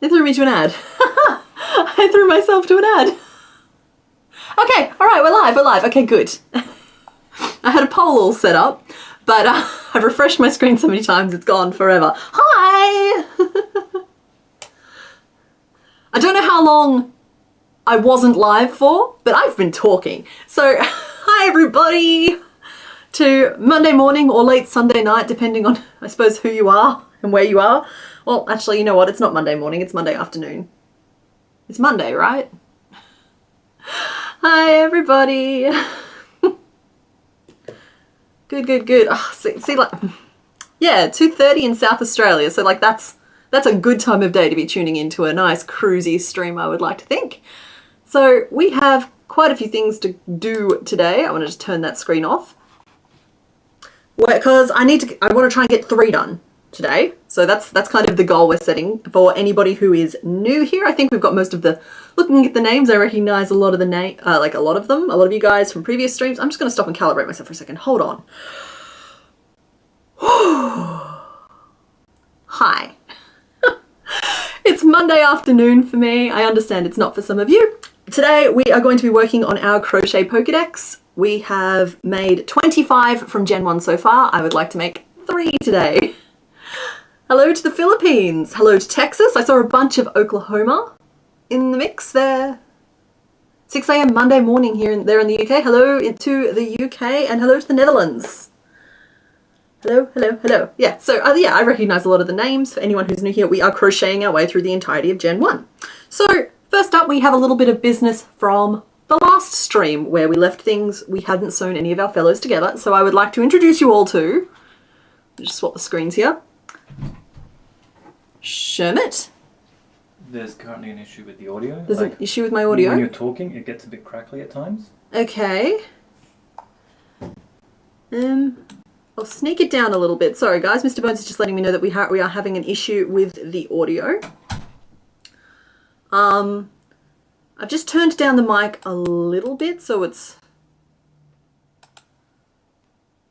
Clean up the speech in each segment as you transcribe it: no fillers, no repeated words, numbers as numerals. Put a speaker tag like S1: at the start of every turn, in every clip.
S1: They threw me to an ad. I threw myself to an ad. Okay, all right, we're live. Okay, good. I had a poll all set up, but I've refreshed my screen so many times it's gone forever. Hi! I don't know how long I wasn't live for, but I've been talking. So, hi everybody to Monday morning or late Sunday night, depending on, I suppose, who you are and where you are. Well, actually, you know what? It's not Monday morning, it's Monday afternoon. It's Monday, right? Hi everybody. Good. Oh, see, like, yeah, 2:30 in South Australia. So like that's a good time of day to be tuning into a nice cruisy stream, I would like to think. So we have quite a few things to do today. I want to just turn that screen off because I want to try and get 3 done today. So that's kind of the goal we're setting for anybody who is new here. I think we've got most of the, looking at the names, I recognize a lot of the a lot of you guys from previous streams. I'm just going to stop and calibrate myself for a second. Hold on. Hi. It's Monday afternoon for me. I understand it's not for some of you. Today we are going to be working on our crochet Pokédex. We have made 25 from Gen 1 so far. I would like to make 3 today. Hello to the Philippines. Hello to Texas. I saw a bunch of Oklahoma in the mix there. 6 a.m. Monday morning there in the UK. Hello to the UK and hello to the Netherlands. Hello. Yeah, so yeah, I recognize a lot of the names. For anyone who's new here, we are crocheting our way through the entirety of Gen 1. So first up, we have a little bit of business from the last stream where we left things. We hadn't sewn any of our fellows together. So I would like to introduce you all to, just swap the screens here. Shermit.
S2: There's currently an issue with the audio.
S1: There's an issue with my audio?
S2: When you're talking, it gets a bit crackly at times.
S1: Okay. I'll sneak it down a little bit. Sorry guys, Mr. Bones is just letting me know that we are having an issue with the audio. I've just turned down the mic a little bit, so it's...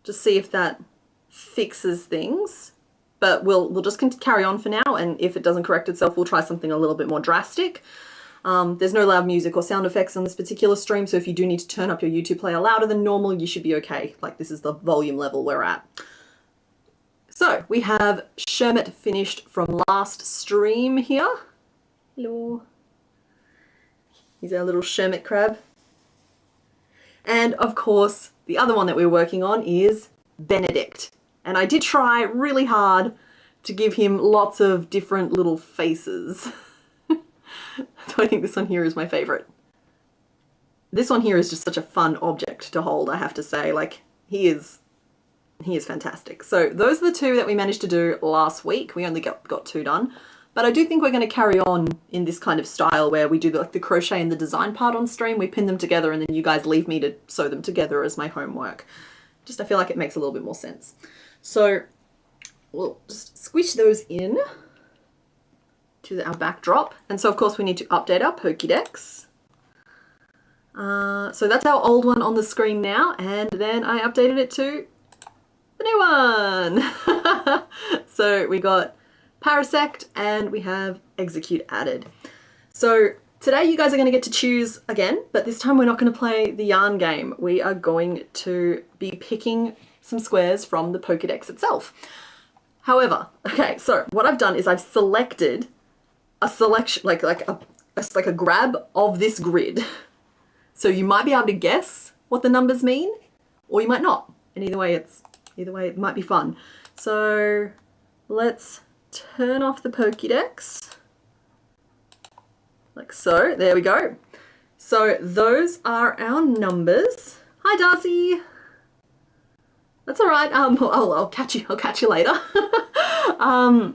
S1: just see if that fixes things. But we'll just carry on for now, and if it doesn't correct itself, we'll try something a little bit more drastic. There's no loud music or sound effects on this particular stream, so if you do need to turn up your YouTube player louder than normal, you should be okay. Like, this is the volume level we're at. So, we have Shermit finished from last stream here. Hello. He's our little Shermit crab. And, of course, the other one that we're working on is Benedict. And I did try really hard to give him lots of different little faces. I think this one here is my favorite. This one here is just such a fun object to hold, I have to say. Like, he is fantastic. So those are the 2 that we managed to do last week. We only got 2 done. But I do think we're going to carry on in this kind of style where we do the crochet and the design part on stream. We pin them together and then you guys leave me to sew them together as my homework. Just I feel like it makes a little bit more sense. So we'll just squish those in to our backdrop. And so of course we need to update our Pokédex. So that's our old one on the screen now, and then I updated it to the new one. So we got Parasect and we have Execute added. So today you guys are going to get to choose again, but this time we're not going to play the yarn game. We are going to be picking some squares from the Pokédex itself. However, okay, so what I've done is I've selected a selection, like a grab of this grid. So you might be able to guess what the numbers mean, or you might not. And either way it might be fun. So let's turn off the Pokédex. Like so, there we go. So those are our numbers. Hi Darcy. That's all right. I'll catch you later. And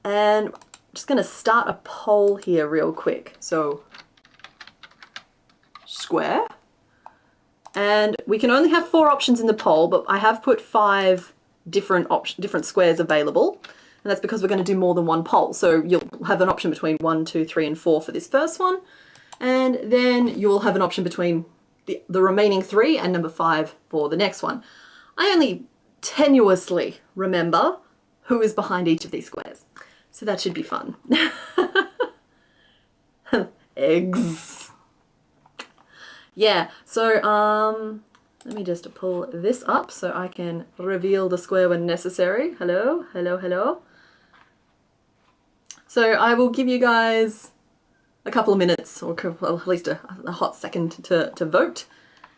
S1: I'm just going to start a poll here real quick. So square, and we can only have 4 options in the poll, but I have put 5 different squares available, and that's because we're going to do more than one poll. So you'll have an option between 1, 2, 3, and 4 for this first one, and then you'll have an option between the remaining 3 and number 5 for the next one. I only tenuously remember who is behind each of these squares. So that should be fun. Eggs. Yeah, so let me just pull this up so I can reveal the square when necessary. Hello, hello, hello. So I will give you guys a couple of minutes, or well, at least a hot second to vote.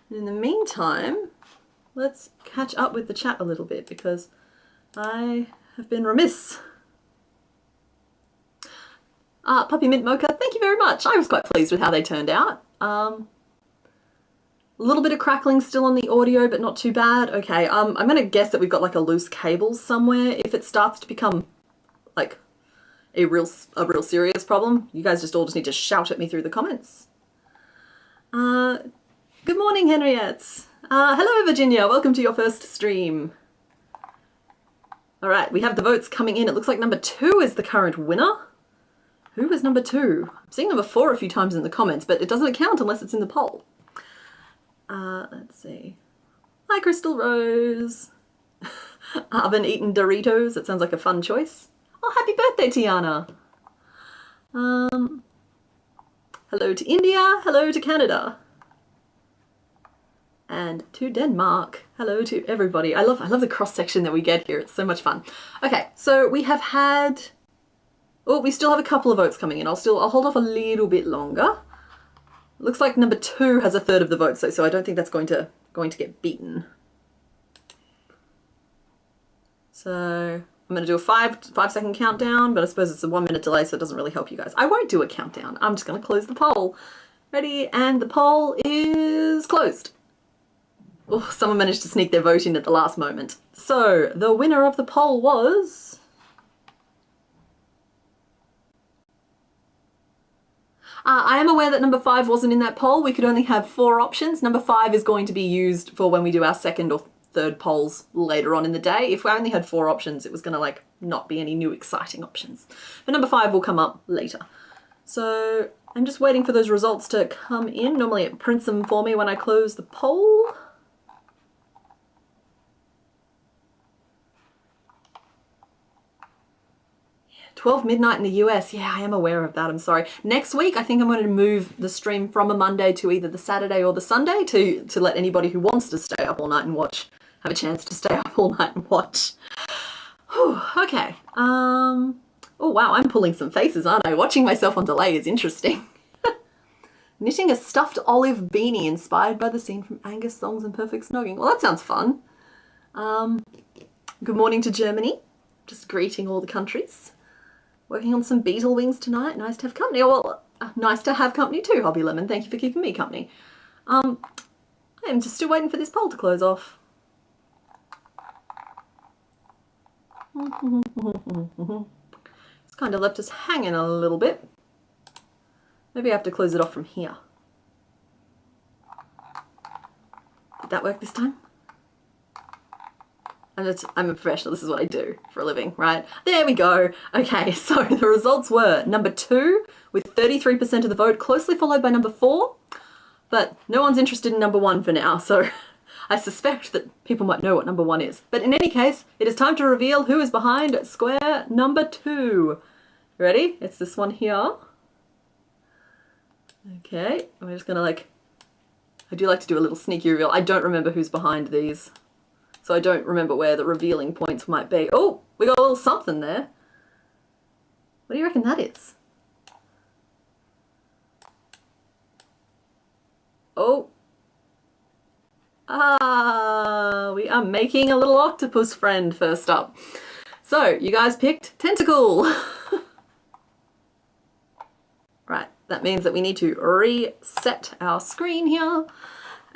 S1: And in the meantime, let's catch up with the chat a little bit because I have been remiss. Puppy Mint Mocha, thank you very much. I was quite pleased with how they turned out. A little bit of crackling still on the audio, but not too bad. Okay, I'm going to guess that we've got like a loose cable somewhere. If it starts to become like a real serious problem, you guys just all need to shout at me through the comments. Good morning, Henriette. Hello, Virginia. Welcome to your first stream. All right, we have the votes coming in. It looks like number 2 is the current winner. Who was number 2? I'm seeing number 4 a few times in the comments, but it doesn't count unless it's in the poll. Let's see. Hi, Crystal Rose. Oven eaten Doritos. That sounds like a fun choice. Oh, happy birthday, Tiana. Hello to India. Hello to Canada. And to Denmark. Hello to everybody. I love the cross section that we get here. It's so much fun. Okay, so we have had. Oh, we still have a couple of votes coming in. I'll hold off a little bit longer. Looks like number 2 has a third of the votes, so I don't think that's going to get beaten. So I'm going to do a 5-second countdown, but I suppose it's a 1-minute delay, so it doesn't really help you guys. I won't do a countdown. I'm just going to close the poll. Ready? And the poll is closed. Oh, someone managed to sneak their vote in at the last moment. So the winner of the poll was... I am aware that number 5 wasn't in that poll. We could only have 4 options. Number 5 is going to be used for when we do our second or third polls later on in the day. If we only had 4 options, it was going to like not be any new exciting options. But number 5 will come up later. So I'm just waiting for those results to come in. Normally it prints them for me when I close the poll. Yeah, 12 midnight in the US. Yeah, I am aware of that. I'm sorry. Next week, I think I'm going to move the stream from a Monday to either the Saturday or the Sunday to let anybody who wants to stay up all night and watch have a chance to stay up all night and watch. Whew, okay. Oh wow, I'm pulling some faces, aren't I? Watching myself on delay is interesting. Knitting a stuffed olive beanie inspired by the scene from Angus Songs and Perfect Snogging. Well, that sounds fun. Good morning to Germany. Just greeting all the countries. Working on some beetle wings tonight. Nice to have company. Oh, well, nice to have company too, Hobby Lemon. Thank you for keeping me company. I am just still waiting for this poll to close off. It's kind of left us hanging a little bit. Maybe I have to close it off from here. Did that work this time? I'm a professional, this is what I do for a living, right? There we go. Okay, so the results were number 2 with 33% of the vote, closely followed by number 4, but no one's interested in number 1 for now, so I suspect that people might know what number 1 is. But in any case, it is time to reveal who is behind square number 2. Ready? It's this one here. Okay, I'm just gonna I do like to do a little sneaky reveal. I don't remember who's behind these. So I don't remember where the revealing points might be. Oh, we got a little something there. What do you reckon that is? Oh. We are making a little octopus friend first up. So you guys picked Tentacle. Right, that means that we need to reset our screen here.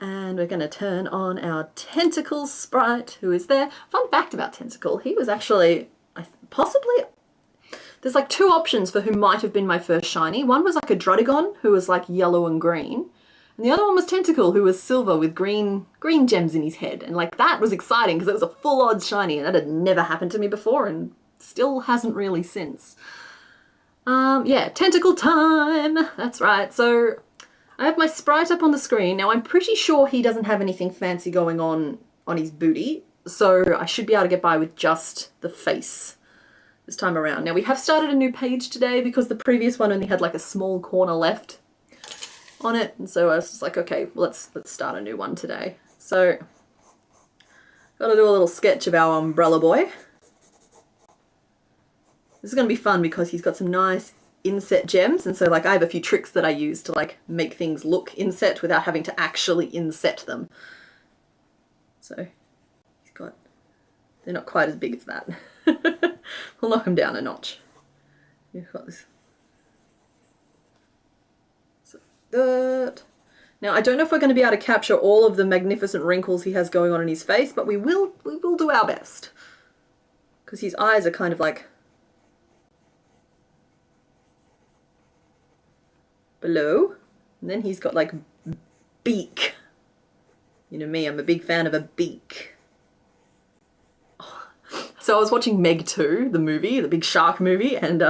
S1: And we're going to turn on our Tentacle sprite, who is there. Fun fact about Tentacle, he was actually, possibly, there's like 2 options for who might have been my first shiny. One was like a Drudigon, who was like yellow and green. And the other one was Tentacle, who was silver with green gems in his head. And like that was exciting because it was a full odds shiny and that had never happened to me before and still hasn't really since. Yeah, Tentacle time. That's right. So I have my sprite up on the screen. Now I'm pretty sure he doesn't have anything fancy going on his booty. So I should be able to get by with just the face. this time around. Now we have started a new page today because the previous one only had like a small corner left on it, and so I was just like, okay, let's start a new one today. So gotta do a little sketch of our umbrella boy. This is gonna be fun because he's got some nice inset gems, and so like I have a few tricks that I use to like make things look inset without having to actually inset them. So he's got, they're not quite as big as that. We'll knock him down a notch. You've got this. So that. Now I don't know if we're going to be able to capture all of the magnificent wrinkles he has going on in his face, but we will do our best. Because his eyes are kind of like below, and then he's got like beak. You know me, I'm a big fan of a beak. So I was watching Meg 2, the movie, the big shark movie, and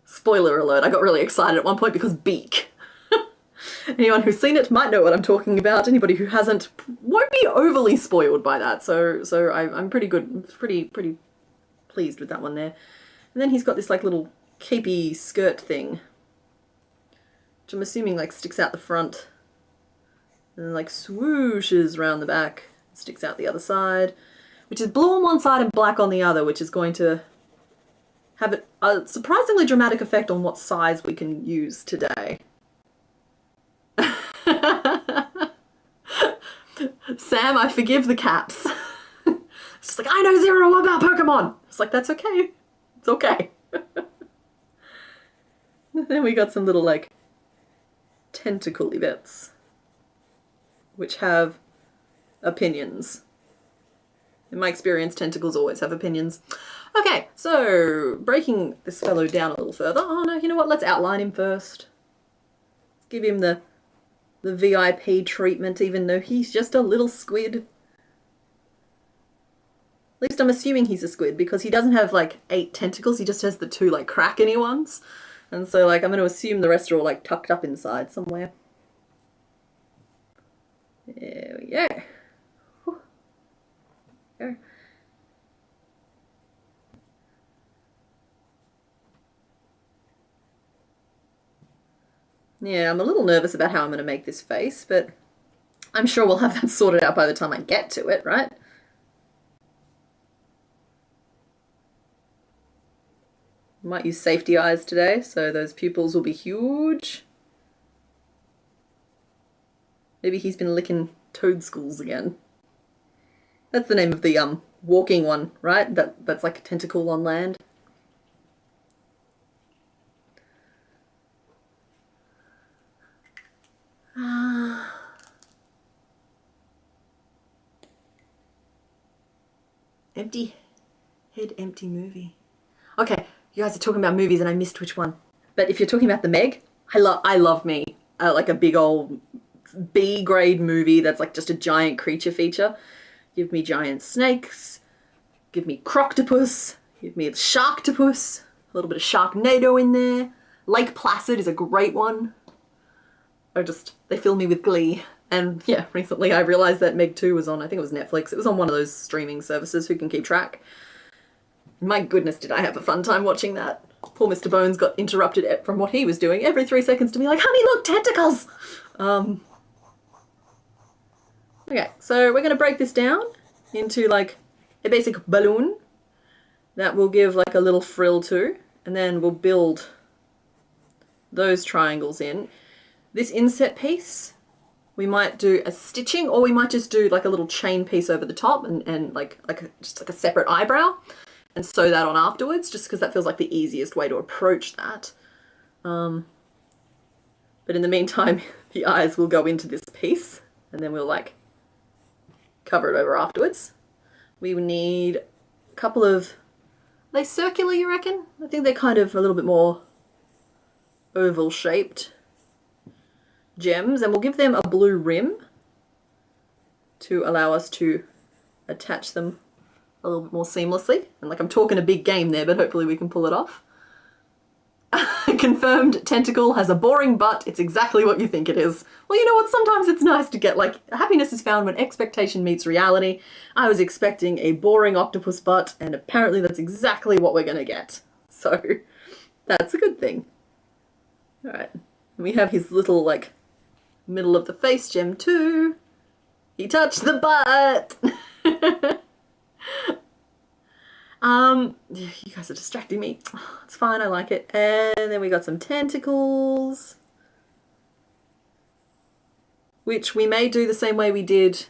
S1: spoiler alert, I got really excited at one point because beak. Anyone who's seen it might know what I'm talking about. Anybody who hasn't won't be overly spoiled by that. So I'm pretty good, pretty pleased with that one there. And then he's got this like little capey skirt thing, which I'm assuming like sticks out the front and then like swooshes around the back, sticks out the other side, which is blue on one side and black on the other, which is going to have a surprisingly dramatic effect on what size we can use today. Sam, I forgive the caps. It's just like, I know zero about Pokemon. It's like, that's okay. It's okay. Then we got some little like tentacle-y bits, which have opinions. In my experience, tentacles always have opinions. Okay, so breaking this fellow down a little further. Oh no, you know what? Let's outline him first. Let's give him the VIP treatment, even though he's just a little squid. At least I'm assuming he's a squid because he doesn't have like 8 tentacles. He just has the 2 like crackety ones. And so like I'm going to assume the rest are all like tucked up inside somewhere. There we go. Whew. There. Yeah, I'm a little nervous about how I'm going to make this face, but I'm sure we'll have that sorted out by the time I get to it, right? Might use safety eyes today, so those pupils will be huge. Maybe he's been licking toadstools again. That's the name of the walking one, right? That's like a tentacle on land. Empty head, empty movie. Okay, you guys are talking about movies and I missed which one. But if you're talking about the Meg, I love me. Like a big old B-grade movie that's like just a giant creature feature. Give me giant snakes. Give me croctopus. Give me the sharktopus. A little bit of Sharknado in there. Lake Placid is a great one. They fill me with glee. And yeah, recently I realized that Meg 2 was on, I think it was Netflix. It was on one of those streaming services who can keep track. My goodness, did I have a fun time watching that. Poor Mr. Bones got interrupted from what he was doing every 3 seconds to be like, honey, look, tentacles! Okay, so we're going to break this down into like a basic balloon that we'll give like a little frill to, and then we'll build those triangles in. This inset piece, we might do a stitching, or we might just do like a little chain piece over the top and just like a separate eyebrow and sew that on afterwards, just because that feels like the easiest way to approach that. But in the meantime, the eyes will go into this piece and then we'll like cover it over afterwards. We need a couple of, are they circular, you reckon? I think they're kind of a little bit more oval shaped gems, and we'll give them a blue rim to allow us to attach them a little bit more seamlessly. And like I'm talking a big game there, but hopefully we can pull it off. confirmed tentacle has a boring butt. It's exactly what you think it is. Well, you know what? Sometimes it's nice to get, like, happiness is found when expectation meets reality. I was expecting a boring octopus butt, and apparently that's exactly what we're gonna get. So, that's a good thing. Alright. We have his little, like, middle of the face gem too. He touched the butt! You guys are distracting me. It's fine, I like it. And then we got some tentacles, which we may do the same way we did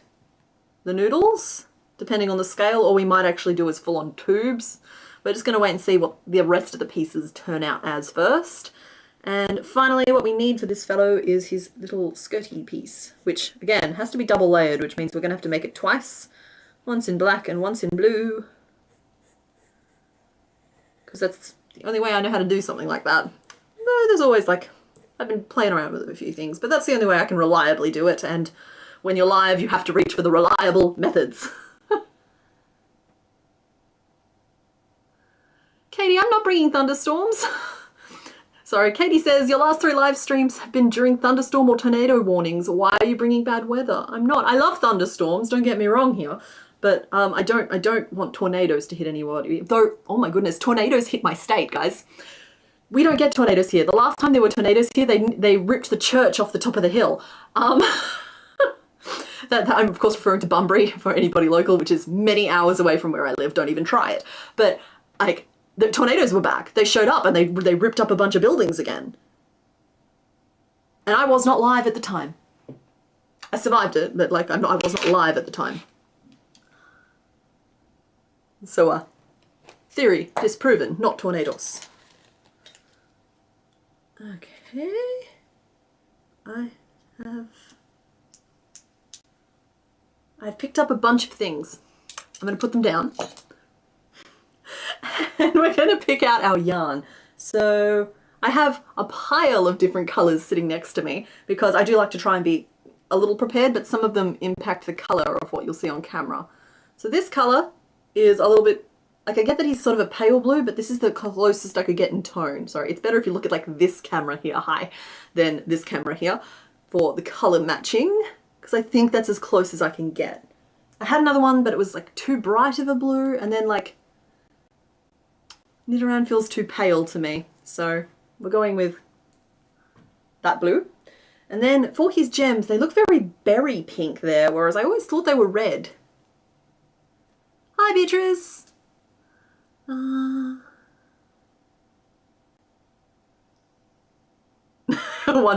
S1: the noodles, depending on the scale, or we might actually do as full-on tubes. We're just going to wait and see what the rest of the pieces turn out as first. And finally, what we need for this fellow is his little skirty piece, which, again, has to be double layered, which means we're going to have to make it twice. Once in black and once in blue. Because that's the only way I know how to do something like that. No, there's always, like, I've been playing around with a few things, but that's the only way I can reliably do it, and when you're live, you have to reach for the reliable methods. Katie, I'm not bringing thunderstorms. Sorry, Katie says, your last 3 live streams have been during thunderstorm or tornado warnings. Why are you bringing bad weather? I'm not. I love thunderstorms, don't get me wrong here. But I don't want tornadoes to hit anybody. Though, oh my goodness, tornadoes hit my state, guys. We don't get tornadoes here. The last time there were tornadoes here, they ripped the church off the top of the hill. That I'm of course referring to Bunbury for anybody local, which is many hours away from where I live. Don't even try it. But like, the tornadoes were back. They showed up and they ripped up a bunch of buildings again. And I was not live at the time. I survived it, but like I was not live at the time. So, theory disproven, not tornadoes. Okay. I've picked up a bunch of things. I'm going to put them down. And we're going to pick out our yarn. So I have a pile of different colours sitting next to me because I do like to try and be a little prepared, but some of them impact the colour of what you'll see on camera. So this colour is a little bit, like I get that he's sort of a pale blue, but this is the closest I could get in tone. Sorry, it's better if you look at like this camera here, than this camera here for the colour matching, because I think that's as close as I can get. I had another one, but it was like too bright of a blue, and then like knit around feels too pale to me. So we're going with that blue. And then for his gems, they look very berry pink there, whereas I always thought they were red. Hi, Beatrice. One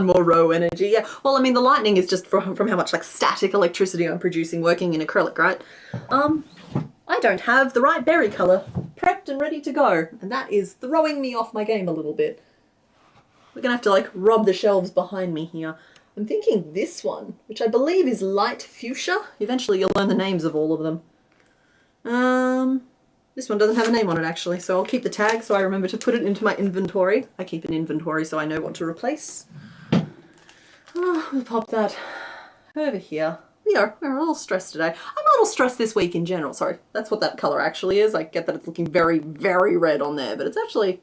S1: more row energy. Yeah. Well, I mean, the lightning is just from how much like static electricity I'm producing working in acrylic, right? I don't have the right berry colour prepped and ready to go, and that is throwing me off my game a little bit. We're gonna have to like rub the shelves behind me here. I'm thinking this one, which I believe is light fuchsia. Eventually you'll learn the names of all of them. This one doesn't have a name on it actually, so I'll keep the tag so I remember to put it into my inventory. I keep an inventory so I know what to replace. We'll pop that over here. We're a little stressed today. I'm a little stressed this week in general. Sorry, that's what that colour actually is. I get that it's looking very, very red on there, but it's actually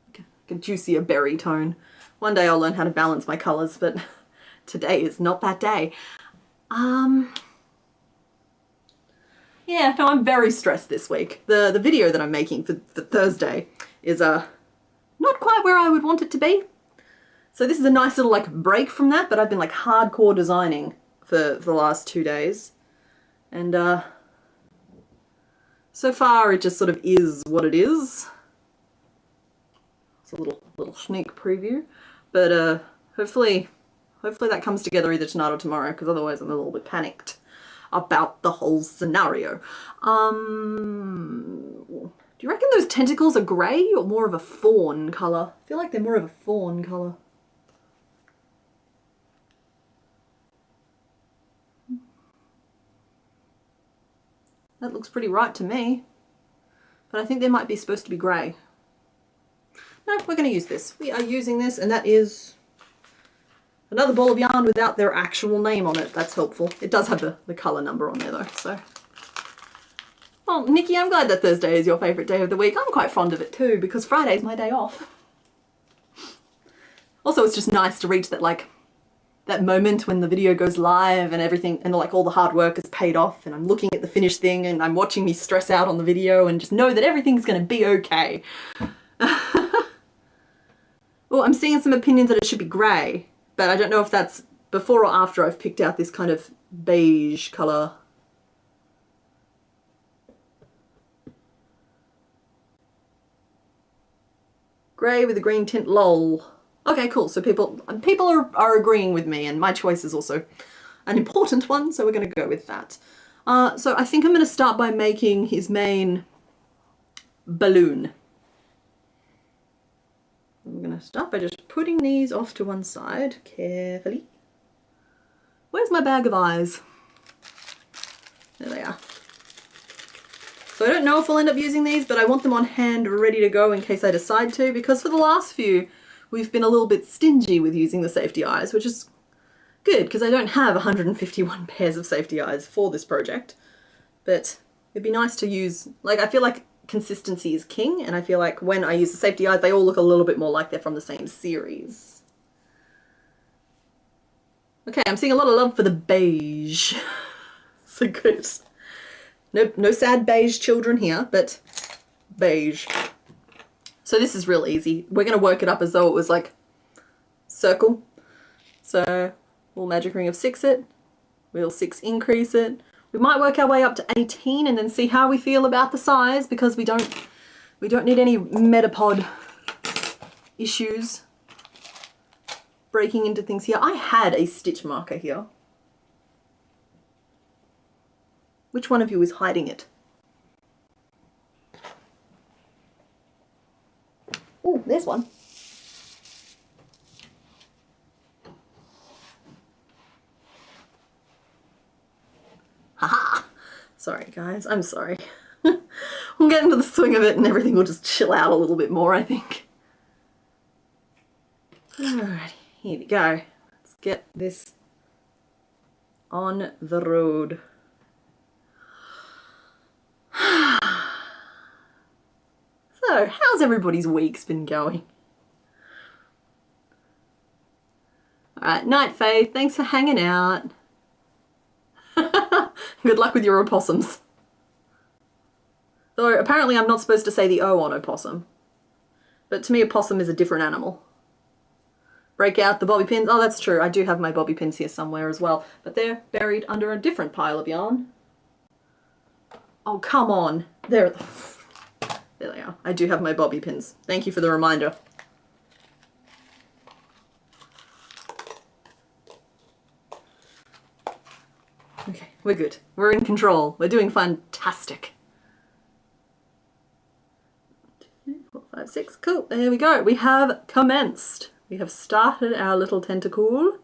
S1: like a juicier berry tone. One day I'll learn how to balance my colours, but today is not that day. Yeah, no, I'm very stressed this week. The video that I'm making for Thursday is not quite where I would want it to be. So this is a nice little like break from that, but I've been like hardcore designing for the last 2 days. And so far it just sort of is what it is. It's a little sneak preview. But hopefully that comes together either tonight or tomorrow, because otherwise I'm a little bit panicked about the whole scenario. Do you reckon those tentacles are grey or more of a fawn colour? I feel like they're more of a fawn colour. That looks pretty right to me. But I think they might be supposed to be grey. No, we're going to use this. We are using this, and that is another ball of yarn without their actual name on it. That's helpful. It does have the colour number on there though, so. Well, Nikki, I'm glad that Thursday is your favourite day of the week. I'm quite fond of it too, because Friday's my day off. Also, it's just nice to reach that, like, that moment when the video goes live and everything, and like all the hard work is paid off, and I'm looking at the finished thing and I'm watching me stress out on the video and just know that everything's gonna be okay. Well, I'm seeing some opinions that it should be grey, but I don't know if that's before or after I've picked out this kind of beige colour. Grey with a green tint, lol. Okay, cool. So people are agreeing with me, and my choice is also an important one, so we're going to go with that. So I think I'm going to start by making his main balloon. I'm going to start by just putting these off to one side carefully. Where's my bag of eyes? There they are. So I don't know if I'll end up using these, but I want them on hand ready to go in case I decide to, because for the last few we've been a little bit stingy with using the safety eyes, which is good because I don't have 151 pairs of safety eyes for this project. But it'd be nice to use, like, I feel like consistency is king, and I feel like when I use the safety eyes, they all look a little bit more like they're from the same series. Okay, I'm seeing a lot of love for the beige. So good. No sad beige children here, but beige. So this is real easy. We're going to work it up as though it was like circle. So we'll magic ring of 6 it. We'll 6 increase it. We might work our way up to 18 and then see how we feel about the size, because we don't need any metapod issues breaking into things here. I had a stitch marker here. Which one of you is hiding it? Oh, there's one. Haha! Sorry guys, I'm sorry. We'll get into the swing of it and everything will just chill out a little bit more, I think. Alrighty, here we go. Let's get this on the road. So, how's everybody's week's been going? Alright, Night Faith, thanks for hanging out. Good luck with your opossums. Though apparently I'm not supposed to say the O on opossum. But to me, opossum is a different animal. Break out the bobby pins. Oh, that's true. I do have my bobby pins here somewhere as well. But they're buried under a different pile of yarn. Oh, come on. There they are. I do have my bobby pins. Thank you for the reminder. Okay, we're good. We're in control. We're doing fantastic. 1, 2, 3, 4, 5, 6. Cool. There we go. We have commenced. We have started our little tentacle.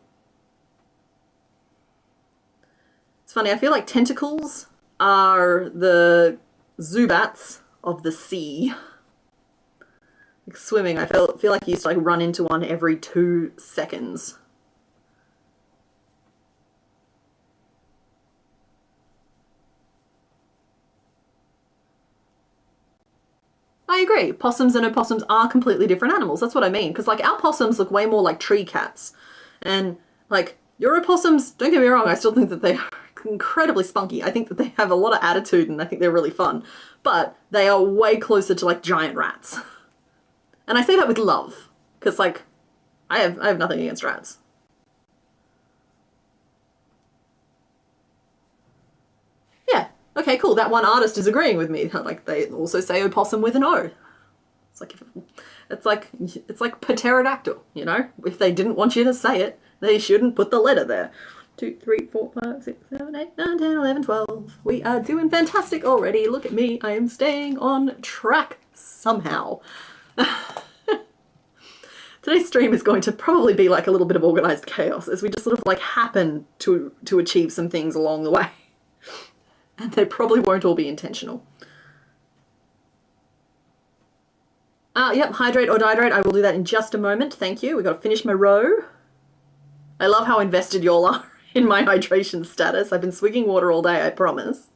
S1: It's funny, I feel like tentacles are the Zubats of the sea. Like swimming, I feel like you used to like run into one every 2 seconds. I agree. Possums and opossums are completely different animals. That's what I mean. Because like our possums look way more like tree cats. And like your opossums, don't get me wrong, I still think that they are incredibly spunky. I think that they have a lot of attitude and I think they're really fun. But they are way closer to like giant rats. And I say that with love. Because like, I have nothing against rats. Yeah. Okay, cool. That one artist is agreeing with me. Like they also say opossum with an O. It's like pterodactyl, you know? If they didn't want you to say it, they shouldn't put the letter there. 2, 3, 4, 5, 6, 7, 8, 9, 10, 11, 12. We are doing fantastic already. Look at me. I am staying on track somehow. Today's stream is going to probably be like a little bit of organized chaos as we just sort of like happen to achieve some things along the way. And they probably won't all be intentional. Yep, hydrate or dihydrate. I will do that in just a moment. Thank you. We've got to finish my row. I love how invested y'all are in my hydration status. I've been swigging water all day, I promise.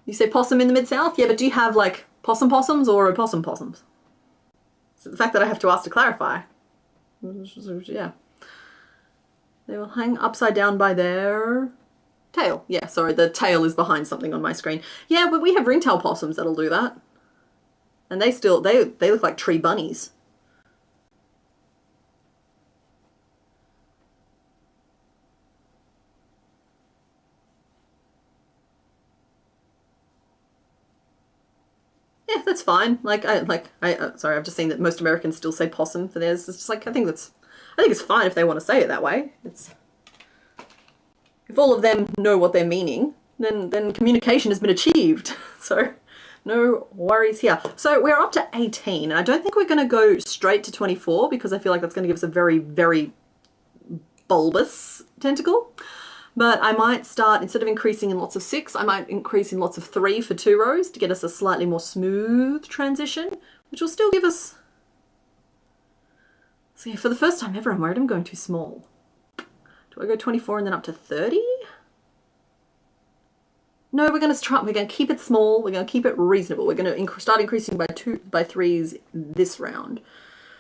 S1: You say possum in the Mid-South? Yeah, but do you have like possum possums or opossum possums? So the fact that I have to ask to clarify. Yeah. They will hang upside down by their tail. Yeah, sorry, the tail is behind something on my screen. Yeah, but we have ringtail possums that'll do that. And they look like tree bunnies. Yeah, that's fine. Sorry, I've just seen that most Americans still say possum for theirs. It's just like, I think it's fine if they want to say it that way. If all of them know what they're meaning, then communication has been achieved. So no worries here. So we're up to 18, and I don't think we're going to go straight to 24 because I feel like that's going to give us a very, very bulbous tentacle. But I might start, instead of increasing in lots of 6, I might increase in lots of 3 for 2 rows to get us a slightly more smooth transition, which will still give us... So yeah, for the first time ever, I'm worried I'm going too small. Do I go 24 and then up to 30? No, we're going to keep it small. We're going to keep it reasonable. We're going to start increasing by 3s this round.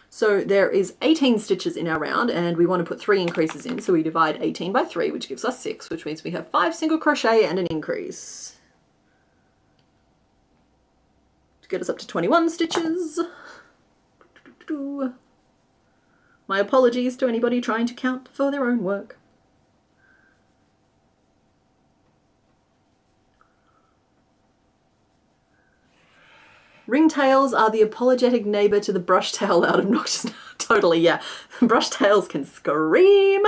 S1: So there is 18 stitches in our round, and we want to put 3 increases in. So we divide 18 by 3, which gives us 6, which means we have 5 single crochet and an increase to get us up to 21 stitches. My apologies to anybody trying to count for their own work. Ringtails are the apologetic neighbour to the brushtail out of Noctis. Totally, yeah. Brushtails can scream.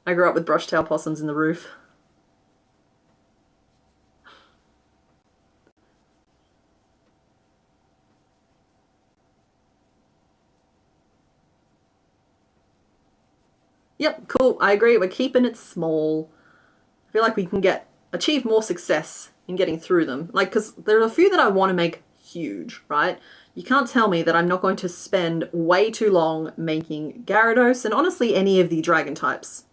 S1: I grew up with brushtail possums in the roof. Yep, cool. I agree. We're keeping it small. I feel like we can achieve more success in getting through them. Like, because there are a few that I want to make huge, right? You can't tell me that I'm not going to spend way too long making Gyarados and honestly any of the dragon types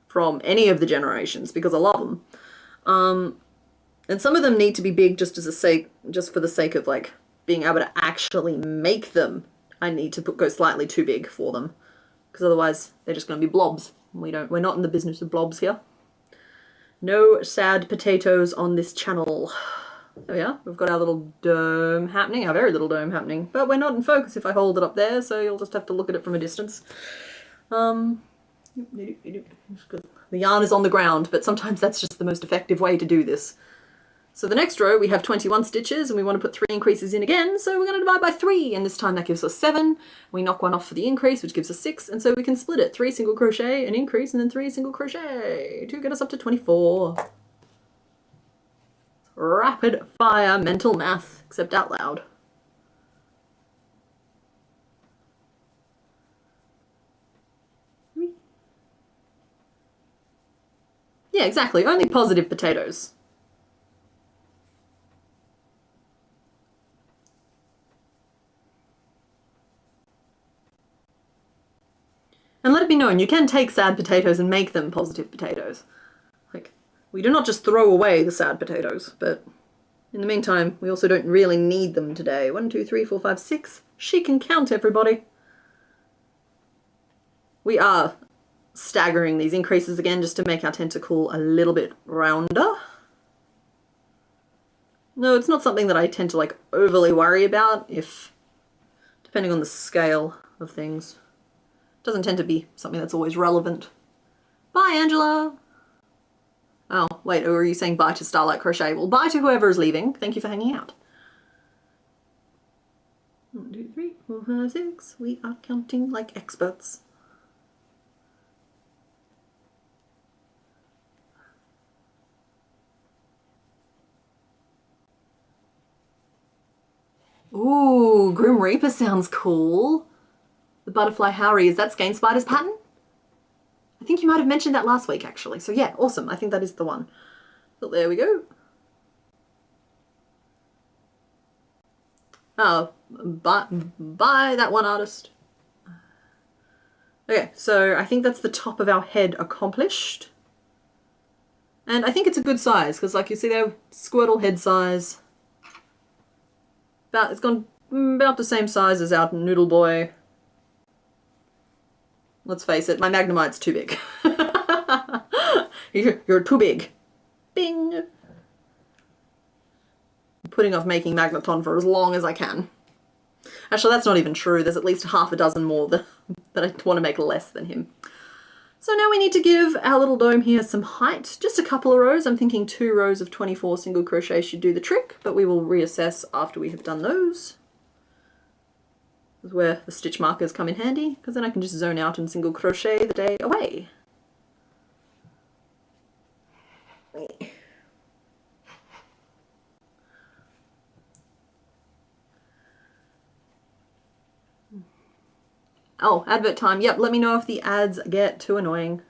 S1: from any of the generations, because I love them. And some of them need to be big just for the sake of like being able to actually make them. I need to go slightly too big for them, because otherwise they're just going to be blobs. We're not in the business of blobs here. No sad potatoes on this channel. There we are. We've got our little dome happening, our very little dome happening. But we're not in focus if I hold it up there, so you'll just have to look at it from a distance. The yarn is on the ground, but sometimes that's just the most effective way to do this. So the next row we have 21 stitches, and we want to put 3 increases in again, so we're going to divide by 3, and this time that gives us 7. We knock one off for the increase, which gives us 6, and so we can split it. 3 single crochet, an increase, and then 3 single crochet to get us up to 24. Rapid fire mental math, except out loud. Yeah, exactly. Only positive potatoes. And let it be known, you can take sad potatoes and make them positive potatoes. Like, we do not just throw away the sad potatoes, but in the meantime, we also don't really need them today. 1, 2, 3, 4, 5, 6. She can count, everybody. We are staggering these increases again just to make our tentacle a little bit rounder. No, it's not something that I tend to like overly worry about, depending on the scale of things. Doesn't tend to be something that's always relevant. Bye, Angela! Oh, wait, or are you saying bye to Starlight Crochet? Well, bye to whoever is leaving. Thank you for hanging out. 1, 2, 3, 4, 5, 6. We are counting like experts. Ooh, Grim Reaper sounds cool. The Butterfly Howry, is that Skein Spider's pattern? I think you might have mentioned that last week, actually. So yeah, awesome. I think that is the one. So there we go. Oh, bye that one artist. Okay, so I think that's the top of our head accomplished. And I think it's a good size, because like you see there, Squirtle head size. It's gone about the same size as our noodle boy. Let's face it, my Magnemite's too big. You're too big. Bing! I'm putting off making Magneton for as long as I can. Actually, that's not even true. There's at least half a dozen more that I want to make less than him. So now we need to give our little dome here some height. Just a couple of rows. I'm thinking 2 rows of 24 single crochet should do the trick, but we will reassess after we have done those. This is where the stitch markers come in handy, because then I can just zone out and single crochet the day away. Oh, advert time. Yep, let me know if the ads get too annoying.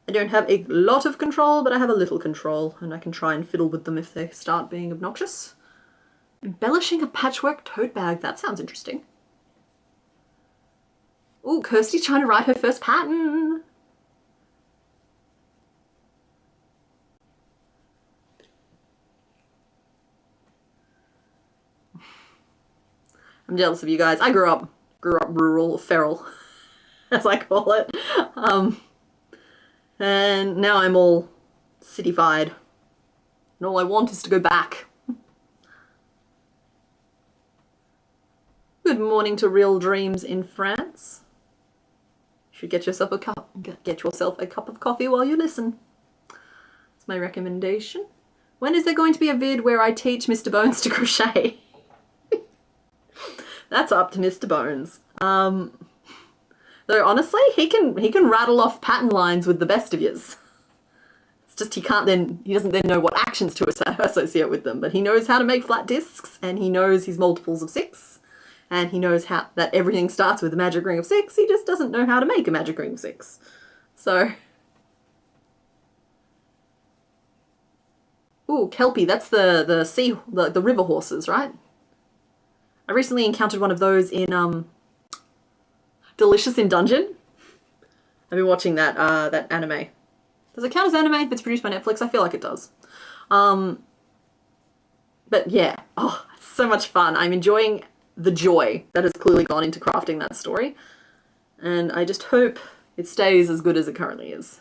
S1: I don't have a lot of control, but I have a little control, and I can try and fiddle with them if they start being obnoxious. Embellishing a patchwork tote bag. That sounds interesting. Ooh, Kirsty's trying to write her first pattern. I'm jealous of you guys. I grew up rural, feral, as I call it. And now I'm all cityfied. And all I want is to go back. Good morning to Real Dreams in France. You should get yourself a cup of coffee while you listen. That's my recommendation. When is there going to be a vid where I teach Mr. Bones to crochet? That's up to Mr. Bones. Though honestly, he can rattle off pattern lines with the best of yous. It's just he doesn't then know what actions to associate with them, but he knows how to make flat discs, and he knows his multiples of 6, and he knows that everything starts with a magic ring of 6. He just doesn't know how to make a magic ring of 6. So, ooh, Kelpie, that's the river horses, right? I recently encountered one of those in Delicious in Dungeon. I've been watching that anime. Does it count as anime if it's produced by Netflix? I feel like it does. But yeah, oh, it's so much fun. I'm enjoying the joy that has clearly gone into crafting that story. And I just hope it stays as good as it currently is.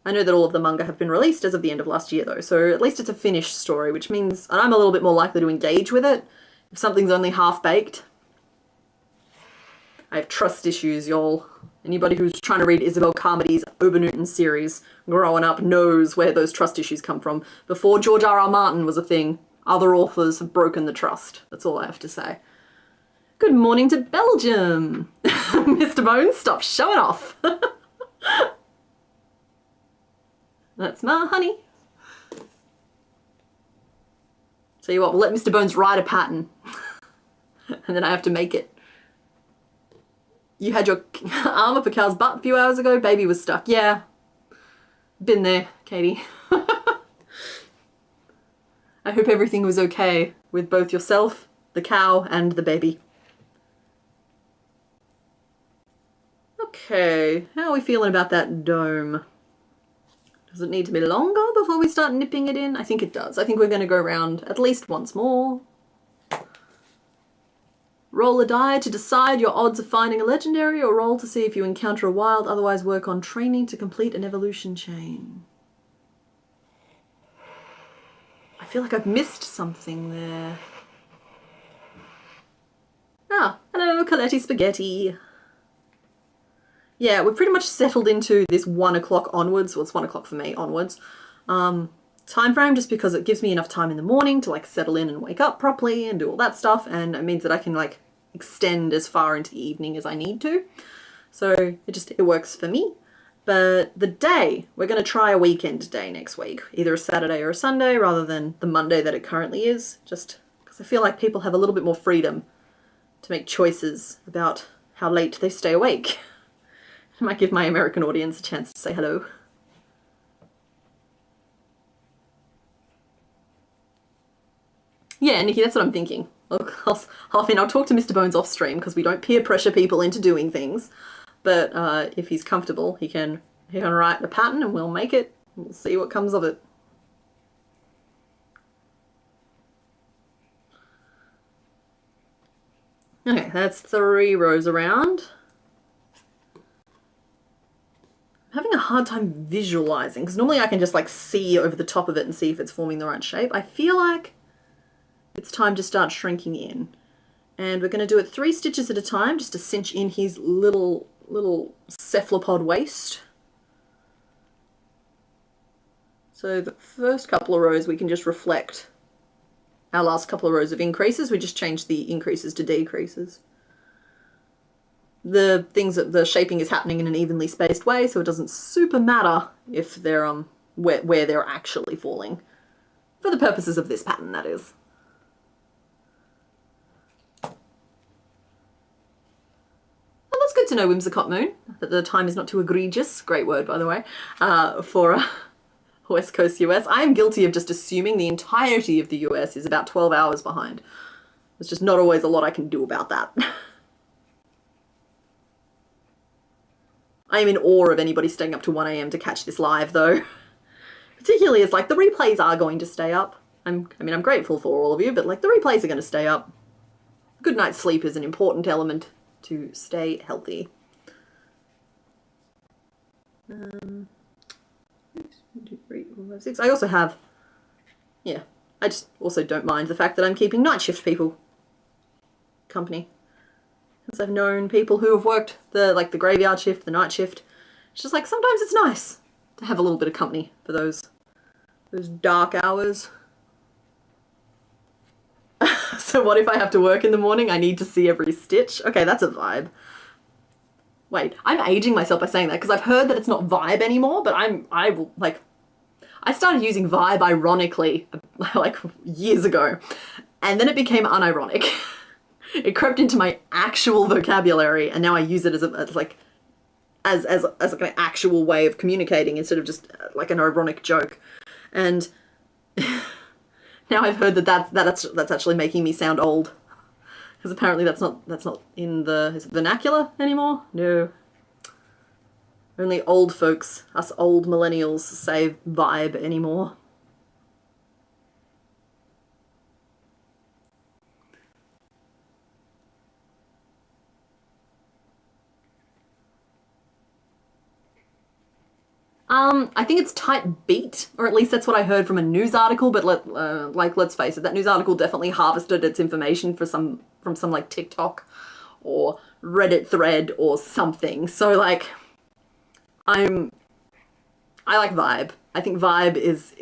S1: I know that all of the manga have been released as of the end of last year though, so at least it's a finished story, which means I'm a little bit more likely to engage with it. If something's only half-baked, I have trust issues, y'all. Anybody who's trying to read Isabel Carmody's Ober-Newton series growing up knows where those trust issues come from. Before George R.R. Martin was a thing, other authors have broken the trust. That's all I have to say. Good morning to Belgium! Mr. Bones, stop showing off! That's my honey. Tell you what, we'll let Mr. Bones write a pattern. And then I have to make it. You had your arm up a cow's butt a few hours ago, baby was stuck. Yeah. Been there, Katie. I hope everything was okay with both yourself, the cow, and the baby. Okay, how are we feeling about that dome? Does it need to be longer before we start nipping it in? I think it does. I think we're going to go around at least once more. Roll a die to decide your odds of finding a legendary, or roll to see if you encounter a wild, otherwise work on training to complete an evolution chain. I feel like I've missed something there. Ah, hello, Coletti Spaghetti. Yeah, we're pretty much settled into this 1 o'clock onwards, well it's 1 o'clock for me, onwards, time frame, just because it gives me enough time in the morning to like settle in and wake up properly and do all that stuff, and it means that I can like extend as far into the evening as I need to. So it works for me. But the day, we're going to try a weekend day next week, either a Saturday or a Sunday rather than the Monday that it currently is, just because I feel like people have a little bit more freedom to make choices about how late they stay awake. I might give my American audience a chance to say hello. Yeah, Nikki, that's what I'm thinking. I'll talk to Mr. Bones off stream because we don't peer pressure people into doing things. But if he's comfortable, he can write the pattern and we'll make it. We'll see what comes of it. Okay, that's 3 rows around. I'm having a hard time visualizing because normally I can just like see over the top of it and see if it's forming the right shape. I feel like it's time to start shrinking in. And we're going to do it 3 stitches at a time just to cinch in his little cephalopod waist. So the first couple of rows we can just reflect our last couple of rows of increases. We just changed the increases to decreases. The things that the shaping is happening in an evenly spaced way, so it doesn't super matter if they're where they're actually falling. For the purposes of this pattern, that is. Well, that's good to know, Whimsicott Moon, that the time is not too egregious. Great word, by the way, for West Coast US. I am guilty of just assuming the entirety of the US is about 12 hours behind. There's just not always a lot I can do about that. I am in awe of anybody staying up to 1 AM to catch this live, though. Particularly as, like, the replays are going to stay up. I'm grateful for all of you, but, like, the replays are going to stay up. Good night's sleep is an important element to stay healthy. 1, 2, 3, 4, 5, 6. I also have, yeah, I just also don't mind the fact that I'm keeping night shift people company. Because I've known people who have worked the graveyard shift, the night shift. It's just like sometimes it's nice to have a little bit of company for those dark hours. So what if I have to work in the morning? I need to see every stitch. Okay, that's a vibe. Wait, I'm aging myself by saying that because I've heard that it's not vibe anymore, but I started using vibe ironically like years ago, and then it became unironic. It crept into my actual vocabulary, and now I use it as an actual way of communicating instead of just like an ironic joke. And now I've heard that's actually making me sound old, because apparently that's not in the vernacular anymore. No, only old folks, us old millennials, say vibe anymore. I think it's type beat, or at least that's what I heard from a news article, but let's face it, that news article definitely harvested its information from some like TikTok or Reddit thread or something. So like, I like vibe. I think vibe is,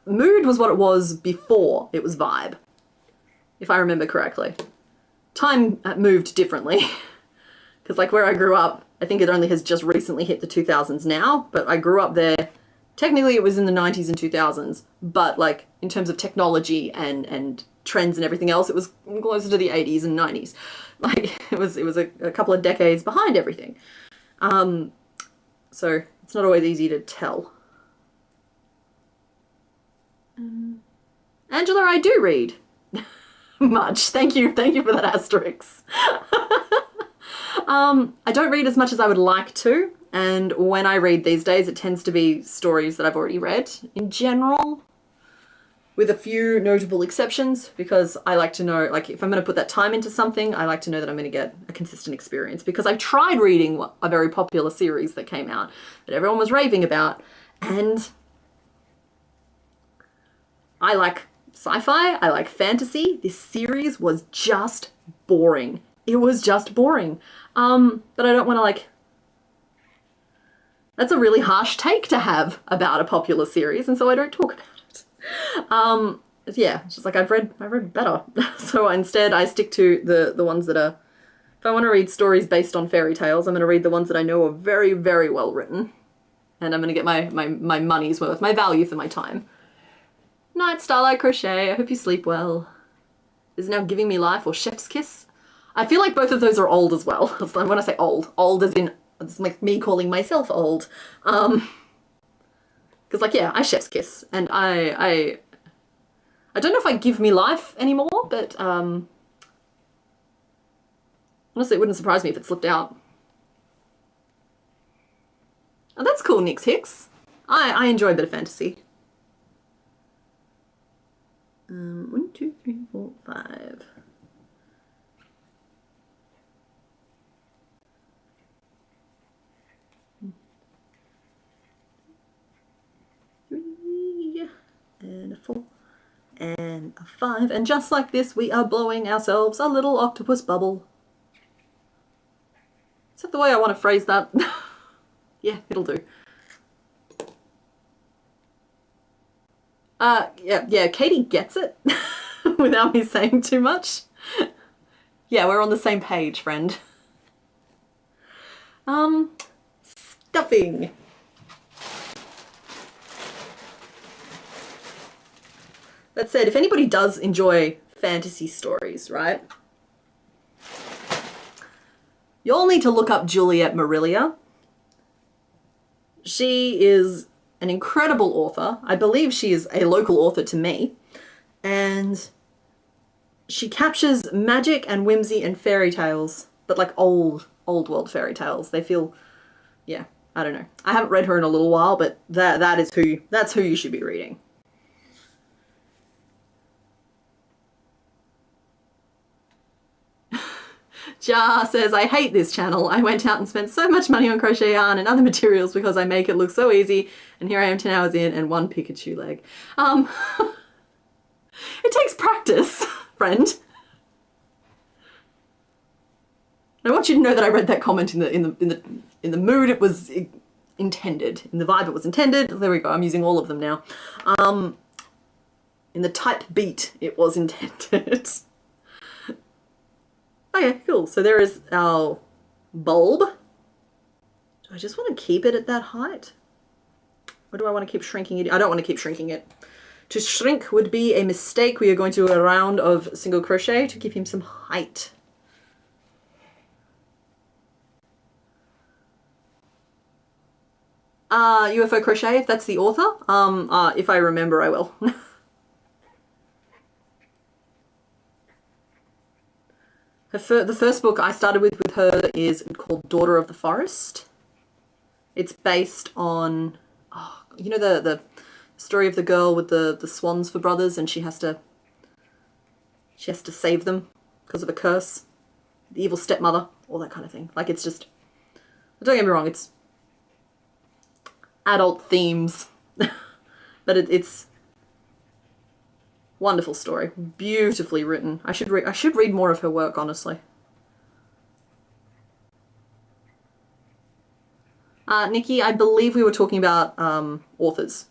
S1: mood was what it was before it was vibe, if I remember correctly. Time moved differently, because like where I grew up, I think it only has just recently hit the 2000s now, but I grew up there. Technically it was in the 90s and 2000s, but like in terms of technology and trends and everything else, it was closer to the 80s and 90s. Like it was a couple of decades behind everything. So it's not always easy to tell. Angela, I do read. Much. Thank you for that asterisk. I don't read as much as I would like to, and when I read these days it tends to be stories that I've already read in general, with a few notable exceptions, because I like to know, like if I'm going to put that time into something, I like to know that I'm going to get a consistent experience, because I've tried reading a very popular series that came out that everyone was raving about, and I like sci-fi, I like fantasy. This series was just boring. It was just boring. But I don't want to like, that's a really harsh take to have about a popular series, and so I don't talk about it. Yeah, it's just like I've read better. So instead I stick to the ones that are, if I want to read stories based on fairy tales, I'm going to read the ones that I know are very, very well written, and I'm going to get my money's worth, my value for my time. Night, Starlight Crochet, I hope you sleep well. Is now Giving Me Life or Chef's Kiss. I feel like both of those are old as well. When I say old as in, it's like me calling myself old. Because like, yeah, I Chef's Kiss, and I don't know if I Give Me Life anymore, but honestly it wouldn't surprise me if it slipped out. Oh, that's cool, Nix Hicks. I enjoy a bit of fantasy. 1, 2, 3, 4, 5. and a 4 and a 5. And just like this, we are blowing ourselves a little octopus bubble. Is that the way I want to phrase that? Yeah, it'll do. Yeah, Katie gets it without me saying too much. Yeah, we're on the same page, friend. Stuffing. That said, if anybody does enjoy fantasy stories, right? You'll need to look up Juliet Marillier. She is an incredible author. I believe she is a local author to me. And she captures magic and whimsy and fairy tales, but like old world fairy tales. They feel, yeah, I don't know. I haven't read her in a little while, but that's who you should be reading. Jar says, I hate this channel. I went out and spent so much money on crochet yarn and other materials because I make it look so easy, and here I am 10 hours in and 1 Pikachu leg. It takes practice, friend. I want you to know that I read that comment in the mood it was intended, in the vibe it was intended. There we go. I'm using all of them now. In the type beat it was intended. Okay, cool. So there is our bulb. Do I just want to keep it at that height? Or do I want to keep shrinking it? I don't want to keep shrinking it. To shrink would be a mistake. We are going to do a round of single crochet to give him some height. UFO Crochet, if that's the author. If I remember, I will. The first book I started with her is called Daughter of the Forest. It's based on, you know, the story of the girl with the swans for brothers, and she has to save them because of a curse. The evil stepmother, all that kind of thing. Like, it's just, don't get me wrong, it's adult themes, but it's wonderful story, beautifully written. I should read more of her work, honestly. Nikki, I believe we were talking about authors,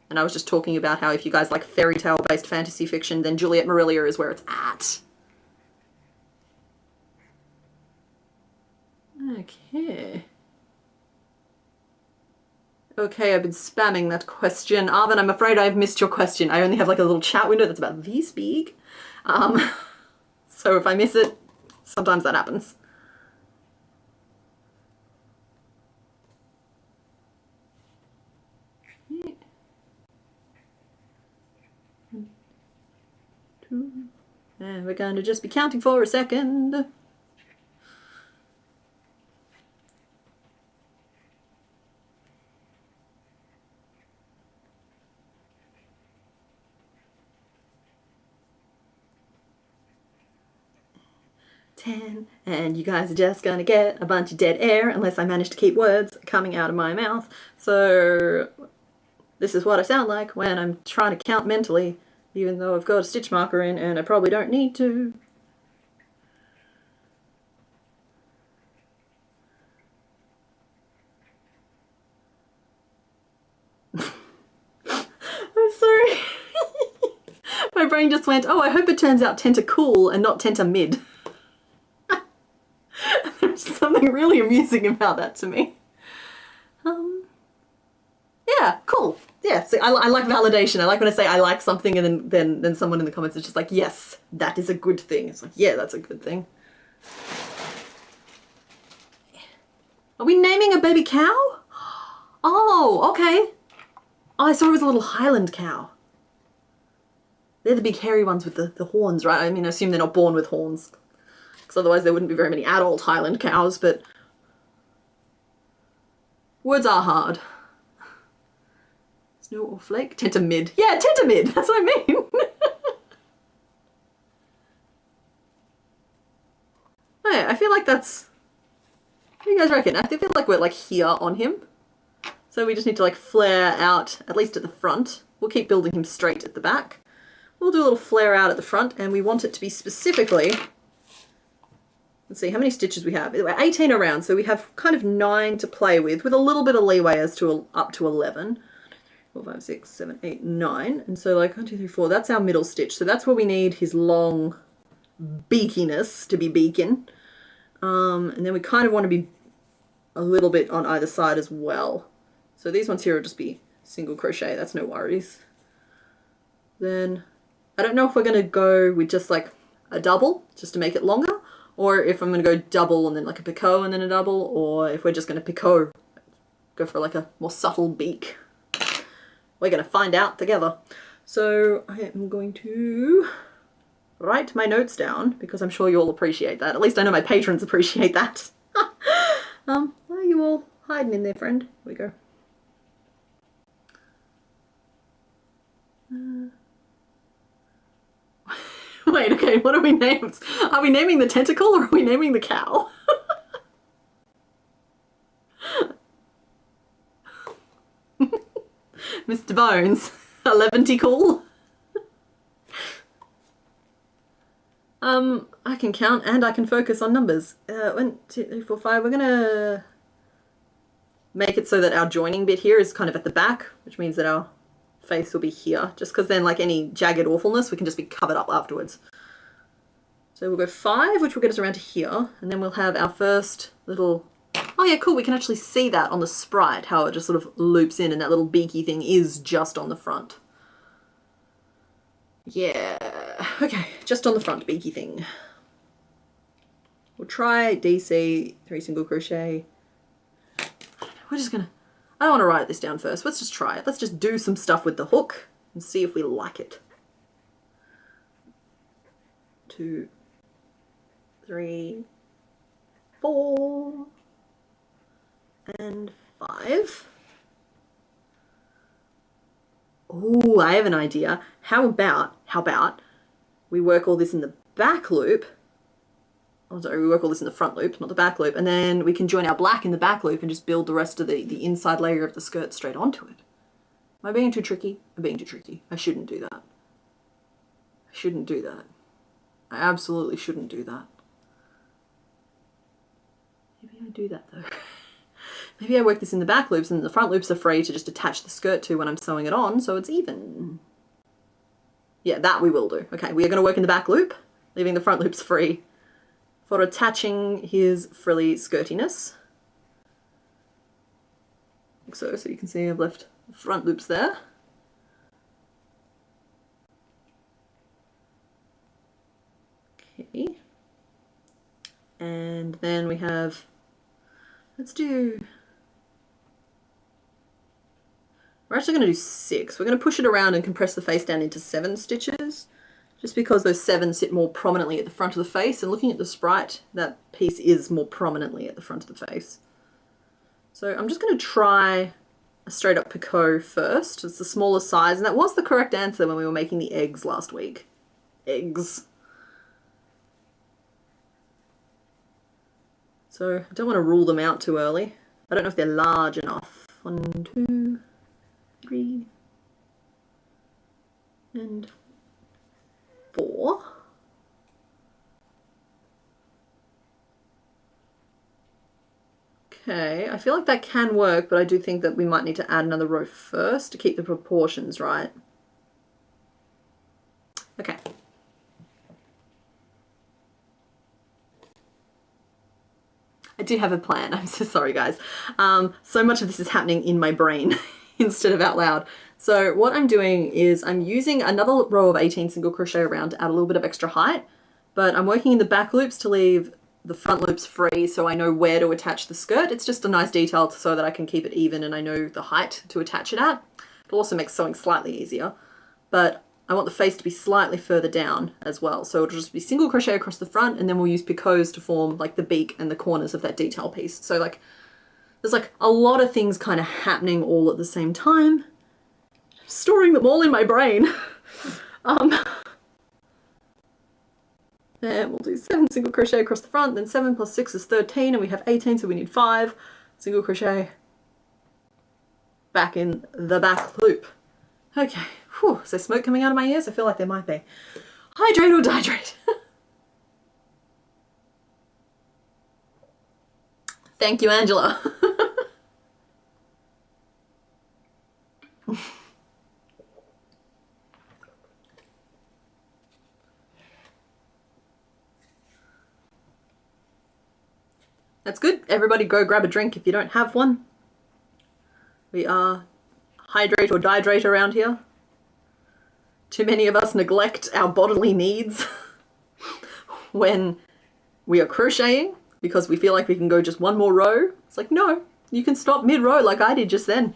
S1: and I was just talking about how if you guys like fairy tale based fantasy fiction, then Juliet Marillier is where it's at. Okay. Okay, I've been spamming that question. Arvin, I'm afraid I've missed your question. I only have like a little chat window that's about this big. So if I miss it, sometimes that happens. And we're going to just be counting for a second. And you guys are just gonna get a bunch of dead air unless I manage to keep words coming out of my mouth. So this is what I sound like when I'm trying to count mentally, even though I've got a stitch marker in and I probably don't need to. I'm sorry. My brain just went, oh, I hope it turns out tentacool and not tentamid. There's something really amusing about that to me. Yeah, cool. Yeah, so I like validation. I like when I say I like something and then someone in the comments is just like, yes, that is a good thing. It's like, yeah, that's a good thing. Are we naming a baby cow? Oh, okay. Oh, I saw it was a little Highland cow. They're the big hairy ones with the horns, right? I mean, I assume they're not born with horns, because otherwise there wouldn't be very many adult Highland cows, but words are hard. Snow or flake? Tentamid. Yeah, tentamid! That's what I mean! Oh yeah, I feel like that's... What do you guys reckon? I feel like we're like here on him. So we just need to like flare out, at least at the front, we'll keep building him straight at the back. We'll do a little flare out at the front, and we want it to be specifically, let's see how many stitches we have. We're 18 around, so we have kind of 9 to play with a little bit of leeway as to up to 11. 4, 5, 6, 7, 8, 9. And so like 1, 2, 3, 4, that's our middle stitch. So that's where we need his long beakiness to be beaking. And then we kind of want to be a little bit on either side as well. So these ones here will just be single crochet, that's no worries. Then I don't know if we're going to go with just like a double just to make it longer, or if I'm going to go double and then like a picot and then a double, or if we're just going to picot, go for like a more subtle beak. We're going to find out together. So I am going to write my notes down because I'm sure you all appreciate that. At least I know my patrons appreciate that. Why are you all hiding in there, friend? Here we go. Wait, okay, what are we named? Are we naming the tentacle or are we naming the cow? Mr. Bones, 11-ticle. I can count and I can focus on numbers. 1, 2, 3, 4, 5. We're gonna make it so that our joining bit here is kind of at the back, which means that our face will be here, just because then like any jagged awfulness, we can just be covered up afterwards. So we'll go 5, which will get us around to here, and then we'll have our first little, oh yeah, cool, we can actually see that on the sprite, how it just sort of loops in and that little beaky thing is just on the front. Yeah, okay, just on the front beaky thing. We'll try DC, 3 single crochet. We're just gonna, I don't want to write this down first. Let's just try it. Let's just do some stuff with the hook and see if we like it. 2, 3, 4, and 5. Oh, I have an idea. How about we work all this in the back loop. Oh, sorry, we work all this in the front loop, not the back loop, and then we can join our black in the back loop and just build the rest of the inside layer of the skirt straight onto it. Am I being too tricky? I'm being too tricky. I shouldn't do that. I shouldn't do that. I absolutely shouldn't do that. Maybe I do that though. Maybe I work this in the back loops and the front loops are free to just attach the skirt to when I'm sewing it on, so it's even. Yeah, that we will do. Okay, we are going to work in the back loop, leaving the front loops free for attaching his frilly skirtiness. Like so you can see I've left the front loops there. Okay. And then we have, let's do, we're actually going to do 6. We're going to push it around and compress the face down into 7 stitches, just because those 7 sit more prominently at the front of the face, and looking at the sprite, that piece is more prominently at the front of the face. So I'm just going to try a straight up picot first. It's the smallest size, and that was the correct answer when we were making the eggs last week. Eggs. So I don't want to rule them out too early. I don't know if they're large enough. 1, 2, 3, and 4. Okay, I feel like that can work, but I do think that we might need to add another row first to keep the proportions right. Okay. I do have a plan. I'm so sorry, guys. So much of this is happening in my brain instead of out loud. So what I'm doing is I'm using another row of 18 single crochet around to add a little bit of extra height, but I'm working in the back loops to leave the front loops free so I know where to attach the skirt. It's just a nice detail so that I can keep it even and I know the height to attach it at. It'll also make sewing slightly easier, but I want the face to be slightly further down as well. So it'll just be single crochet across the front, and then we'll use picots to form like the beak and the corners of that detail piece. So like there's like a lot of things kind of happening all at the same time. I'm storing them all in my brain. Then we'll do 7 single crochet across the front, then 7 plus 6 is 13, and we have 18, so we need 5 single crochet back in the back loop. Okay. Whew. Is there smoke coming out of my ears? I feel like there might be. Hydrate or dihydrate? Thank you, Angela. That's good. Everybody go grab a drink if you don't have one. We are hydrate or dihydrate around here. Too many of us neglect our bodily needs when we are crocheting because we feel like we can go just one more row. It's like, no, you can stop mid-row like I did just then.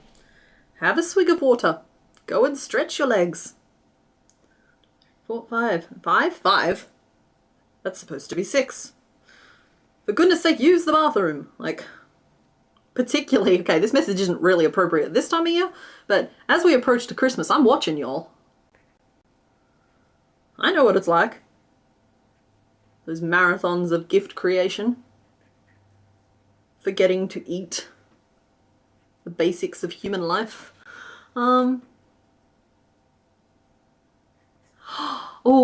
S1: Have a swig of water. Go and stretch your legs. 4, 5. 5? 5? That's supposed to be 6. For goodness sake, use the bathroom. Like, particularly, okay, this message isn't really appropriate this time of year, but as we approach to Christmas, I'm watching y'all. I know what it's like. Those marathons of gift creation. Forgetting to eat. The basics of human life. Oh,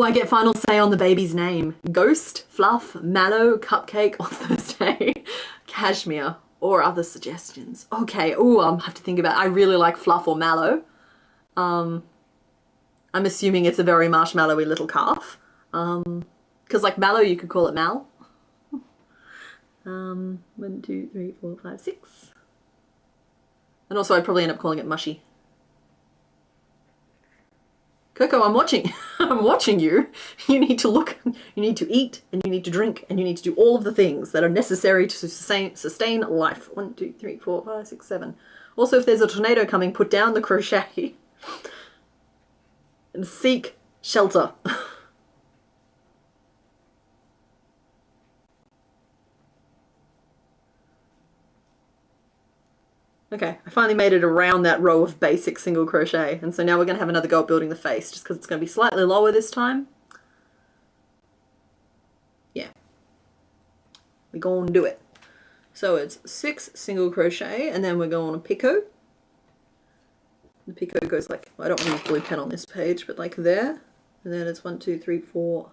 S1: I get final say on the baby's name. Ghost, Fluff, Mallow, Cupcake, or Thursday, Cashmere, or other suggestions. Okay, oh, I'll have to think about it. I really like Fluff or Mallow. I'm assuming it's a very marshmallowy little calf. Because like Mallow, you could call it Mal. 1, 2, 3, 4, 5, 6. And also I'd probably end up calling it Mushy. Coco, I'm watching. I'm watching you. You need to look, you need to eat, and you need to drink, and you need to do all of the things that are necessary to sustain life. 1, 2, 3, 4, 5, 6, 7. Also, if there's a tornado coming, put down the crochet and seek shelter. Okay, I finally made it around that row of basic single crochet, and so now we're going to have another go at building the face, just because it's going to be slightly lower this time. Yeah. We're going to do it. So it's 6 single crochet, and then we're going to picot. The picot goes like, well, I don't want to use blue pen on this page, but like there. And then it's 1, 2, 3, 4.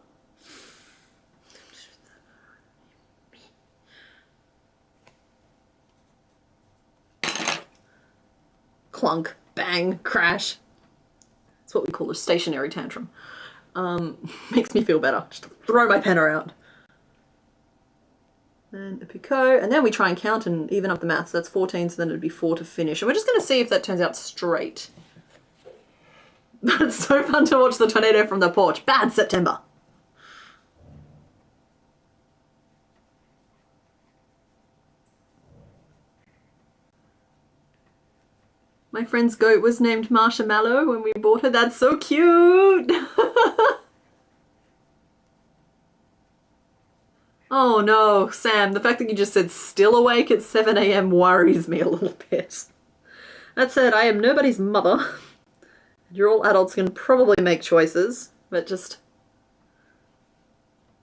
S1: Clunk, bang, crash. That's what we call a stationary tantrum. Makes me feel better. Just throw my pen around. And a picot, and then we try and count and even up the maths. That's 14, so then it'd be 4 to finish. And we're just going to see if that turns out straight. But it's so fun to watch the tornado from the porch. Bad September. My friend's goat was named Marshmallow when we bought her. That's so cute! Oh no, Sam, the fact that you just said still awake at 7 AM worries me a little bit. That said, I am nobody's mother. You're all adults, can probably make choices, but just...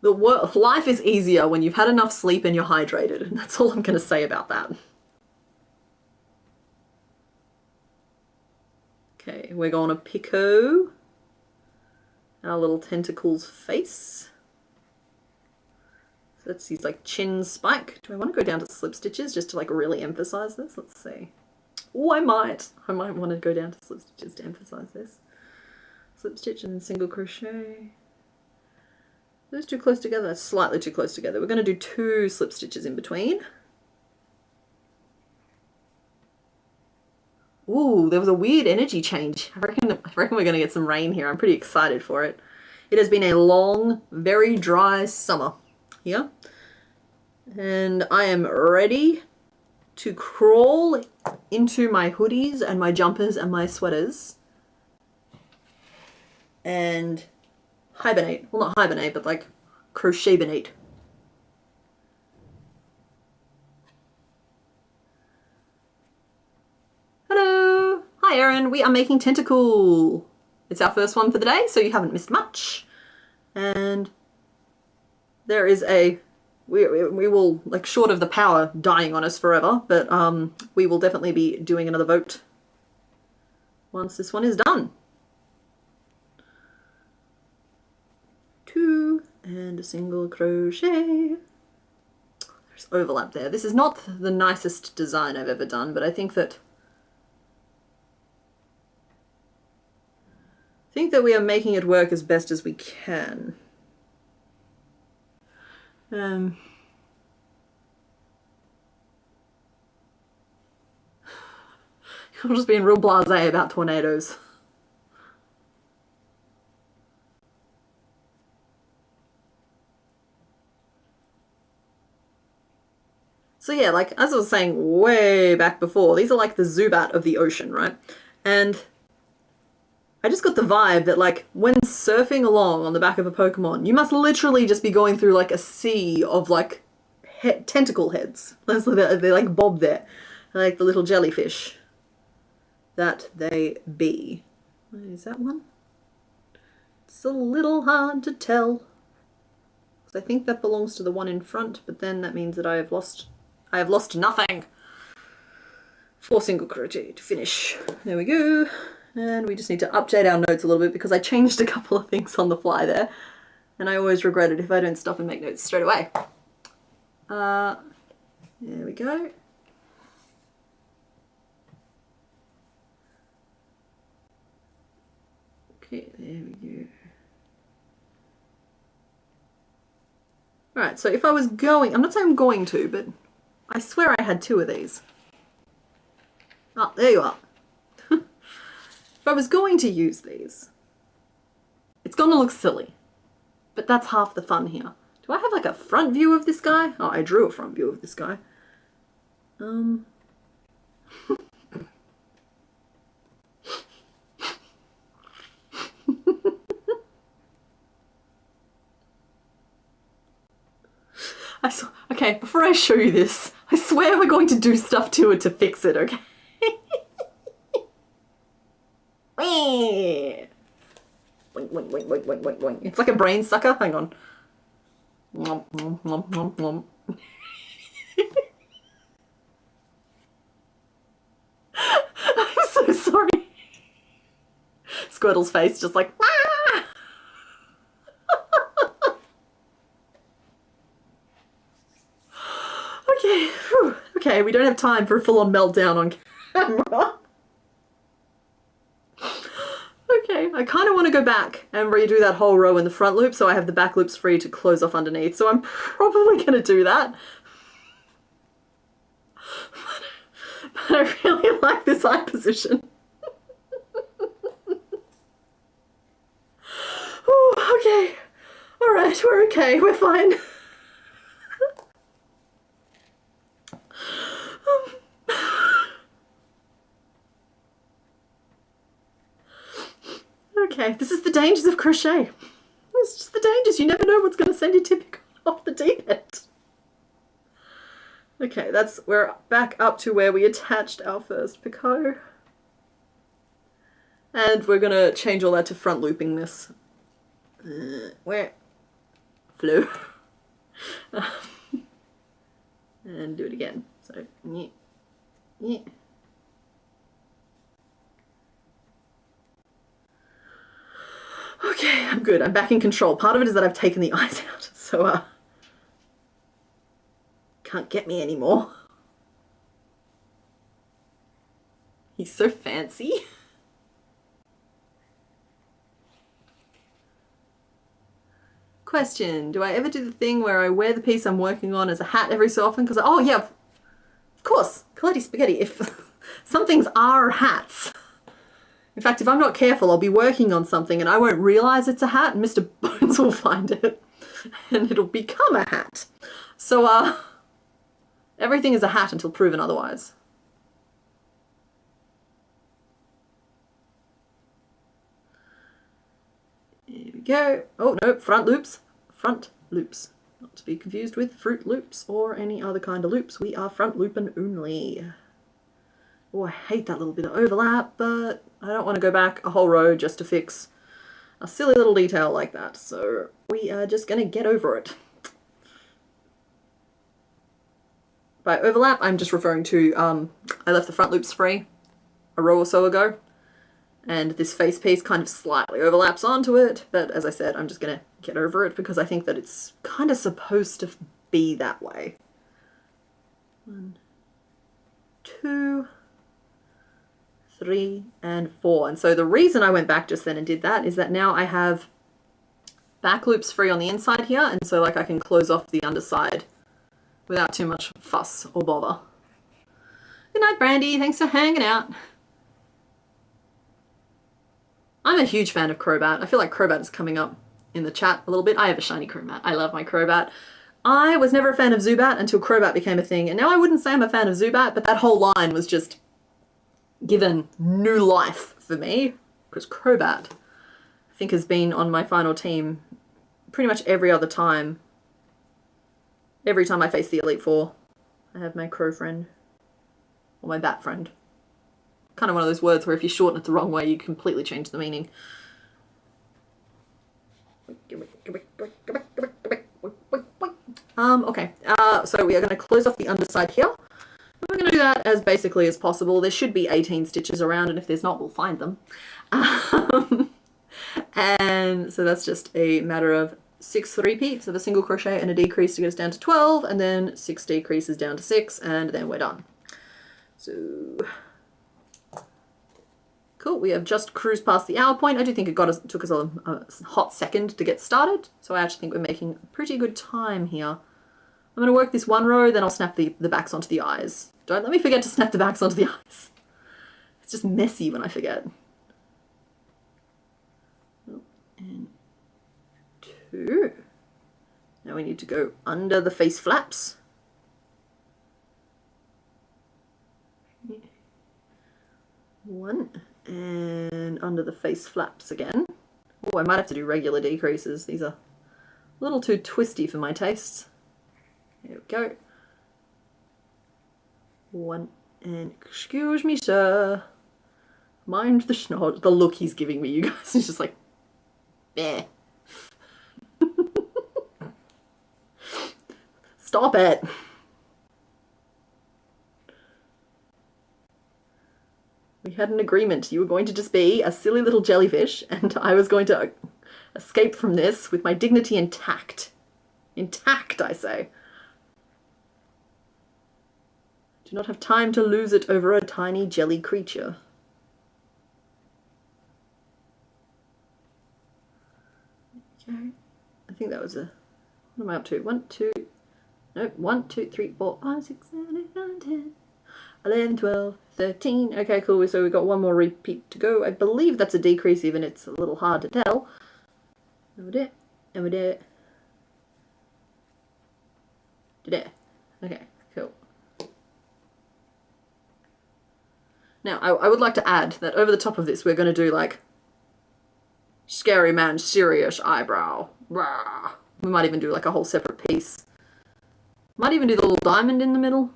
S1: life is easier when you've had enough sleep and you're hydrated, and that's all I'm going to say about that. Okay, we're going to picot our little tentacle's face. So that's his like chin spike. Do I want to go down to slip stitches just to like really emphasize this? Let's see. Oh, I might want to go down to slip stitches to emphasize this. Slip stitch and then single crochet. Those too close together? That's slightly too close together. We're going to do 2 slip stitches in between. Ooh, there was a weird energy change. I reckon we're going to get some rain here. I'm pretty excited for it. It has been a long, very dry summer here. And I am ready to crawl into my hoodies and my jumpers and my sweaters and hibernate. Well, not hibernate, but like crochet-binate. Hello! Hi Erin, we are making tentacle. It's our first one for the day, so you haven't missed much. And there is a, we will, like, short of the power dying on us forever, but we will definitely be doing another vote once this one is done. and a single crochet. There's overlap there. This is not the nicest design I've ever done, but I think that we are making it work as best as we can. I'm just being real blasé about tornadoes. So yeah, like as I was saying way back before, these are like the Zubat of the ocean, right? And I just got the vibe that like when surfing along on the back of a Pokemon, you must literally just be going through like a sea of like tentacle heads. They like bob there, like the little jellyfish that they be. Is that one? It's a little hard to tell. I think that belongs to the one in front, but then that means that I have lost nothing. 4 single crochet to finish. There we go. And we just need to update our notes a little bit because I changed a couple of things on the fly there. And I always regret it if I don't stop and make notes straight away. There we go. Okay, there we go. Alright, so if I was going, I'm not saying I'm going to, but I swear I had 2 of these. Oh, there you are. If I was going to use these, it's gonna look silly, but that's half the fun here. Do I have like a front view of this guy? Oh, I drew a front view of this guy. Okay, before I show you this, I swear we're going to do stuff to it to fix it, okay? Boing, boing, boing, boing, boing, boing, boing. It's like a brain sucker. Hang on. Nom, nom, nom, nom, nom. I'm so sorry. Squirtle's face just like, ah! Okay, whew. Okay, we don't have time for a full-on meltdown on camera. Okay, I kind of want to go back and redo that whole row in the front loop so I have the back loops free to close off underneath, so I'm probably going to do that. But I really like this eye position. Ooh, okay, alright, we're okay, we're fine. Okay, this is the dangers of crochet. It's just the dangers. You never know what's going to send you tipping off the deep end. Okay, we're back up to where we attached our first picot. And we're going to change all that to front looping this. Where? Flew. And do it again. So, yeah. Yeah. Okay, I'm good. I'm back in control. Part of it is that I've taken the eyes out, so can't get me anymore. He's so fancy. Question, do I ever do the thing where I wear the piece I'm working on as a hat every so often? Because, oh yeah, of course, Coletti Spaghetti, if some things are hats. In fact, if I'm not careful, I'll be working on something and I won't realize it's a hat and Mr. Bones will find it and it'll become a hat. So, everything is a hat until proven otherwise. Here we go. Oh, no, front loops. Front loops. Not to be confused with Fruit Loops or any other kind of loops. We are front looping only. Oh, I hate that little bit of overlap, but I don't want to go back a whole row just to fix a silly little detail like that. So we are just going to get over it. By overlap, I'm just referring to, I left the front loops free a row or so ago, and this face piece kind of slightly overlaps onto it, but as I said, I'm just going to get over it because I think that it's kind of supposed to be that way. 1, 2, 3, and 4. And so the reason I went back just then and did that is that now I have back loops free on the inside here, and so like I can close off the underside without too much fuss or bother. Good night, Brandy. Thanks for hanging out. I'm a huge fan of Crobat. I feel like Crobat is coming up in the chat a little bit. I have a shiny Crobat. I love my Crobat. I was never a fan of Zubat until Crobat became a thing, and now I wouldn't say I'm a fan of Zubat, but that whole line was just given new life for me, because Crobat, I think, has been on my final team pretty much every other time. Every time I face the Elite Four, I have my Crow friend, or my Bat friend. Kind of one of those words where if you shorten it the wrong way, you completely change the meaning. Okay, so we are going to close off the underside here. We're going to do that as basically as possible. There should be 18 stitches around, and if there's not, we'll find them. And so that's just a matter of 6 repeats of a single crochet and a decrease to get us down to 12, and then 6 decreases down to 6, and then we're done. So cool, we have just cruised past the hour point. I do think it took us a hot second to get started, so I actually think we're making pretty good time here. I'm going to work this one row, then I'll snap the backs onto the eyes. Don't let me forget to snap the backs onto the eyes. It's just messy when I forget. And 2. Now we need to go under the face flaps. 1. And under the face flaps again. Oh, I might have to do regular decreases. These are a little too twisty for my tastes. There we go. 1, and excuse me, sir. Mind the snot. The look he's giving me, you guys. He's just like, eh. Stop it. We had an agreement. You were going to just be a silly little jellyfish, and I was going to escape from this with my dignity intact. Intact, I say. Do not have time to lose it over a tiny jelly creature. Okay. I think that was a... What am I up to? 1, 2... Nope. 1, 2, 3, 4, 5, 6, 7, 8, 9, 10... 11, 12, 13. Okay, cool. So we've got one more repeat to go. I believe that's a decrease, even it's a little hard to tell. Over there. Over there. There. Okay, cool. Now, I would like to add that over the top of this, we're going to do like scary man, serious eyebrow. Rah. We might even do like a whole separate piece. Might even do the little diamond in the middle.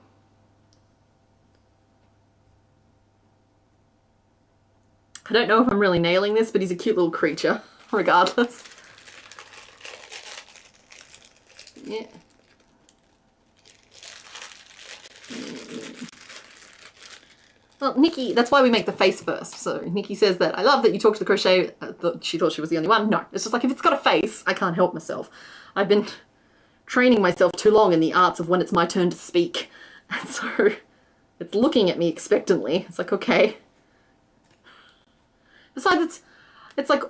S1: I don't know if I'm really nailing this, but he's a cute little creature, regardless. Yeah. Well, Nikki, that's why we make the face first. So Nikki says that, I love that you talk to the crochet. She thought she was the only one. No, it's just like, if it's got a face, I can't help myself. I've been training myself too long in the arts of when it's my turn to speak. And so it's looking at me expectantly. It's like, okay. Besides, it's like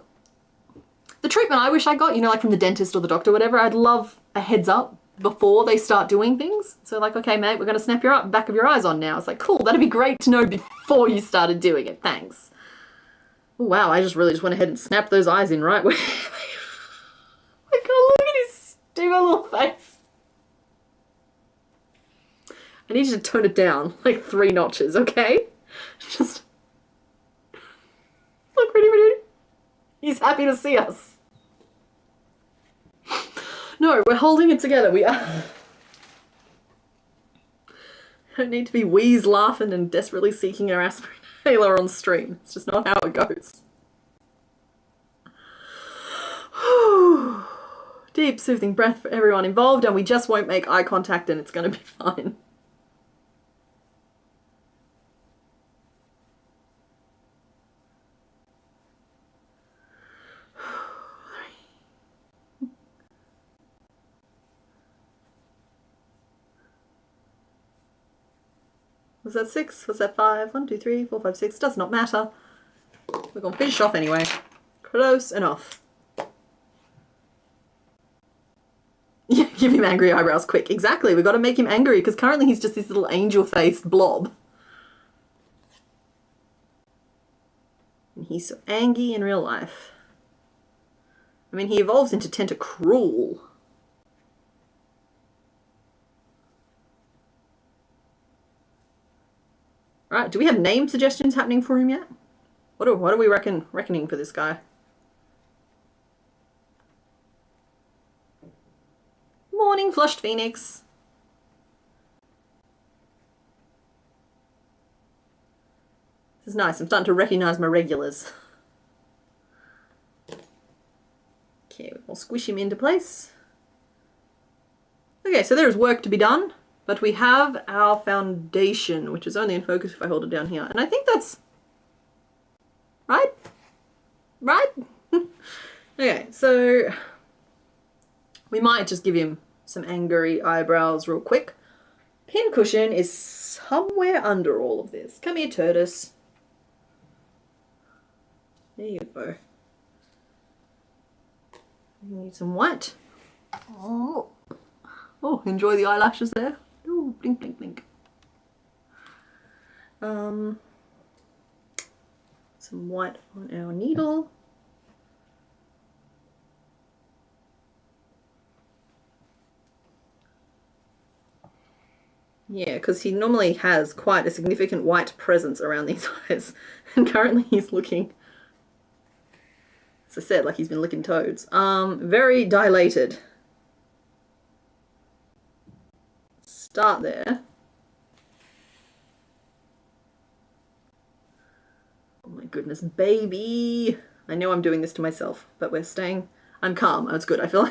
S1: the treatment I wish I got, you know, like from the dentist or the doctor, whatever. I'd love a heads up before they start doing things. So like, okay, mate, we're going to snap your back of your eyes on now. It's like, cool, that'd be great to know before you started doing it. Thanks. Oh, wow, I just really just went ahead and snapped those eyes in right where... Like, oh, look at his stupid little face. I need you to tone it down like 3 notches, okay? Just... Look, pretty. He's happy to see us. No, we're holding it together. We are. I don't need to be wheeze laughing and desperately seeking our aspirin inhaler on stream. It's just not how it goes. Deep, soothing breath for everyone involved, and we just won't make eye contact and it's going to be fine. Was that 6? Was that 5? 1, 2, 3, 4, 5, 6. Does not matter. We're going to finish off anyway. Close enough. Yeah, give him angry eyebrows quick. Exactly, we've got to make him angry because currently he's just this little angel-faced blob. And he's so angry in real life. I mean, he evolves into Tentacruel. Right, do we have name suggestions happening for him yet? What are we reckoning for this guy? Morning, Flushed Phoenix. This is nice. I'm starting to recognize my regulars. Okay, we'll squish him into place. Okay, so there is work to be done, but we have our foundation, which is only in focus if I hold it down here. And I think that's... right? Right? Okay, so we might just give him some angry eyebrows real quick. Pincushion is somewhere under all of this. Come here, Turtus. There you go. You need some white. Oh, enjoy the eyelashes there. Ooh, blink, blink, blink. Some white on our needle. Yeah, because he normally has quite a significant white presence around these eyes. And currently he's looking, as I said, like he's been licking toads. Very dilated. Start there. Oh my goodness, baby. I know I'm doing this to myself, but we're staying... I'm calm. That's good. I feel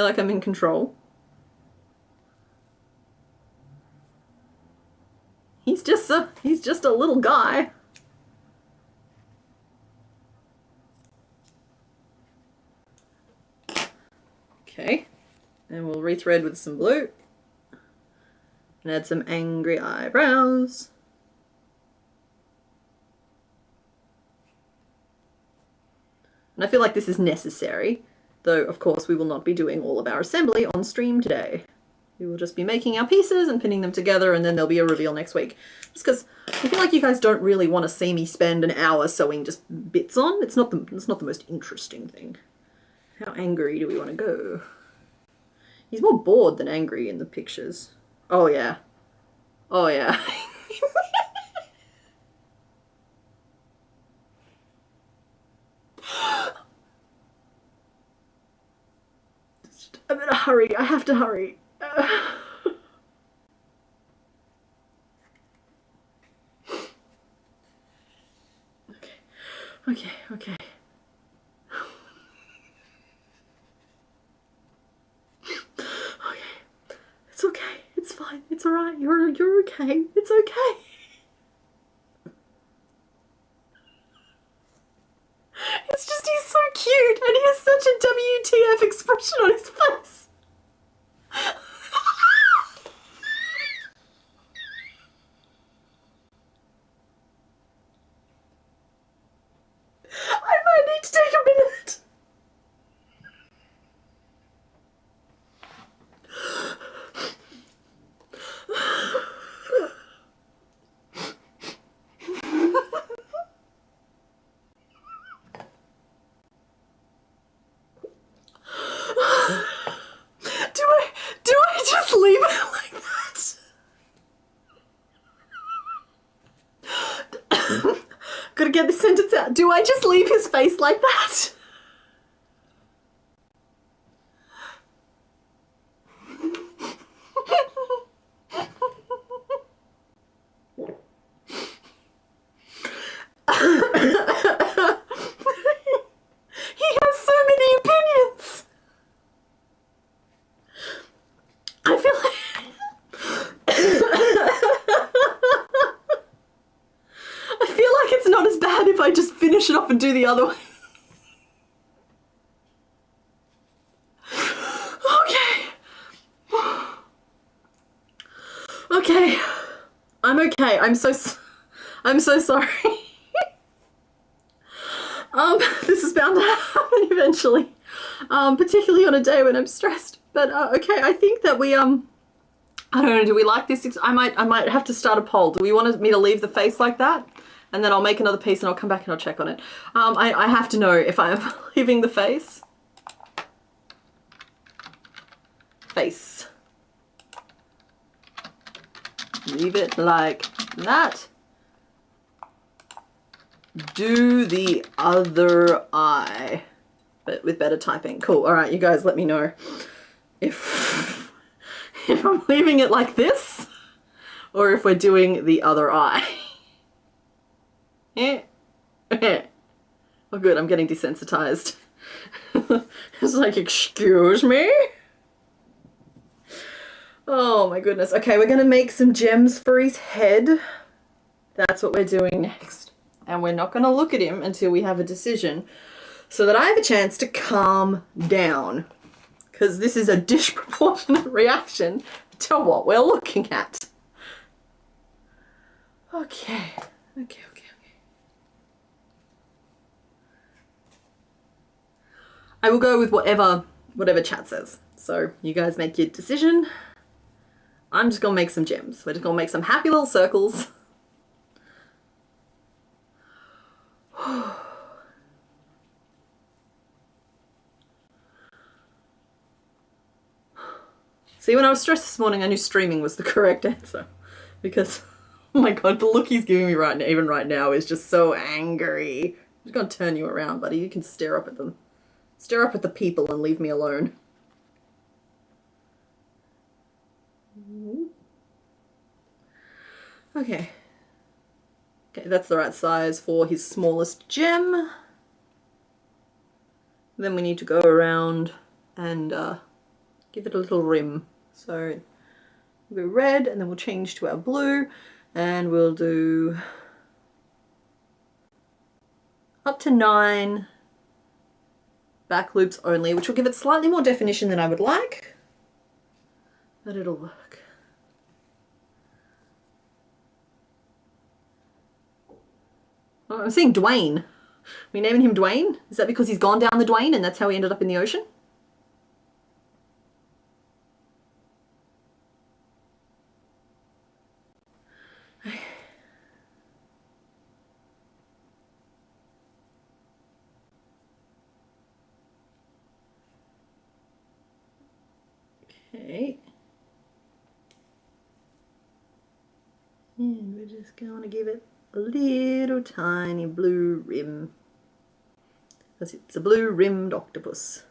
S1: like I'm in control. He's just a little guy. Okay. And we'll rethread with some blue. And add some angry eyebrows. And I feel like this is necessary, though of course we will not be doing all of our assembly on stream today. We will just be making our pieces and pinning them together, and then there'll be a reveal next week. Just because I feel like you guys don't really want to see me spend an hour sewing just bits on. It's not the most interesting thing. How angry do we want to go? He's more bored than angry in the pictures. Oh yeah. Oh yeah. I'm in a hurry. I have to hurry. Okay. Okay. It's okay. It's fine. It's all right. You're okay. It's okay. It's just he's so cute and he has such a WTF expression on his face. I might need to take a minute. Do I just leave it like that? Gotta get this sentence out. Do I just leave his face like that? He has so many opinions. I feel like I feel like it's not as bad if I just finish it off and do the other way. Okay. Okay. I'm okay. I'm so sorry. This is bound to happen eventually, particularly on a day when I'm stressed. But okay, I think that we I don't know. Do we like this? I might have to start a poll. Do we want me to leave the face like that, and then I'll make another piece and I'll come back and I'll check on it. I have to know if I'm leaving the face. Face. Leave it like that. Do the other eye, but with better typing. Cool. All right, you guys, let me know if I'm leaving it like this or if we're doing the other eye. Oh, good. I'm getting desensitized. It's like, excuse me. Oh my goodness. Okay, we're gonna make some gems for his head. That's what we're doing next. And we're not gonna look at him until we have a decision so that I have a chance to calm down. Because this is a disproportionate reaction to what we're looking at. Okay. I will go with whatever chat says. So you guys make your decision. I'm just gonna make some gems. We're just gonna make some happy little circles. See, when I was stressed this morning, I knew streaming was the correct answer. Because, oh my god, the look he's giving me right now, even right now, is just so angry. I'm just gonna turn you around, buddy. You can stare up at them. Stare up at the people and leave me alone. Okay. Okay, that's the right size for his smallest gem. Then we need to go around and give it a little rim. So we'll go red and then we'll change to our blue and we'll do up to 9 back loops only, which will give it slightly more definition than I would like, but it'll work. Oh, I'm seeing Dwayne. Are we naming him Dwayne? Is that because he's gone down the Dwayne and that's how he ended up in the ocean? Okay. And we're just going to give it a little tiny blue rim. Because it's a blue rimmed octopus.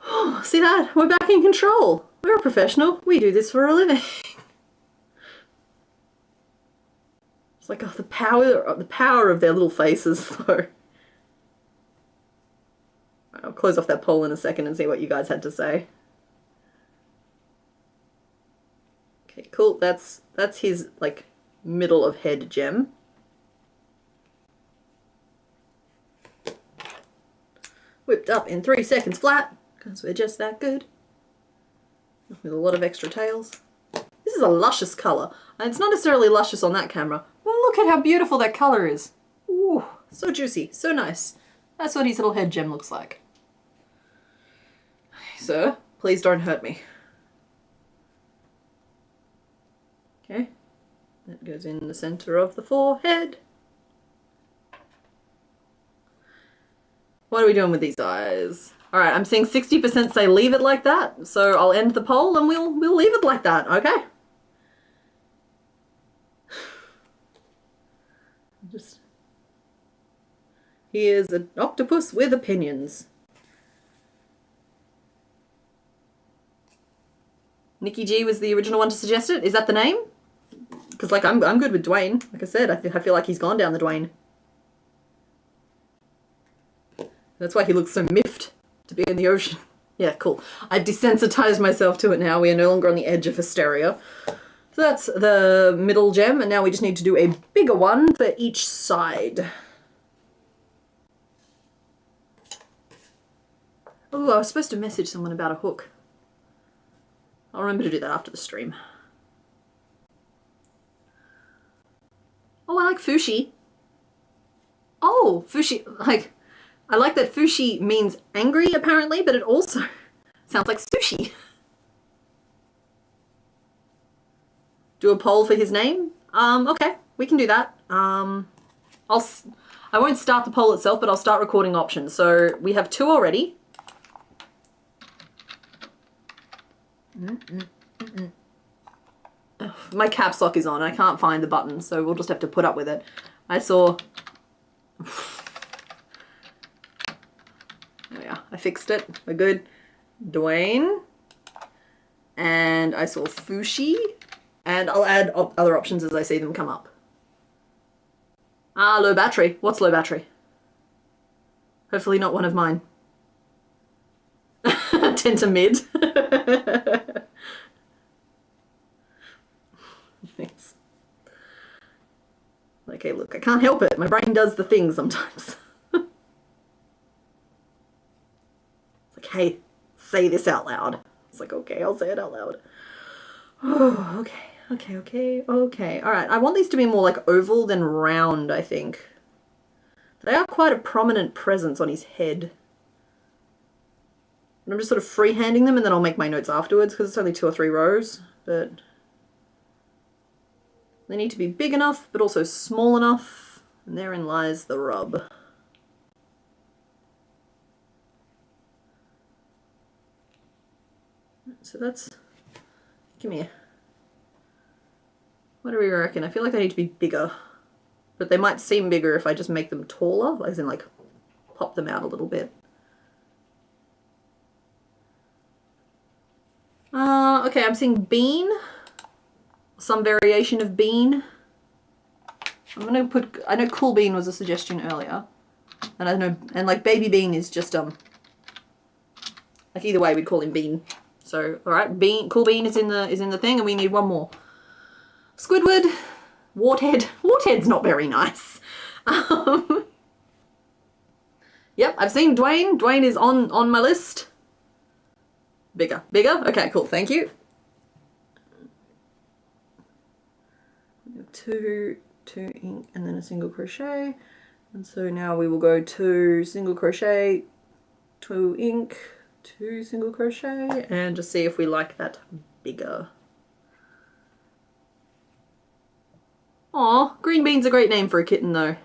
S1: Oh, see that? We're back in control. We're a professional. We do this for a living. It's like, oh, the power of their little faces, though. I'll close off that poll in a second and see what you guys had to say. Okay, cool. That's his, like, middle of head gem. Whipped up in 3 seconds flat, because we're just that good. With a lot of extra tails. This is a luscious colour. And it's not necessarily luscious on that camera, but look at how beautiful that colour is. Ooh, so juicy, so nice. That's what his little head gem looks like. Sir, please don't hurt me. Okay, that goes in the center of the forehead. What are we doing with these eyes? All right, I'm seeing 60% say leave it like that, so I'll end the poll and we'll leave it like that, okay? Just, he is an octopus with opinions. Nikki G was the original one to suggest it. Is that the name? Because, like, I'm good with Dwayne. Like I said, I feel like he's gone down the Dwayne. That's why he looks so miffed to be in the ocean. Yeah, cool. I've desensitized myself to it now. We are no longer on the edge of hysteria. So that's the middle gem, and now we just need to do a bigger one for each side. Oh, I was supposed to message someone about a hook. I'll remember to do that after the stream. Fushi. Oh, Fushi, like, I like that Fushi means angry apparently, but it also sounds like sushi. Do a poll for his name? Okay, we can do that. I won't start the poll itself, but I'll start recording options. So we have 2 already. Ugh, my caps lock is on. I can't find the button, so we'll just have to put up with it. I saw... There we are. I fixed it. We're good. Dwayne. And I saw Fushi. And I'll add other options as I see them come up. Ah, low battery. What's low battery? Hopefully not one of mine. 10 to mid. Thanks. Okay, look, I can't help it. My brain does the thing sometimes. It's like, hey, say this out loud. It's like, okay, I'll say it out loud. Oh, okay. Okay. All right, I want these to be more like oval than round, I think. They are quite a prominent presence on his head. And I'm just sort of freehanding them, and then I'll make my notes afterwards because it's only 2 or 3 rows, but they need to be big enough, but also small enough, and therein lies the rub. So that's, give me a, what do we reckon? I feel like they need to be bigger, but they might seem bigger if I just make them taller, as in like pop them out a little bit. Okay, I'm seeing bean, some variation of bean. I'm gonna put, I know cool bean was a suggestion earlier, and I know, and like baby bean is just like either way we'd call him bean. So all right, bean, cool bean is in the thing, and we need one more. Squidward, warthead. Warthead's not very nice. Yep, I've seen Dwayne. Dwayne is on my list. Bigger. Okay, cool. Thank you. 2 ink and then a single crochet, and so now we will go 2 single crochet, 2 ink, 2 single crochet, and just see if we like that bigger. Aw, green bean's a great name for a kitten though.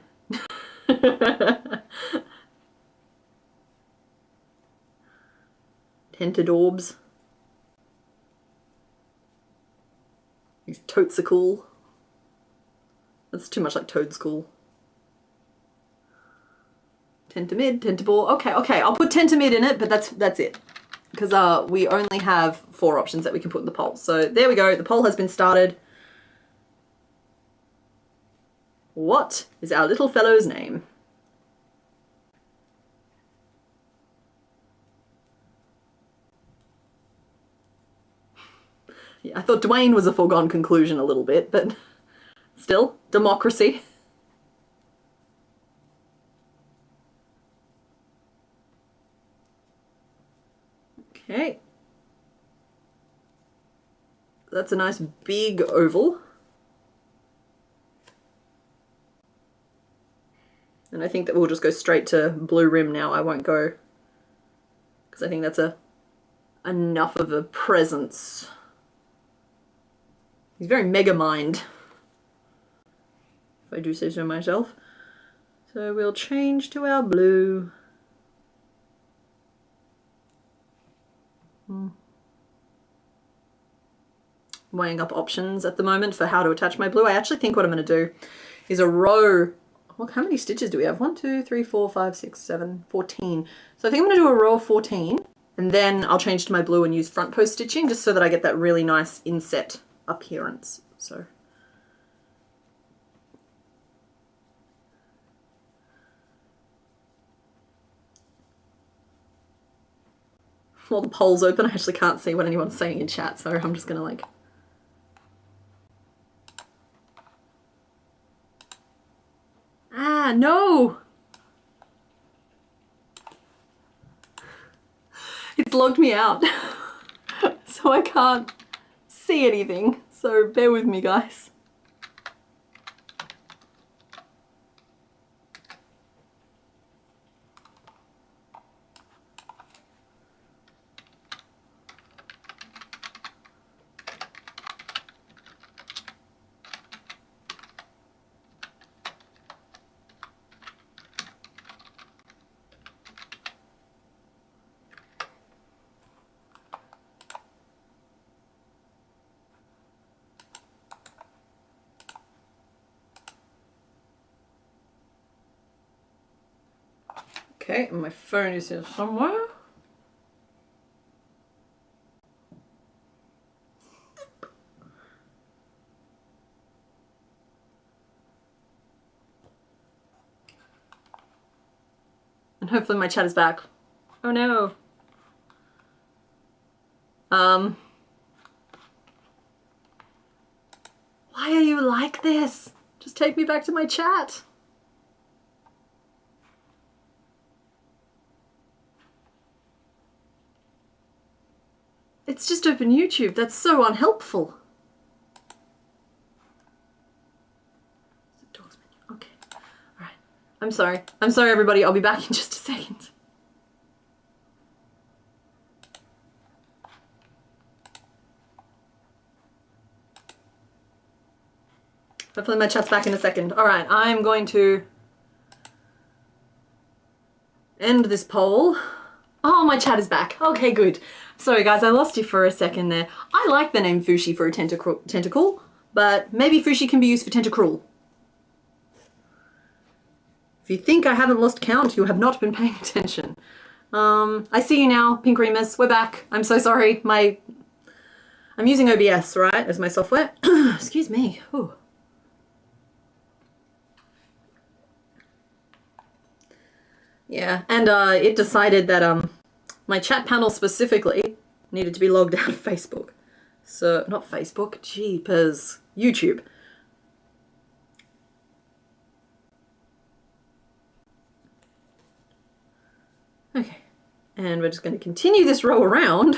S1: Tentodorbs. These totes are cool. That's too much like Toad School. Tentomid, Tentobor. Okay, I'll put Tentomid in it, but that's it. Because we only have 4 options that we can put in the poll. So there we go, the poll has been started. What is our little fellow's name? Yeah, I thought Dwayne was a foregone conclusion a little bit, but still, democracy. Okay. That's a nice big oval. And I think that we'll just go straight to blue rim now. I won't go, because I think that's enough of a presence. He's very mega mind, if I do say so myself. So we'll change to our blue. Weighing up options at the moment for how to attach my blue. I actually think what I'm going to do is a row. Look, how many stitches do we have? 1, 2, 3, 4, 5, 6, 7, 14. So I think I'm going to do a row of 14, and then I'll change to my blue and use front post stitching just so that I get that really nice inset appearance. So while the poll's open, I actually can't see what anyone's saying in chat, so I'm just gonna like no! It's logged me out. So I can't see anything. So bear with me, guys. Okay, and my phone is here somewhere. And hopefully my chat is back. Oh no. Why are you like this? Just take me back to my chat. It's just open YouTube. That's so unhelpful. Okay. All right. I'm sorry. I'm sorry, everybody. I'll be back in just a second. Hopefully my chat's back in a second. All right, I'm going to end this poll. Oh, my chat is back. Okay, good. Sorry guys, I lost you for a second there. I like the name Fushi for a tentacle, but maybe Fushi can be used for tentacruel. If you think I haven't lost count, you have not been paying attention. I see you now, Pink Remus. We're back. I'm so sorry. I'm using OBS, right, as my software. Excuse me. Ooh. Yeah, and it decided that my chat panel specifically needed to be logged out of Facebook. So, not Facebook, jeepers, YouTube. Okay, and we're just going to continue this row around,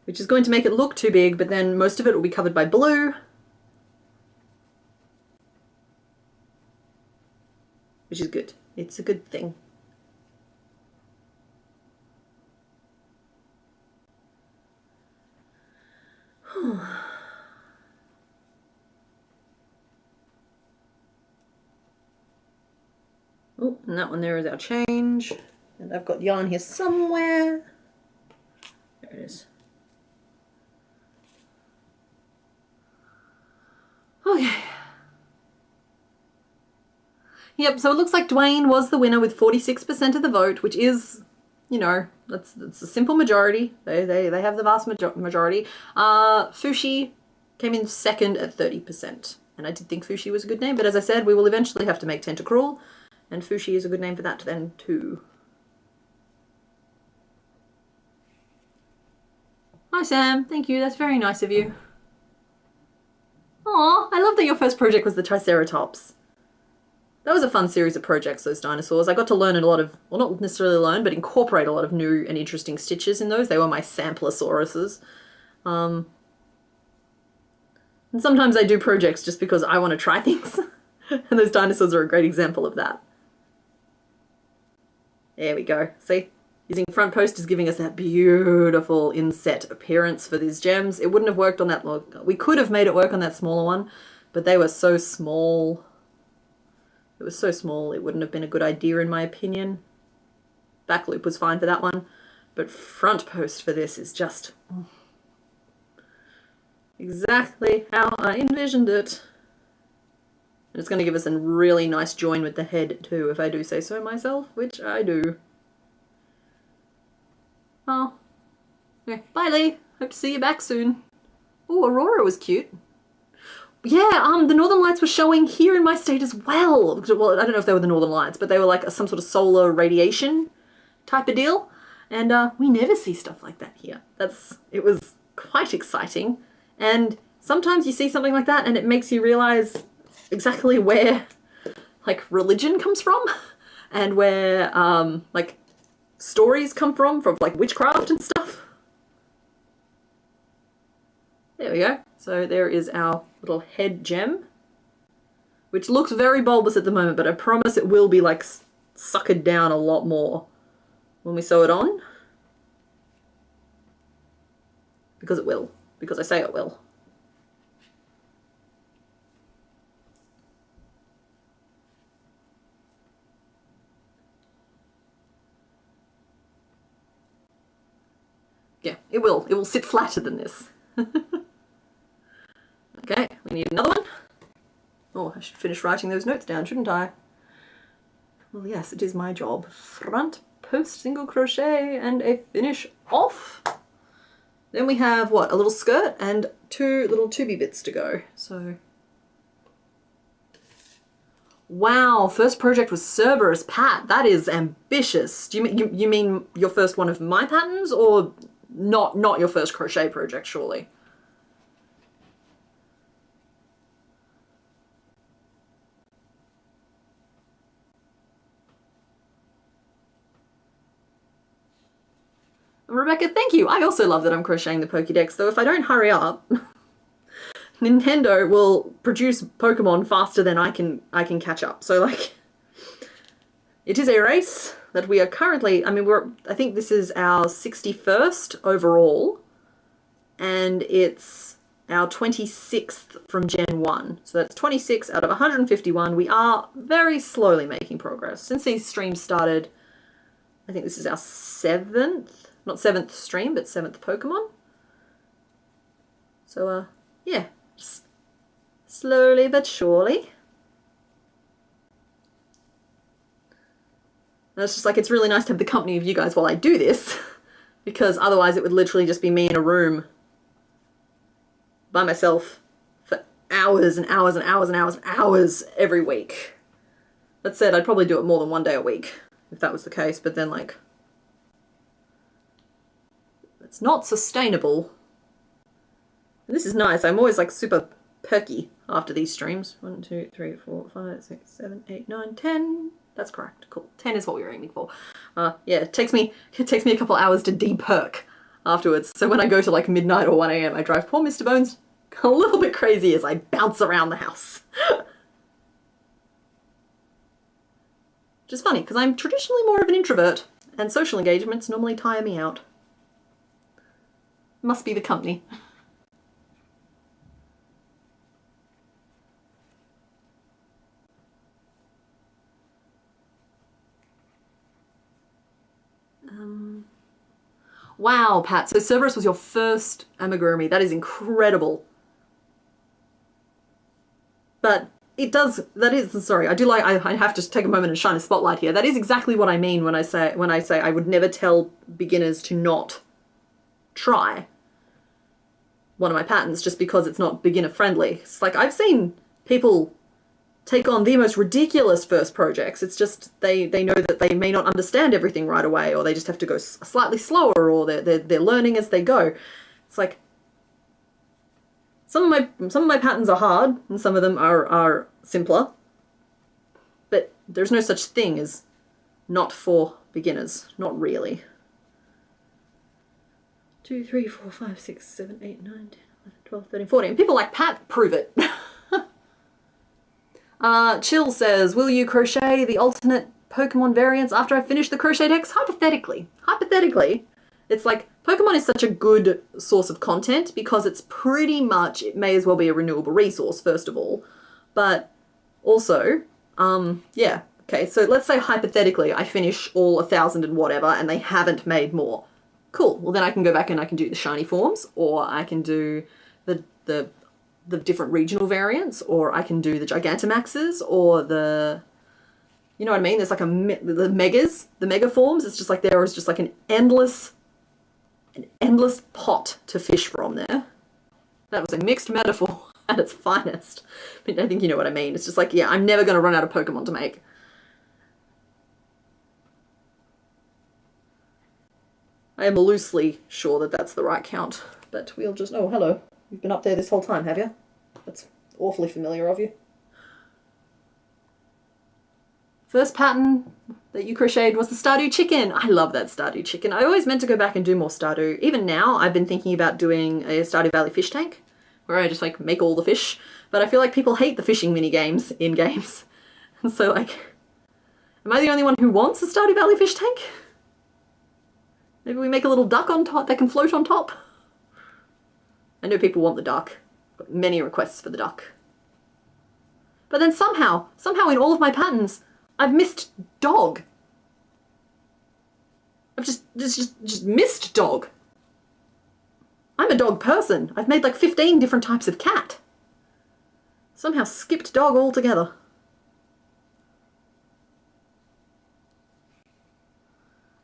S1: which is going to make it look too big, but then most of it will be covered by blue. Which is good. It's a good thing. Oh, and that one there is our change. And I've got yarn here somewhere. There it is. Okay. Yep, so it looks like Dwayne was the winner with 46% of the vote, which is, you know, that's a simple majority. They have the vast majority. Fushi came in second at 30%. And I did think Fushi was a good name, but as I said, we will eventually have to make Tentacruel, and Fushi is a good name for that then too. Hi Sam, thank you, that's very nice of you. Aw, I love that your first project was the Triceratops. That was a fun series of projects, those dinosaurs. I got to learn a lot of, well, not necessarily learn, but incorporate a lot of new and interesting stitches in those. They were my Samplersauruses. And sometimes I do projects just because I want to try things. And those dinosaurs are a great example of that. There we go. See? Using front post is giving us that beautiful inset appearance for these gems. It wouldn't have worked on that, we could have made it work on that smaller one, but they were so small. It was so small, it wouldn't have been a good idea in my opinion. Back loop was fine for that one, but front post for this is just exactly how I envisioned it. And it's going to give us a really nice join with the head too, if I do say so myself, which I do. Oh. Okay. Bye Lee, hope to see you back soon. Oh, Aurora was cute. Yeah, the Northern Lights were showing here in my state as well. Well, I don't know if they were the Northern Lights, but they were like some sort of solar radiation type of deal. And we never see stuff like that here. It was quite exciting. And sometimes you see something like that and it makes you realize exactly where like religion comes from and where like stories come from like witchcraft and stuff. There we go. So there is our little head gem, which looks very bulbous at the moment, but I promise it will be like suckered down a lot more when we sew it on. Because it will. Because I say it will. Yeah, it will. It will sit flatter than this. Okay, we need another one. Oh, I should finish writing those notes down, shouldn't I? Well, yes, it is my job. Front post single crochet and a finish off. Then we have, what, a little skirt and 2 little tubey bits to go. So, wow, first project was Cerberus, Pat. That is ambitious. Do you mean your first one of my patterns, or not your first crochet project, surely? Rebecca, thank you. I also love that I'm crocheting the Pokédex, though if I don't hurry up, Nintendo will produce Pokemon faster than I can catch up. So like, it is a race that we are currently, I mean, I think this is our 61st overall, and it's our 26th from Gen 1. So that's 26 out of 151. We are very slowly making progress. Since these streams started, I think this is our 7th, not 7th stream, but 7th Pokemon. So, yeah, just slowly but surely. And it's just like, it's really nice to have the company of you guys while I do this, because otherwise it would literally just be me in a room by myself for hours and hours and hours and hours and hours every week. That said, I'd probably do it more than one day a week if that was the case, but then like, it's not sustainable. And this is nice. I'm always like super perky after these streams. 1, 2, 3, 4, 5, 6, 7, 8, 9, 10. That's correct. Cool. 10 is what we were aiming for. Yeah, it takes me a couple hours to de-perk afterwards. So when I go to like midnight or 1 AM, I drive poor Mr. Bones a little bit crazy as I bounce around the house. Which is funny, because I'm traditionally more of an introvert, and social engagements normally tire me out. Must be the company. Wow, Pat, so Cerberus was your first amigurumi. That is incredible. But it does, sorry, I have to take a moment and shine a spotlight here. That is exactly what I mean when I say I would never tell beginners to not try one of my patterns just because it's not beginner friendly. It's like, I've seen people take on the most ridiculous first projects. It's just they know that they may not understand everything right away, or they just have to go slightly slower, or they're learning as they go. It's like, some of my patterns are hard and some of them are simpler, but there's no such thing as not for beginners. Not really. 2, 3, 4, 5, 6, 7, 8, 9, 10, 11, 12, 13, 14. People like Pat prove it. Chill says, will you crochet the alternate Pokemon variants after I finish the Crochetdex? Hypothetically. Hypothetically. It's like, Pokemon is such a good source of content because it's pretty much, it may as well be a renewable resource, first of all. But also, yeah. Okay, so let's say hypothetically I finish all 1,000 and whatever and they haven't made more. Cool, well then I can go back and I can do the shiny forms, or I can do the different regional variants, or I can do the Gigantamaxes, or the, you know what I mean? There's like the megas, the mega forms. It's just like there is just like an endless pot to fish from there. That was a mixed metaphor at its finest. But I think you know what I mean. It's just like, yeah, I'm never going to run out of Pokemon to make. I am loosely sure that that's the right count, but we'll just, oh, hello. You've been up there this whole time, have you? That's awfully familiar of you. First pattern that you crocheted was the Stardew chicken. I love that Stardew chicken. I always meant to go back and do more Stardew. Even now, I've been thinking about doing a Stardew Valley fish tank, where I just like make all the fish. But I feel like people hate the fishing mini games in games. And so like, am I the only one who wants a Stardew Valley fish tank? Maybe we make a little duck on top that can float on top. I know people want the duck. Got many requests for the duck. But then somehow in all of my patterns, I've missed dog. I've just missed dog. I'm a dog person. I've made like 15 different types of cat. Somehow skipped dog altogether.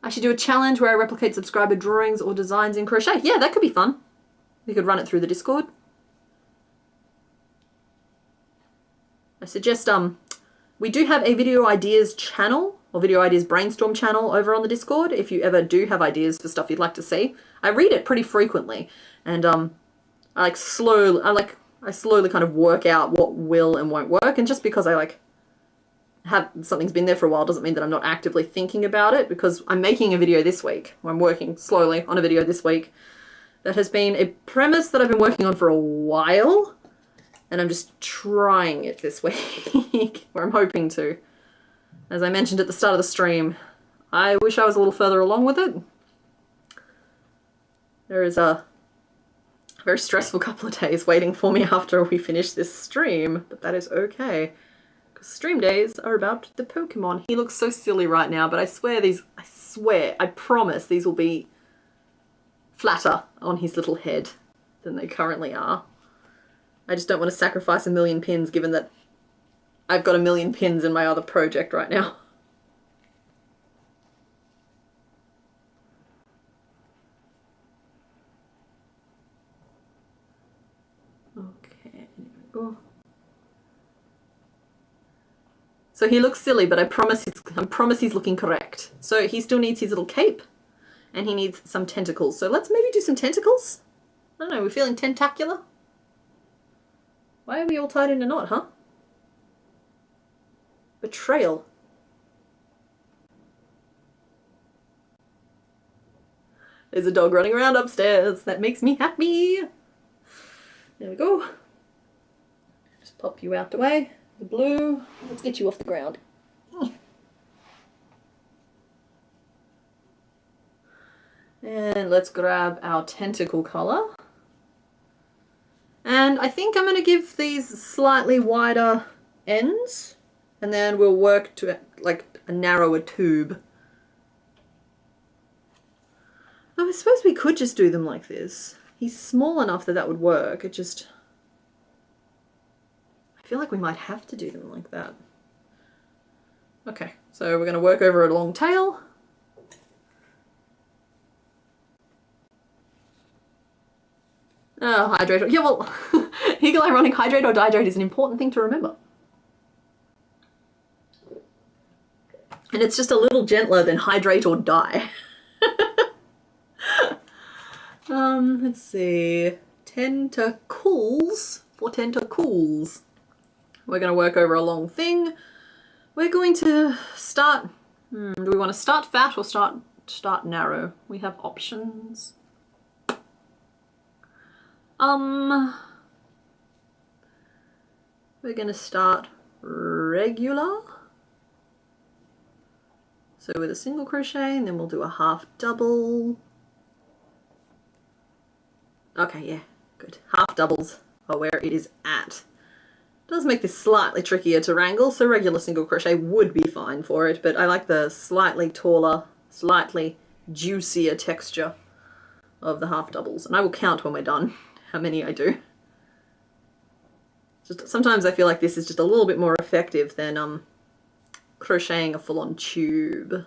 S1: I should do a challenge where I replicate subscriber drawings or designs in crochet. Yeah, that could be fun. We could run it through the Discord. I suggest we do have a video ideas channel or video ideas brainstorm channel over on the Discord if you ever do have ideas for stuff you'd like to see. I read it pretty frequently, and I slowly kind of work out what will and won't work, and just because I have something's been there for a while doesn't mean that I'm not actively thinking about it, because I'm making a video this week, or I'm working slowly on a video this week that has been a premise that I've been working on for a while, and I'm just trying it this week, or I'm hoping to. As I mentioned at the start of the stream, I wish I was a little further along with it. There is a very stressful couple of days waiting for me after we finish this stream, but that is okay. Because stream days are about the Pokemon. He looks so silly right now, but I promise these will be flatter on his little head than they currently are. I just don't want to sacrifice a million pins, given that I've got a million pins in my other project right now. Okay, there we go. So he looks silly, but I promise he's looking correct. So he still needs his little cape, and he needs some tentacles. So let's maybe do some tentacles? I don't know, we're feeling tentacular? Why are we all tied in a knot, huh? Betrayal. There's a dog running around upstairs. That makes me happy. There we go. Just pop you out the way. The blue. Let's get you off the ground. And let's grab our tentacle color. And I think I'm going to give these slightly wider ends, and then we'll work to like a narrower tube. Oh, I suppose we could just do them like this. He's small enough that that would work. I feel like we might have to do them like that. Okay, so we're going to work over a long tail. Oh, hydrate. Yeah, well, Eagle Ironic, hydrate or dihydrate is an important thing to remember. And it's just a little gentler than hydrate or die. Let's see. Tentacles. For tentacles. We're going to work over a long thing. We're going to start... do we want to start fat or start narrow? We have options. We're going to start regular. So with a single crochet, and then we'll do a half double. Okay, yeah, good. Half doubles are where it is at. Does make this slightly trickier to wrangle, so regular single crochet would be fine for it, but I like the slightly taller, slightly juicier texture of the half doubles. And I will count when we're done how many I do. Just sometimes I feel like this is just a little bit more effective than crocheting a full-on tube.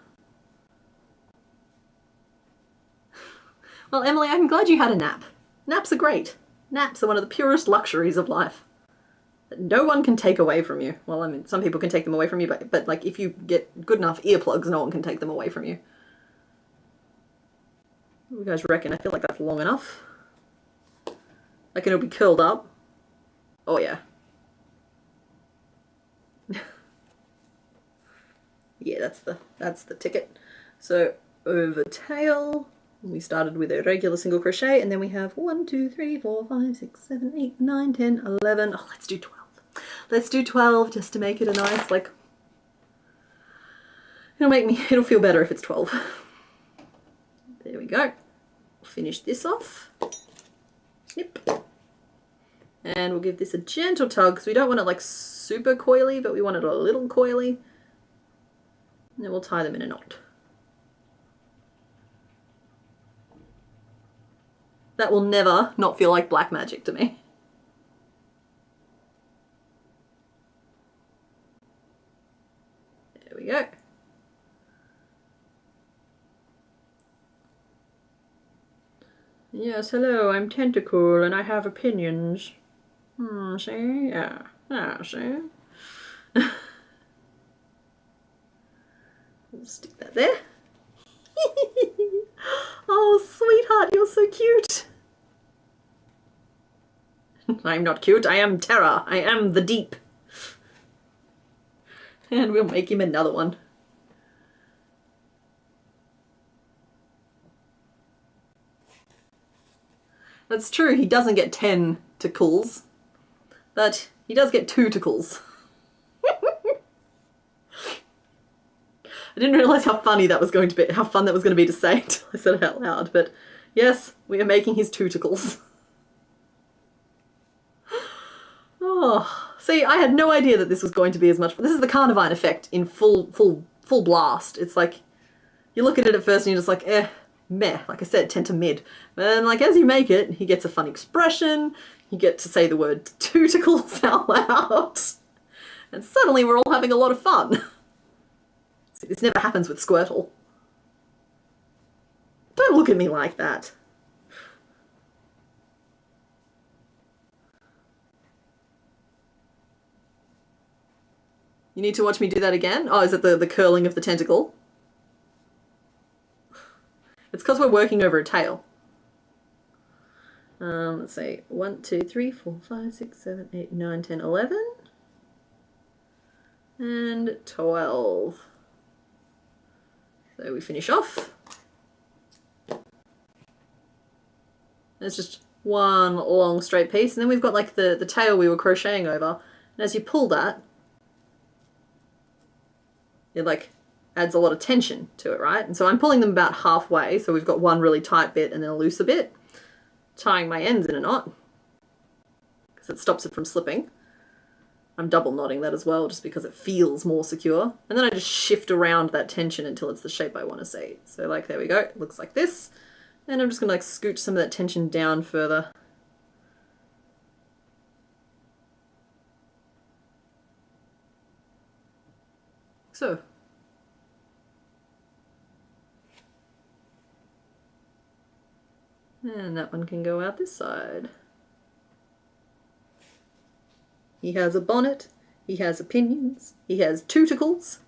S1: Well, Emily, I'm glad you had a nap. Naps are great. Naps are one of the purest luxuries of life that no one can take away from you. Well, I mean, some people can take them away from you, but like if you get good enough earplugs, no one can take them away from you. What do you guys reckon? I feel like that's long enough. Like it'll be curled up. Oh yeah. Yeah, that's the ticket. So over tail, we started with a regular single crochet, and then we have 1, 2, 3, 4, 5, 6, 7, 8, 9, 10, 11. Oh, let's do 12. Let's do 12 just to make it a nice, like, it'll feel better if it's 12. There we go. Finish this off. Snip. And we'll give this a gentle tug because we don't want it like super coily, but we want it a little coily. And then we'll tie them in a knot. That will never not feel like black magic to me. There we go. Yes, hello, I'm Tentacle and I have opinions. See? Yeah. Ah, see? Stick that there. Oh, sweetheart, you're so cute. I'm not cute, I am terror. I am the deep. And we'll make him another one. That's true, he doesn't get 10 tickles, but he does get 2 tickles. I didn't realise how funny that was going to be, how fun that was going to be to say until I said it out loud, but yes, we are making his 2 tickles. Oh, see, I had no idea that this was going to be as much. This is the Carnivine effect in full blast. It's like, you look at it at first and you're just like, meh. Like I said, 10 to mid. But then, like, as you make it, he gets a fun expression. You get to say the word 2 tickles out loud. And suddenly we're all having a lot of fun. See, this never happens with Squirtle. Don't look at me like that. You need to watch me do that again? Oh, is it the curling of the tentacle? It's because we're working over a tail. Let's see. 1, 2, 3, 4, 5, 6, 7, 8, 9, 10, 11. And 12. So we finish off. It's just one long straight piece. And then we've got like the tail we were crocheting over. And as you pull that, it like adds a lot of tension to it, right? And so I'm pulling them about halfway, so we've got one really tight bit and then a looser bit, tying my ends in a knot because it stops it from slipping. I'm double knotting that as well just because it feels more secure. And then I just shift around that tension until it's the shape I want to see. So like, there we go, it looks like this. And I'm just gonna like scooch some of that tension down further. So. And that one can go out this side. He has a bonnet, he has opinions, he has tuticles.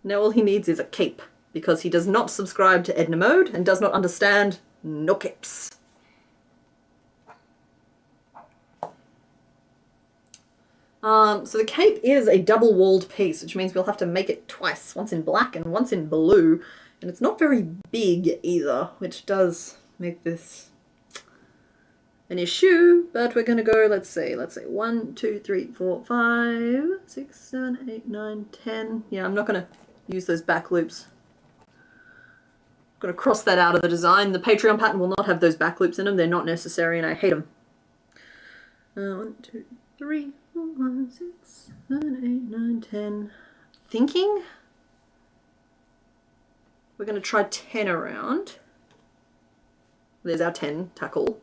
S1: Now all he needs is a cape, because he does not subscribe to Edna mode and does not understand no capes. So the cape is a double-walled piece, which means we'll have to make it twice, once in black and once in blue. And it's not very big either, which does make this an issue, but we're going to go, let's see, 1, 2, 3, 4, 5, 6, 7, 8, 9, 10. Yeah, I'm not going to use those back loops. I'm going to cross that out of the design. The Patreon pattern will not have those back loops in them. They're not necessary and I hate them. 1, 2, 3, 4, 5, 6, 7, 8, 9, 10. Thinking we're going to try 10 around. There's our 10 tackle.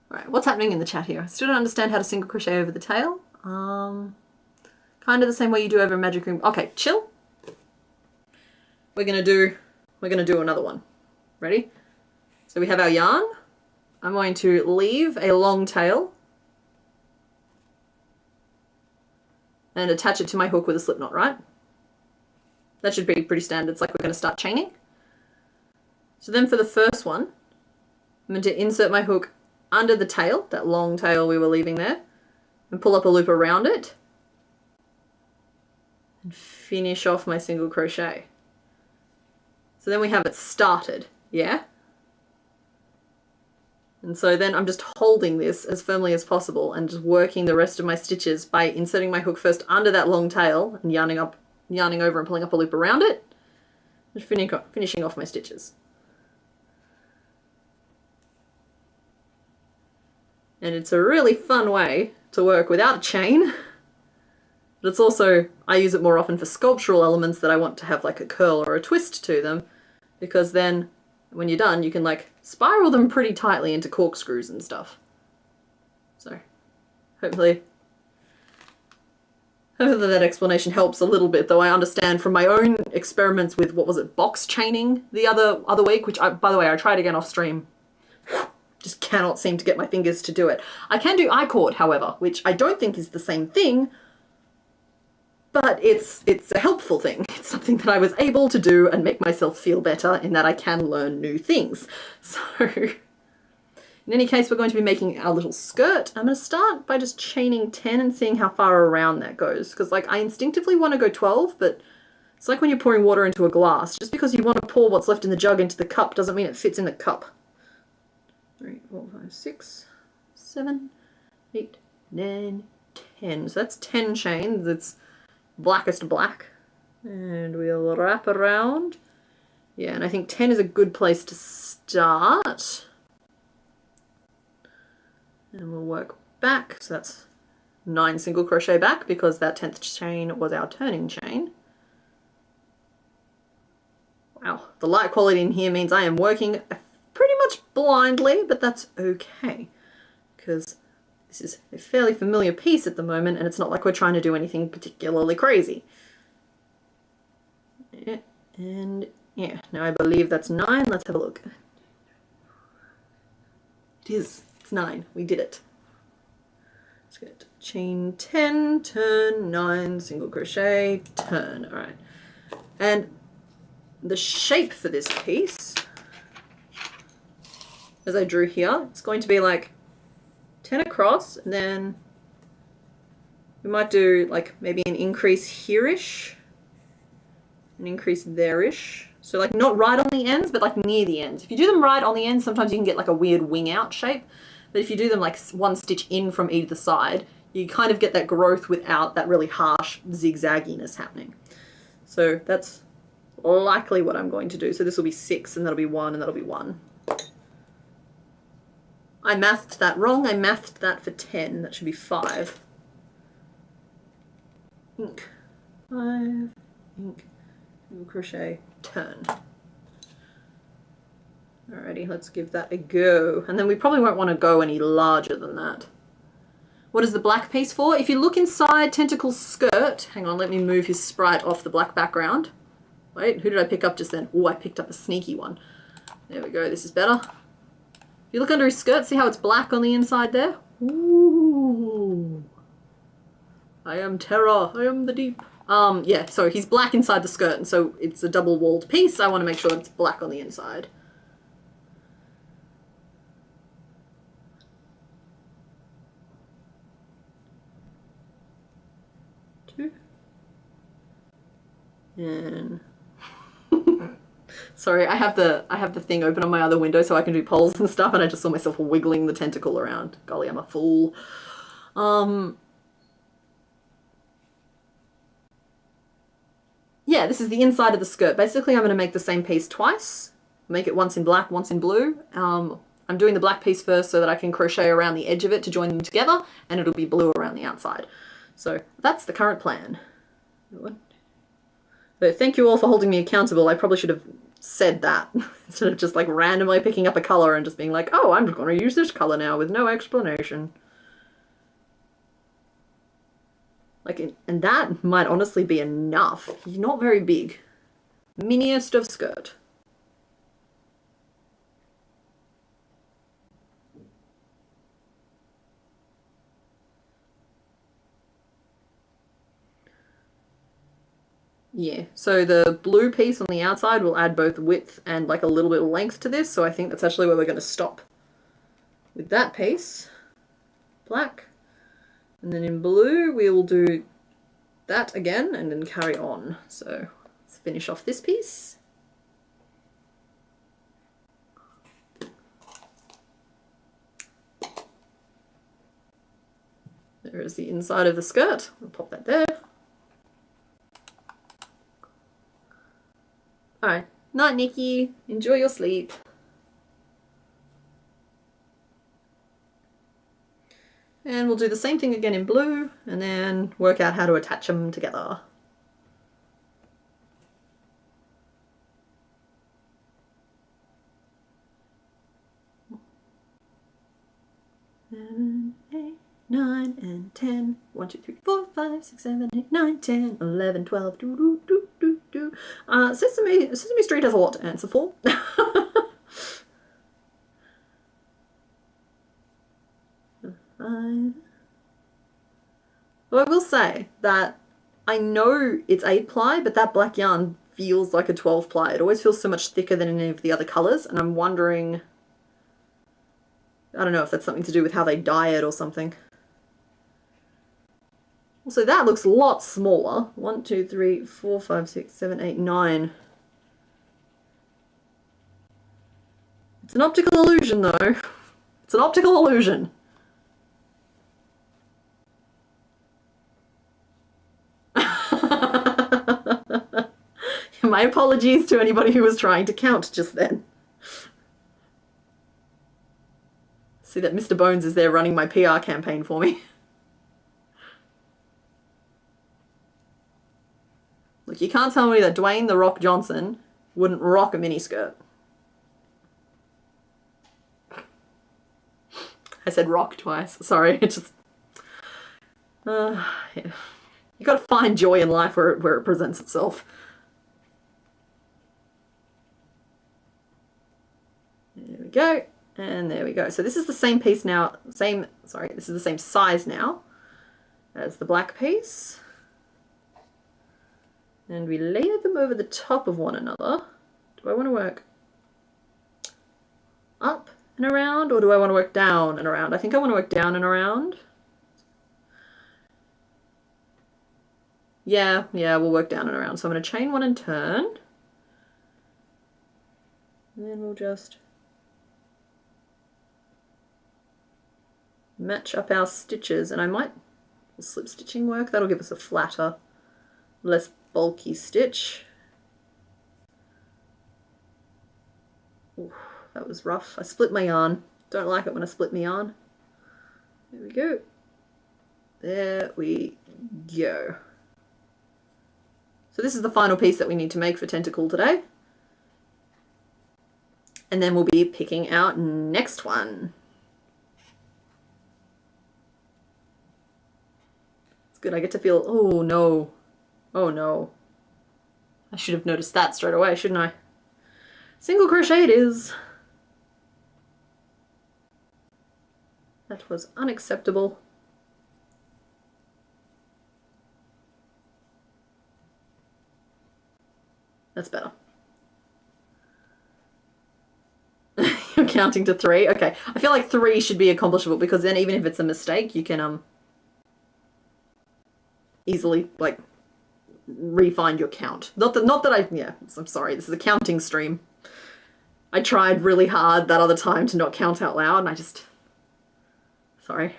S1: Alright, what's happening in the chat here? I still don't understand how to single crochet over the tail. Kind of the same way you do over a magic ring. Okay, chill. We're gonna do another one. Ready? So we have our yarn. I'm going to leave a long tail and attach it to my hook with a slip knot, right? That should be pretty standard. It's like we're going to start chaining. So then for the first one, I'm going to insert my hook under the tail, that long tail we were leaving there, and pull up a loop around it and finish off my single crochet. So then we have it started, yeah? And so then I'm just holding this as firmly as possible and just working the rest of my stitches by inserting my hook first under that long tail and yarning over and pulling up a loop around it and finishing off my stitches. And it's a really fun way to work without a chain, but it's also, I use it more often for sculptural elements that I want to have like a curl or a twist to them, because then when you're done, you can like spiral them pretty tightly into corkscrews and stuff. So hopefully Hopefully that explanation helps a little bit, though I understand from my own experiments with, what was it, box chaining the other week, which by the way, I tried again off stream. Just cannot seem to get my fingers to do it. I can do I-cord, however, which I don't think is the same thing, but it's a helpful thing. It's something that I was able to do and make myself feel better in that I can learn new things. So in any case, we're going to be making our little skirt. I'm going to start by just chaining 10 and seeing how far around that goes. Because like I instinctively want to go 12, but it's like when you're pouring water into a glass. Just because you want to pour what's left in the jug into the cup doesn't mean it fits in the cup. 3, 4, 5, 6, 7, 8, 9, 10. So that's 10 chains. It's blackest black. And we'll wrap around. Yeah, and I think 10 is a good place to start. And we'll work back, so that's 9 single crochet back because that 10th chain was our turning chain. Wow, the light quality in here means I am working pretty much blindly, but that's okay because this is a fairly familiar piece at the moment and it's not like we're trying to do anything particularly crazy. Yeah, and yeah, now I believe that's 9. Let's have a look. It is. It's 9. We did it. Let's get chain 10, turn 9, single crochet, turn. All right. And the shape for this piece, as I drew here, it's going to be like 10 across, and then we might do like maybe an increase here-ish, an increase there-ish. So like not right on the ends, but like near the ends. If you do them right on the ends, sometimes you can get like a weird wing out shape. But if you do them like one stitch in from either side, you kind of get that growth without that really harsh zigzagginess happening. So that's likely what I'm going to do. So this will be 6 and that'll be 1 and that'll be 1. I mathed that wrong. I mathed that for 10. That should be 5. Ink. 5. Ink. Single crochet. Turn. Alrighty, let's give that a go. And then we probably won't want to go any larger than that. What is the black piece for? If you look inside Tentacle's skirt, hang on, let me move his sprite off the black background. Wait, who did I pick up just then? Oh, I picked up a sneaky one. There we go, this is better. If you look under his skirt, see how it's black on the inside there? Ooh. I am terror, I am the deep. Yeah, so he's black inside the skirt, and so it's a double-walled piece. I want to make sure that it's black on the inside. And sorry, I have the thing open on my other window so I can do polls and stuff, and I just saw myself wiggling the tentacle around. Golly, I'm a fool. Yeah, this is the inside of the skirt. Basically, I'm going to make the same piece twice. Make it once in black, once in blue. I'm doing the black piece first so that I can crochet around the edge of it to join them together, and it'll be blue around the outside. So that's the current plan. So thank you all for holding me accountable. I probably should have said that instead of just like randomly picking up a color and just being like, oh, I'm going to use this color now with no explanation. Like, and that might honestly be enough. He's not very big. Miniest of skirt. Yeah, so the blue piece on the outside will add both width and like a little bit of length to this, so I think that's actually where we're going to stop with that piece. Black. And then in blue we will do that again and then carry on. So let's finish off this piece. There is the inside of the skirt. I'll pop that there. Alright, night Nikki, enjoy your sleep. And we'll do the same thing again in blue and then work out how to attach them together. Seven, 8, 9, and 10. 1, 2, 3, 4, 5, 6, 7, 8, 9, 10, 11, 12. Do, do, do, do, do. Sesame Street has a lot to answer for. 5. Well, I will say that I know it's 8 ply, but that black yarn feels like a 12 ply. It always feels so much thicker than any of the other colours, and I'm wondering, I don't know if that's something to do with how they dye it or something. Also, that looks a lot smaller. 1, 2, 3, 4, 5, 6, 7, 8, 9. It's an optical illusion, though. It's an optical illusion. My apologies to anybody who was trying to count just then. See that Mr. Bones is there running my PR campaign for me. Look, you can't tell me that Dwayne "The Rock" Johnson wouldn't rock a miniskirt. I said rock twice. Sorry, it just... yeah. You gotta find joy in life where it presents itself. There we go. And there we go. So this is the same piece now, this is the same size now as the black piece. And we layer them over the top of one another. Do I want to work up and around, or do I want to work down and around? I think I want to work down and around. Yeah, we'll work down and around. So I'm going to chain 1 and turn. And then we'll just match up our stitches, and I might slip stitching work. That'll give us a flatter, less bulky stitch. Ooh, that was rough. I split my yarn. Don't like it when I split my yarn. There we go. There we go. So this is the final piece that we need to make for Tentacle today. And then we'll be picking our next one. It's good, I get to feel, oh no, oh no. I should have noticed that straight away, shouldn't I? Single crochet it is. That was unacceptable. That's better. You're counting to 3? Okay. I feel like 3 should be accomplishable, because then even if it's a mistake, you can easily like re-find your count. Not that yeah, I'm sorry, this is a counting stream. I tried really hard that other time to not count out loud, and I just, sorry.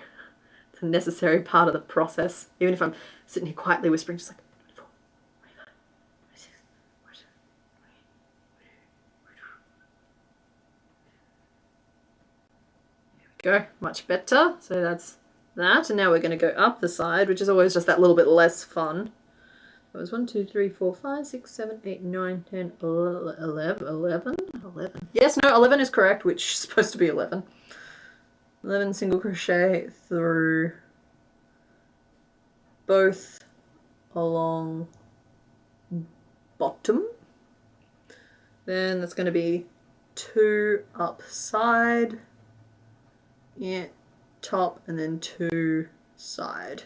S1: It's a necessary part of the process. Even if I'm sitting here quietly whispering, just like, go, much better. So that's that, and now we're going to go up the side, which is always just that little bit less fun. It was 1, 2, 3, 4, 5, 6, 7, 8, 9, 10, 11. Yes, no, 11 is correct, which is supposed to be 11. 11 single crochet through both along bottom. Then that's going to be 2 up side. Yeah, top, and then 2 side.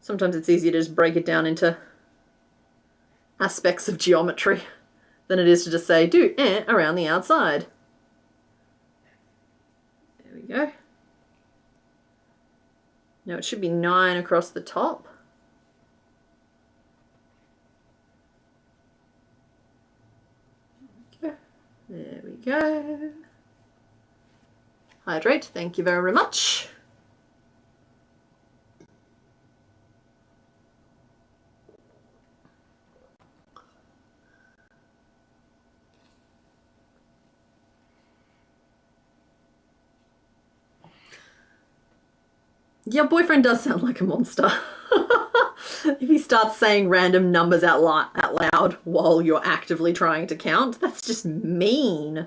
S1: Sometimes it's easier to just break it down into aspects of geometry than it is to just say, do around the outside. There we go. Now it should be 9 across the top. There we go. Hydrate, thank you very much. Your boyfriend does sound like a monster. If he starts saying random numbers out loud while you're actively trying to count, that's just mean.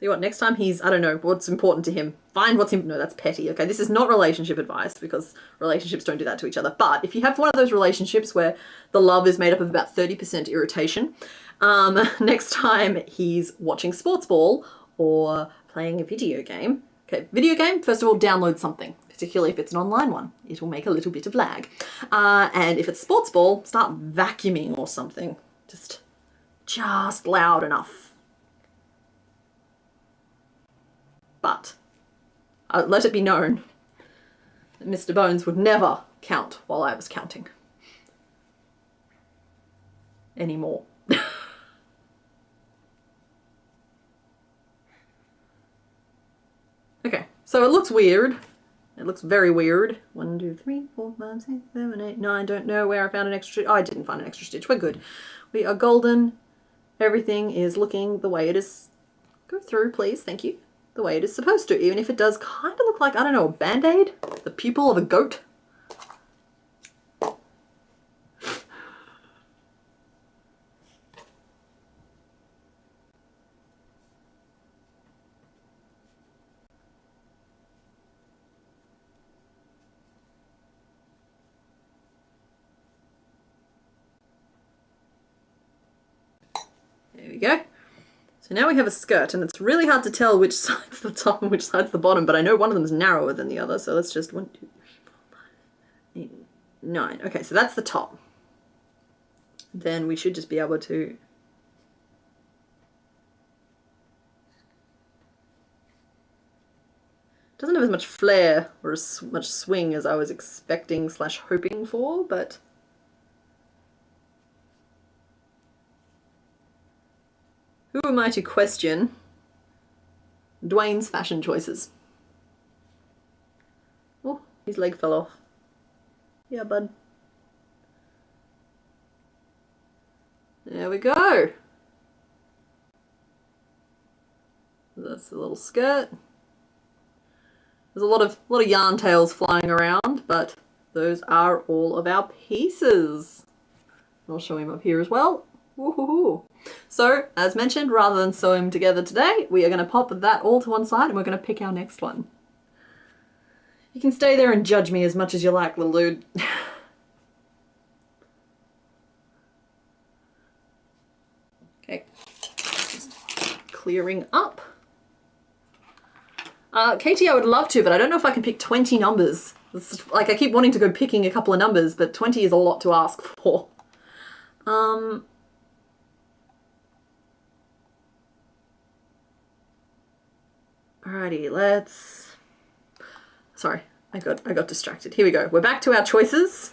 S1: you what, next time he's, I don't know, what's important to him. Find what's no, that's petty. Okay, this is not relationship advice because relationships don't do that to each other. But if you have one of those relationships where the love is made up of about 30% irritation, next time he's watching sports ball or playing a video game. Okay, video game, first of all, download something, particularly if it's an online one. It'll make a little bit of lag. And if it's sports ball, start vacuuming or something. Just loud enough. But let it be known that Mr. Bones would never count while I was counting. Anymore. Okay, so it looks weird. It looks very weird. 1, 2, 3, 4, 5, 6, 7, 8, 9. Don't know where I found an extra stitch. Oh, I didn't find an extra stitch. We're good. We are golden. Everything is looking the way it is. Go through, please. Thank you. The way it is supposed to, even if it does kind of look like, I don't know, a band-aid? The pupil of a goat? There we go. So now we have a skirt, and it's really hard to tell which side's the top and which side's the bottom, but I know one of them is narrower than the other, so let's just 1, 2, 3, 4, 5, 8, 9. Okay, so that's the top. Then we should just be able to doesn't have as much flair or as much swing as I was expecting / hoping for, but who am I to question Dwayne's fashion choices? Oh, his leg fell off. Yeah, bud. There we go. That's the little skirt. There's a lot of yarn tails flying around, but those are all of our pieces. I'll show him up here as well. Woohoo! So, as mentioned, rather than sew them together today, we are going to pop that all to one side and we're going to pick our next one. You can stay there and judge me as much as you like, little dude. Okay, just clearing up. Katie, I would love to, but I don't know if I can pick 20 numbers. It's like I keep wanting to go picking a couple of numbers, but 20 is a lot to ask for. Alrighty, let's... Sorry, I got distracted. Here we go. We're back to our choices.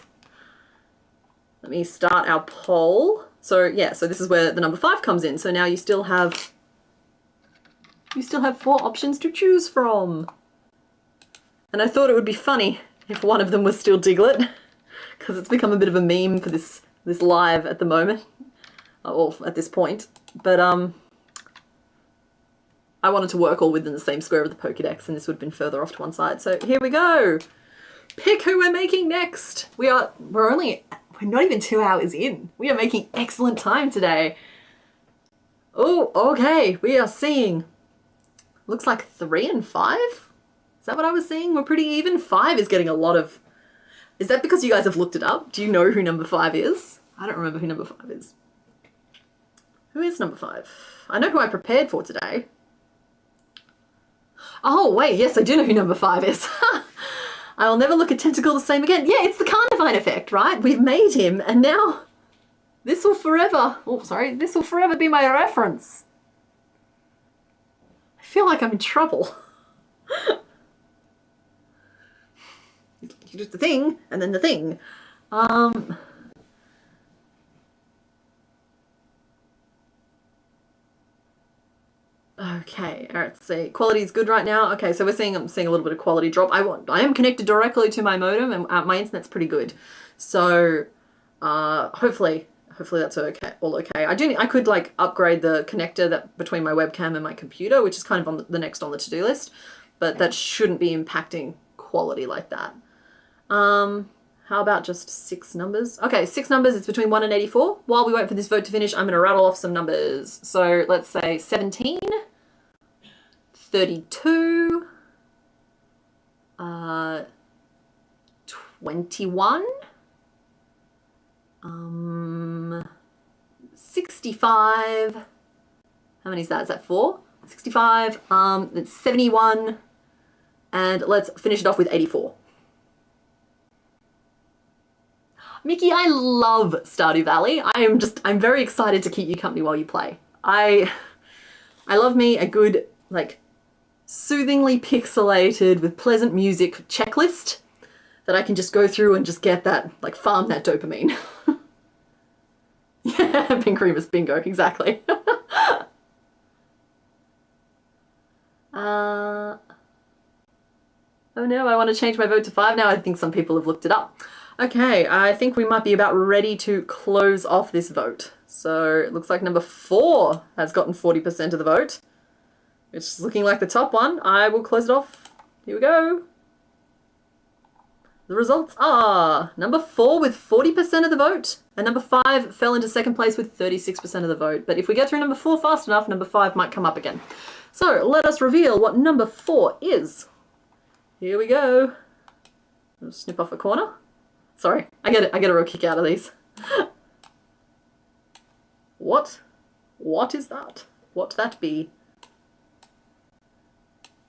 S1: Let me start our poll. So yeah, so this is where the number 5 comes in. So now you still have 4 options to choose from. And I thought it would be funny if one of them was still Diglett, because it's become a bit of a meme for this live at the moment, or at this point. But I wanted to work all within the same square of the Pokédex, and this would have been further off to one side. So here we go. Pick who we're making next. We're not even 2 hours in. We are making excellent time today. Oh, okay. We are seeing, looks like 3 and 5. Is that what I was seeing? We're pretty even. 5 is getting a lot of... Is that because you guys have looked it up? Do you know who number 5 is? I don't remember who number 5 is. Who is number 5? I know who I prepared for today. Oh, wait, yes, I do know who number 5 is. I will never look at Tentacle the same again. Yeah, it's the Carnivine effect, right? We've made him, and now this will forever... Oh, sorry. This will forever be my reference. I feel like I'm in trouble. You do the thing, and then the thing. Okay, alright, so quality is good right now. Okay, so I'm seeing a little bit of quality drop. I am connected directly to my modem, and my internet's pretty good. So hopefully that's okay, all okay. I could like upgrade the connector between my webcam and my computer, which is kind of on the next on the to-do list, but that shouldn't be impacting quality like that. How about just 6 numbers? Okay, 6 numbers, it's between 1 and 84. While we wait for this vote to finish, I'm going to rattle off some numbers. So let's say 17. 32, 21, 65. How many is that? Is that 4? 65, that's 71, and let's finish it off with 84. Mickey, I love Stardew Valley. I'm very excited to keep you company while you play. I love me a good, like, soothingly pixelated with pleasant music checklist that I can just go through and just get that, like, farm that dopamine. Yeah, Pink Remus bingo, exactly. Oh no, I want to change my vote to 5 now. I think some people have looked it up. Okay, I think we might be about ready to close off this vote. So it looks like number 4 has gotten 40% of the vote, which is looking like the top one. I will close it off. Here we go. The results are number 4 with 40% of the vote, and number 5 fell into second place with 36% of the vote. But if we get through number 4 fast enough, number 5 might come up again. So let us reveal what number 4 is. Here we go. I'll snip off a corner. Sorry, I get a real kick out of these. What? What is that? What that be?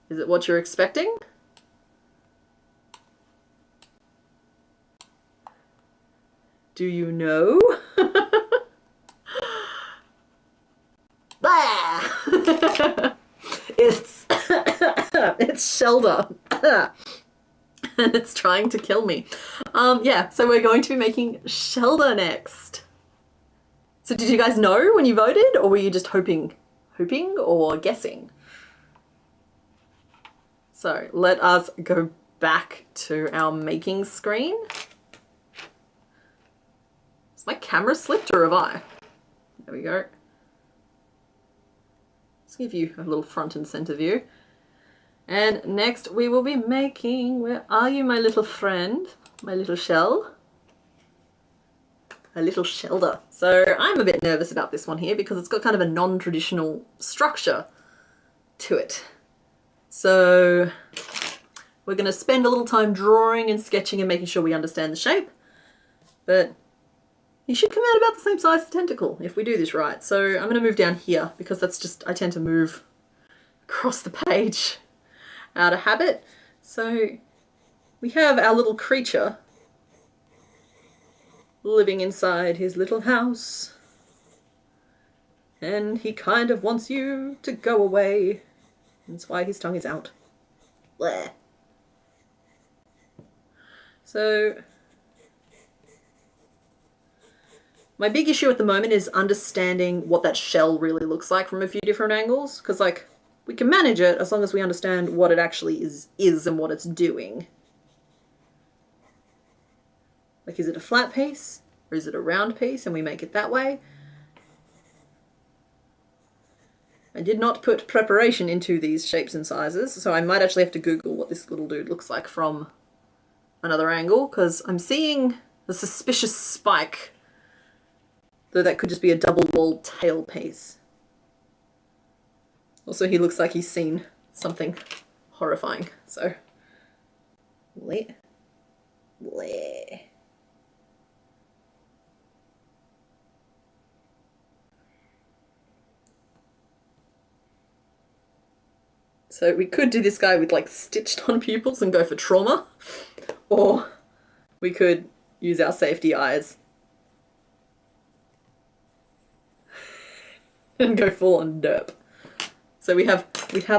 S1: Is it what you're expecting? Do you know? It's Shelda. And it's trying to kill me. Yeah, so we're going to be making Shelda next. So did you guys know when you voted, or were you just hoping or guessing? So let us go back to our making screen. Is my camera slipped or have I? There we go. Let's give you a little front and center view. And next we will be making, where are you, my little friend? My little shell? A little Shelda. So I'm a bit nervous about this one here because it's got kind of a non-traditional structure to it. So we're going to spend a little time drawing and sketching and making sure we understand the shape. But he should come out about the same size as the tentacle if we do this right. So I'm going to move down here because that's just, I tend to move across the page out of habit. So we have our little creature living inside his little house, and he kind of wants you to go away. That's why his tongue is out. Bleh. So my big issue at the moment is understanding what that shell really looks like from a few different angles, because like we can manage it as long as we understand what it actually is and what it's doing. Like, is it a flat piece or is it a round piece and we make it that way? I did not put preparation into these shapes and sizes, so I might actually have to Google what this little dude looks like from another angle, because I'm seeing a suspicious spike, though that could just be a double-walled tail piece. Also, he looks like he's seen something horrifying, so bleh. Bleh. So we could do this guy with like stitched on pupils and go for trauma, or we could use our safety eyes and go full on derp. So we have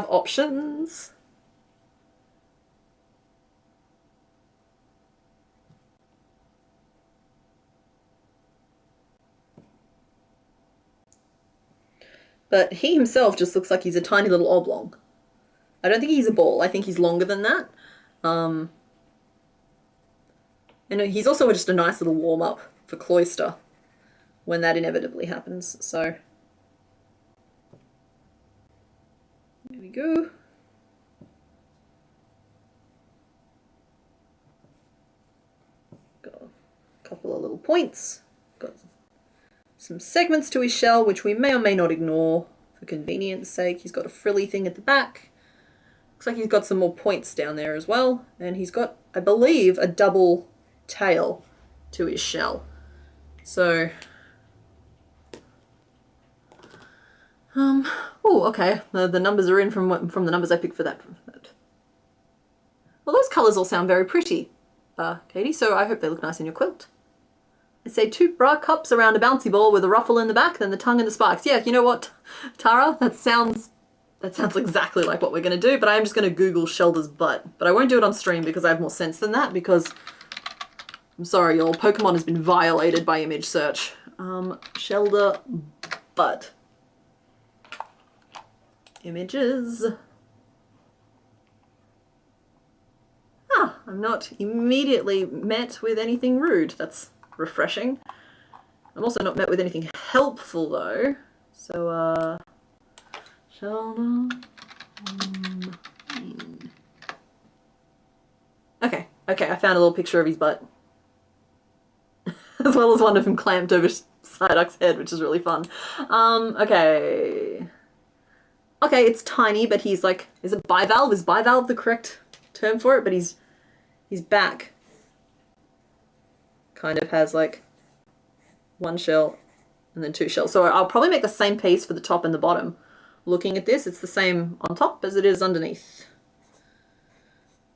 S1: options. But he himself just looks like he's a tiny little oblong. I don't think he's a ball. I think he's longer than that. And he's also just a nice little warm-up for Cloister when that inevitably happens. So there we go. Got a couple of little points. Got some segments to his shell, which we may or may not ignore for convenience sake. He's got a frilly thing at the back. Looks like he's got some more points down there as well. And he's got, I believe, a double tail to his shell. So, oh, okay. The numbers are in from the numbers I picked for that. Well, those colours all sound very pretty, Katie, so I hope they look nice in your quilt. I say 2 bra cups around a bouncy ball with a ruffle in the back, then the tongue and the spikes. Yeah, you know what, Tara? That sounds exactly like what we're going to do, but I am just going to Google Shelda's butt. But I won't do it on stream because I have more sense than that, because, I'm sorry, y'all, Pokemon has been violated by image search. Shelda butt. Images. Ah, I'm not immediately met with anything rude. That's refreshing. I'm also not met with anything helpful though. So, Shelda. Okay, I found a little picture of his butt. As well as one of him clamped over Psyduck's head, which is really fun. Okay. Okay, it's tiny, but he's like, is it bivalve? Is bivalve the correct term for it? But his back kind of has like 1 shell and then 2 shells. So I'll probably make the same piece for the top and the bottom. Looking at this, it's the same on top as it is underneath.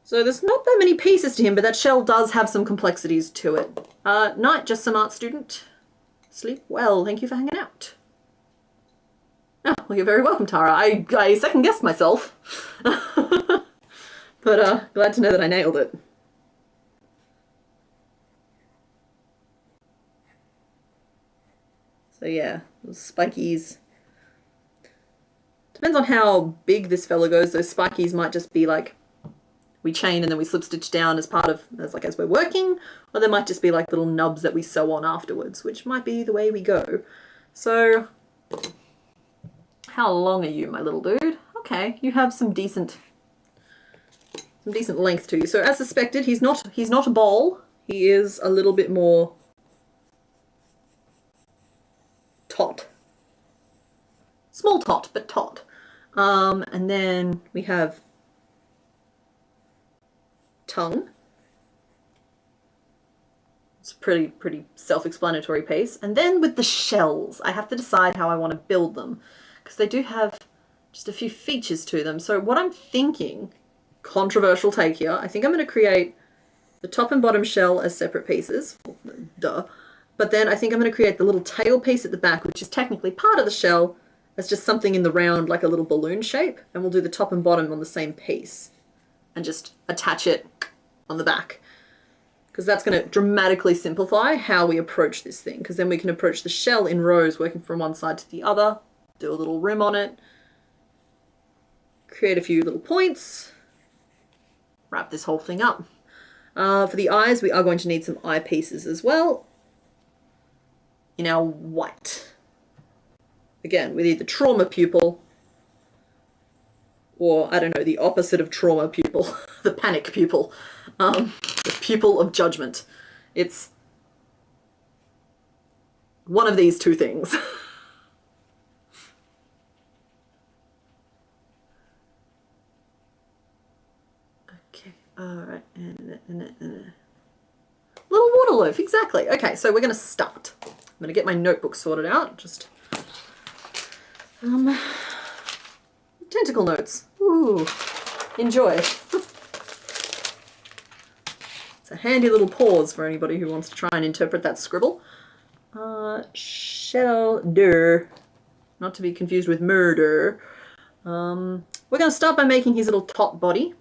S1: So there's not that many pieces to him, but that shell does have some complexities to it. Night, just some art student. Sleep well, thank you for hanging out. Oh, well, you're very welcome, Tara. I second-guessed myself. But glad to know that I nailed it. So yeah, those spikies. Depends on how big this fella goes. Those spikies might just be like, we chain and then we slip stitch down as part of, as we're working, or there might just be like little nubs that we sew on afterwards, which might be the way we go. So, how long are you, my little dude? Okay, you have some decent length to you. So as suspected, he's not a ball. He is a little bit more tot. Small tot, but tot. And then we have tongue. It's a pretty self-explanatory piece. And then with the shells, I have to decide how I want to build them, because they do have just a few features to them. So what I'm thinking, controversial take here, I think I'm going to create the top and bottom shell as separate pieces. Duh. But then I think I'm going to create the little tail piece at the back, which is technically part of the shell, as just something in the round, like a little balloon shape. And we'll do the top and bottom on the same piece and just attach it on the back. Because that's going to dramatically simplify how we approach this thing. Because then we can approach the shell in rows, working from one side to the other, do a little rim on it, create a few little points, wrap this whole thing up. For the eyes, we are going to need some eye pieces as well in our white. Again, with either trauma pupil or, I don't know, the opposite of trauma pupil, the panic pupil, the pupil of judgment. It's one of these two things. Okay, all right. Little water loaf, exactly. Okay, so we're going to start. I'm going to get my notebook sorted out. Just tentacle notes. Ooh, enjoy. It's a handy little pause for anybody who wants to try and interpret that scribble. Shelder, not to be confused with murder. We're going to start by making his little top body,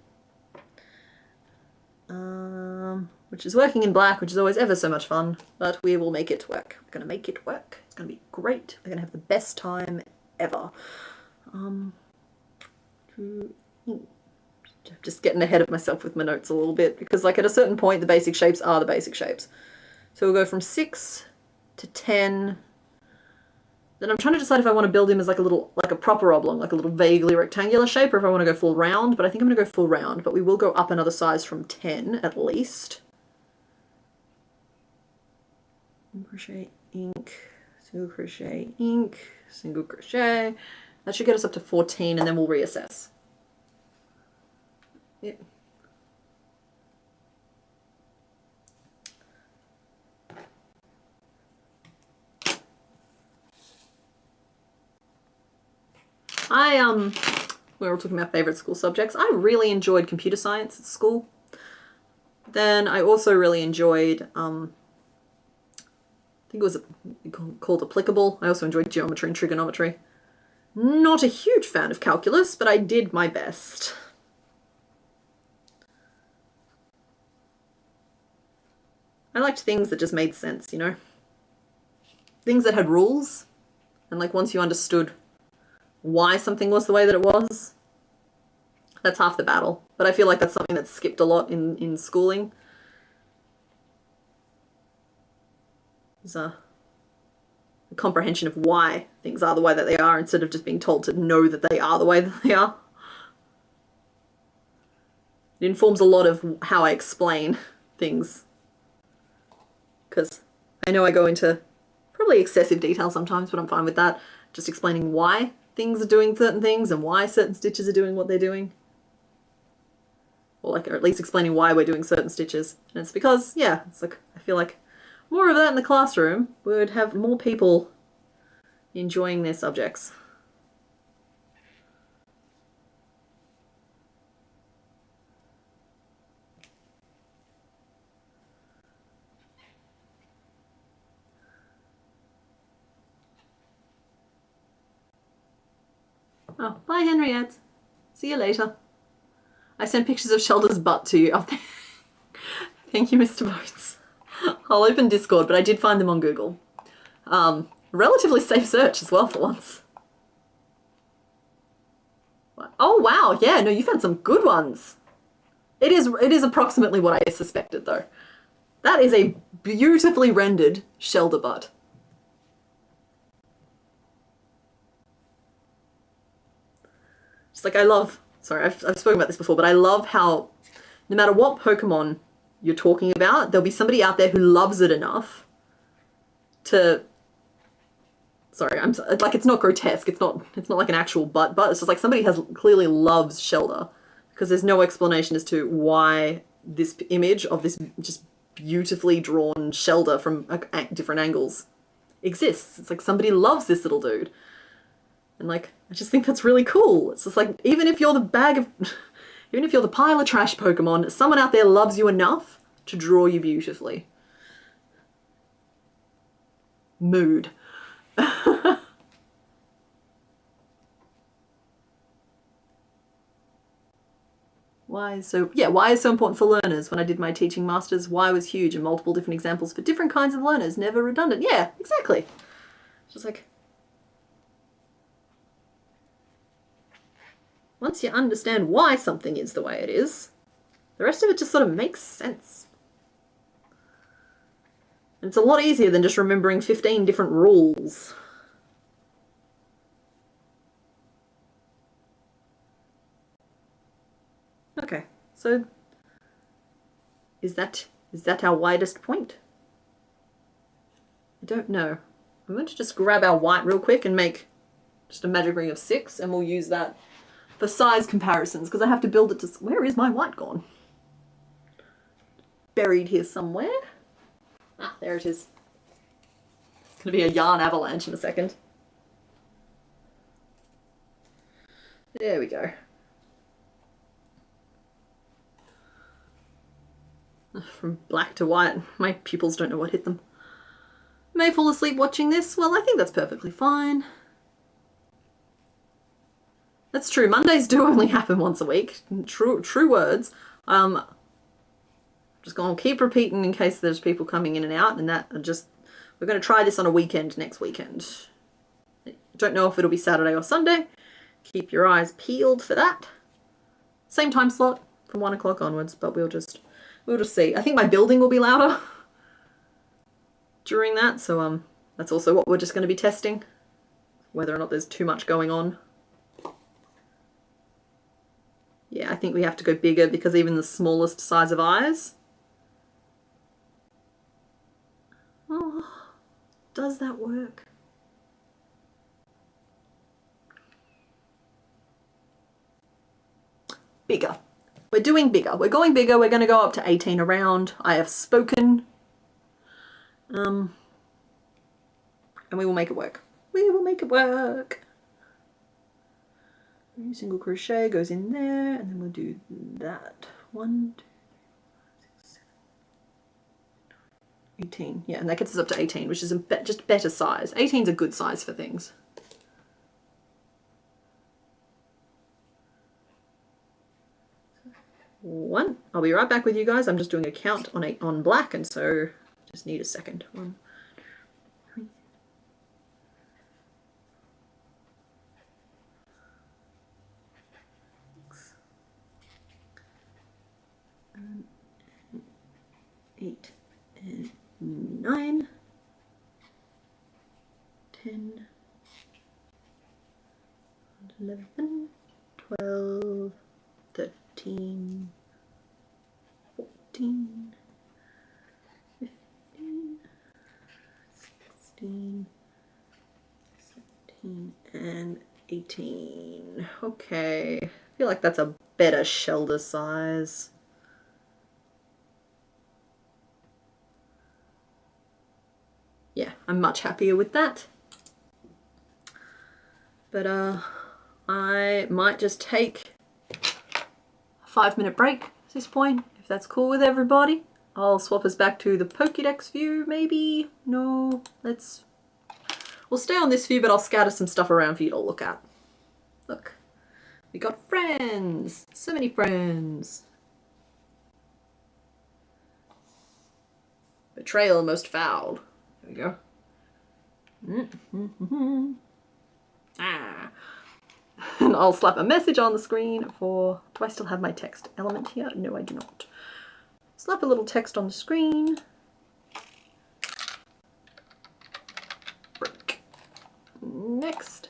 S1: which is working in black, which is always ever so much fun, but we will make it work. We're going to make it work. It's going to be great. We're going to have the best time ever. Just getting ahead of myself with my notes a little bit, because like at a certain point the basic shapes are the basic shapes. So we'll go from 6 to 10. Then I'm trying to decide if I want to build him as like a proper oblong, like a little vaguely rectangular shape, or if I want to go full round, but I think I'm going to go full round, but we will go up another size from 10 at least. Crochet ink, single crochet ink, single crochet. That should get us up to 14, and then we'll reassess. Yep. We were talking about favorite school subjects. I really enjoyed computer science at school. Then I also really enjoyed, I think it was called applicable. I also enjoyed geometry and trigonometry. Not a huge fan of calculus, but I did my best. I liked things that just made sense, you know? Things that had rules, and like once you understood why something was the way that it was, that's half the battle. But I feel like that's something that's skipped a lot in schooling. There's a comprehension of why things are the way that they are instead of just being told to know that they are the way that they are. It informs a lot of how I explain things. Because I know I go into probably excessive detail sometimes, but I'm fine with that. Just explaining why things are doing certain things and why certain stitches are doing what they're doing. Or at least explaining why we're doing certain stitches. And it's because, yeah, it's like, I feel like more of that in the classroom would have more people enjoying their subjects. Oh, bye Henriette. See you later. I sent pictures of Shelda's butt to you. Oh, thank you, Mr. Boats. I'll open Discord, but I did find them on Google. Relatively safe search as well for once. Oh wow, yeah, no, you found some good ones. It is approximately what I suspected though. That is a beautifully rendered Shelda butt. Just like I love, sorry, I've spoken about this before, but I love how no matter what Pokemon you're talking about, there'll be somebody out there who loves it enough to, sorry, I'm like, it's not grotesque, it's not like an actual butt, it's just like somebody clearly loves Shelda because there's no explanation as to why this image of this just beautifully drawn Shelda from different angles exists. It's like somebody loves this little dude. And like, I just think that's really cool. It's just like, even if you're the pile of trash Pokemon, someone out there loves you enough to draw you beautifully. Mood. Why is so important for learners? When I did my teaching masters, why was huge and multiple different examples for different kinds of learners, never redundant. Yeah, exactly. Just like, once you understand why something is the way it is, the rest of it just sort of makes sense. And it's a lot easier than just remembering 15 different rules. Okay, so is that our widest point? I don't know. I'm going to just grab our white real quick and make just a magic ring of 6, and we'll use that for size comparisons, because I have to build it to... Where is my white gone? Buried here somewhere. Ah, there it is. It's going to be a yarn avalanche in a second. There we go. From black to white. My pupils don't know what hit them. May fall asleep watching this. Well, I think that's perfectly fine. That's true. Mondays do only happen once a week. True words. Just going to keep repeating in case there's people coming in and out, and that we're going to try this on a weekend next weekend. I don't know if it'll be Saturday or Sunday. Keep your eyes peeled for that. Same time slot from 1 o'clock onwards, but we'll just see. I think my building will be louder during that, so that's also what we're just going to be testing, whether or not there's too much going on. Yeah, I think we have to go bigger because even the smallest size of eyes. Oh, does that work? Bigger. We're doing bigger. We're going bigger. We're going to go up to 18 around. I have spoken. And we will make it work. We will make it work. Single crochet goes in there, and then we'll do that. 1, 2, 3, 4, 5, 6, 7, 18. Yeah, and that gets us up to 18, which is just better size. 18 is a good size for things. One. I'll be right back with you guys. I'm just doing a count on black, and so just need a second. 1, 2, 3. 6, 7, 8, and 9, 10, 11, 12, 13, 14, 15, 16, 17, and 18. Okay, I feel like that's a better shoulder size. Yeah, I'm much happier with that. But I might just take a 5-minute break at this point, if that's cool with everybody. I'll swap us back to the Pokédex view, maybe? No, we'll stay on this view, but I'll scatter some stuff around for you to look at. Look, we got friends, so many friends. Betrayal most foul. There we go. Ah. And I'll slap a message on the screen for... Do I still have my text element here? No, I do not. Slap a little text on the screen. Break. Next.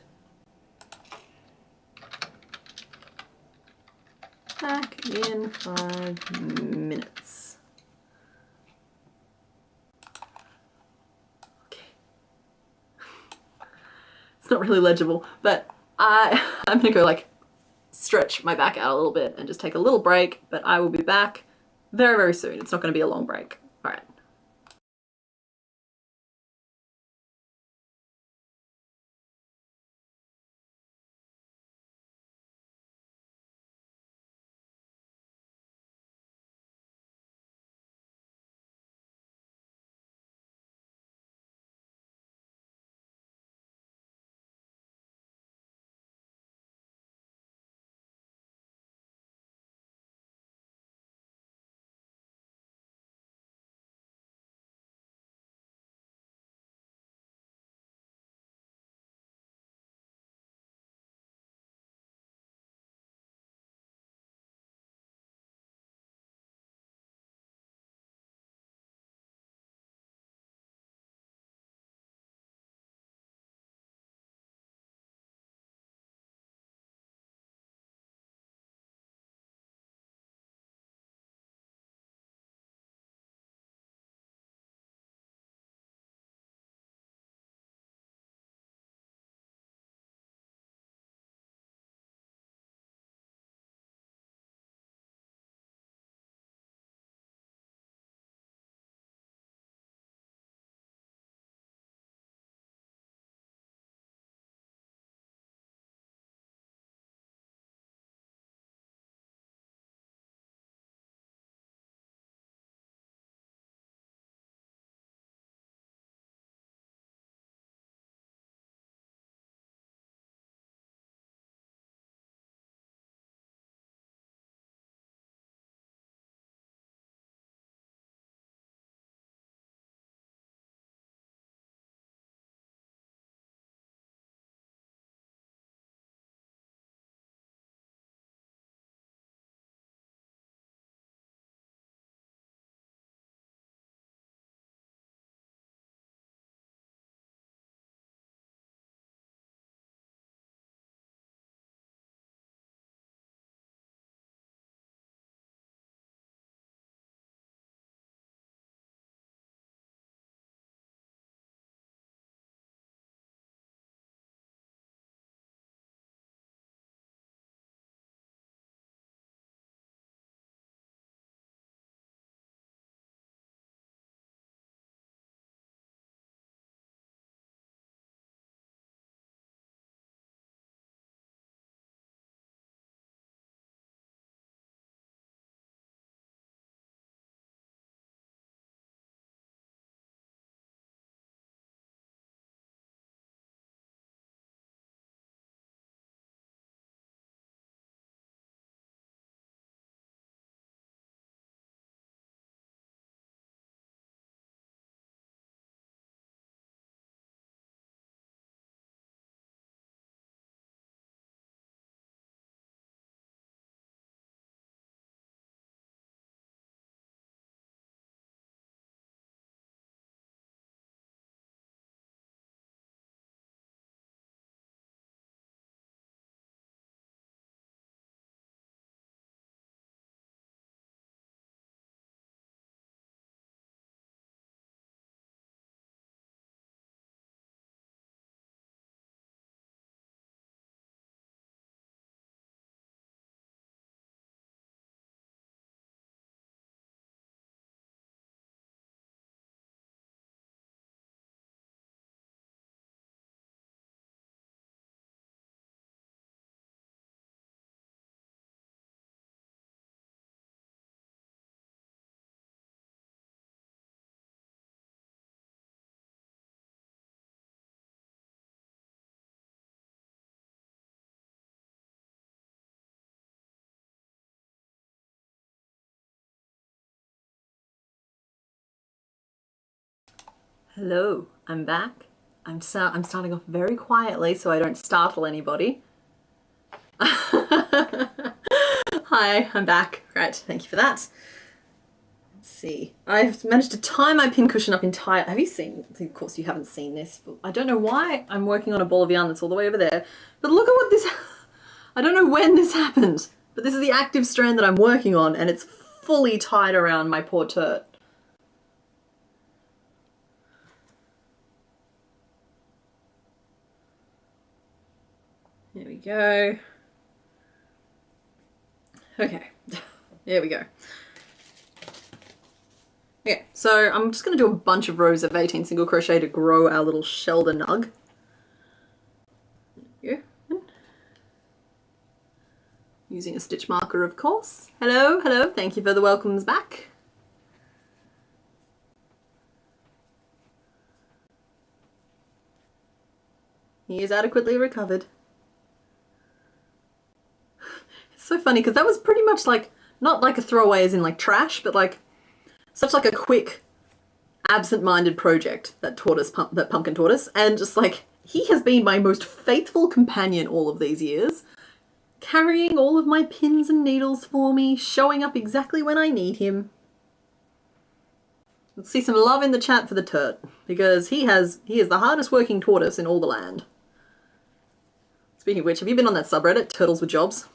S1: Back in 5 minutes. Okay. It's not really legible, but I'm gonna go like stretch my back out a little bit and just take a little break, but I will be back very, very soon. It's not gonna be a long break. All right. Hello, I'm back. I'm starting off very quietly so I don't startle anybody. Hi, I'm back. Great, thank you for that. Let's see. I've managed to tie my pincushion up entirely. Have you seen? Of course you haven't seen this. But I don't know why I'm working on a ball of yarn that's all the way over there. But look at what this... I don't know when this happened, but this is the active strand that I'm working on and it's fully tied around my poor turt. There we go. Okay, there we go. Okay, so I'm just going to do a bunch of rows of 18 single crochet to grow our little shoulder nug. There we go. Using a stitch marker, of course. Hello, hello, thank you for the welcomes back. He is adequately recovered. So funny because that was pretty much like, not like a throwaway as in like trash, but like such like a quick absent-minded project that that pumpkin taught us, and just like he has been my most faithful companion all of these years, carrying all of my pins and needles for me, showing up exactly when I need him. Let's see some love in the chat for the turt, because he is the hardest working tortoise in all the land. Speaking of which, have you been on that subreddit, Turtles with Jobs?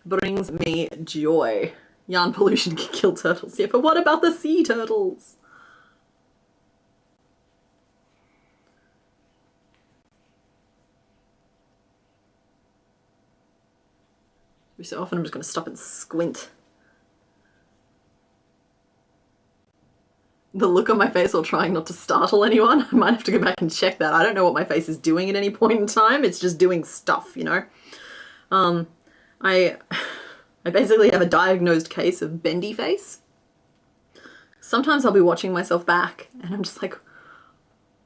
S1: Brings me joy. Yarn pollution can kill turtles, yeah, but what about the sea turtles? Every so often I'm just going to stop and squint. The look on my face while trying not to startle anyone, I might have to go back and check that. I don't know what my face is doing at any point in time, it's just doing stuff, you know? I basically have a diagnosed case of bendy face. Sometimes I'll be watching myself back and I'm just like,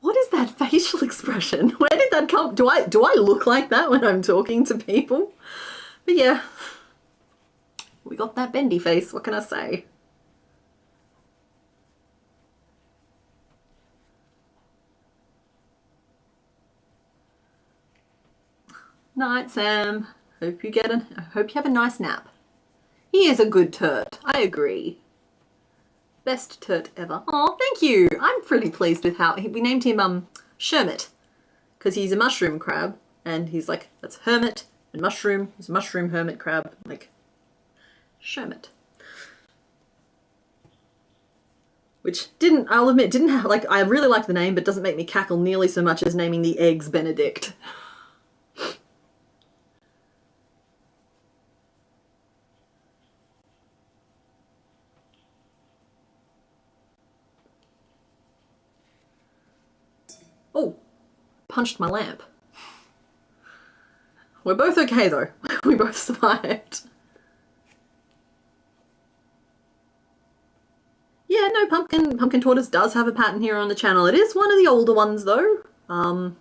S1: what is that facial expression? Where did that come? Do I look like that when I'm talking to people? But yeah, we got that bendy face, what can I say? Night, Sam. I hope you have a nice nap. He is a good turt, I agree. Best turt ever. Oh, thank you. I'm pretty pleased with how we named him Shermit, because he's a mushroom crab, and he's like, that's hermit and mushroom. He's a mushroom hermit crab, like Shermit. Which I'll admit, didn't have, like, I really like the name, but doesn't make me cackle nearly so much as naming the eggs Benedict. Oh, punched my lamp. We're both okay though. We both survived. Yeah, no, Pumpkin Tortoise does have a pattern here on the channel. It is one of the older ones though.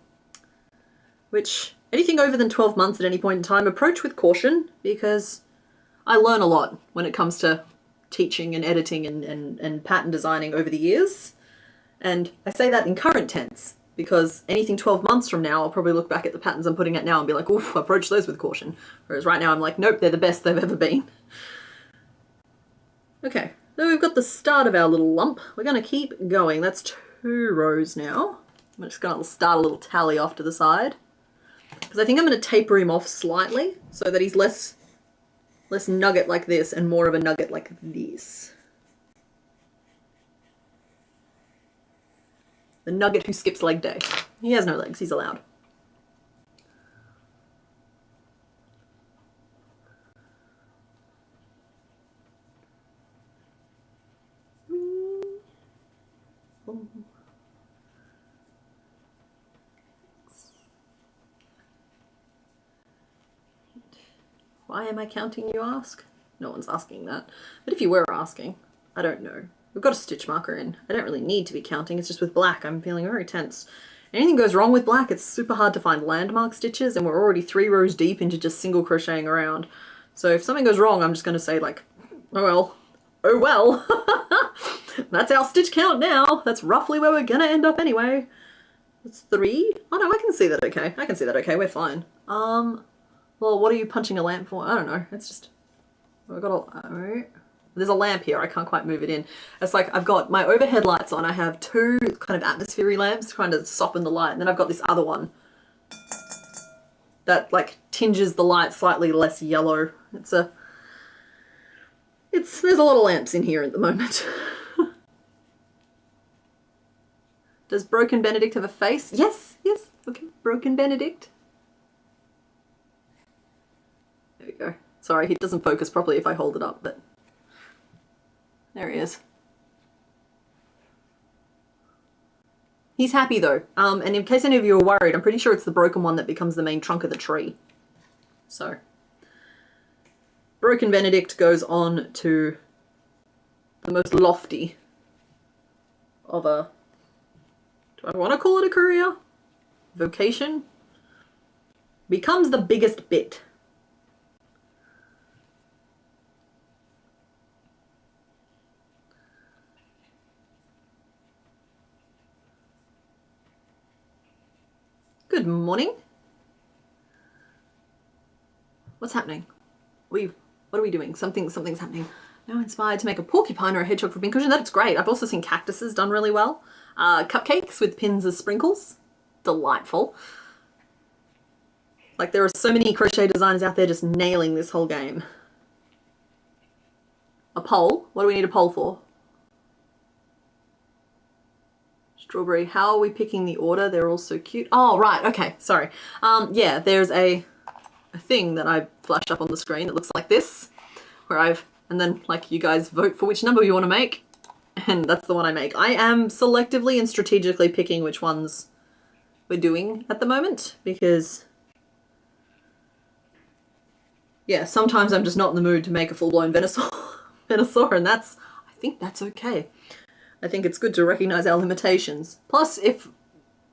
S1: Which, anything over than 12 months at any point in time, approach with caution, because I learn a lot when it comes to teaching and editing and pattern designing over the years. And I say that in current tense, because anything 12 months from now, I'll probably look back at the patterns I'm putting out now and be like, oof, approach those with caution. Whereas right now I'm like, nope, they're the best they've ever been. Okay, so we've got the start of our little lump. We're going to keep going. That's 2 rows now. I'm just going to start a little tally off to the side, because I think I'm going to taper him off slightly so that he's less nugget like this and more of a nugget like this. The nugget who skips leg day. He has no legs, he's allowed. Why am I counting, you ask? No one's asking that. But if you were asking, I don't know. We've got a stitch marker in. I don't really need to be counting, it's just with black I'm feeling very tense. Anything goes wrong with black, it's super hard to find landmark stitches, and we're already 3 rows deep into just single crocheting around. So if something goes wrong, I'm just going to say like, oh well. Oh well. That's our stitch count now. That's roughly where we're gonna end up anyway. It's 3. Oh no, I can see that okay. I can see that okay. We're fine. Well, what are you punching a lamp for? I don't know. It's just, I've got a, there's a lamp here. I can't quite move it in. It's like I've got my overhead lights on. I have 2 kind of atmosphere lamps trying to soften the light. And then I've got this other one that like tinges the light slightly less yellow. There's a lot of lamps in here at the moment. Does Broken Benedict have a face? Yes, yes. Okay, Broken Benedict. There we go. Sorry, he doesn't focus properly if I hold it up, but there he is. He's happy though. And in case any of you are worried, I'm pretty sure it's the broken one that becomes the main trunk of the tree. So, Broken Benedict goes on to the most lofty of a, do I want to call it a career? Vocation? Becomes the biggest bit. Good morning. What's happening? What are we doing? Something's happening. Now inspired to make a porcupine or a hedgehog for pincushion. That's great. I've also seen cactuses done really well. Cupcakes with pins as sprinkles. Delightful. Like there are so many crochet designers out there just nailing this whole game. A poll? What do we need a poll for? Strawberry. How are we picking the order? They're all so cute. Oh, right. Okay. Sorry. Yeah, there's a thing that I flashed up on the screen that looks like this, where and then like you guys vote for which number you want to make, and that's the one I make. I am selectively and strategically picking which ones we're doing at the moment because, yeah, sometimes I'm just not in the mood to make a full-blown Venusaur, and I think that's okay. I think it's good to recognize our limitations. Plus, if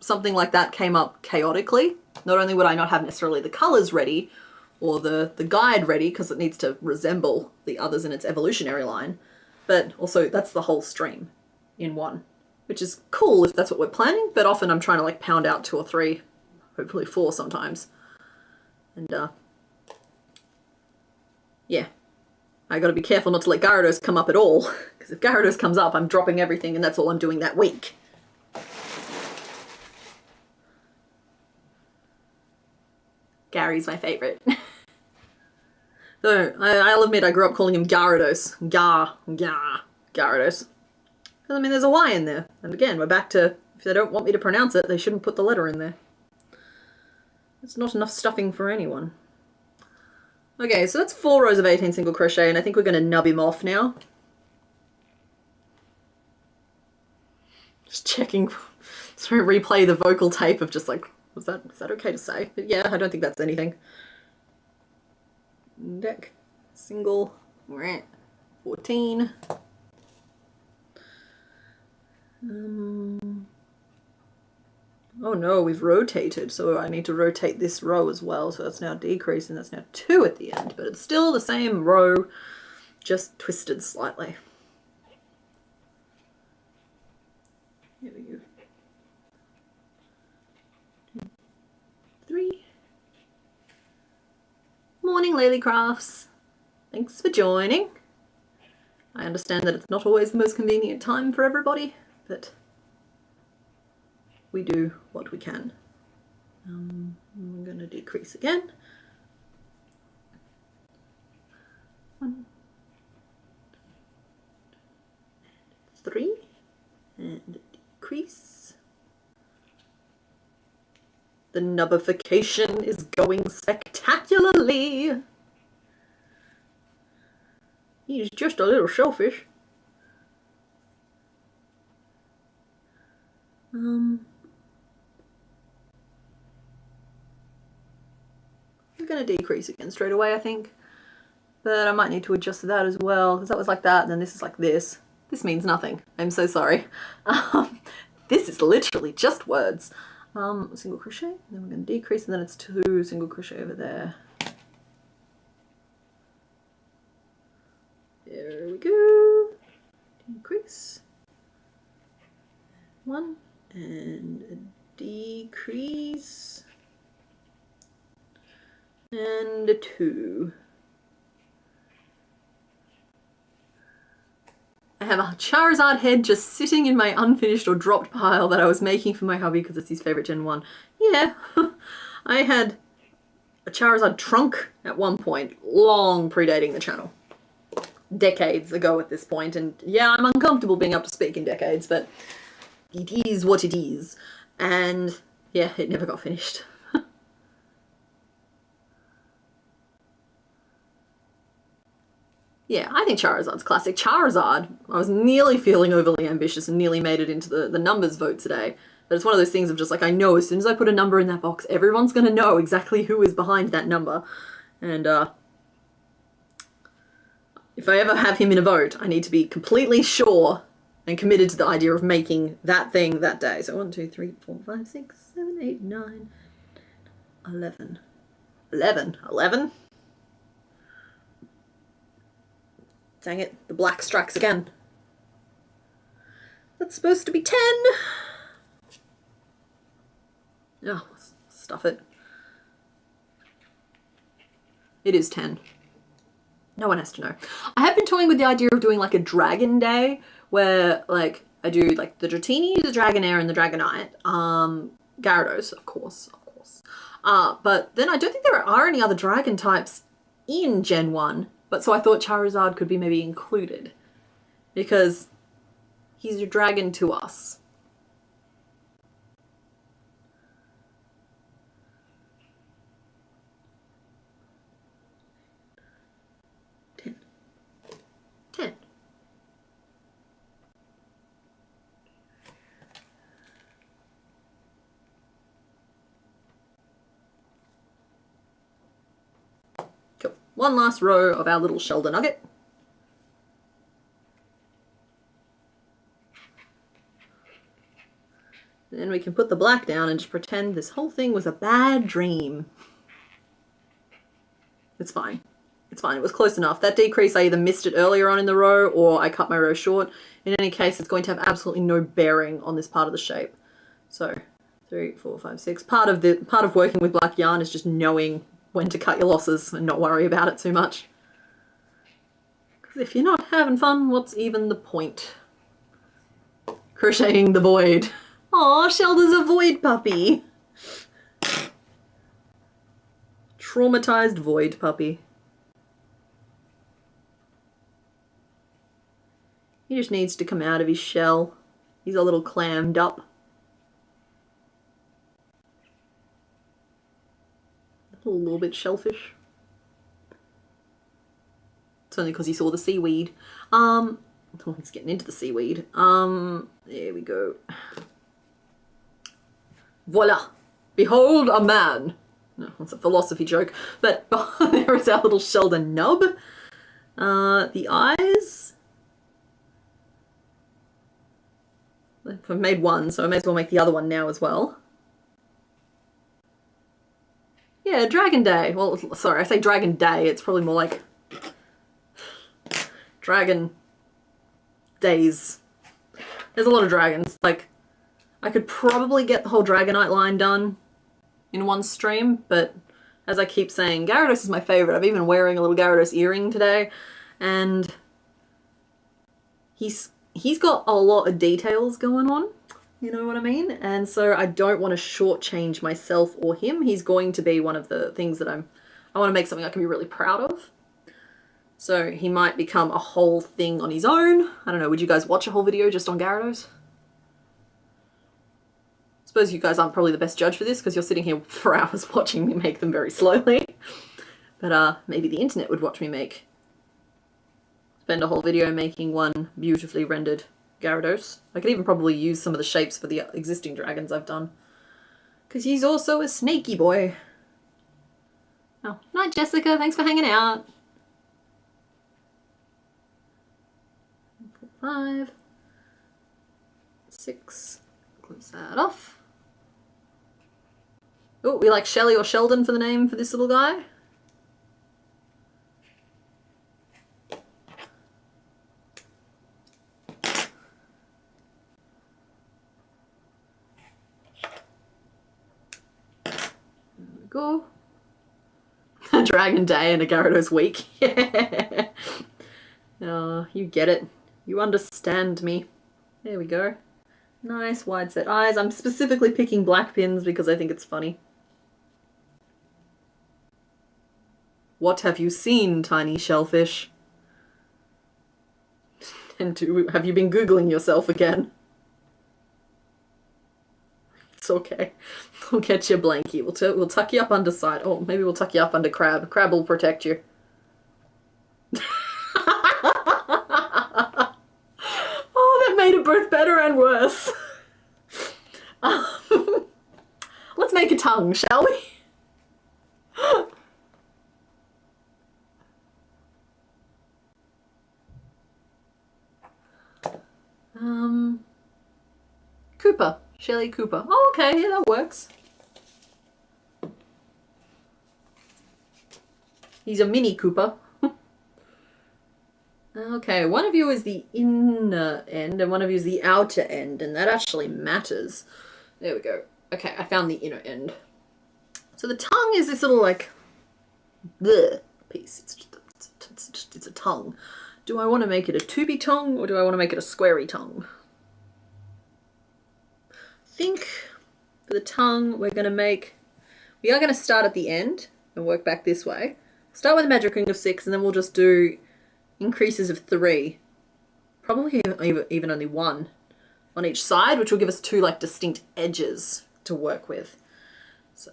S1: something like that came up chaotically, not only would I not have necessarily the colors ready or the guide ready because it needs to resemble the others in its evolutionary line, but also that's the whole stream in one, which is cool if that's what we're planning, but often I'm trying to like pound out 2 or 3, hopefully 4 sometimes. And yeah, I gotta be careful not to let Gyarados come up at all, because if Gyarados comes up, I'm dropping everything and that's all I'm doing that week. Gary's my favourite. Though, I'll admit I grew up calling him Gyarados. Gyarados. I mean, there's a Y in there. And again, we're back to, if they don't want me to pronounce it, they shouldn't put the letter in there. It's not enough stuffing for anyone. Okay, so that's 4 rows of 18 single crochet, and I think we're going to nub him off now. Just checking. Sorry, replay the vocal tape of just like, is that okay to say? But yeah, I don't think that's anything. Deck, single, 14. Oh no, we've rotated, so I need to rotate this row as well, so that's now decreasing, that's now 2 at the end, but it's still the same row, just twisted slightly. Here we go. 2, 3. Morning, Lilycrafts. Thanks for joining. I understand that it's not always the most convenient time for everybody, but we do what we can. I'm going to decrease again. 1, 3, and decrease. The nubbification is going spectacularly. He's just a little shellfish. We're going to decrease again straight away, I think. But I might need to adjust that as well, because that was like that, and then this is like this. This means nothing. I'm so sorry. This is literally just words. Single crochet, then we're going to decrease, and then it's 2 single crochet over there. There we go. Decrease, 1 and a decrease and a 2. I have a Charizard head just sitting in my unfinished or dropped pile that I was making for my hubby because it's his favourite Gen 1. Yeah, I had a Charizard trunk at one point, long predating the channel. Decades ago at this point, and yeah, I'm uncomfortable being up to speak in decades, but it is what it is. And yeah, it never got finished. Yeah, I think Charizard's classic. Charizard, I was nearly feeling overly ambitious and nearly made it into the numbers vote today. But it's one of those things of just like, I know as soon as I put a number in that box, everyone's going to know exactly who is behind that number. And if I ever have him in a vote, I need to be completely sure and committed to the idea of making that thing that day. So 1, 2, 3, 4, 5, 6, 7, 8, 9, 11. 11. 11? Dang it, the black strikes again. That's supposed to be 10. Oh, stuff it. It is 10. No one has to know. I have been toying with the idea of doing like a dragon day where like I do like the Dratini, the Dragonair, and the Dragonite. Gyarados, of course. But then I don't think there are any other dragon types in Gen 1. But so I thought Charizard could be maybe included because he's a dragon to us. Ten. Cool. One last row of our little Sheldon nugget. Then we can put the black down and just pretend this whole thing was a bad dream. It's fine. It's fine. It was close enough. That decrease, I either missed it earlier on in the row or I cut my row short. In any case, it's going to have absolutely no bearing on this part of the shape. So 3, 4, 5, 6. Part of working with black yarn is just knowing when to cut your losses and not worry about it too much. Because if you're not having fun, what's even the point? Crocheting the void. Aw, Sheldon's a void puppy. Traumatized void puppy. He just needs to come out of his shell. He's a little clammed up. A little bit shellfish. It's only because he saw the seaweed. Oh, he's getting into the seaweed. There we go. Voila! Behold a man! No, that's a philosophy joke. But there is our little Sheldon nub. The eyes. I've made one, so I may as well make the other one now as well. Yeah, Dragon Day. Well, sorry, I say Dragon Day. It's probably more like Dragon Days. There's a lot of dragons. Like, I could probably get the whole Dragonite line done in one stream, but as I keep saying, Gyarados is my favorite. I'm even wearing a little Gyarados earring today, and he's got a lot of details going on, you know what I mean? And so I don't want to shortchange myself or him. He's going to be one of the things that I want to make something I can be really proud of. So he might become a whole thing on his own. I don't know, would you guys watch a whole video just on Gyarados? I suppose you guys aren't probably the best judge for this because you're sitting here for hours watching me make them very slowly. But maybe the internet would watch me spend a whole video making one beautifully rendered Gyarados. I could even probably use some of the shapes for the existing dragons I've done. Because he's also a snaky boy. Oh, night Jessica, thanks for hanging out. 4, 5, 6, close that off. Oh, we like Shelley or Sheldon for the name for this little guy. go. A Dragon Day and a Gyarados week. Yeah. Oh, you get it. You understand me. There we go. Nice wide set eyes. I'm specifically picking black pins because I think it's funny. What have you seen, tiny shellfish? And have you been Googling yourself again? It's okay. We'll get you a blankie. We'll tuck you up under side. Oh, maybe we'll tuck you up under Crab. Crab will protect you. Oh, that made it both better and worse. Let's make a tongue, shall we? Cooper. Shelly Cooper. Oh, okay, yeah, that works. He's a mini Cooper. Okay, one of you is the inner end and one of you is the outer end, and that actually matters. There we go. Okay, I found the inner end. So the tongue is this little, like, bleh piece. It's a tongue. Do I want to make it a tubey tongue or do I want to make it a squarey tongue? I think for the tongue we are going to start at the end and work back this way. Start with a magic ring of 6 and then we'll just do increases of 3. Probably even only 1 on each side, which will give us 2 like distinct edges to work with. So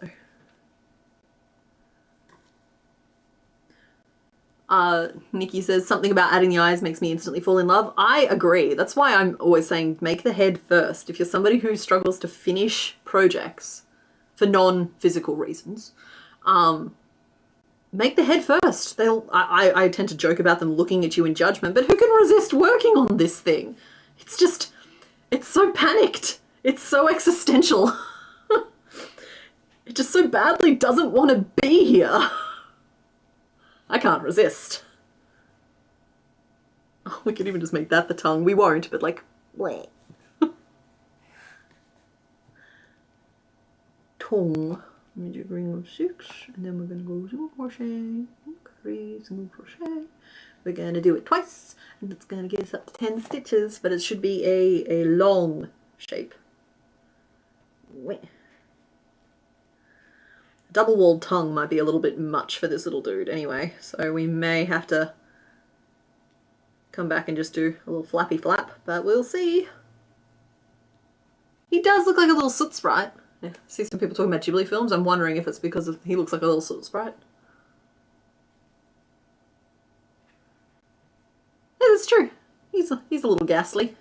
S1: Nikki says something about adding the eyes makes me instantly fall in love. I agree. That's why I'm always saying make the head first. If you're somebody who struggles to finish projects for non-physical reasons, make the head first. I tend to joke about them looking at you in judgment, but who can resist working on this thing? It's so panicked. It's so existential. It just so badly doesn't want to be here. I can't resist. Oh, we could even just make that the tongue. We won't, but like, bleh. Tongue. Magic ring of 6, and then we're going to go single crochet, 3 single crochet. We're going to do it twice, and it's going to get us up to 10 stitches, but it should be a long shape. Wait. Double-walled tongue might be a little bit much for this little dude anyway, so we may have to come back and just do a little flappy flap, but we'll see. He does look like a little soot sprite. Yeah, I see some people talking about Ghibli films. I'm wondering if it's because he looks like a little soot sprite. Yeah, that's true. He's a little ghastly.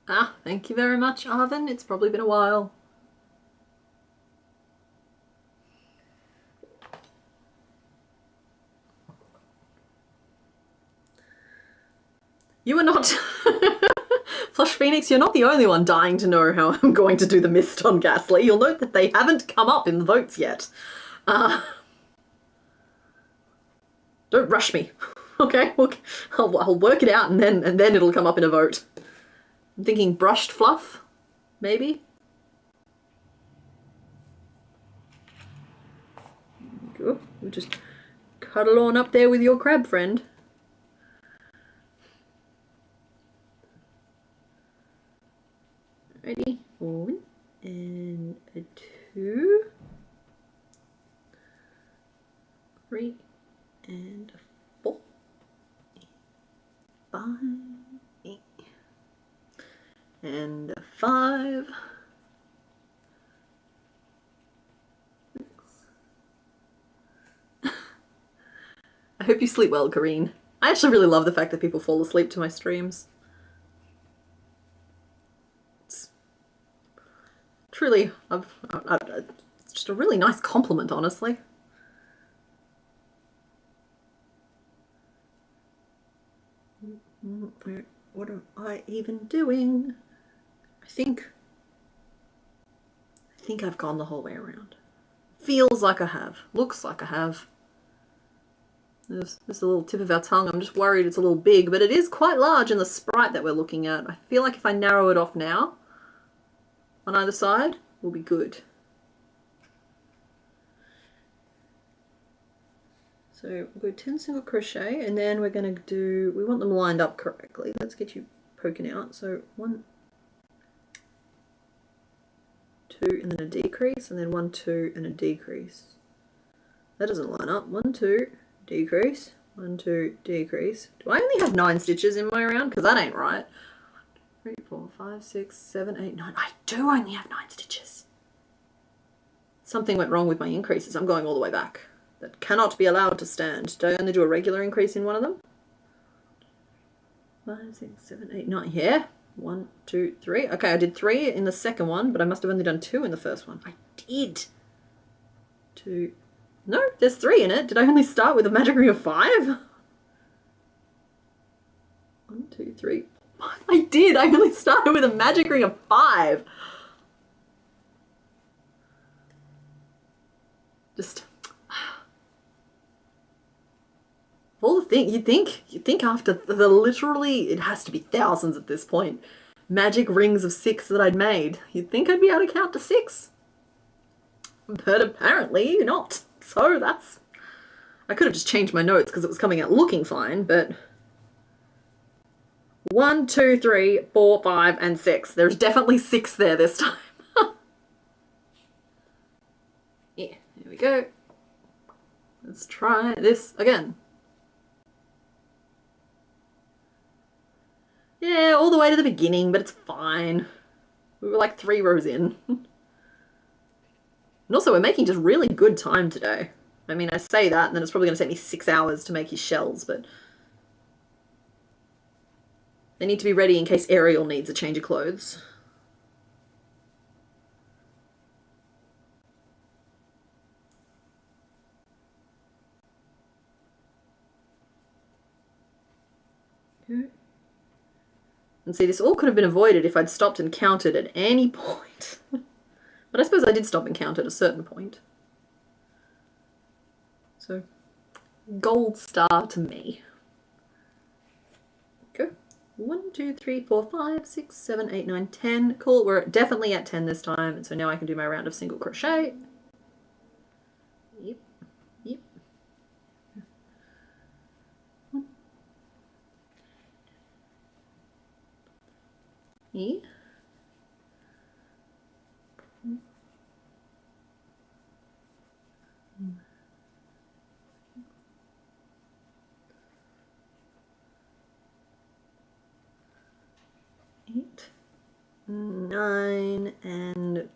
S1: Ah, thank you very much, Arvin. It's probably been a while. You are not... Flush Phoenix, you're not the only one dying to know how I'm going to do the mist on Ghastly. You'll note that they haven't come up in the votes yet. Don't rush me. Okay, I'll work it out and then it'll come up in a vote. I'm thinking brushed fluff, maybe? Good. We'll just cuddle on up there with your crab friend. Ready? 1 and a 2, 3 and a 4, 5, 8, and a 5, 6. I hope you sleep well, Kareen. I actually really love the fact that people fall asleep to my streams. Truly, it's just a really nice compliment, honestly. What am I even doing? I think I've gone the whole way around. Feels like I have. Looks like I have. There's a little tip of our tongue. I'm just worried it's a little big, but it is quite large in the sprite that we're looking at. I feel like if I narrow it off now on either side, we'll be good. So we'll go 10 single crochet, and then we're going to do, we want them lined up correctly. Let's get you poking out. So 1, 2, and then a decrease, and then 1, 2, and a decrease. That doesn't line up. 1, 2, decrease, 1, 2, decrease. Do I only have 9 stitches in my round? Because that ain't right. 3, 4, 5, 6, 7, 8, 9. I do only have 9 stitches. Something went wrong with my increases. I'm going all the way back. That cannot be allowed to stand. Did I only do a regular increase in one of them? 5, 6, 7, 8, 9. Yeah. 1, 2, 3. Okay, I did 3 in the second one, but I must have only done 2 in the first one. I did. 2. No, there's 3 in it. Did I only start with a magic ring of 5? 1, 2, 3. I did. I only started with a magic ring of 5. Just all the thing you'd think after the literally, it has to be thousands at this point, magic rings of 6 that I'd made, you'd think I'd be able to count to 6. But apparently not. So that's, I could have just changed my notes because it was coming out looking fine, but 1, 2, 3, 4, 5, and 6. There's definitely 6 there this time. Yeah, here we go. Let's try this again. Yeah, all the way to the beginning, but it's fine. We were like 3 rows in. And also, we're making just really good time today. I mean, I say that, and then it's probably going to take me 6 hours to make his shells, but they need to be ready in case Ariel needs a change of clothes. Okay. And see, this all could have been avoided if I'd stopped and counted at any point. But I suppose I did stop and count at a certain point. So, gold star to me. Go. 1, 2, 3, 4, 5, 6, 7, 8, 9, 10. Cool, we're definitely at 10 this time. And so now I can do my round of single crochet. Yep, yep. E. Eight, 9, and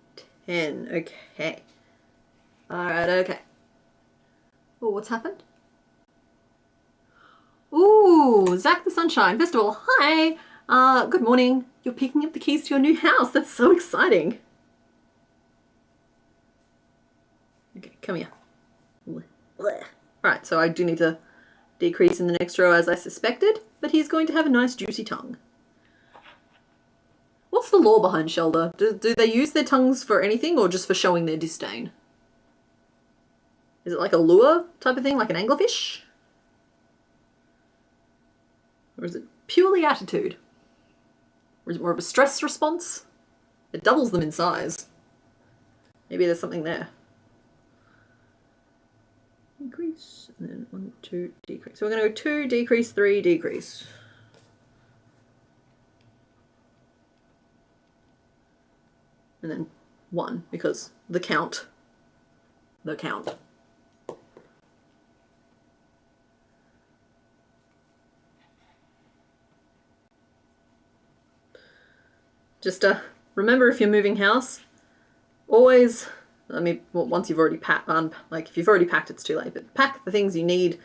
S1: 10. Okay. Alright, okay. Oh, what's happened? Ooh, Zach the Sunshine. First of all, hi! Good morning. You're picking up the keys to your new house. That's so exciting. Okay, come here. Right, so I do need to decrease in the next row as I suspected, but he's going to have a nice juicy tongue. What's the lore behind Shelder? Do they use their tongues for anything or just for showing their disdain? Is it like a lure type of thing, like an anglerfish? Or is it purely attitude? Or is it more of a stress response? It doubles them in size. Maybe there's something there. Increase, and then 1, 2, decrease. So we're going to go 2, decrease, 3, decrease. And then 1, because the count. The count. Just remember, if you're moving house, always, I mean, well, once you've already packed, like if you've already packed, it's too late, but pack the things you need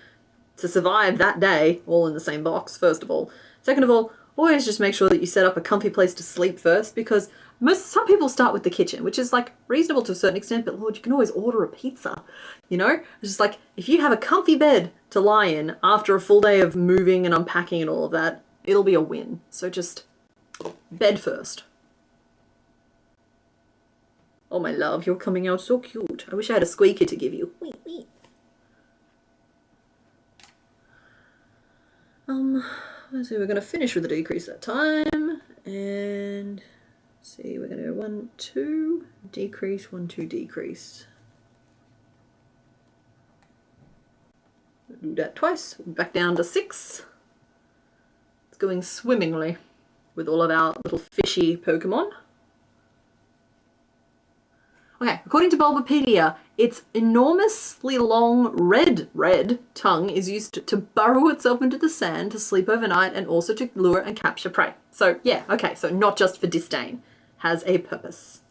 S1: to survive that day, all in the same box, first of all. Second of all, always just make sure that you set up a comfy place to sleep first, because some people start with the kitchen, which is like reasonable to a certain extent, but Lord, you can always order a pizza, you know? It's just like, if you have a comfy bed to lie in after a full day of moving and unpacking and all of that, it'll be a win. So just bed first. Oh my love, you're coming out so cute. I wish I had a squeaker to give you. Wee, wee. So we're going to finish with a decrease that time, and see, we're going to go 1, 2, decrease, 1, 2, decrease. Do that twice, back down to 6. It's going swimmingly with all of our little fishy Pokemon. Okay, according to Bulbapedia, its enormously long red tongue is used to burrow itself into the sand to sleep overnight and also to lure and capture prey. So yeah, okay, so not just for disdain, has a purpose.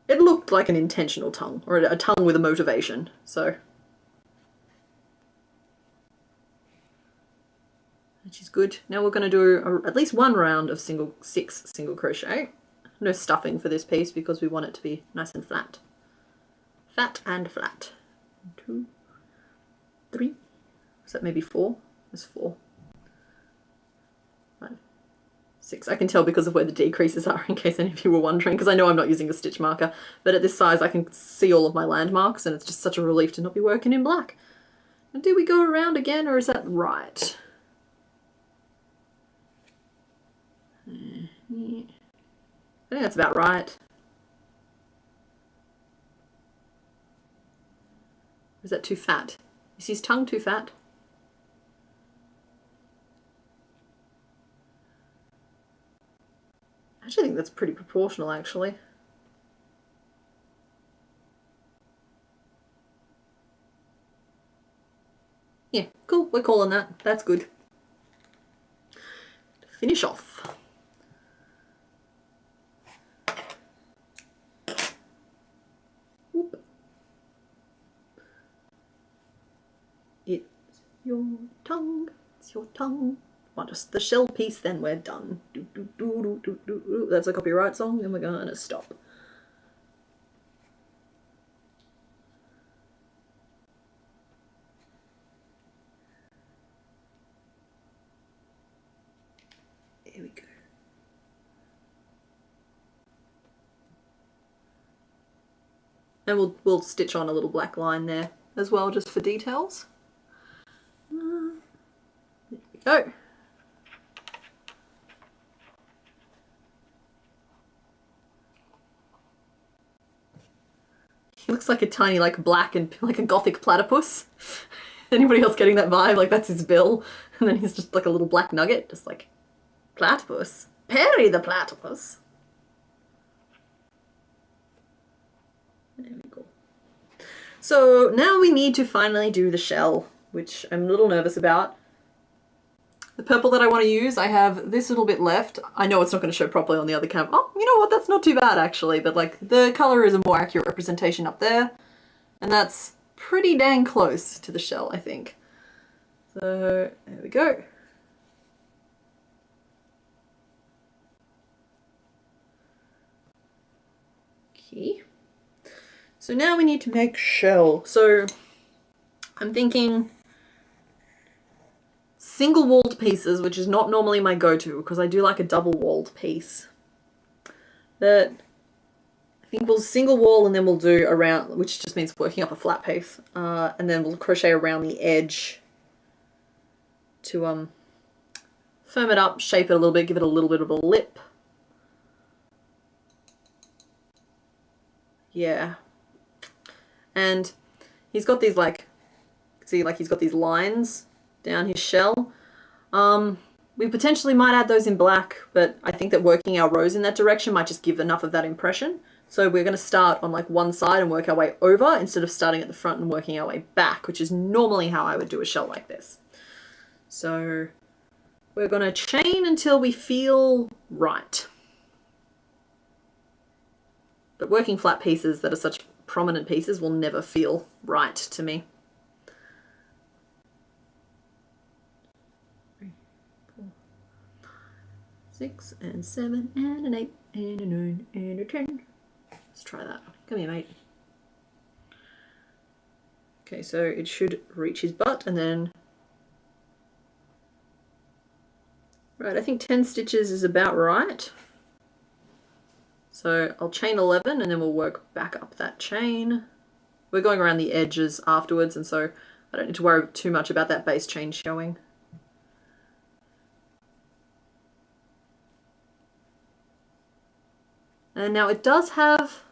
S1: It looked like an intentional tongue, or a tongue with a motivation, so. Which is good. Now we're going to do at least one round of 6 single crochet. No stuffing for this piece because we want it to be nice and flat. Fat and flat. 2, 3. Is that maybe 4? There's 4. 5, 6. I can tell because of where the decreases are, in case any of you were wondering, because I know I'm not using a stitch marker, but at this size I can see all of my landmarks, and it's just such a relief to not be working in black. And do we go around again, or is that right? I think that's about right. Or is that too fat? Is his tongue too fat? I actually think that's pretty proportional, actually. Yeah, cool, we're calling that. That's good. Finish off. Whoop. It's your tongue, it's your tongue. Want just the shell piece, then we're done. Do, do, do, do, do, do. That's a copyright song, and we're gonna stop. There we go. And we'll stitch on a little black line there as well, just for details. There we go. He looks like a tiny, like black and like a gothic platypus. Anybody else getting that vibe? Like that's his bill, and then he's just like a little black nugget, just like platypus. Perry the platypus. There we go. So now we need to finally do the shell, which I'm a little nervous about. The purple that I want to use, I have this little bit left. I know it's not going to show properly on the other camera. Oh, you know what? That's not too bad actually, but like the color is a more accurate representation up there. And that's pretty dang close to the shell, I think. So there we go. Okay. So now we need to make shell. So I'm thinking single walled pieces, which is not normally my go-to because I do like a double walled piece. But I think we'll single wall and then we'll do around, which just means working up a flat piece, and then we'll crochet around the edge to firm it up, shape it a little bit, give it a little bit of a lip. Yeah. And he's got these like, see, like he's got these lines down his shell. We potentially might add those in black, but I think that working our rows in that direction might just give enough of that impression. So we're going to start on like one side and work our way over instead of starting at the front and working our way back, which is normally how I would do a shell like this. So we're going to chain until we feel right. But working flat pieces that are such prominent pieces will never feel right to me. 3, 4, 6 and 7 and an 8 and a 9 and a 10. Let's try that. Come here, mate. Okay, so it should reach his butt and then... Right, I think 10 stitches is about right. So I'll chain 11 and then we'll work back up that chain. We're going around the edges afterwards, and so I don't need to worry too much about that base chain showing. And now it does have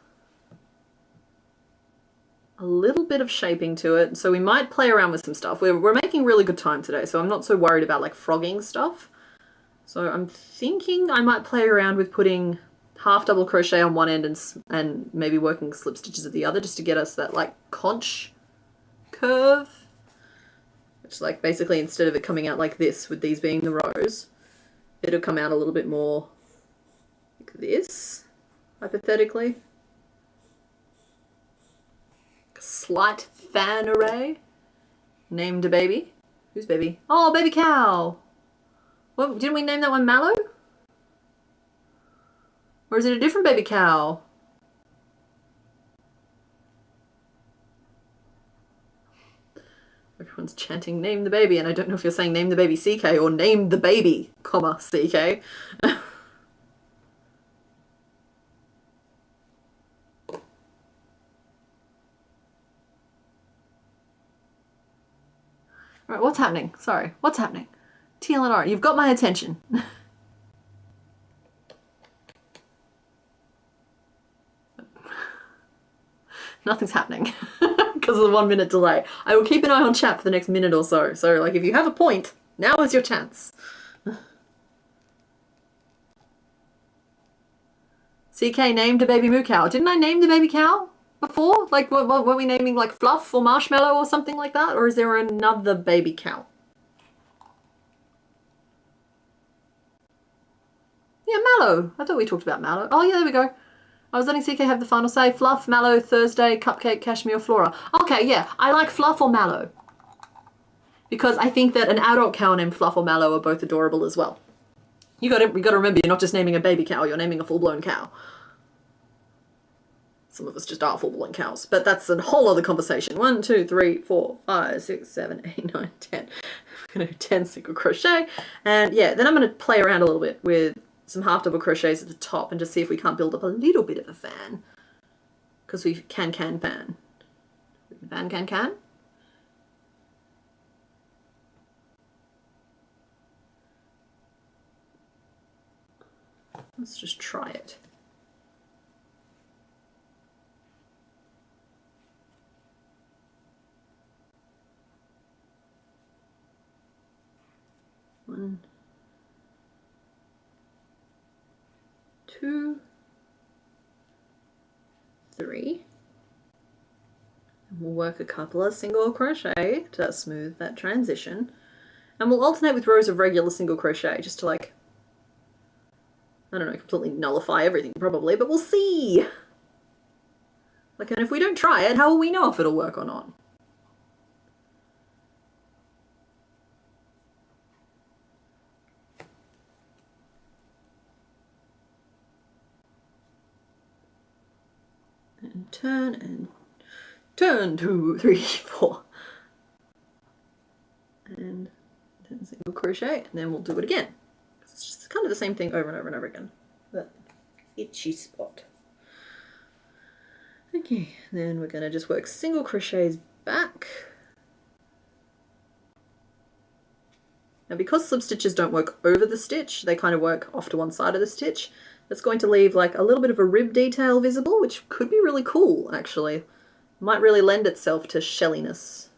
S1: a little bit of shaping to it, so we might play around with some stuff. We're making really good time today, so I'm not so worried about like frogging stuff. So I'm thinking I might play around with putting half double crochet on one end and maybe working slip stitches at the other, just to get us that like conch curve. Which, like, basically instead of it coming out like this with these being the rows, it'll come out a little bit more like this, hypothetically. A slight fan array. Named a baby. Who's baby? Oh, baby cow! Well, didn't we name that one Mallow? Or is it a different baby cow? Everyone's chanting name the baby, and I don't know if you're saying name the baby CK or name the baby, comma, CK. Right, what's happening? Sorry, what's happening? Teal and orange, you've got my attention. Nothing's happening because of the 1 minute delay. I will keep an eye on chat for the next minute or so. So, like, if you have a point, now is your chance. CK named a baby moo cow. Didn't I name the baby cow before? Like, were we naming like Fluff or Marshmallow or something like that? Or is there another baby cow? Yeah, Mallow. I thought we talked about Mallow. Oh, yeah, there we go. I was letting CK have the final say. Fluff, Mallow, Thursday, Cupcake, Cashmere, Flora. Okay, yeah. I like Fluff or Mallow. Because I think that an adult cow named Fluff or Mallow are both adorable as well. You gotta remember, you're not just naming a baby cow, you're naming a full-blown cow. Some of us just are full-blown cows, but that's a whole other conversation. 1, 2, 3, 4, 5, 6, 7, 8, 9, 10. I'm gonna do 10 single crochet. And yeah, then I'm gonna play around a little bit with some half double crochets at the top and just see if we can't build up a little bit of a fan. Because we can fan. Can. Let's just try it. One, 2, 3. And we'll work a couple of single crochet to smooth that transition. And we'll alternate with rows of regular single crochet just to, like, I don't know, completely nullify everything probably, but we'll see. Like, and if we don't try it, how will we know if it'll work or not? And turn, 2, 3, 4. And then single crochet, and then we'll do it again. It's just kind of the same thing over and over and over again. That itchy spot. Okay, then we're going to just work single crochets back. Now because slip stitches don't work over the stitch, they kind of work off to one side of the stitch. That's going to leave like a little bit of a rib detail visible, which could be really cool actually. Might really lend itself to shelliness.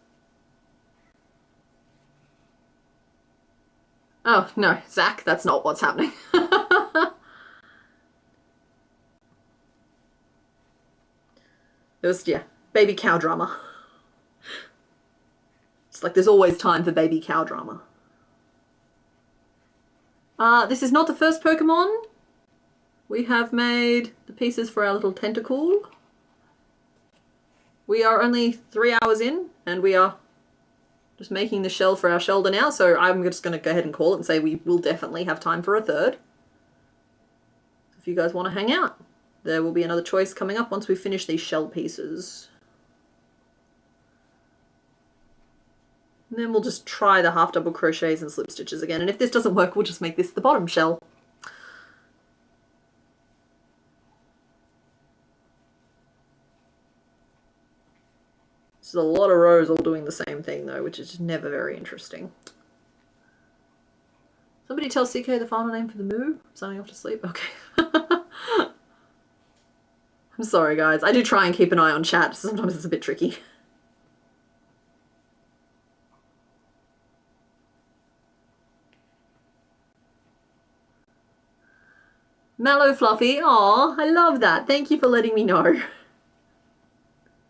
S1: Oh, no, Zach, that's not what's happening. It was, yeah, baby cow drama. It's like there's always time for baby cow drama. This is not the first Pokemon. We have made the pieces for our little tentacle. We are only 3 hours in, and we are just making the shell for our shoulder now, so I'm just going to go ahead and call it and say we will definitely have time for a third. If you guys want to hang out, there will be another choice coming up once we finish these shell pieces. And then we'll just try the half double crochets and slip stitches again, and if this doesn't work, we'll just make this the bottom shell. Just a lot of rows all doing the same thing though, which is just never very interesting. Somebody tell CK the final name for the moo. I'm signing off to sleep. Okay. I'm sorry guys. I do try and keep an eye on chat. Sometimes it's a bit tricky. Mallow Fluffy. Aw, I love that. Thank you for letting me know.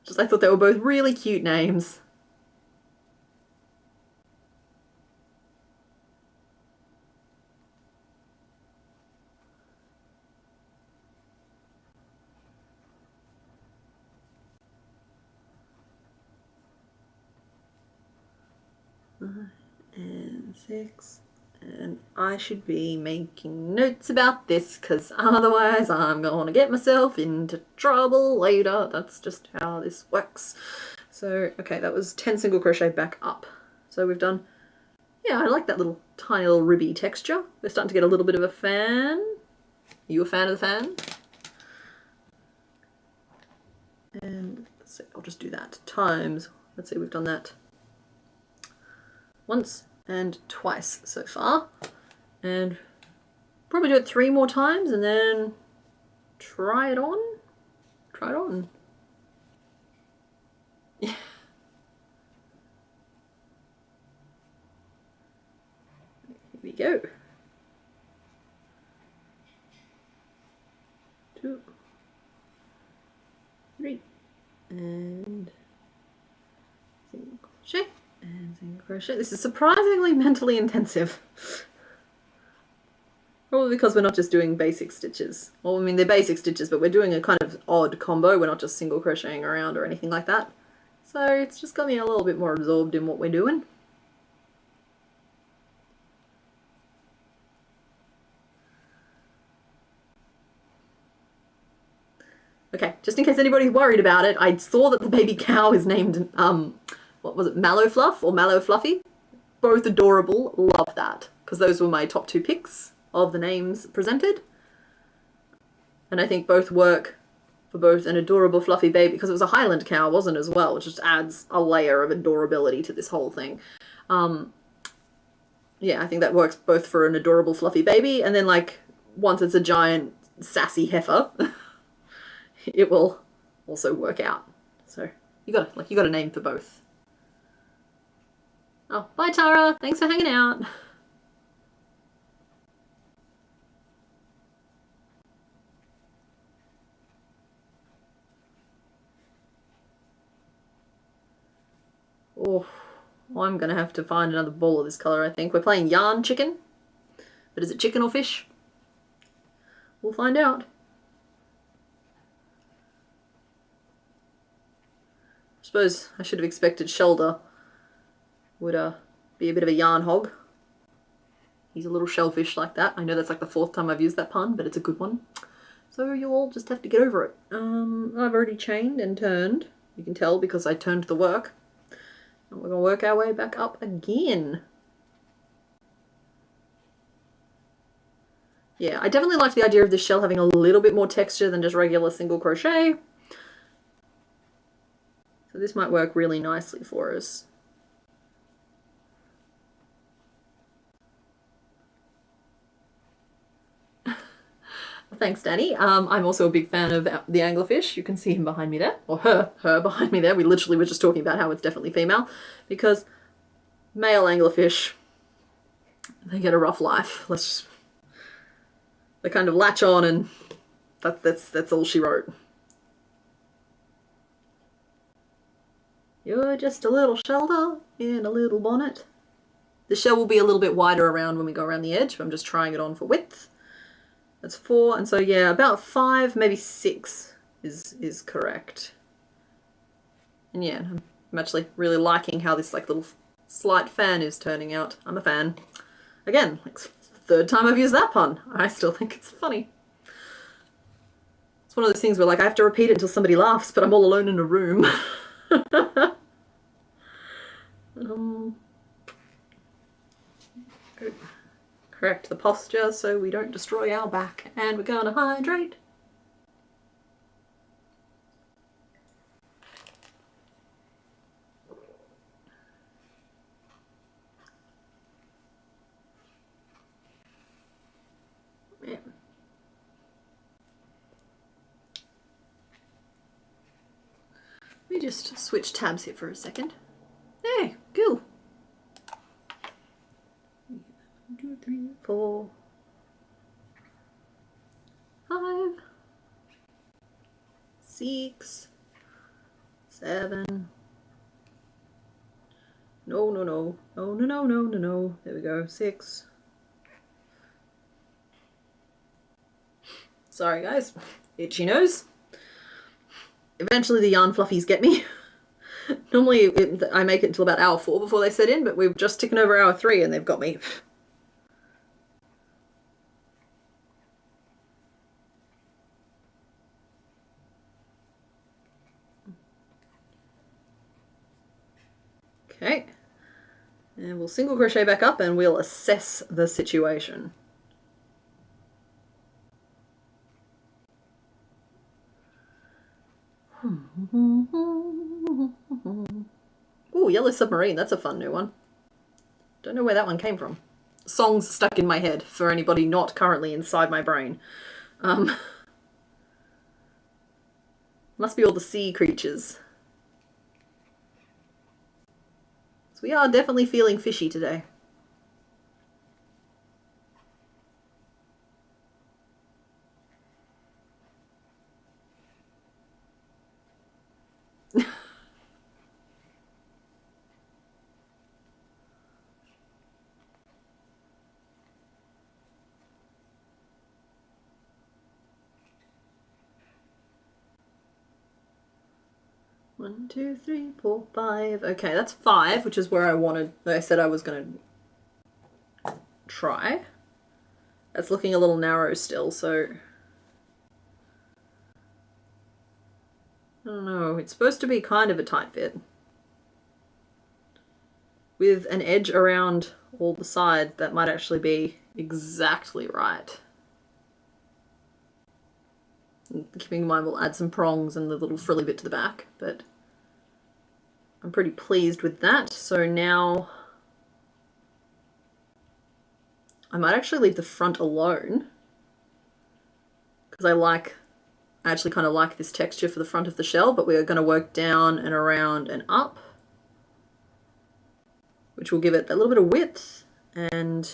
S1: Just I thought they were both really cute names. And 6. And I should be making notes about this because otherwise I'm going to get myself into trouble later. That's just how this works. So, okay, that was 10 single crochet back up. So we've done, yeah, I like that little tiny little ribby texture. We're starting to get a little bit of a fan. Are you a fan of the fan? And let's see, I'll just do that times. Let's see, we've done that once and twice so far, and probably do it 3 more times and then try it on. Yeah. Here we go. 2, 3, and single crochet. And single crochet. This is surprisingly mentally intensive. Probably because we're not just doing basic stitches. Well, I mean, they're basic stitches, but we're doing a kind of odd combo. We're not just single crocheting around or anything like that. So it's just got me a little bit more absorbed in what we're doing. Okay, just in case anybody's worried about it, I saw that the baby cow is named, what was it, Mallow Fluff or Mallow Fluffy? Both adorable, love that, because those were my top 2 picks of the names presented. And I think both work for both an adorable fluffy baby, because it was a Highland cow, wasn't it, as well, which just adds a layer of adorability to this whole thing. Yeah, I think that works both for an adorable fluffy baby, and then like once it's a giant sassy heifer, it will also work out. So you got a name for both. Oh, bye Tara. Thanks for hanging out. Oh, I'm gonna have to find another ball of this color, I think. We're playing yarn chicken, but is it chicken or fish? We'll find out. I suppose I should have expected Shelder would be a bit of a yarn hog. He's a little shellfish like that. I know that's like the 4th time I've used that pun, but it's a good one. So you all just have to get over it. I've already chained and turned. You can tell because I turned the work. And we're going to work our way back up again. Yeah, I definitely like the idea of this shell having a little bit more texture than just regular single crochet. So this might work really nicely for us. Thanks, Danny. I'm also a big fan of the anglerfish. You can see him behind me there, or her behind me there. We literally were just talking about how it's definitely female, because male anglerfish, they get a rough life. They kind of latch on, and that's all she wrote. You're just a little Shelder in a little bonnet. The shell will be a little bit wider around when we go around the edge, but I'm just trying it on for width. That's 4, and so yeah, about 5, maybe 6 is correct. And yeah, I'm actually really liking how this like little slight fan is turning out. I'm a fan. Again, like 3rd time I've used that pun. I still think it's funny. It's one of those things where like I have to repeat it until somebody laughs, but I'm all alone in a room. Correct the posture so we don't destroy our back, and we're going to hydrate. me just switch tabs here for a second. Hey, cool. 1, 2, 3, 4, 5, 6, 7. No, no, no, no, no, no, no, no, no. There we go. 6. Sorry, guys. Itchy nose. Eventually, the yarn fluffies get me. Normally, I make it until about hour 4 before they set in, but we've just taken over hour 3 and they've got me. Okay. And we'll single crochet back up and we'll assess the situation. Ooh, Yellow Submarine, that's a fun new one. Don't know where that one came from. Songs stuck in my head for anybody not currently inside my brain. Must be all the sea creatures. So we are definitely feeling fishy today. One, 2, 3, 4, 5. Okay, that's 5, which is where I said I was going to try. That's looking a little narrow still, so I don't know. It's supposed to be kind of a tight fit, with an edge around all the sides. That might actually be exactly right. And keeping in mind we'll add some prongs and the little frilly bit to the back, but I'm pretty pleased with that. So now I might actually leave the front alone, because I actually kind of like this texture for the front of the shell, but we're going to work down and around and up, which will give it a little bit of width. And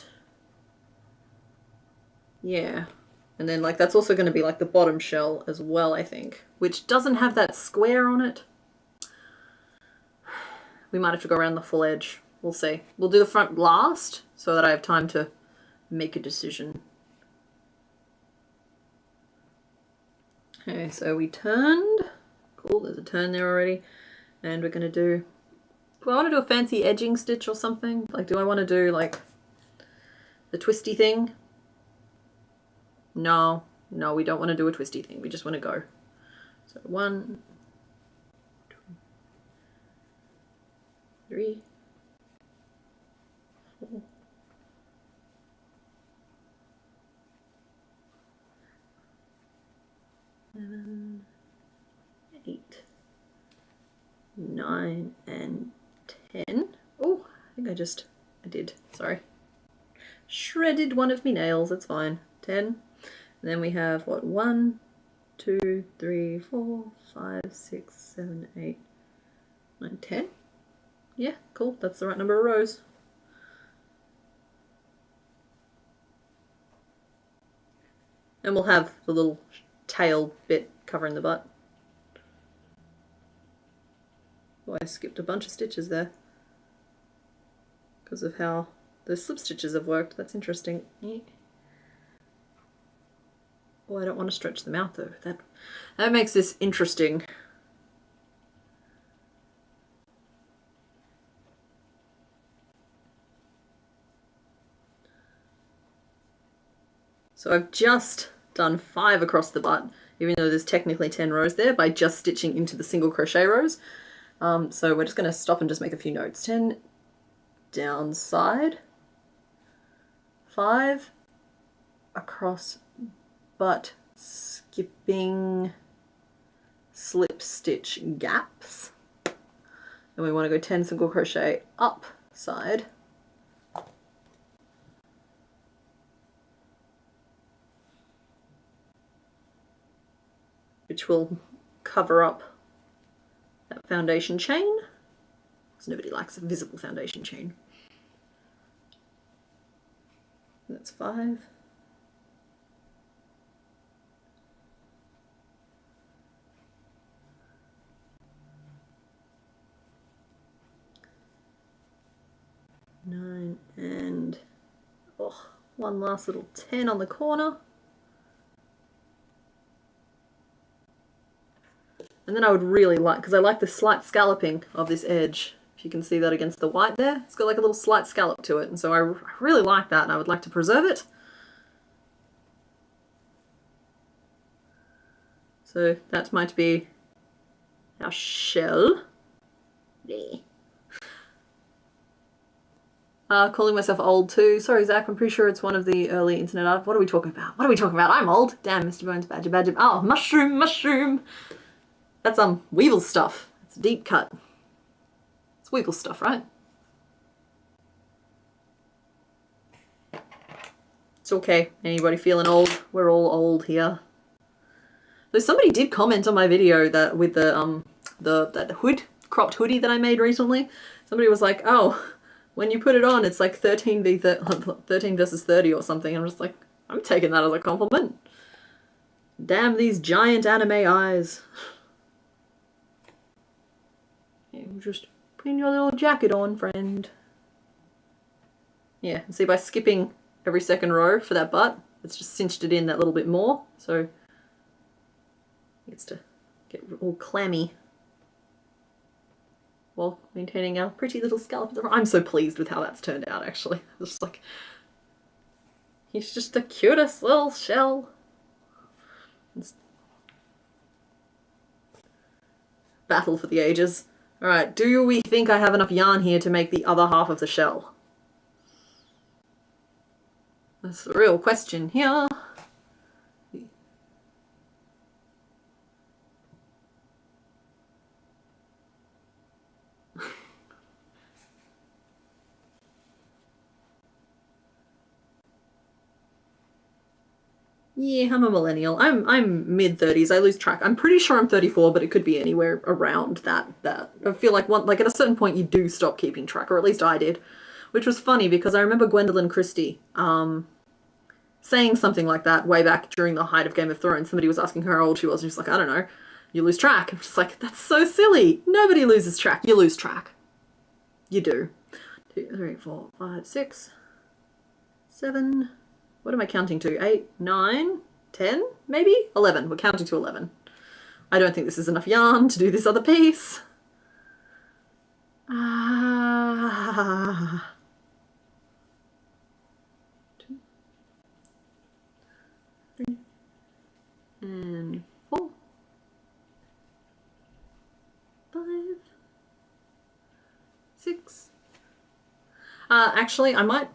S1: yeah, and then like that's also going to be like the bottom shell as well, I think, which doesn't have that square on it. We might have to go around the full edge. We'll see. We'll do the front last so that I have time to make a decision. Okay, so we turned. Cool, there's a turn there already. And we're going to do I want to do a fancy edging stitch or something? Like, do I want to do like the twisty thing? No, no, we don't want to do a twisty thing. We just want to go. So 1, 2, 3, 4. 7, 8, 9, and 10. Oh, I think I did, sorry. Shredded one of me nails, it's fine. 10. And then we have what, 1, 2, 3, 4, 5, 6, 7, 8, 9, 10. Yeah, cool, that's the right number of rows. And we'll have the little tail bit covering the butt. Oh, I skipped a bunch of stitches there because of how the slip stitches have worked. That's interesting. Oh, I don't want to stretch them out though. That makes this interesting. So I've just done 5 across the butt, even though there's technically 10 rows there, by just stitching into the single crochet rows. So we're just going to stop and just make a few notes. 10 downside, 5 across butt, skipping slip stitch gaps, and we want to go 10 single crochet up side, which will cover up that foundation chain, because nobody likes a visible foundation chain. That's 5. Nine, and one last little 10 on the corner. And then I would really like, because I like the slight scalloping of this edge. If you can see that against the white there, it's got like a little slight scallop to it, and so I really like that, and I would like to preserve it. So that might be our shell. There. Calling myself old too. Sorry, Zach, I'm pretty sure it's one of the early internet art. What are we talking about? What are we talking about? I'm old. Damn, Mr. Bones, badger. Oh, mushroom. That's Weevil stuff. It's a deep cut. It's Weevil stuff, right? It's okay. Anybody feeling old? We're all old here. Though somebody did comment on my video that with that cropped hoodie that I made recently. Somebody was like, oh, when you put it on, it's like 13 versus 30 or something. I'm just like, I'm taking that as a compliment. Damn these giant anime eyes. Yeah, just putting your little jacket on, friend. Yeah, and see, by skipping every second row for that butt, it's just cinched it in that little bit more, so it gets to get all clammy while maintaining our pretty little scallop. I'm so pleased with how that's turned out, actually. It's just like, he's just the cutest little shell. It's battle for the ages. Alright, do we think I have enough yarn here to make the other half of the shell? That's the real question here. Yeah, I'm a millennial. I'm mid-30s. I lose track. I'm pretty sure I'm 34, but it could be anywhere around that. I feel like at a certain point you do stop keeping track, or at least I did. Which was funny because I remember Gwendolyn Christie saying something like that way back during the height of Game of Thrones. Somebody was asking her how old she was, and she was like, I don't know, you lose track. I'm just like, that's so silly. Nobody loses track. You lose track. You do. 2, 3, 4, 5, 6, 7... What am I counting to? 8, 9, 10, maybe? 11. We're counting to 11. I don't think this is enough yarn to do this other piece. Ah. 2, 3, and 4, 5, 6. Actually, I might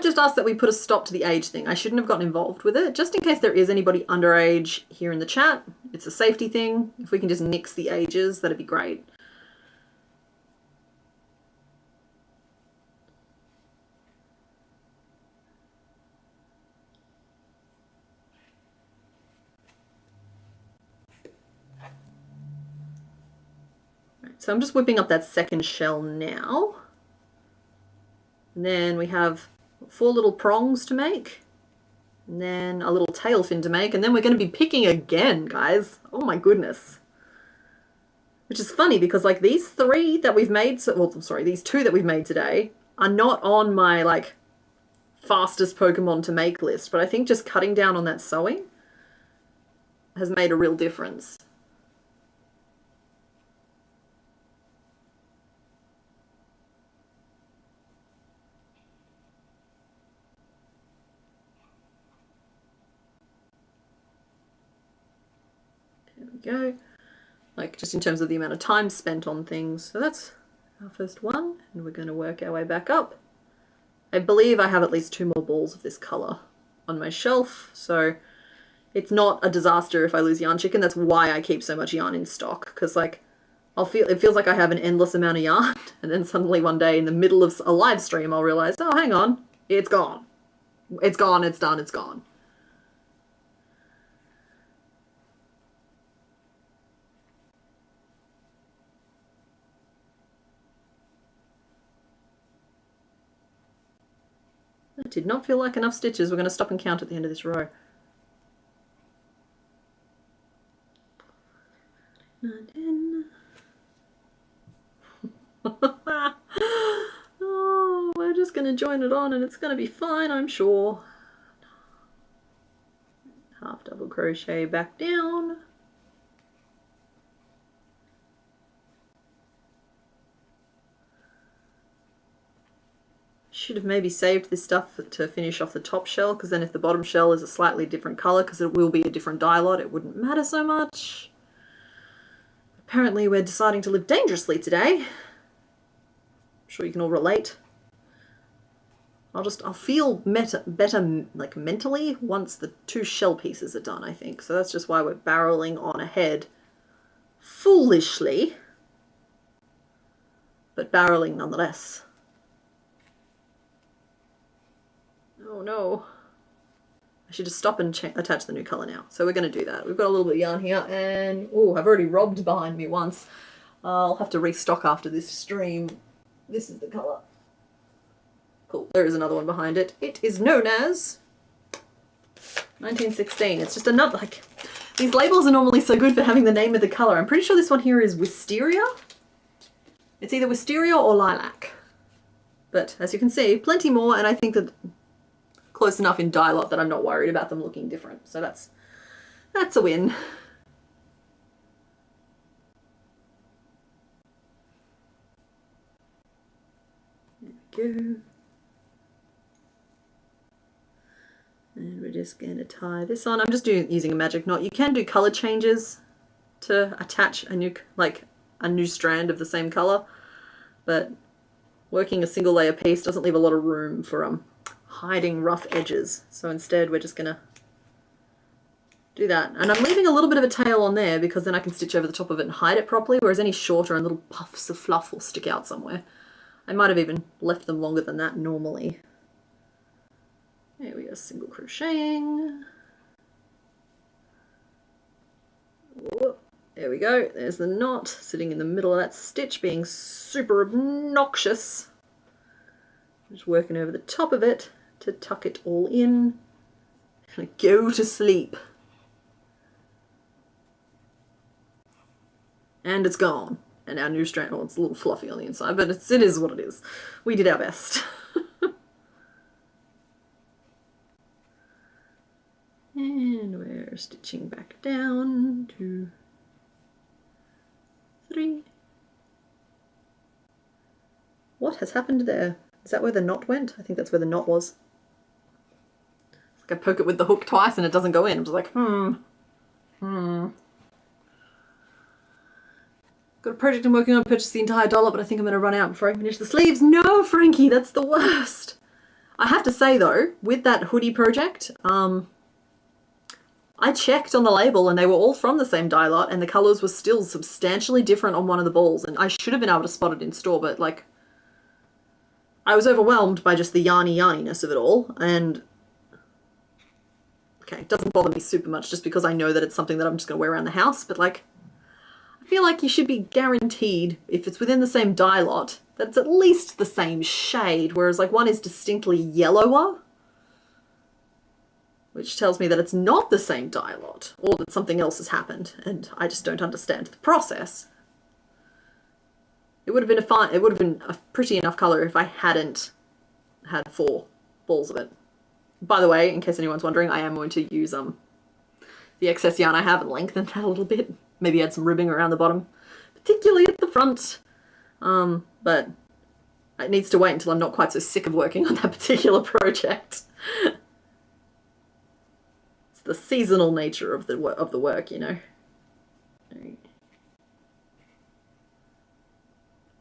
S1: just ask that we put a stop to the age thing. I shouldn't have gotten involved with it, just in case there is anybody underage here in the chat. It's a safety thing. If we can just nix the ages, that'd be great. Right, so I'm just whipping up that second shell now. And then we have 4 little prongs to make, and then a little tail fin to make, and then we're going to be picking again, guys. Oh my goodness. Which is funny because like these 3 that we've made, these 2 that we've made today are not on my like fastest Pokemon to make list, but I think just cutting down on that sewing has made a real difference. Go, like just in terms of the amount of time spent on things. So that's our first one, and we're going to work our way back up. I believe I have at least 2 more balls of this color on my shelf, so it's not a disaster if I lose yarn chicken. That's why I keep so much yarn in stock, because like it feels like I have an endless amount of yarn, and then suddenly one day in the middle of a live stream I'll realize, oh hang on, it's gone. It's gone, it's done, it's gone. That did not feel like enough stitches. We're going to stop and count at the end of this row. 9, 10. Oh, we're just going to join it on and it's going to be fine, I'm sure. Half double crochet back down. Should have maybe saved this stuff to finish off the top shell, because then if the bottom shell is a slightly different color, because it will be a different dye lot, it wouldn't matter so much. Apparently we're deciding to live dangerously today. I'm sure you can all relate. I'll feel better like mentally once the 2 shell pieces are done, I think. So that's just why we're barreling on ahead foolishly, but barreling nonetheless. Oh no. I should just stop and attach the new colour now. So we're going to do that. We've got a little bit of yarn here and, oh, I've already robbed behind me once. I'll have to restock after this stream. This is the colour. Cool, there is another one behind it. It is known as 1916. It's just another, like, these labels are normally so good for having the name of the colour. I'm pretty sure this one here is Wisteria. It's either Wisteria or Lilac. But as you can see, plenty more, and I think that close enough in dye lot that I'm not worried about them looking different. So that's a win. There we go. And we're just going to tie this on. I'm just using a magic knot. You can do color changes to attach a new strand of the same color, but working a single layer piece doesn't leave a lot of room for hiding rough edges. So instead we're just going to do that. And I'm leaving a little bit of a tail on there because then I can stitch over the top of it and hide it properly, whereas any shorter and little puffs of fluff will stick out somewhere. I might have even left them longer than that normally. There we go, single crocheting. Whoop. There we go, there's the knot sitting in the middle of that stitch being super obnoxious. Just working over the top of it to tuck it all in. And go to sleep. And it's gone. And our new strand, well, it's a little fluffy on the inside, but it is what it is. We did our best. And we're stitching back down, 2, 3. What has happened there? Is that where the knot went? I think that's where the knot was. It's like I poke it with the hook twice and it doesn't go in. I'm just like, Got a project I'm working on, purchase the entire dollar, but I think I'm going to run out before I finish the sleeves. No, Frankie, that's the worst. I have to say though, with that hoodie project, I checked on the label and they were all from the same dye lot and the colours were still substantially different on one of the balls, and I should have been able to spot it in store, but like, I was overwhelmed by just the yarniness of it all. And okay, it doesn't bother me super much just because I know that it's something that I'm just going to wear around the house, but like, I feel like you should be guaranteed, if it's within the same dye lot, that it's at least the same shade, whereas like one is distinctly yellower, which tells me that it's not the same dye lot, or that something else has happened, and I just don't understand the process. It would have been a pretty enough colour if I hadn't had 4 balls of it. By the way, in case anyone's wondering, I am going to use the excess yarn I have and lengthen that a little bit. Maybe add some ribbing around the bottom, particularly at the front. But it needs to wait until I'm not quite so sick of working on that particular project. It's the seasonal nature of the work, you know.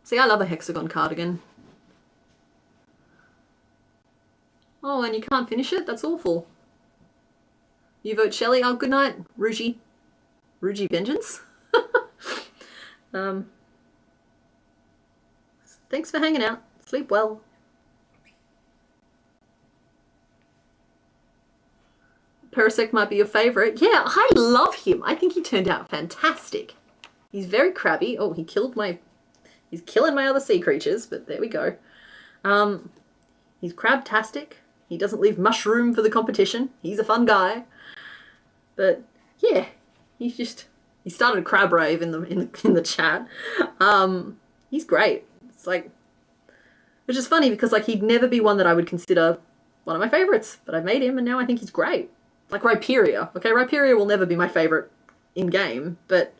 S1: See, I love a hexagon cardigan. Oh, and you can't finish it? That's awful. You vote Shelley? Oh, good night, Rougie. Rougie Vengeance. Thanks for hanging out. Sleep well. Perisec might be your favourite. Yeah, I love him. I think he turned out fantastic. He's very crabby. Oh, he's killing my other sea creatures, but there we go. He's crabtastic. He doesn't leave much room for the competition. He's a fun guy. But yeah, he started crab rave in the chat. He's great. It's like, which is funny because like he'd never be one that I would consider one of my favorites, but I've made him and now I think he's great. Like Rhyperia. Okay, Rhyperia will never be my favorite in game, but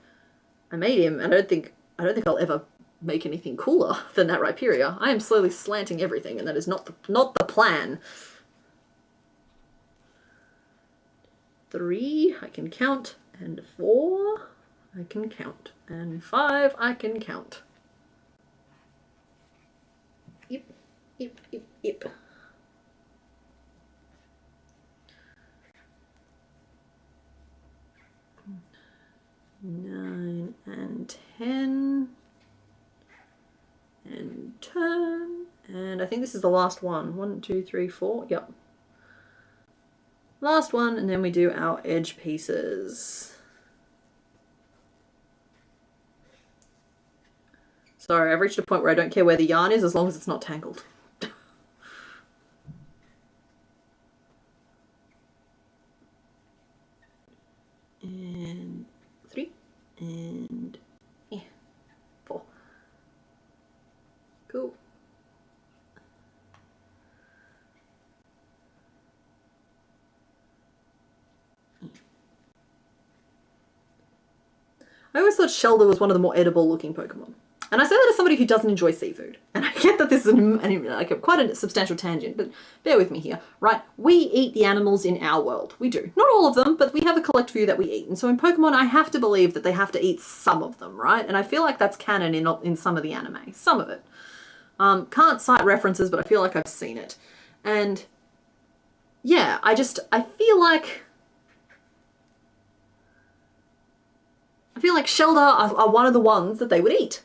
S1: I made him and I don't think I'll ever make anything cooler than that Rhyperia. I am slowly slanting everything and that is not the plan. 3 I can count, and 4 I can count, and 5 I can count. Yep, yep, yep, yep. Nine and 10. And turn. And I think this is the last one. 1, 2, 3, 4. Yep. Last one, and then we do our edge pieces. Sorry, I've reached a point where I don't care where the yarn is as long as it's not tangled. And 3, and 4. Cool. I always thought Shelder was one of the more edible looking Pokemon. And I say that as somebody who doesn't enjoy seafood. And I get that this is quite a substantial tangent, but bear with me here, right? We eat the animals in our world. We do. Not all of them, but we have a collect few that we eat. And so in Pokemon, I have to believe that they have to eat some of them, right? And I feel like that's canon in some of the anime. Some of it. Can't cite references, but I feel like I've seen it. And yeah, I feel like Shelder are one of the ones that they would eat.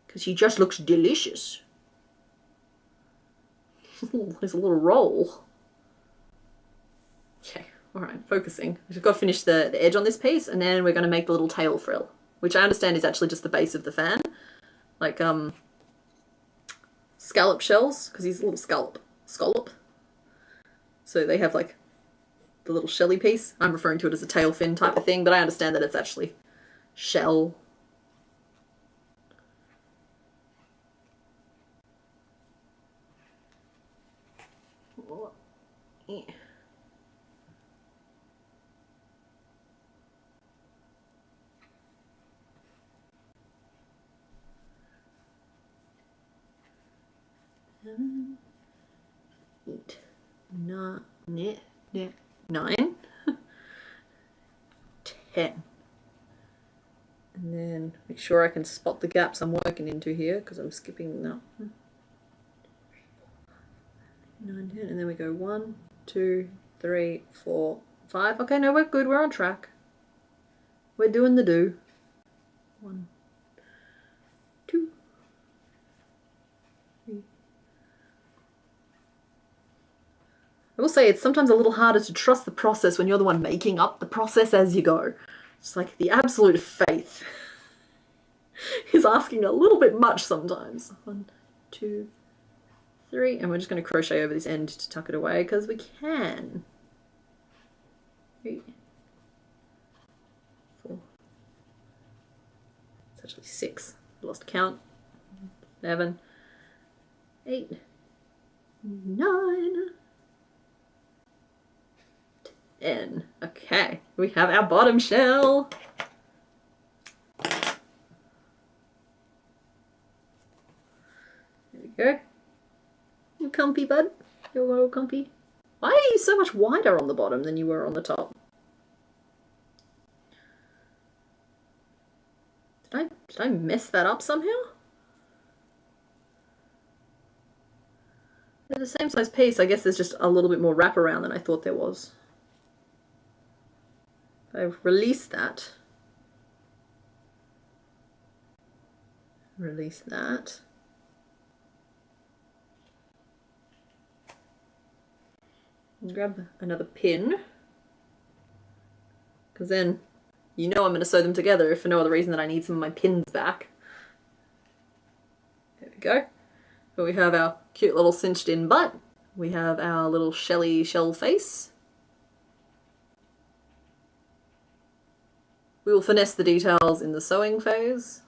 S1: Because he just looks delicious. There's a little roll. Okay, alright, focusing. I've got to finish the edge on this piece, and then we're going to make the little tail frill, which I understand is actually just the base of the fan. Like, scallop shells, because he's a little scallop. So they have, like, the little shelly piece. I'm referring to it as a tail fin type of thing, but I understand that it's actually shell. Yeah. Eight, nine, 9, 10. And then make sure I can spot the gaps I'm working into here because I'm skipping now. 9, 10, and then we go 1, 2, 3, 4, 5. Okay, no, we're good. We're on track. We're doing the do. 1, 2, 3. I will say it's sometimes a little harder to trust the process when you're the one making up the process as you go. It's like the absolute faith is asking a little bit much sometimes. 1, 2, 3, and we're just going to crochet over this end to tuck it away because we can. 3, 4. It's actually 6. I lost count. 7, 8, 9, 10. Okay, we have our bottom shell. There we go. You comfy, bud? You're all comfy. Why are you so much wider on the bottom than you were on the top? Did I mess that up somehow? They're the same size piece. I guess there's just a little bit more wraparound than I thought there was. I've released that. Release that. And grab another pin. Because then you know I'm going to sew them together if for no other reason than I need some of my pins back. There we go. So we have our cute little cinched in butt. We have our little shelly shell face. We will finesse the details in the sewing phase.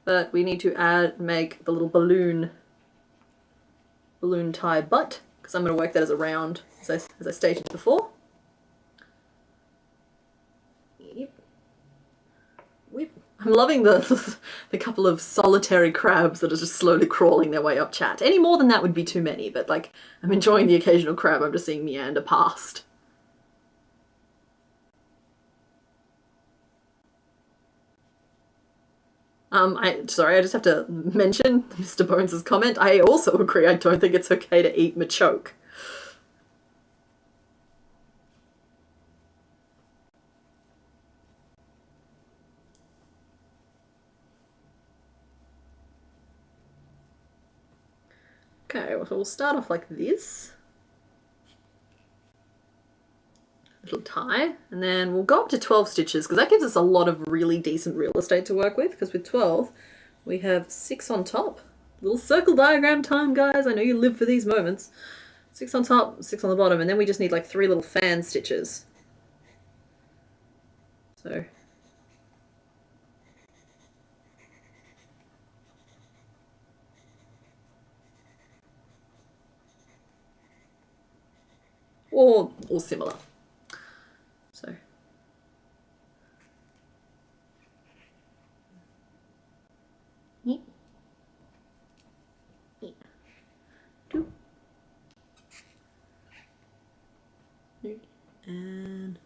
S1: But we need to make the little balloon tie butt, because I'm going to work that as a round, as I stated before. Yep. Whip. I'm loving the couple of solitary crabs that are just slowly crawling their way up chat. Any more than that would be too many, but like, I'm enjoying the occasional crab I'm just seeing meander past. Sorry, I just have to mention Mr. Bones' comment. I also agree, I don't think it's okay to eat machoke. Okay, so we'll start off like this. Little tie, and then we'll go up to 12 stitches, because that gives us a lot of really decent real estate to work with, because with 12 we have 6 on top. Little circle diagram time, guys. I know you live for these moments. 6 on top, 6 on the bottom, and then we just need like 3 little fan stitches. So or similar. So and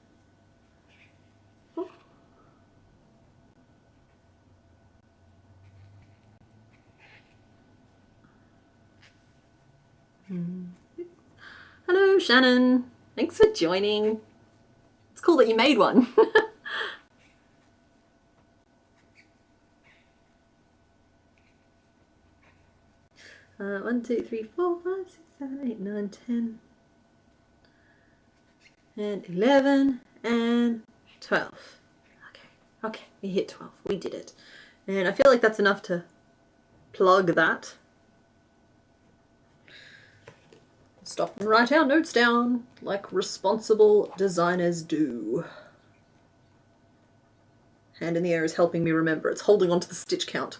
S1: hello, Shannon. Thanks for joining. It's cool that you made one. 1, 2, 3, 4, 5, 6, 7, 8, 9, 10, and 11, and 12. Okay, we hit 12. We did it. And I feel like that's enough to plug that. Stop and write our notes down like responsible designers do. Hand in the air is helping me remember. It's holding on to the stitch count.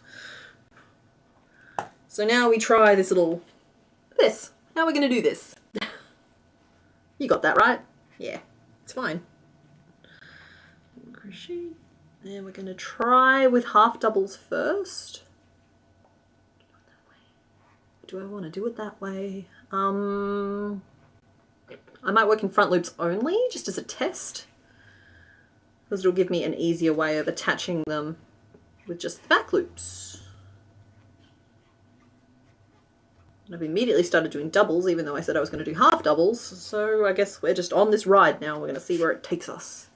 S1: So now we try this little, this. Now we're going to do this. You got that right? Yeah, it's fine. Crochet. And we're going to try with half doubles first. Do I want to do it that way? I might work in front loops only, just as a test, because it'll give me an easier way of attaching them with just the back loops. And I've immediately started doing doubles, even though I said I was going to do half doubles, so I guess we're just on this ride now. We're going to see where it takes us.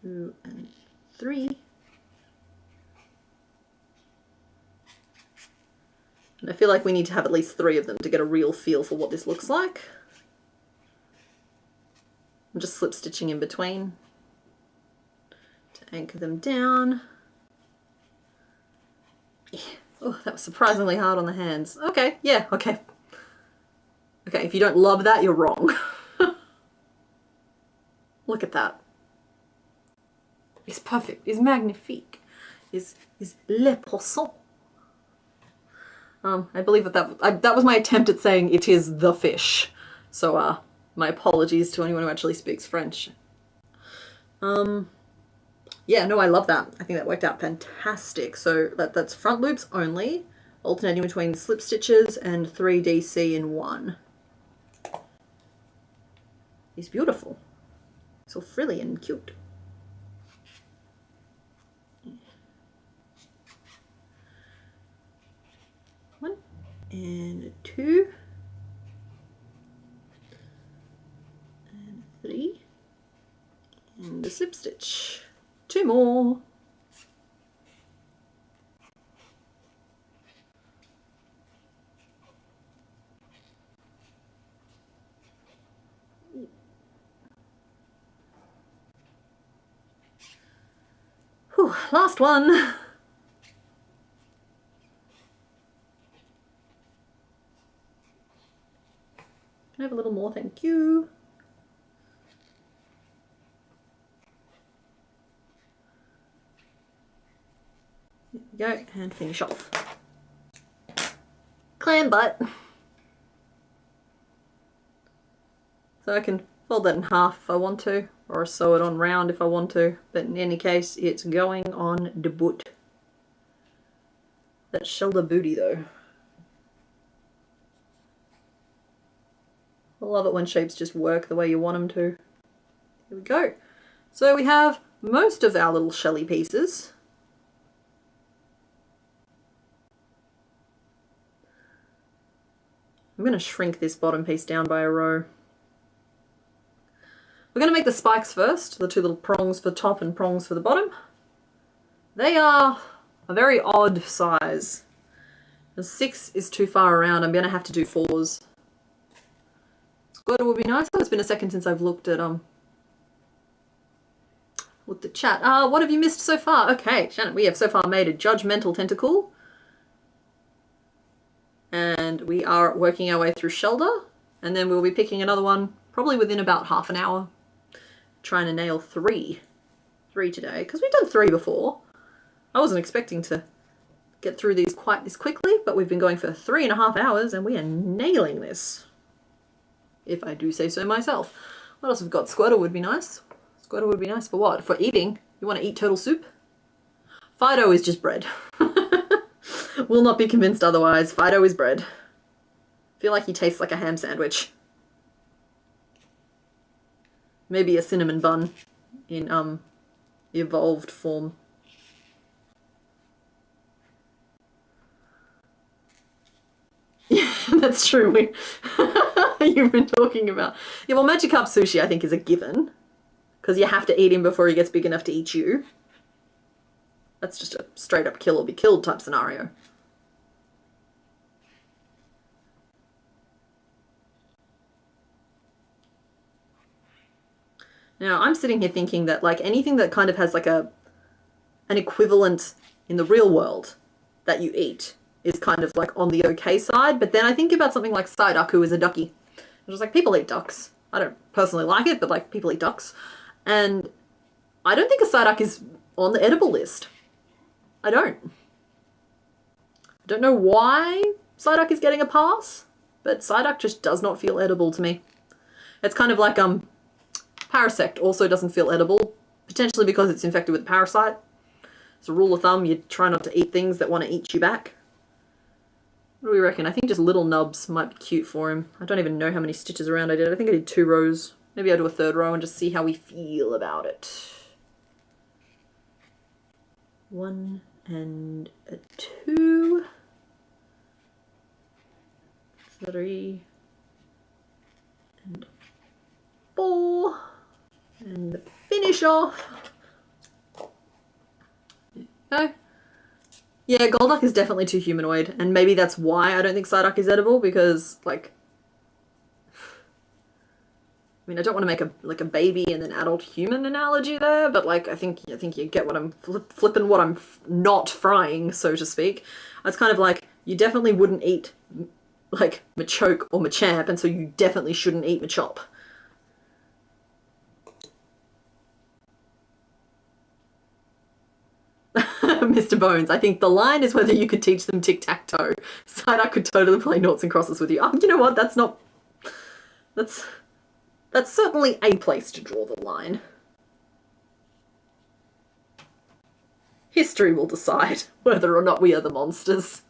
S1: Two and 3. And I feel like we need to have at least 3 of them to get a real feel for what this looks like. I'm just slip stitching in between to anchor them down. Yeah. Oh, that was surprisingly hard on the hands. Okay, yeah, okay. Okay, if you don't love that, you're wrong. Look at that. It's perfect. It's magnifique. It's le poisson. I believe that was my attempt at saying it is the fish. So my apologies to anyone who actually speaks French. Yeah, no, I love that. I think that worked out fantastic. So that's front loops only, alternating between slip stitches and 3 DC in 1. It's beautiful. So frilly and cute. One and 2 and 3 and a slip stitch. 2 more. Whew, last one. Can I have a little more? Thank you. There we go, and finish off. Clam butt. So I can fold that in half if I want to, or sew it on round if I want to, but in any case, it's going on the boot. That shoulder booty though. I love it when shapes just work the way you want them to. Here we go. So we have most of our little shelly pieces. I'm going to shrink this bottom piece down by a row. We're going to make the spikes first, the two little prongs for the top and prongs for the bottom. They are a very odd size. The 6 is too far around, I'm going to have to do 4s. Squirtle would be nice. Oh, it's been a second since I've looked at chat. What have you missed so far? Okay, Shannon, we have so far made a judgmental tentacle. And we are working our way through shoulder. And then we'll be picking another one probably within about half an hour. Trying to nail 3 today, because we've done 3 before. I wasn't expecting to get through these quite this quickly, but we've been going for 3.5 hours and we are nailing this. If I do say so myself. What else have we got? Squirtle would be nice. Squirtle would be nice for what? For eating? You want to eat turtle soup? Fido is just bread. Will not be convinced otherwise. Fido is bread. I feel like he tastes like a ham sandwich. Maybe a cinnamon bun in evolved form. Yeah, that's true. You've been talking about. Yeah, well, Magikarp sushi I think is a given. Because you have to eat him before he gets big enough to eat you. That's just a straight up kill or be killed type scenario. Now, I'm sitting here thinking that like anything that kind of has like an equivalent in the real world that you eat is kind of like on the okay side, but then I think about something like Psyduck, who is a ducky. I'm just like, people eat ducks. I don't personally like it, but like people eat ducks. And I don't think a Psyduck is on the edible list. I don't know why Psyduck is getting a pass, but Psyduck just does not feel edible to me. It's kind of like Parasect also doesn't feel edible, potentially because it's infected with a parasite. As a rule of thumb, you try not to eat things that want to eat you back. What do we reckon? I think just little nubs might be cute for him. I don't even know how many stitches around I did. I think I did 2 rows. Maybe I'll do a 3rd row and just see how we feel about it. 1 and a 2. 3 and 4. And the finish off. No. Yeah, Golduck is definitely too humanoid, and maybe that's why I don't think Psyduck is edible, because like, I mean, I don't want to make a baby and an adult human analogy there, but like I think you get what I'm flipping what I'm not frying, so to speak. It's kind of like you definitely wouldn't eat like Machoke or Machamp, and so you definitely shouldn't eat Machop. Mr. Bones, I think the line is whether you could teach them tic-tac-toe. Psyduck could totally play noughts and crosses with you. You know what? That's certainly a place to draw the line. History will decide whether or not we are the monsters.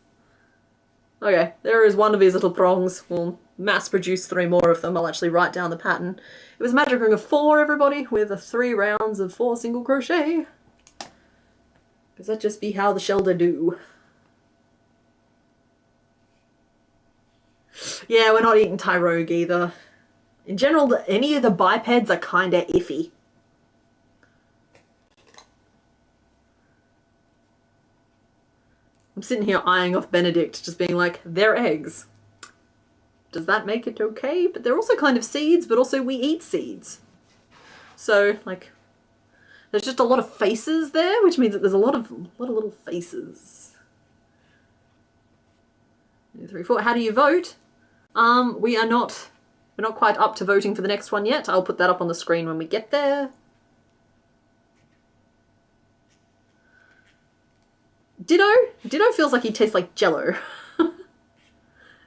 S1: Okay, there is one of these little prongs. We'll mass produce 3 more of them. I'll actually write down the pattern. It was a magic ring of 4, everybody, with 3 rounds of 4 single crochet. Because that just be how the shoulder do. Yeah, we're not eating Tyrogue either. In general, any of the bipeds are kinda iffy. I'm sitting here eyeing off Benedict, just being like, they're eggs. Does that make it okay? But they're also kind of seeds, but also we eat seeds. So, like, There's just a lot of faces there, which means that there's a lot of little faces. 2, 3, 4. How do you vote? We're not quite up to voting for the next one yet. I'll put that up on the screen when we get there. Ditto feels like he tastes like Jello.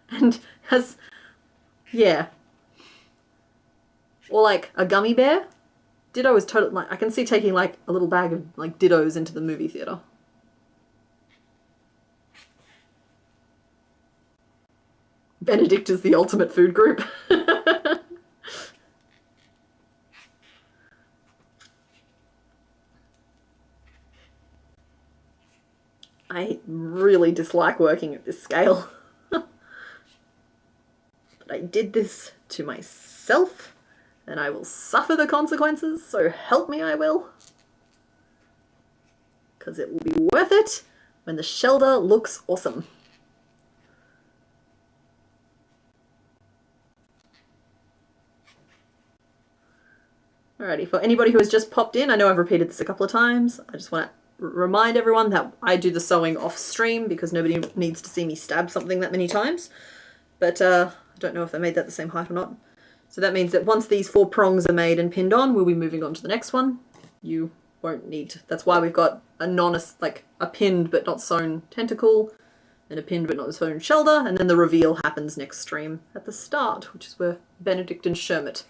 S1: And has, yeah. Or like a gummy bear. Ditto is totally, like, I can see taking like a little bag of like Dittos into the movie theater. Benedict is the ultimate food group. I really dislike working at this scale. But I did this to myself, and I will suffer the consequences, so help me I will. Because it will be worth it when the shelter looks awesome. Alrighty, for anybody who has just popped in, I know I've repeated this a couple of times. I just want to remind everyone that I do the sewing off stream because nobody needs to see me stab something that many times. But I don't know if I made that the same height or not. So that means that once these 4 prongs are made and pinned on, we'll be moving on to the next one. You won't need to. That's why we've got a pinned but not sewn tentacle, and a pinned but not sewn shoulder, and then the reveal happens next stream at the start, which is where Benedict and Shermit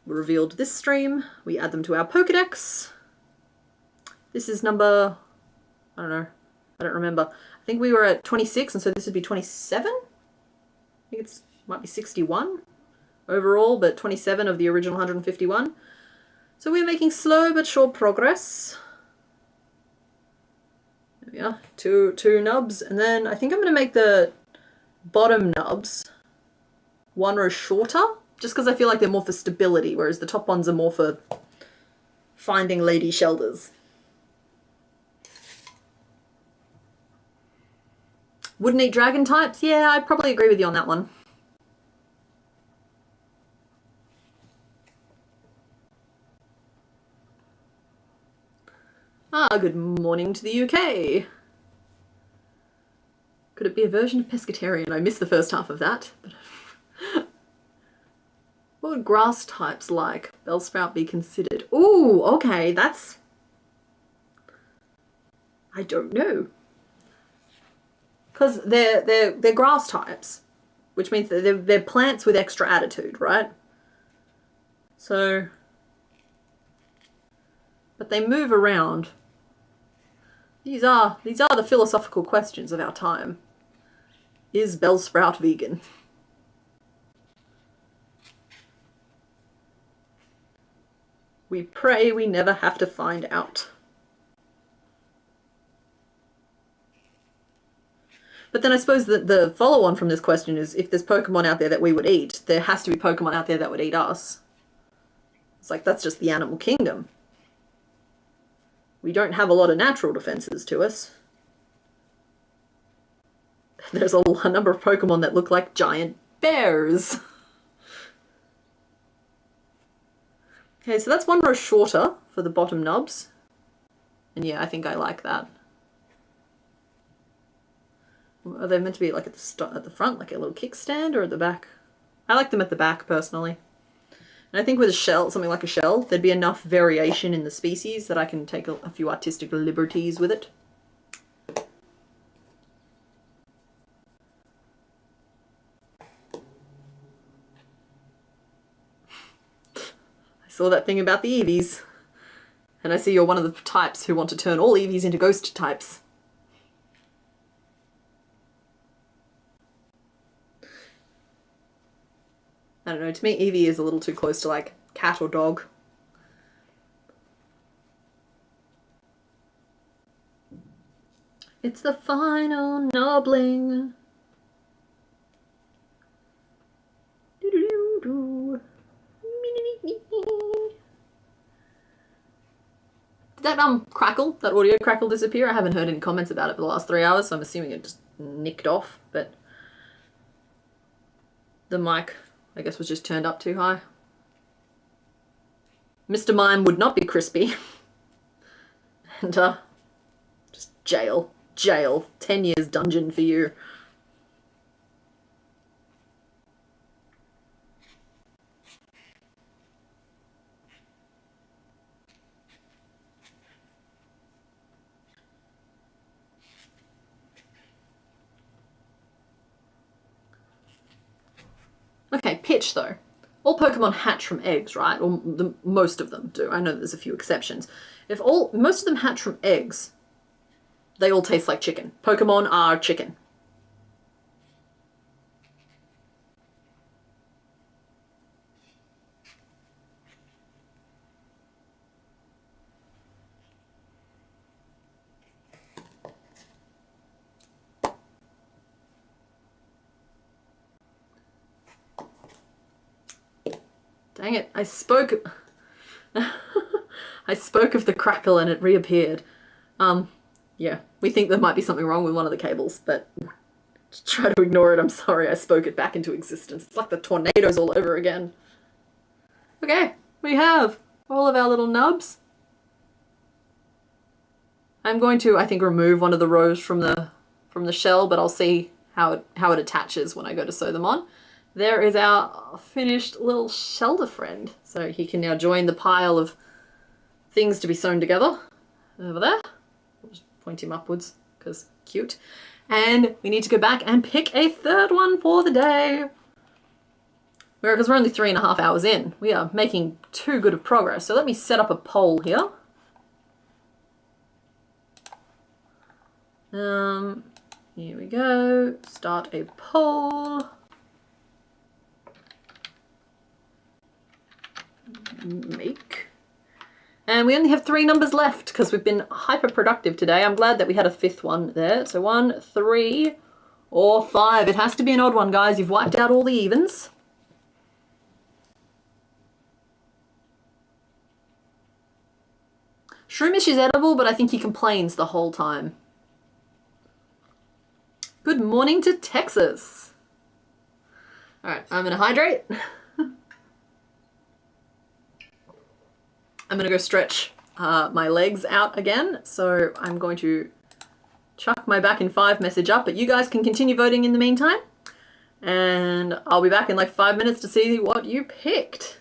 S1: were revealed this stream. We add them to our Pokédex. This is number, I don't know, I don't remember. I think we were at 26, and so this would be 27? I think it might be 61 overall, but 27 of the original 151. So we're making slow but sure progress. There we are, two nubs, and then I think I'm going to make the bottom nubs 1 row shorter, just because I feel like they're more for stability, whereas the top ones are more for finding lady shoulders. Wouldn't eat dragon types? Yeah, I'd probably agree with you on that one. Good morning to the UK. Could it be a version of pescatarian? I missed the first half of that. But what would grass types like Bellsprout be considered? Ooh, okay, that's... I don't know. Because they're grass types, which means that they're plants with extra attitude, right? So, but they move around. These are the philosophical questions of our time. Is Bellsprout vegan? We pray we never have to find out. But then I suppose that the follow-on from this question is, if there's Pokemon out there that we would eat, there has to be Pokemon out there that would eat us. It's like, that's just the animal kingdom. We don't have a lot of natural defenses to us. There's a number of Pokemon that look like giant bears. Okay, so that's 1 row shorter for the bottom nubs. And yeah, I think I like that. Are they meant to be like at the front, like a little kickstand, or at the back? I like them at the back, personally. And I think with a shell, something like a shell, there'd be enough variation in the species that I can take a few artistic liberties with it. I saw that thing about the Eevees. And I see you're one of the types who want to turn all Eevees into ghost types. I don't know, to me Eevee is a little too close to like cat or dog. It's the final nobbling. Doo-doo-doo-doo. Did that crackle, that audio crackle disappear? I haven't heard any comments about it for the last 3 hours, so I'm assuming it just nicked off, but the mic, I guess, was just turned up too high. Mr. Mime would not be crispy. And, just jail. Jail. 10 years dungeon for you. Okay, pitch though. All Pokemon hatch from eggs, right? Or most of them do. I know there's a few exceptions. If most of them hatch from eggs, they all taste like chicken. Pokemon are chicken. Dang it, I spoke I spoke of the crackle and it reappeared. Yeah, we think there might be something wrong with one of the cables, but just try to ignore it. I'm sorry, I spoke it back into existence. It's like the tornadoes all over again. Okay, we have all of our little nubs. I'm going to, I think, remove one of the rows from the shell, but I'll see how it attaches when I go to sew them on. There is our finished little shelter friend. So he can now join the pile of things to be sewn together over there. I'll just point him upwards because cute. And we need to go back and pick a third one for the day. Because we're only 3.5 hours in, we are making too good of progress. So let me set up a poll here. Here we go. Start a poll. Make. And we only have 3 numbers left because we've been hyper productive today. I'm glad that we had a 5th one there. So 1, 3, or 5. It has to be an odd one, guys. You've wiped out all the evens. Shroomish is edible, but I think he complains the whole time. Good morning to Texas. All right, I'm gonna hydrate. I'm gonna go stretch my legs out again. So I'm going to chuck my back in 5 message up, but you guys can continue voting in the meantime. And I'll be back in like 5 minutes to see what you picked.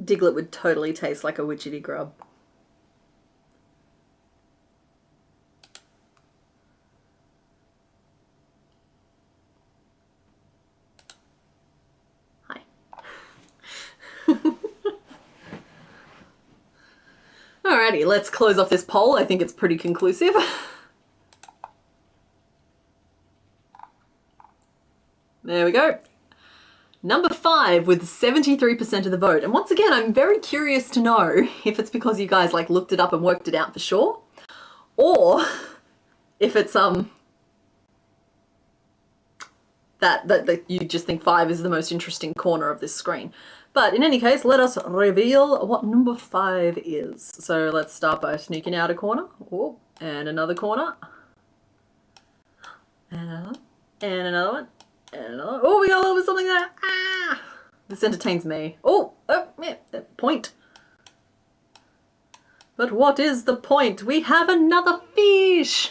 S1: Diglett would totally taste like a witchetty grub. Hi. Alrighty, let's close off this poll. I think it's pretty conclusive. There we go. Number 5 with 73% of the vote. And once again, I'm very curious to know if it's because you guys like looked it up and worked it out for sure, or if it's that you just think 5 is the most interesting corner of this screen. But in any case, let us reveal what number 5 is. So let's start by sneaking out a corner. Oh, and another corner. And another. And another one. And another. Oh, we got a little bit something there. Ah! This entertains me. Oh, yeah, that point. But what is the point? We have another fish.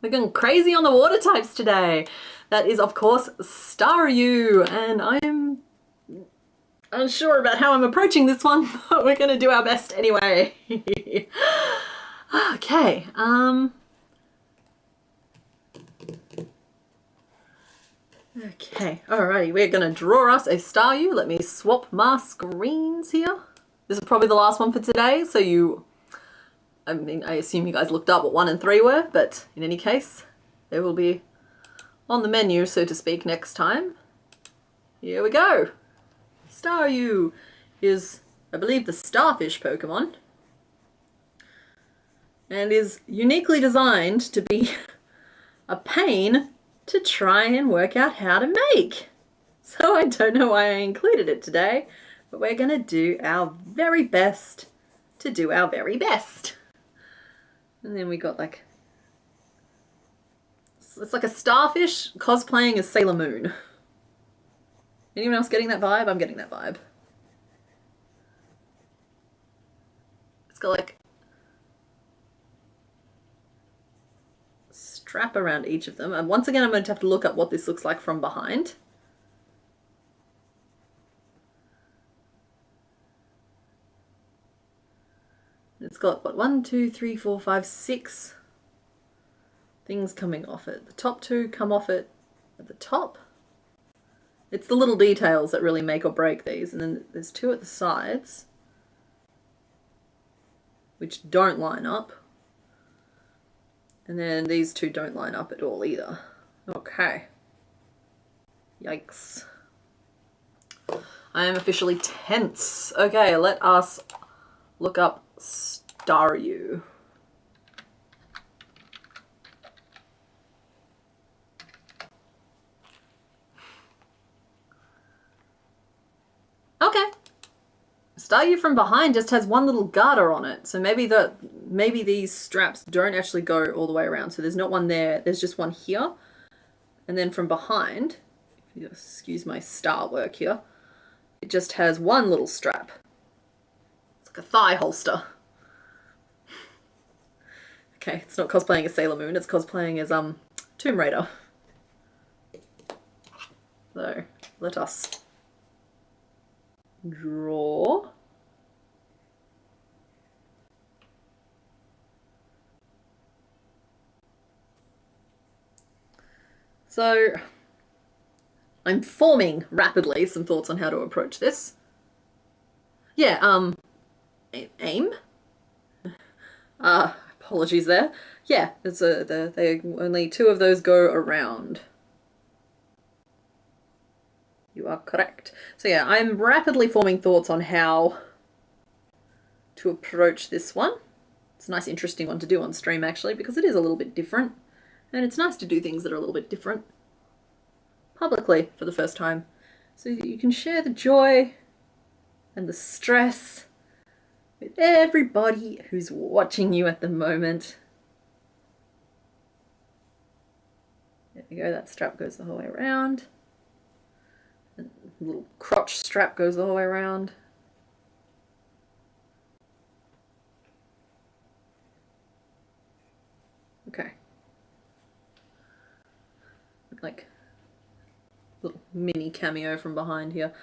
S1: We're going crazy on the water types today. That is, of course, Staryu. And I'm unsure about how I'm approaching this one, but we're going to do our best anyway. Okay. Okay, alrighty, we're going to draw us a Staryu. Let me swap my screens here. This is probably the last one for today, so I assume you guys looked up what 1 and 3 were, but in any case, they will be on the menu, so to speak, next time. Here we go. Staryu is, I believe, the starfish Pokemon, and is uniquely designed to be a pain to try and work out how to make. So I don't know why I included it today, but we're going to do our very best to do our very best. And then we got like, it's like a starfish cosplaying as Sailor Moon. Anyone else getting that vibe? I'm getting that vibe. It's got like strap around each of them. And once again, I'm going to have to look up what this looks like from behind. It's got, what, 1, 2, 3, 4, 5, 6 things coming off it. The top 2 come off it at the top. It's the little details that really make or break these. And then there's 2 at the sides, which don't line up. And then these 2 don't line up at all either. Okay. Yikes. I am officially tense. Okay, let us look up Staryu. Okay. Staryu from behind just has one little garter on it, so maybe these straps don't actually go all the way around. So there's not one there, there's just one here. And then from behind, if you excuse my star work here, it just has one little strap. It's like a thigh holster. Okay, it's not cosplaying as Sailor Moon, it's cosplaying as Tomb Raider. So let us draw. So I'm forming rapidly some thoughts on how to approach this. Yeah, aim. Apologies there. Yeah, it's only 2 of those go around. You are correct. So yeah, I'm rapidly forming thoughts on how to approach this one. It's a nice, interesting one to do on stream actually, because it is a little bit different. And it's nice to do things that are a little bit different publicly for the first time, so that you can share the joy and the stress with everybody who's watching you at the moment. There we go, that strap goes the whole way around. And the little crotch strap goes the whole way around. Okay. Like little mini cameo from behind here.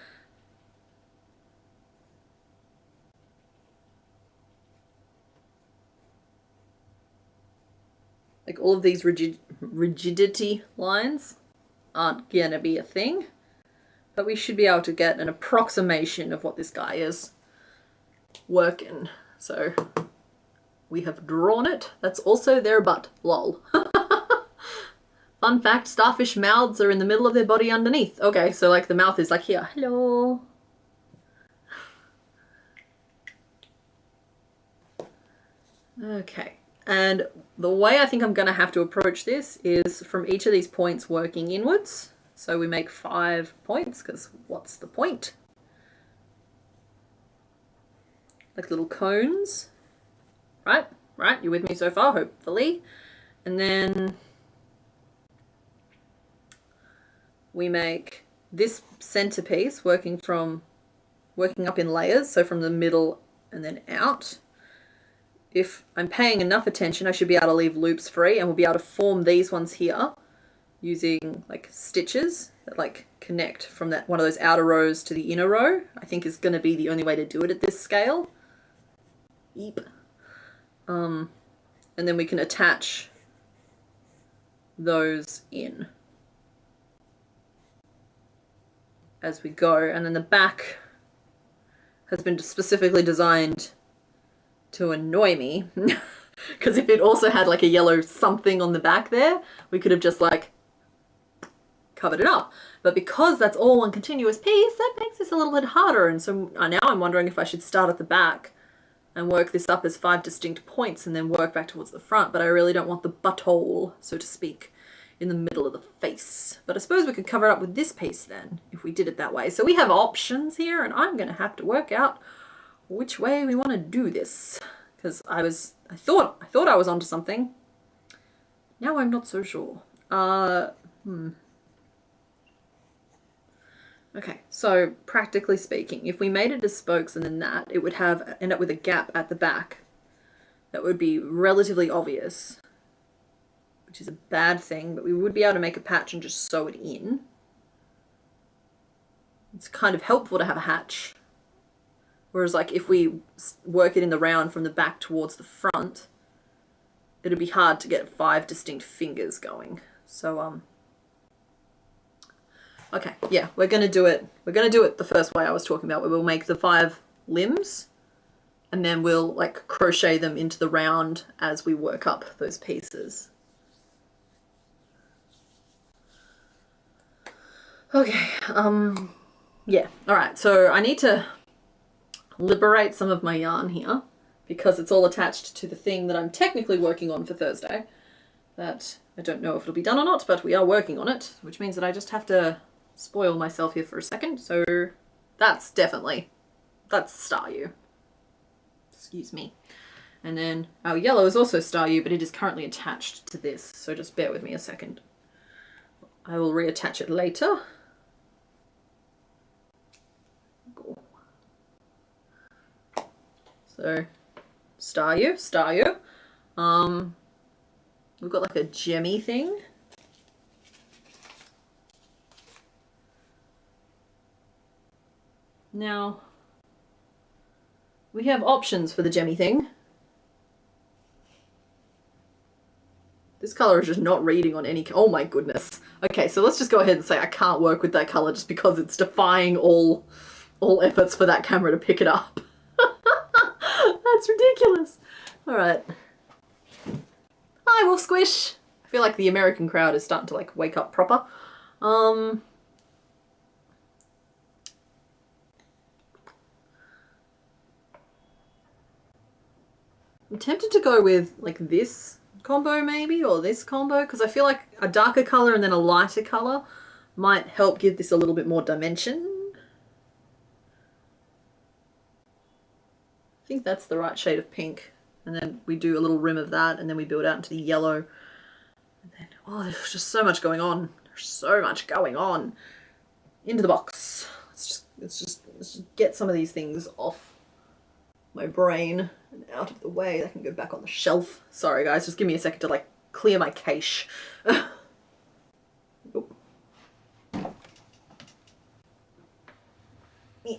S1: Like all of these rigidity lines aren't gonna be a thing, but we should be able to get an approximation of what this guy is working. So we have drawn it. That's also their butt, lol. Fun fact, starfish mouths are in the middle of their body underneath. Okay, so like the mouth is like here. Hello. Okay, and the way I think I'm gonna have to approach this is from each of these points working inwards. So we make 5 points, because what's the point? Like little cones, right? Right, you're with me so far, hopefully. And then we make this centerpiece working up in layers, so from the middle and then out. If I'm paying enough attention, I should be able to leave loops free, and we'll be able to form these ones here using like stitches that like connect from that one of those outer rows to the inner row. I think is going to be the only way to do it at this scale. Yep. And then we can attach those in as we go, and then the back has been specifically designed to annoy me because if it also had like a yellow something on the back there, we could have just like covered it up, but because that's all one continuous piece, that makes this a little bit harder. And so now I'm wondering if I should start at the back and work this up as 5 distinct points and then work back towards the front, but I really don't want the butthole, so to speak, in the middle of the face. But I suppose we could cover it up with this piece then, if we did it that way. So we have options here, and I'm going to have to work out which way we want to do this, because I thought I was onto something. Now I'm not so sure. Okay, so practically speaking, if we made it as spokes and then that, it would end up with a gap at the back. That would be relatively obvious, which is a bad thing, but we would be able to make a patch and just sew it in. It's kind of helpful to have a hatch. Whereas like if we work it in the round from the back towards the front, it'd be hard to get 5 distinct fingers going. So okay, yeah, we're gonna do it the first way I was talking about, where we'll make the 5 limbs and then we'll like crochet them into the round as we work up those pieces. Okay, yeah, all right, so I need to liberate some of my yarn here because it's all attached to the thing that I'm technically working on for Thursday. That I don't know if it'll be done or not, but we are working on it, which means that I just have to spoil myself here for a second. So that's Star U. Excuse me. And then our yellow is also Star U, but it is currently attached to this, so just bear with me a second. I will reattach it later. So, Star U. We've got like a gemmy thing. Now, we have options for the gemmy thing. This color is just not reading on any, oh my goodness. Okay, so let's just go ahead and say I can't work with that color just because it's defying all efforts for that camera to pick it up. That's ridiculous. All right. Hi, Wolf Squish. I feel like the American crowd is starting to like wake up proper. I'm tempted to go with like this combo maybe, or this combo, because I feel like a darker color and then a lighter color might help give this a little bit more dimension. I think that's the right shade of pink, and then we do a little rim of that, and then we build out into the yellow, and then oh, there's just so much going on. There's so much going on. Into the box. Let's just get some of these things off my brain and out of the way. They can go back on the shelf. Sorry guys, just give me a second to like clear my cache. Oop. Yeah.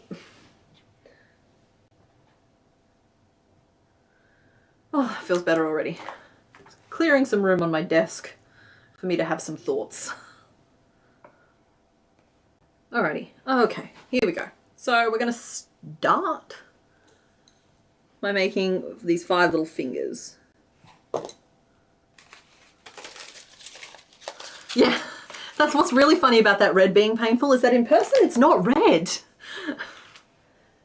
S1: Oh, feels better already. clearing some room on my desk for me to have some thoughts. Alrighty, okay, here we go. So we're going to start by making these 5 little fingers. Yeah, that's what's really funny about that red being painful, is that in person it's not red.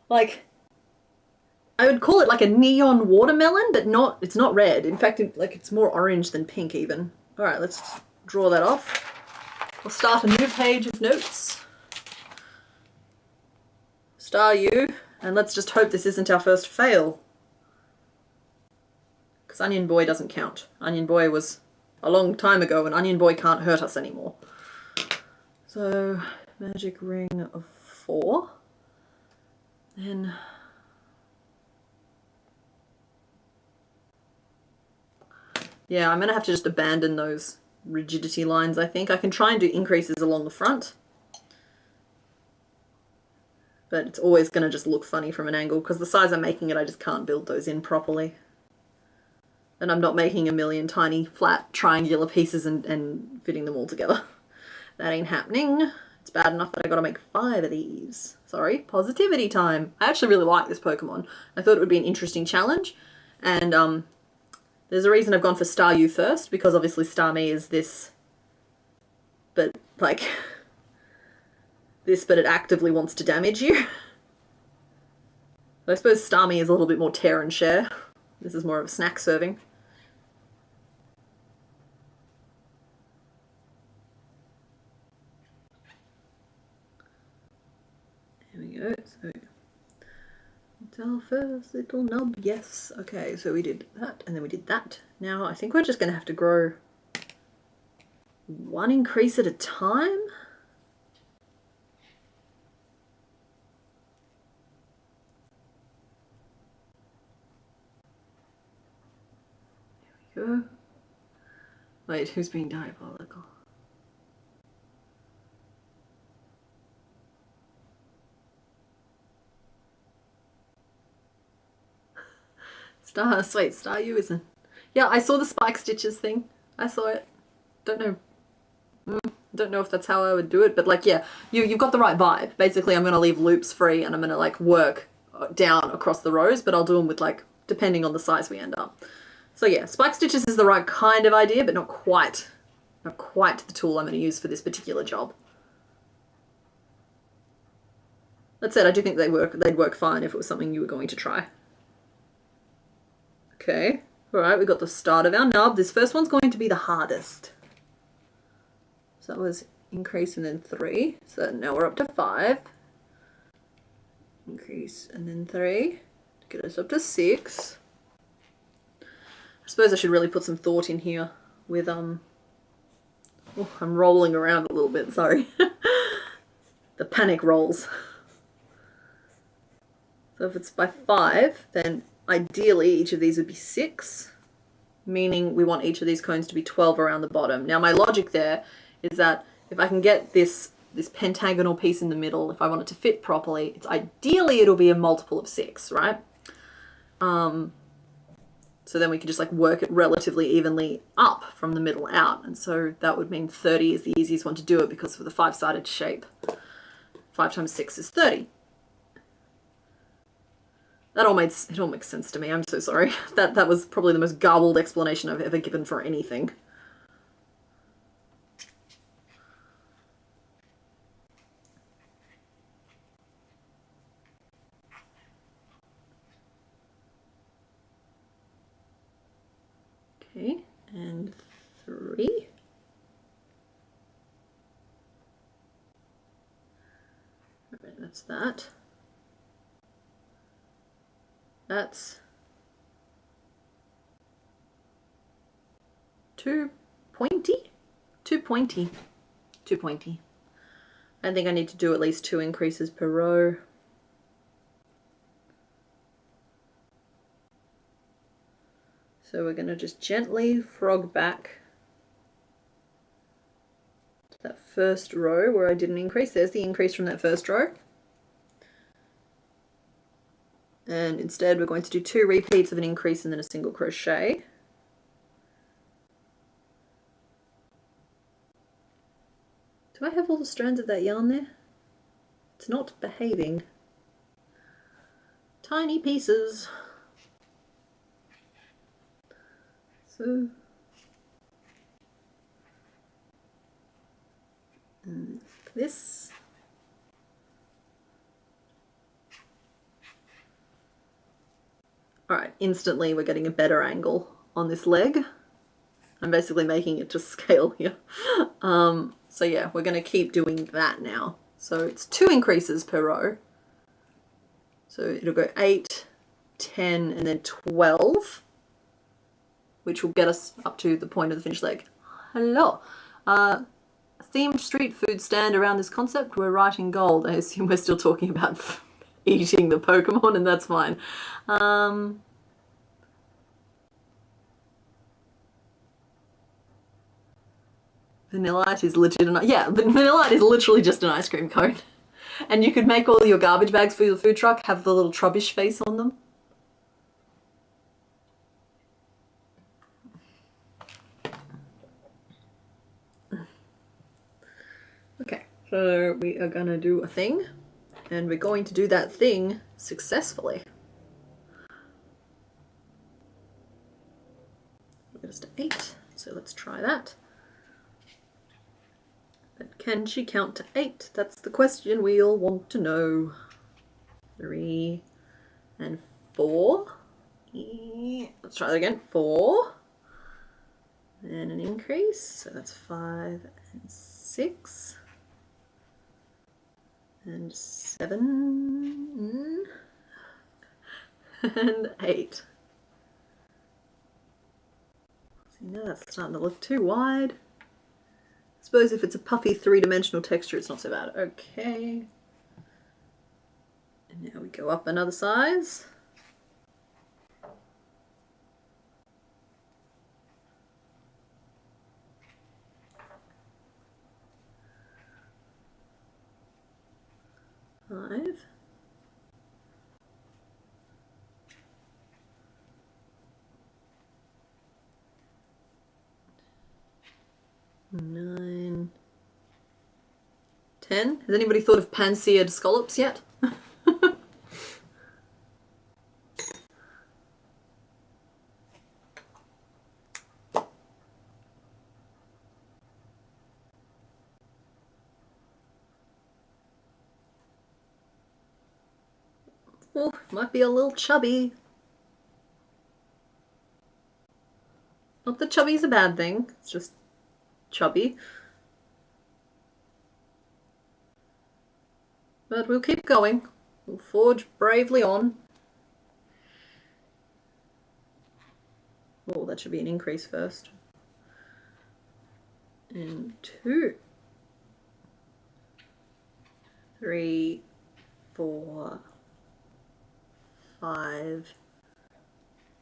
S1: Like, I would call it like a neon watermelon, but it's not red. In fact, it's more orange than pink even. All right, let's draw that off. We'll start a new page of notes. Star U, and let's just hope this isn't our first fail. Because Onion Boy doesn't count. Onion Boy was a long time ago, and Onion Boy can't hurt us anymore. So, magic ring of 4. Then yeah, I'm going to have to just abandon those rigidity lines, I think. I can try and do increases along the front, but it's always going to just look funny from an angle because the size I'm making it, I just can't build those in properly. And I'm not making a million tiny flat triangular pieces and fitting them all together. That ain't happening. It's bad enough that I got to make 5 of these. Sorry, positivity time. I actually really like this Pokemon. I thought it would be an interesting challenge, and there's a reason I've gone for Star U first, because obviously Star Me is this, but like this, but it actively wants to damage you. I suppose Star Me is a little bit more tear and share. This is more of a snack serving. There we go. So it's our first little nub. Yes. Okay, so we did that and then we did that. Now I think we're just going to have to grow 1 increase at a time. There we go. Wait, who's being diabolical? Star U isn't. Yeah, I saw the spike stitches thing. I saw it. Don't know. Don't know if that's how I would do it, but like, yeah, you've got the right vibe. Basically, I'm going to leave loops free and I'm going to like work down across the rows, but I'll do them with like, depending on the size we end up. So yeah, spike stitches is the right kind of idea, but not quite the tool I'm going to use for this particular job. That said, I do think they'd work fine if it was something you were going to try. Okay, all right, we got the start of our nub. This first one's going to be the hardest. So that was increase and then 3. So now we're up to 5. Increase and then 3 to get us up to 6. I suppose I should really put some thought in here with oh, I'm rolling around a little bit, sorry. The panic rolls. So if it's by 5, then ideally each of these would be 6, meaning we want each of these cones to be 12 around the bottom. Now my logic there is that if I can get this pentagonal piece in the middle, if I want it to fit properly, ideally it'll be a multiple of 6, right? So then we can just like work it relatively evenly up from the middle out. And so that would mean 30 is the easiest one to do it, because for the 5-sided shape, 5 times 6 is 30. It all makes sense to me. I'm so sorry. That was probably the most garbled explanation I've ever given for anything. Okay, and 3. Alright, that's that. That's too pointy. I think I need to do at least 2 increases per row. So we're going to just gently frog back to that first row where I did an increase. There's the increase from that first row. And instead we're going to do 2 repeats of an increase and then a single crochet. couple strands of that yarn there. It's not behaving. Tiny pieces. So, this. All right, instantly we're getting a better angle on this leg. I'm basically making it to scale here. So yeah, we're going to keep doing that now. So it's 2 increases per row. So it'll go 8, 10, and then 12, which will get us up to the point of the finished leg. Hello. Themed street food stand around this concept. We're writing gold. I assume we're still talking about eating the Pokemon, and that's fine. Vanillite is legit. Yeah, Vanillite is literally just an ice cream cone. And you could make all your garbage bags for your food truck have the little Trubbish face on them. Okay, so we are going to do a thing, and we're going to do that thing successfully. Get us to 8, so let's try that. But can she count to 8? That's the question we all want to know. 3 and 4. Let's try that again. 4. And an increase, so that's 5 and 6. And 7. And 8. See, now that's starting to look too wide. I suppose if it's a puffy 3-dimensional texture, it's not so bad. Okay. And now we go up another size. Five. Nine. 10. Has anybody thought of pan-seared scallops yet? Oh, might be a little chubby. Not that chubby's a bad thing, it's just chubby. But we'll keep going. We'll forge bravely on. Oh, that should be an increase first. And 2. 3, 4, 5,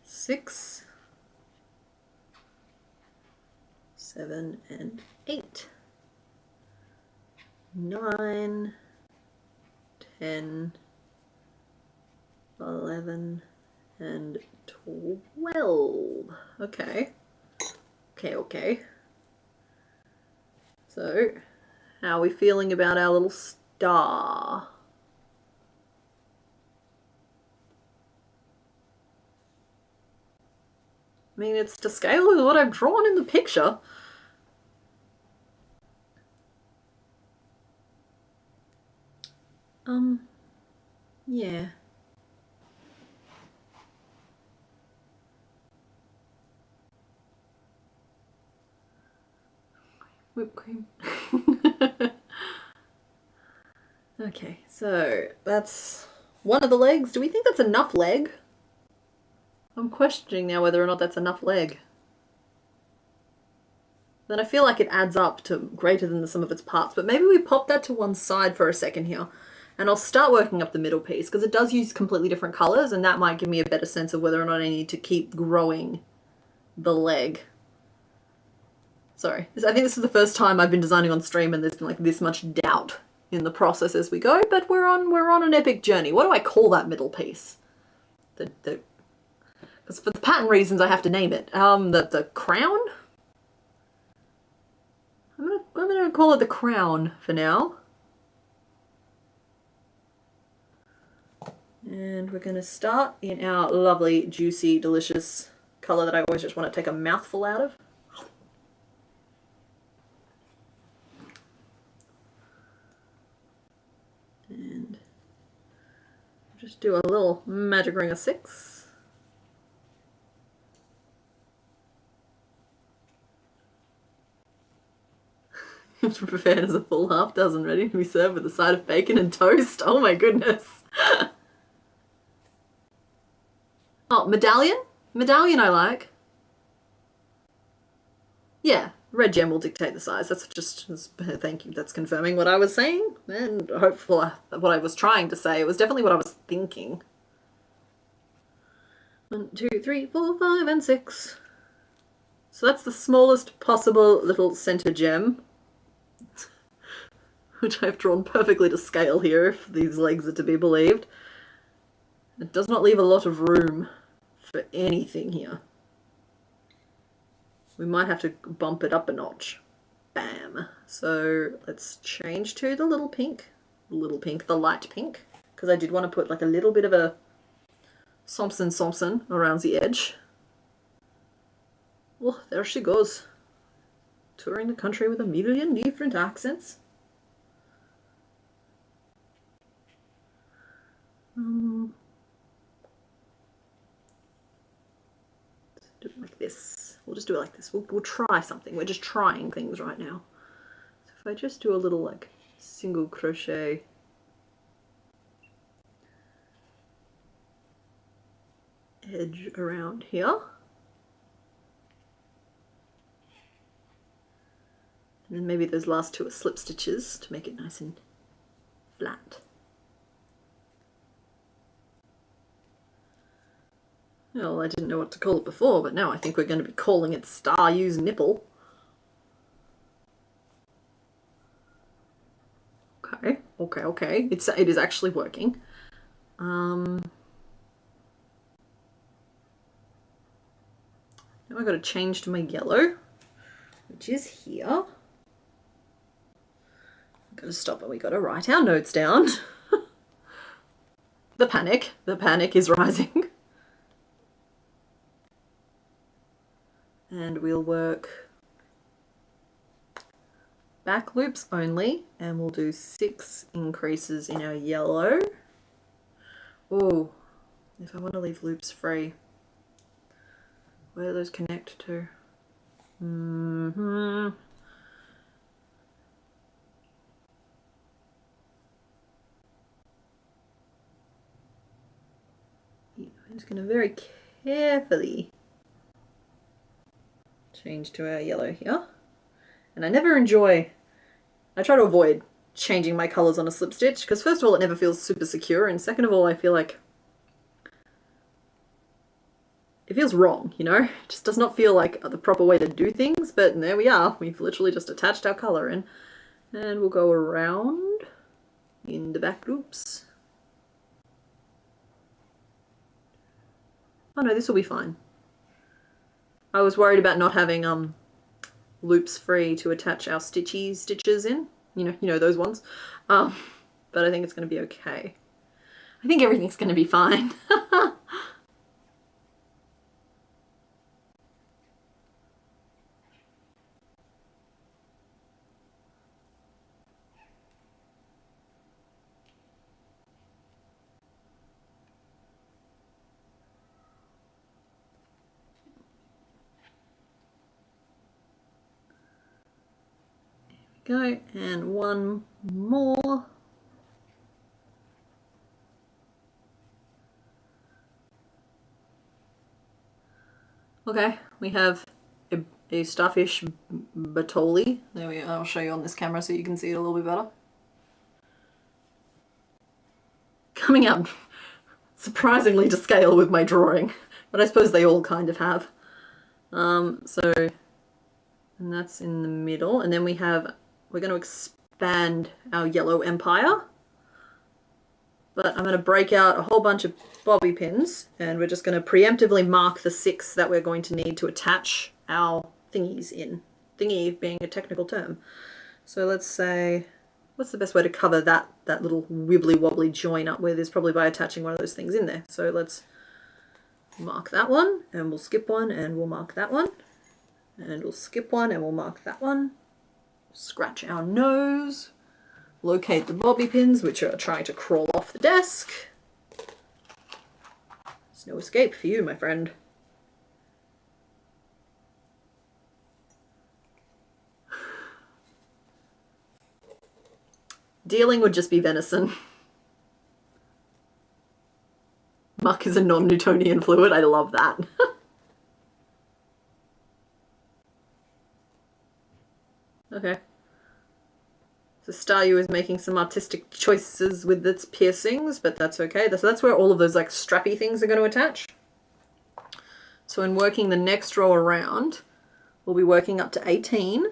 S1: 6, 7, and 8. 9, 10, 11, and 12. Okay. Okay. So, how are we feeling about our little star? I mean, it's to scale with what I've drawn in the picture. Yeah. Whipped cream. Okay, so that's one of the legs. Do we think that's enough leg? I'm questioning now whether or not that's enough leg. Then I feel like it adds up to greater than the sum of its parts, but maybe we pop that to one side for a second here. And I'll start working up the middle piece because it does use completely different colors, and that might give me a better sense of whether or not I need to keep growing the leg. Sorry, I think this is the first time I've been designing on stream and there's been like this much doubt in the process as we go, but we're on an epic journey. What do I call that middle piece? Because for the pattern reasons I have to name it. The crown? I'm gonna I'm going to call it the crown for now. And we're going to start in our lovely, juicy, delicious colour that I always just want to take a mouthful out of. And just do a little magic ring of 6. Prepared as a full half dozen, ready to be served with a side of bacon and toast. Oh my goodness. Oh, medallion? Medallion I like. Yeah, red gem will dictate the size. That's just, thank you, that's confirming what I was saying. And hopefully what I was trying to say. It was definitely what I was thinking. 1, 2, 3, 4, 5, and 6. So that's the smallest possible little center gem, which I've drawn perfectly to scale here, if these legs are to be believed. It does not leave a lot of room for anything here. We might have to bump it up a notch. Bam. So let's change to the little pink. The light pink. Because I did want to put like a little bit of a Somson around the edge. Oh, there she goes. Touring the country with a million different accents. Do it like this. We'll just do it like this. We'll try something. We're just trying things right now. So if I just do a little like single crochet edge around here. And then maybe those last 2 are slip stitches to make it nice and flat. Well, I didn't know what to call it before, but now I think we're going to be calling it Star-Use Nipple. Okay. It is actually working. Now I've got to change to my yellow, which is here. I've got to stop and we've got to write our notes down. The panic is rising. And we'll work back loops only, and we'll do 6 increases in our yellow. Oh, if I want to leave loops free, where do those connect to? I'm just going to very carefully change to our yellow here. And I try to avoid changing my colours on a slip stitch, because first of all it never feels super secure, and second of all I feel like it feels wrong, you know? It just does not feel like the proper way to do things, but there we are. We've literally just attached our colour in, and we'll go around in the back loops. Oh no, this will be fine. I was worried about not having loops free to attach our stitches in. You know those ones. But I think it's going to be okay. I think everything's going to be fine. Go, and one more. Okay, we have a starfish batoli. There we go. I'll show you on this camera so you can see it a little bit better. Coming out surprisingly to scale with my drawing, but I suppose they all kind of have. And that's in the middle, and then we're going to expand our yellow empire, but I'm going to break out a whole bunch of bobby pins, and we're just going to preemptively mark the 6 that we're going to need to attach our thingies in. Thingy being a technical term. So let's say, what's the best way to cover that little wibbly wobbly join up with is probably by attaching one of those things in there. So let's mark that one, and we'll skip one, and we'll mark that one, and we'll skip one, and we'll mark that one. Scratch our nose, locate the bobby pins, which are trying to crawl off the desk. There's no escape for you, my friend. Dealing would just be venison. Muck is a non-Newtonian fluid. I love that. Okay. So Staryu is making some artistic choices with its piercings, but that's okay. So that's where all of those like strappy things are going to attach. So in working the next row around, we'll be working up to 18.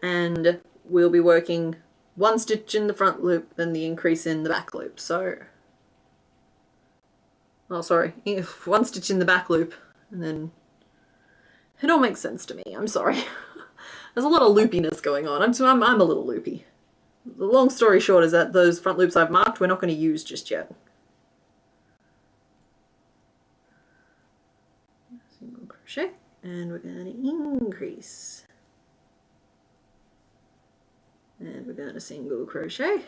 S1: And we'll be working 1 stitch in the front loop, then the increase in the back loop. So, oh sorry, 1 stitch in the back loop, and then it all makes sense to me. I'm sorry. There's a lot of loopiness going on. I'm a little loopy. The long story short is that those front loops I've marked we're not going to use just yet. Single crochet, and we're going to increase. And we're going to single crochet.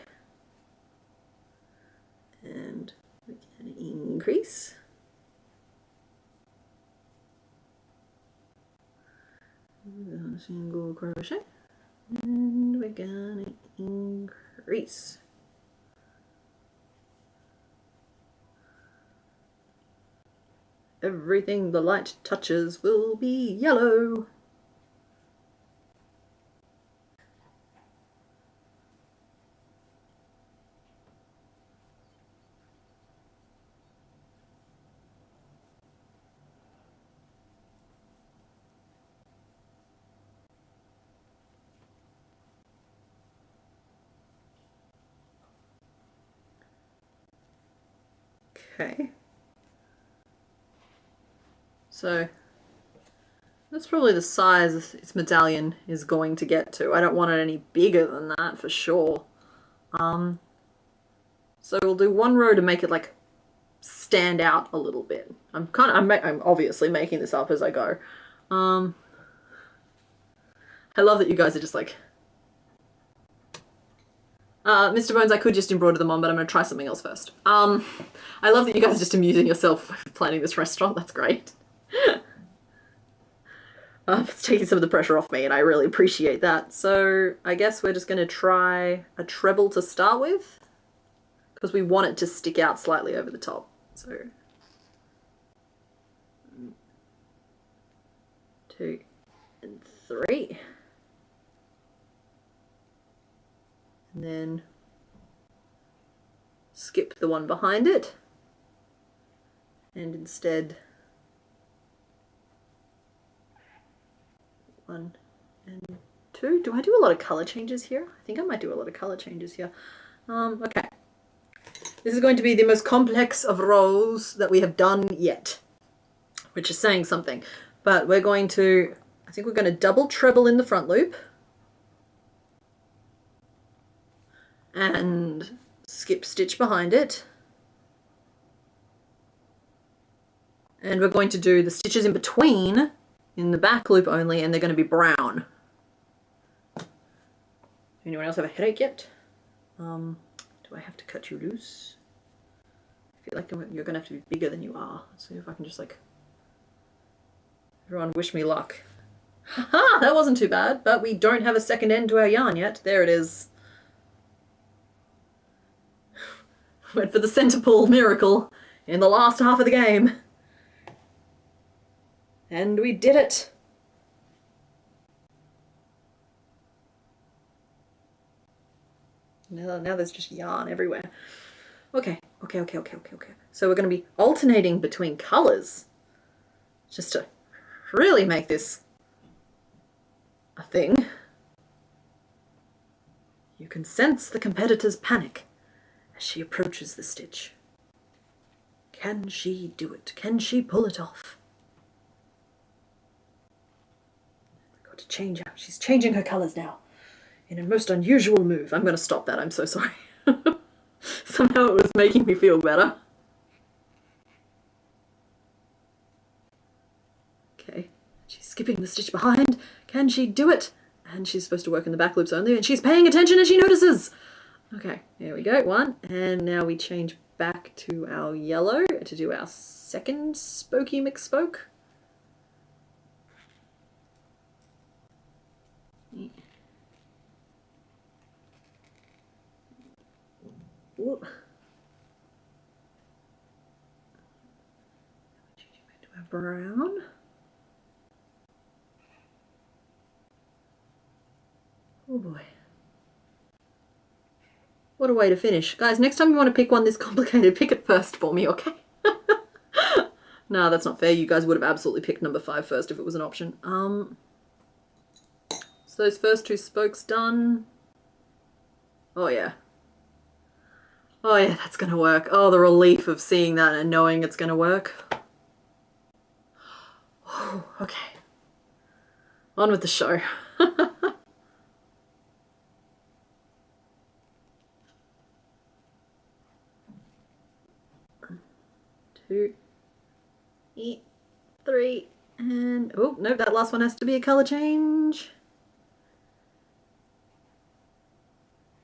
S1: And we're going to increase. We're going to single crochet. And we're going to increase. Everything the light touches will be yellow. Okay, so that's probably the size its medallion is going to get to. I don't want it any bigger than that for sure. So we'll do 1 row to make it like stand out a little bit. I'm obviously making this up as I go. I love that you guys are just like, Mr. Bones, I could just embroider them on, but I'm going to try something else first. I love that you guys are just amusing yourself planning this restaurant. That's great. It's taking some of the pressure off me, and I really appreciate that. So I guess we're just going to try a treble to start with, because we want it to stick out slightly over the top. So 2 and 3. And then skip the one behind it, and instead 1 and 2. Do I do a lot of color changes here? I think I might do a lot of color changes here. Okay. This is going to be the most complex of rows that we have done yet, which is saying something. But we're going to, I think we're going to double treble in the front loop, and skip stitch behind it, and we're going to do the stitches in between in the back loop only, and they're going to be brown. Anyone else have a headache yet? Do I have to cut you loose? I feel like you're going to have to be bigger than you are. Let's see if I can just like, everyone wish me luck. Haha, that wasn't too bad, but we don't have a second end to our yarn yet. There it is. Went for the center pull miracle in the last half of the game. And we did it. Now there's just yarn everywhere. Okay. So we're going to be alternating between colors just to really make this a thing. You can sense the competitor's panic as she approaches the stitch. Can she do it? Can she pull it off? got to change her. She's changing her colours now. In a most unusual move. I'm going to stop that. I'm so sorry. Somehow it was making me feel better. Okay. She's skipping the stitch behind. Can she do it? And she's supposed to work in the back loops only. And she's paying attention and she notices. Okay. There we go. One. And now we change back to our yellow to do our second spokey McSpoke. Whoop. Changing back to our brown. Oh boy. What a way to finish. Guys, next time you want to pick one this complicated, pick it first for me, okay? No, that's not fair. You guys would have absolutely picked number 5 first if it was an option. So those first 2 spokes done. Oh yeah. Oh yeah, that's gonna work. Oh, the relief of seeing that and knowing it's gonna work. Oh, okay. On with the show. 2, 3, and oh no, that last one has to be a color change.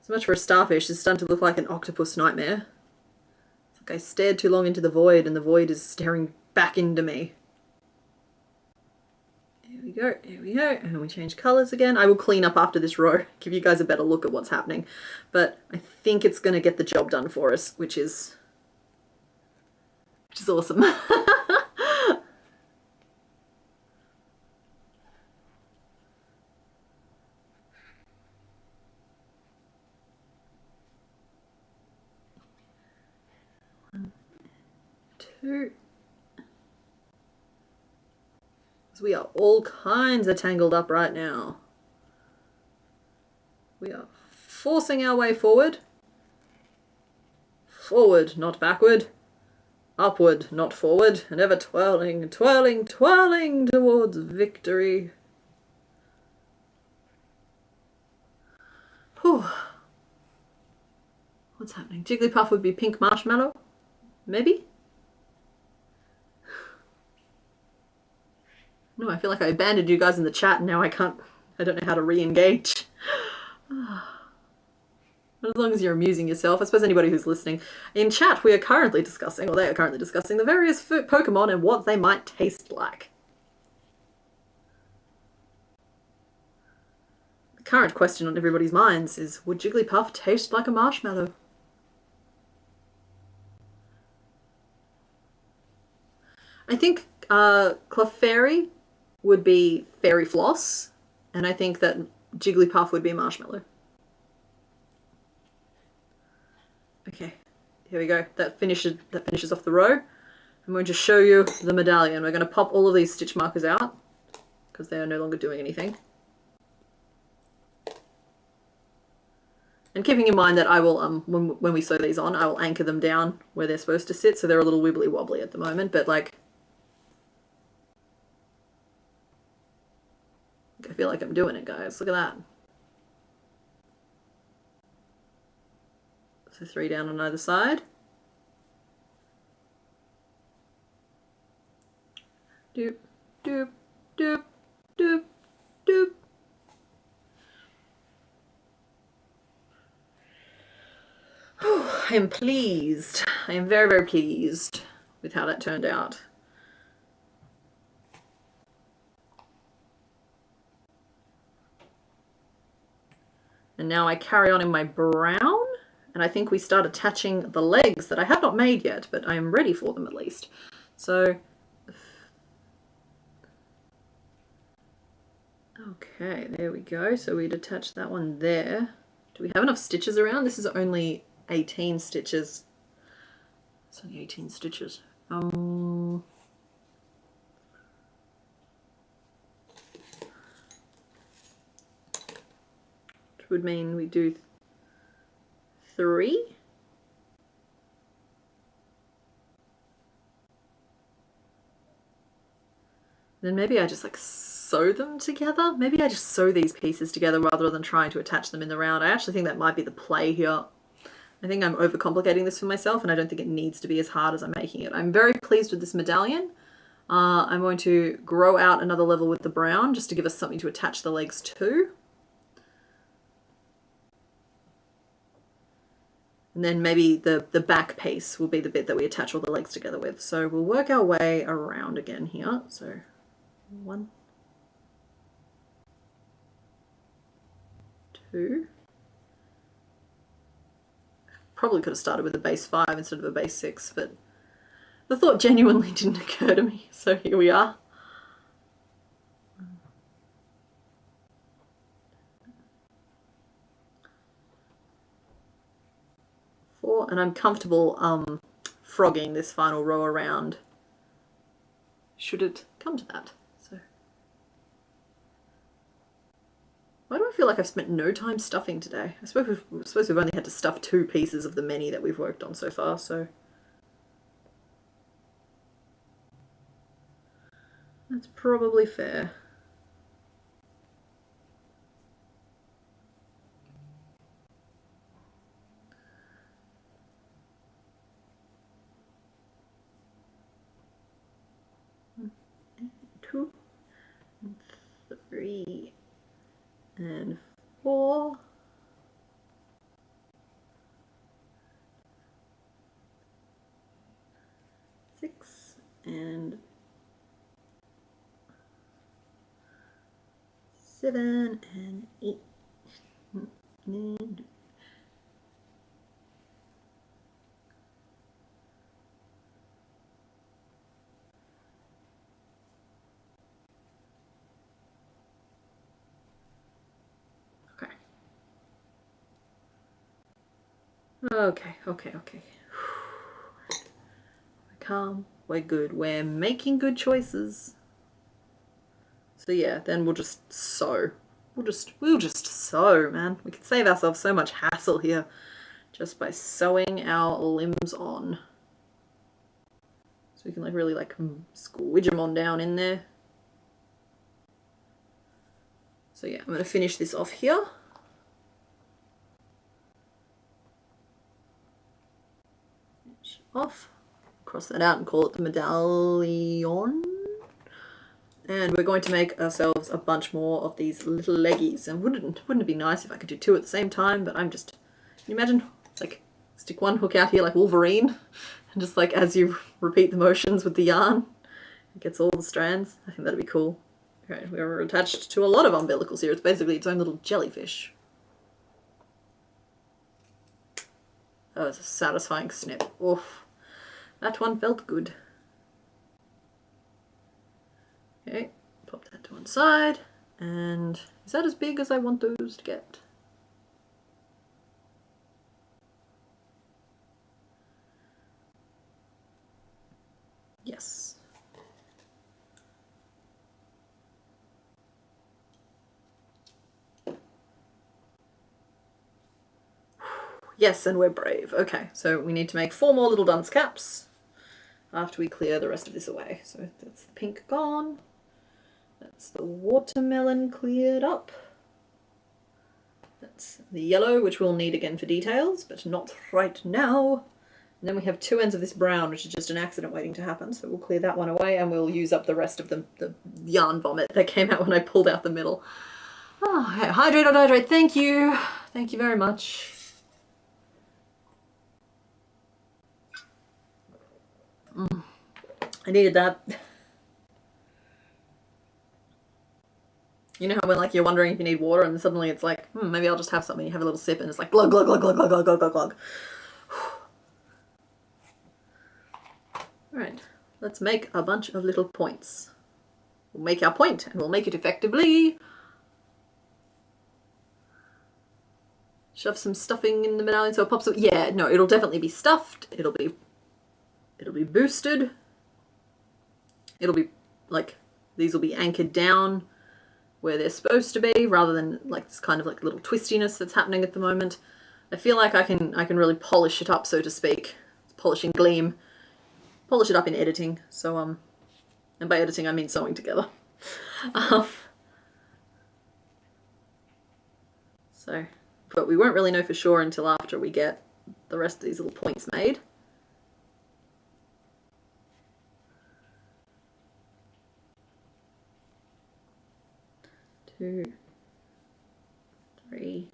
S1: So much for a starfish. It's starting to look like an octopus nightmare. It's like I stared too long into the void and the void is staring back into me. Here we go, here we go. And we change colors again. I will clean up after this row, give you guys a better look at what's happening. But I think it's going to get the job done for us, which is awesome. 2. We are all kinds of tangled up right now. We are forcing our way forward. Forward, not backward. Upward, not forward. And ever twirling, twirling, twirling towards victory. Whew. What's happening? Jigglypuff would be pink marshmallow? Maybe? No, I feel like I abandoned you guys in the chat and now I don't know how to re-engage. As long as you're amusing yourself. I suppose anybody who's listening. In chat, we are currently discussing, or they are currently discussing, the various Pokemon and what they might taste like. The current question on everybody's minds is, would Jigglypuff taste like a marshmallow? I think Clefairy would be fairy floss, and I think that Jigglypuff would be marshmallow. Okay, here we go. That finishes off the row. I'm going to show you the medallion. We're going to pop all of these stitch markers out because they are no longer doing anything. And keeping in mind that I will, when we sew these on, I will anchor them down where they're supposed to sit, so they're a little wibbly wobbly at the moment, but like, I feel like I'm doing it, guys. Look at that. So 3 down on either side. Doop, doop, doop, doop, doop. I am pleased. I am very, very pleased with how that turned out. And now I carry on in my brown, and I think we start attaching the legs that I have not made yet, but I am ready for them at least. So, okay, there we go. So we'd attach that one there. Do we have enough stitches around? This is only 18 stitches. It's only 18 stitches. Which would mean we do 3. Then maybe I just like sew them together. Maybe I just sew these pieces together rather than trying to attach them in the round. I actually think that might be the play here. I think I'm overcomplicating this for myself, and I don't think it needs to be as hard as I'm making it. I'm very pleased with this medallion. I'm going to grow out another level with the brown just to give us something to attach the legs to. And then maybe the back piece will be the bit that we attach all the legs together with. So we'll work our way around again here. So 1, 2. Probably could have started with a base 5 instead of a base 6, but the thought genuinely didn't occur to me. So here we are. 4, and I'm comfortable frogging this final row around should it come to that. So why do I feel like I've spent no time stuffing today? I suppose we've only had to stuff 2 pieces of the many that we've worked on so far, so that's probably fair. Two, 3, and 4. 6 and 7 and 8. Okay. Okay. We're calm. We're good. We're making good choices. So yeah, then we'll just sew. We'll just sew, man. We can save ourselves so much hassle here just by sewing our limbs on. So we can really squidge them on down in there. So yeah, I'm going to finish this off here. Off, cross that out and call it the medallion. And we're going to make ourselves a bunch more of these little leggies. And wouldn't it be nice if I could do 2 at the same time? But I'm just, can you imagine, stick one hook out here like Wolverine, and just as you repeat the motions with the yarn, it gets all the strands. I think that'd be cool. Okay, we're attached to a lot of umbilicals here. It's basically its own little jellyfish. Oh, it's a satisfying snip. Oof. That one felt good. Okay, pop that to one side. And is that as big as I want those to get? Yes. Yes, and we're brave. Okay, so we need to make 4 more little dunce caps after we clear the rest of this away. So that's the pink gone. That's the watermelon cleared up. That's the yellow, which we'll need again for details, but not right now. And then we have 2 ends of this brown, which is just an accident waiting to happen. So we'll clear that one away, and we'll use up the rest of the yarn vomit that came out when I pulled out the middle. Oh, hydrate or dihydrate, thank you. Thank you very much. I needed that. You know how when you're wondering if you need water and suddenly it's maybe I'll just have something. You have a little sip and it's glug glug glug glug glug glug glug glug glug. Alright, let's make a bunch of little points. We'll make our point and we'll make it effectively. Shove some stuffing in the medallion so it pops up. Yeah, no, it'll definitely be stuffed. It'll be boosted. It'll be these will be anchored down where they're supposed to be, rather than this kind of little twistiness that's happening at the moment. I feel like I can really polish it up, so to speak. Polish and gleam. Polish it up in editing. So and by editing I mean sewing together. But we won't really know for sure until after we get the rest of these little points made. 2, 3.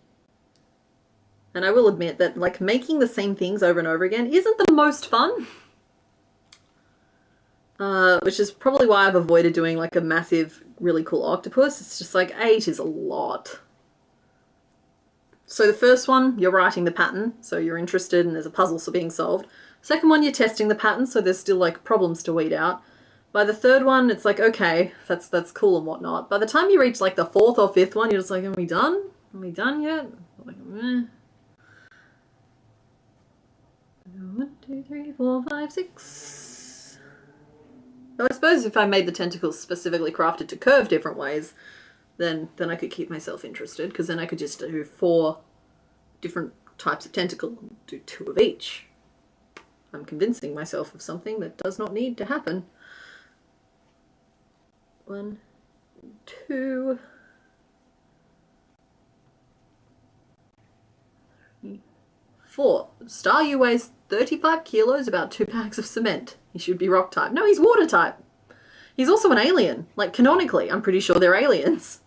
S1: And I will admit that like making the same things over and over again isn't the most fun. Which is probably why I've avoided doing like a massive, really cool octopus. It's just like 8 is a lot. So the first one, you're writing the pattern, so you're interested and there's a puzzle so being solved. Second one, you're testing the pattern, so there's still like problems to weed out. By the third one, it's like, okay, that's cool and whatnot. By the time you reach like the 4th or 5th one, you're just like, are we done? Are we done yet? Like, meh. 1, 2, 3, 4, 5, 6. So I suppose if I made the tentacles specifically crafted to curve different ways, then I could keep myself interested, because then I could just do 4 different types of tentacle and do 2 of each. I'm convincing myself of something that does not need to happen. 1, 2, 3, 4. Staryu weighs 35 kilos, about 2 packs of cement. He should be rock type. No, he's water type. He's also an alien. Like, canonically, I'm pretty sure they're aliens.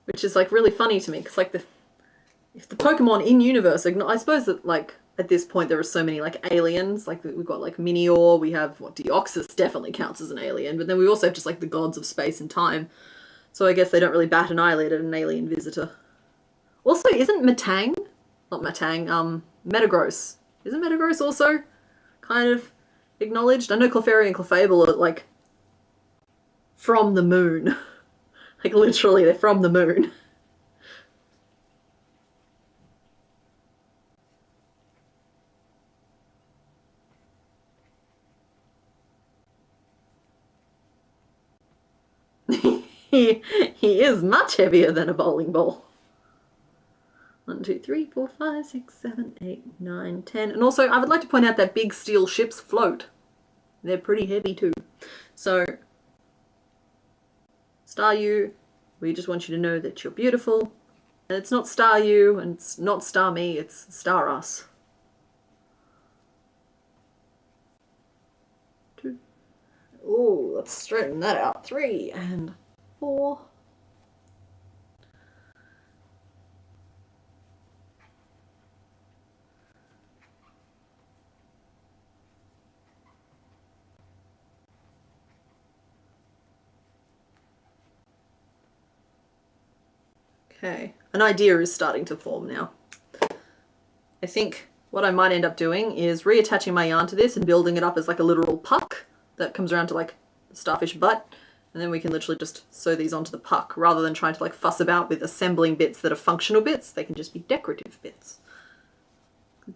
S1: Which is like really funny to me, because like if the Pokemon in universe, I suppose that like at this point there are so many like aliens, like we've got like Minior, we have what, Deoxys definitely counts as an alien, but then we also have just like the gods of space and time. So I guess they don't really bat an eyelid at an alien visitor. Also, isn't Metang, not Metang, Metagross, isn't Metagross also kind of acknowledged? I know Clefairy and Clefable are like from the moon. Like literally, they're from the moon. he is much heavier than a bowling ball. 1, 2, 3, 4, 5, 6, 7, 8, 9, 10. And also, I would like to point out that big steel ships float. They're pretty heavy too. So, Staryu, we just want you to know that you're beautiful. And it's not Staryu, and it's not Star Me, it's Star Us. 2. Oh, let's straighten that out. 3 and 4. Okay, an idea is starting to form now. I think what I might end up doing is reattaching my yarn to this and building it up as like a literal puck that comes around to like the starfish butt, and then we can literally just sew these onto the puck rather than trying to like fuss about with assembling bits that are functional bits. They can just be decorative bits.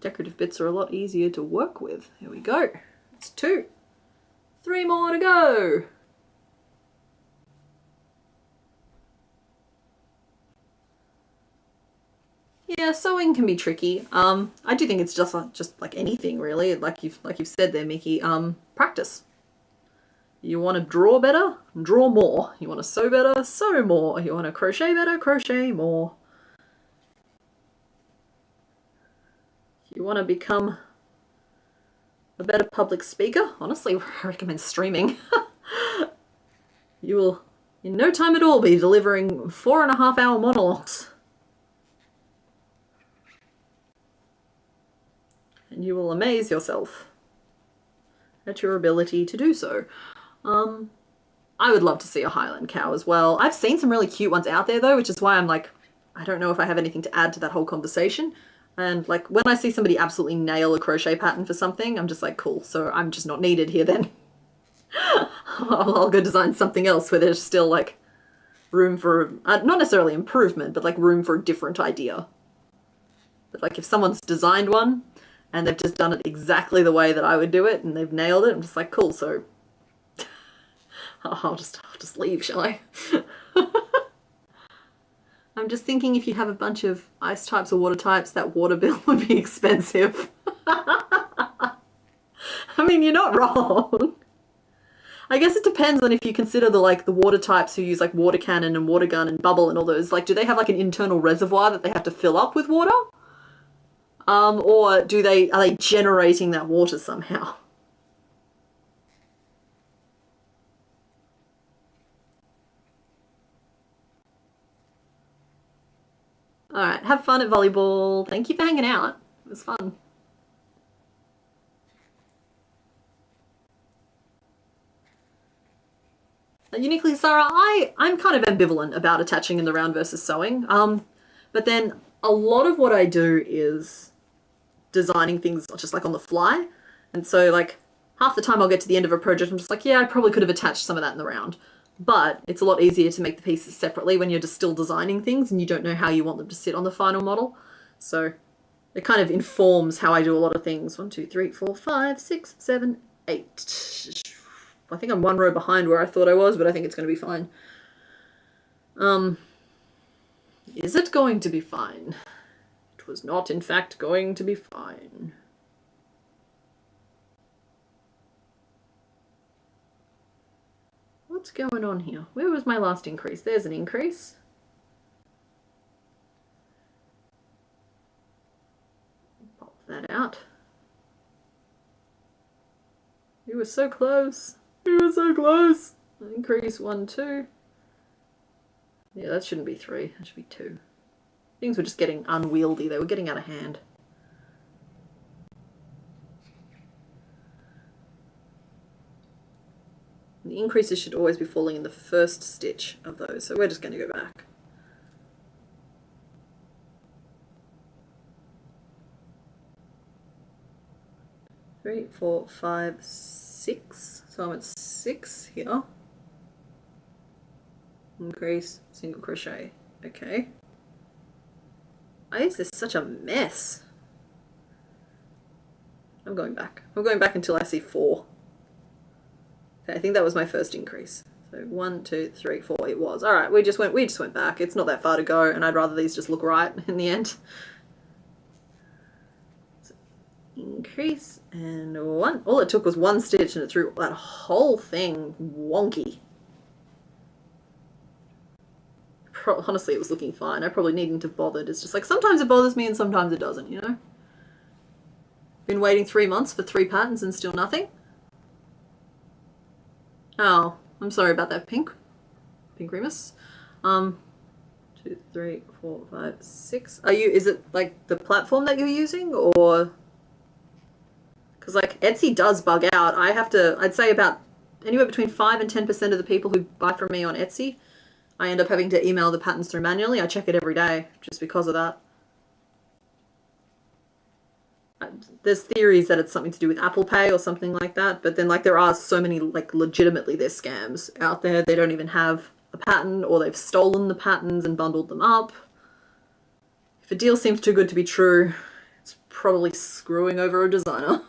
S1: Decorative bits are a lot easier to work with. Here we go. It's 2. 3 more to go. Yeah, sewing can be tricky. I do think it's just like anything really. Like you've said there, Mickey. Practice. You want to draw better? Draw more. You want to sew better? Sew more. You want to crochet better? Crochet more. You want to become a better public speaker? Honestly, I recommend streaming. You will, in no time at all, be delivering 4.5-hour monologues. And you will amaze yourself at your ability to do so. I would love to see a Highland cow as well. I've seen some really cute ones out there though, which is why I'm like, I don't know if I have anything to add to that whole conversation. And like when I see somebody absolutely nail a crochet pattern for something, I'm just like, cool, so I'm just not needed here then. I'll go design something else where there's still like room for, not necessarily improvement, but like room for a different idea. But like if someone's designed one, and they've just done it exactly the way that I would do it, and they've nailed it. I'm just like, cool, so I'll just leave, shall I? I'm just thinking if you have a bunch of ice types or water types, that water bill would be expensive. I mean, you're not wrong. I guess it depends on if you consider the water types who use like water cannon and water gun and bubble and all those. Like, do they have like an internal reservoir that they have to fill up with water? Or are they generating that water somehow? Alright, have fun at volleyball. Thank you for hanging out. It was fun. Uniquely Sarah, I'm kind of ambivalent about attaching in the round versus sewing. But then a lot of what I do is designing things just like on the fly. And so like half the time I'll get to the end of a project, I'm just like, yeah, I probably could have attached some of that in the round. But it's a lot easier to make the pieces separately when you're just still designing things and you don't know how you want them to sit on the final model. So it kind of informs how I do a lot of things. 1, 2, 3, 4, 5, 6, 7, 8. I think I'm one row behind where I thought I was, but I think it's going to be fine. Is it going to be fine? It was not, in fact, going to be fine. What's going on here? Where was my last increase? There's an increase. Pop that out. You were so close. You were so close. Increase 1, 2. Yeah, that shouldn't be 3. That should be 2. Things were just getting unwieldy. They were getting out of hand. The increases should always be falling in the first stitch of those, so we're just going to go back. Three, 4, 5, 6. So I'm at 6 here. Increase, single crochet. Okay. Why is this such a mess? I'm going back. I'm going back until I see 4. Okay, I think that was my first increase. So 1, 2, 3, 4. It was. All right, we just went back. It's not that far to go, and I'd rather these just look right in the end. So increase and 1. All it took was 1 stitch, and it threw that whole thing wonky. Honestly, it was looking fine. I probably needn't have bothered. It's just like sometimes it bothers me and sometimes it doesn't, you know? Been waiting 3 months for 3 patterns and still nothing. Oh, I'm sorry about that, Pink Remus. 2, 3, 4, 5, 6. Is it like the platform that you're using, or? Because like Etsy does bug out. I'd say about anywhere between 5 and 10% of the people who buy from me on Etsy, I end up having to email the patterns through manually. I check it every day just because of that. There's theories that it's something to do with Apple Pay or something like that, but then like there are so many like legitimately there's scams out there. They don't even have a pattern, or they've stolen the patterns and bundled them up. If a deal seems too good to be true, it's probably screwing over a designer.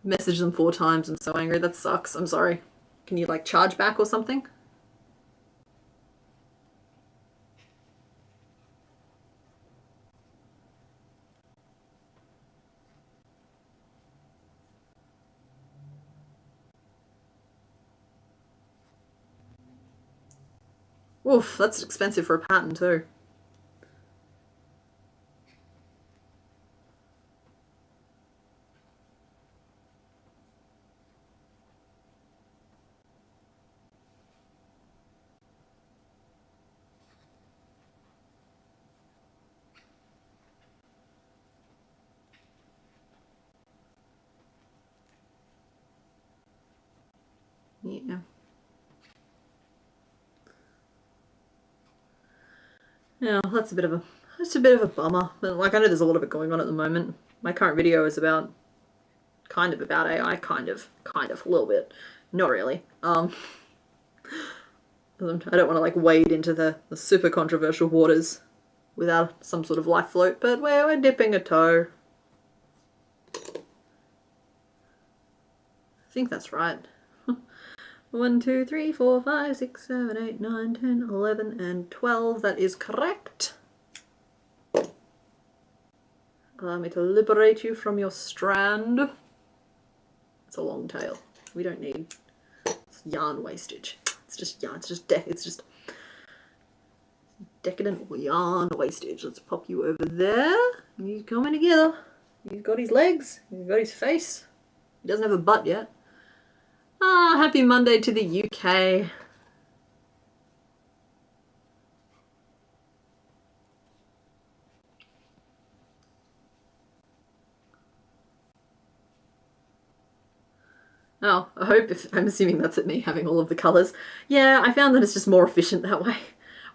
S1: Message them 4 times. I'm so angry. That sucks. I'm sorry. Can you like charge back or something? Oof, that's expensive for a pattern too. Yeah. Yeah, that's a bit of a bummer. Like, I know there's a lot of it going on at the moment. My current video is kind of about AI, kind of, a little bit. Not really. I don't want to like wade into the super controversial waters without some sort of life float, but we're dipping a toe. I think that's right. 1, 2, 3, 4, 5, 6, 7, 8, 9, 10, 11, and 12. That is correct. Allow me to liberate you from your strand. It's a long tail. We don't need yarn wastage. It's just yarn. It's just decadent yarn wastage. Let's pop you over there. He's coming together. He's got his legs. He's got his face. He doesn't have a butt yet. Ah, happy Monday to the UK. Oh, I hope I'm assuming that's at me having all of the colours. Yeah, I found that it's just more efficient that way.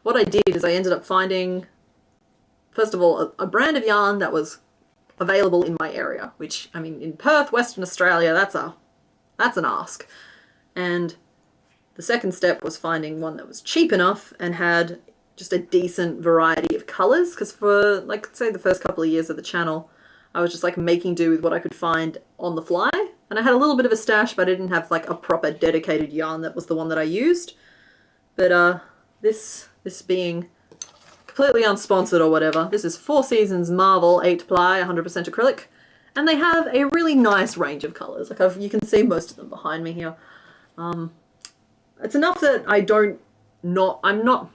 S1: What I did is I ended up finding, first of all, a brand of yarn that was available in my area, which, I mean, in Perth, Western Australia, that's an ask. And the second step was finding one that was cheap enough and had just a decent variety of colours, because for, like, say the first couple of years of the channel, I was just like making do with what I could find on the fly. And I had a little bit of a stash, but I didn't have like a proper dedicated yarn that was the one that I used. But this being completely unsponsored or whatever, this is Four Seasons Marvel 8 ply 100% acrylic, and they have a really nice range of colours. Like you can see most of them behind me here. It's enough that I'm not,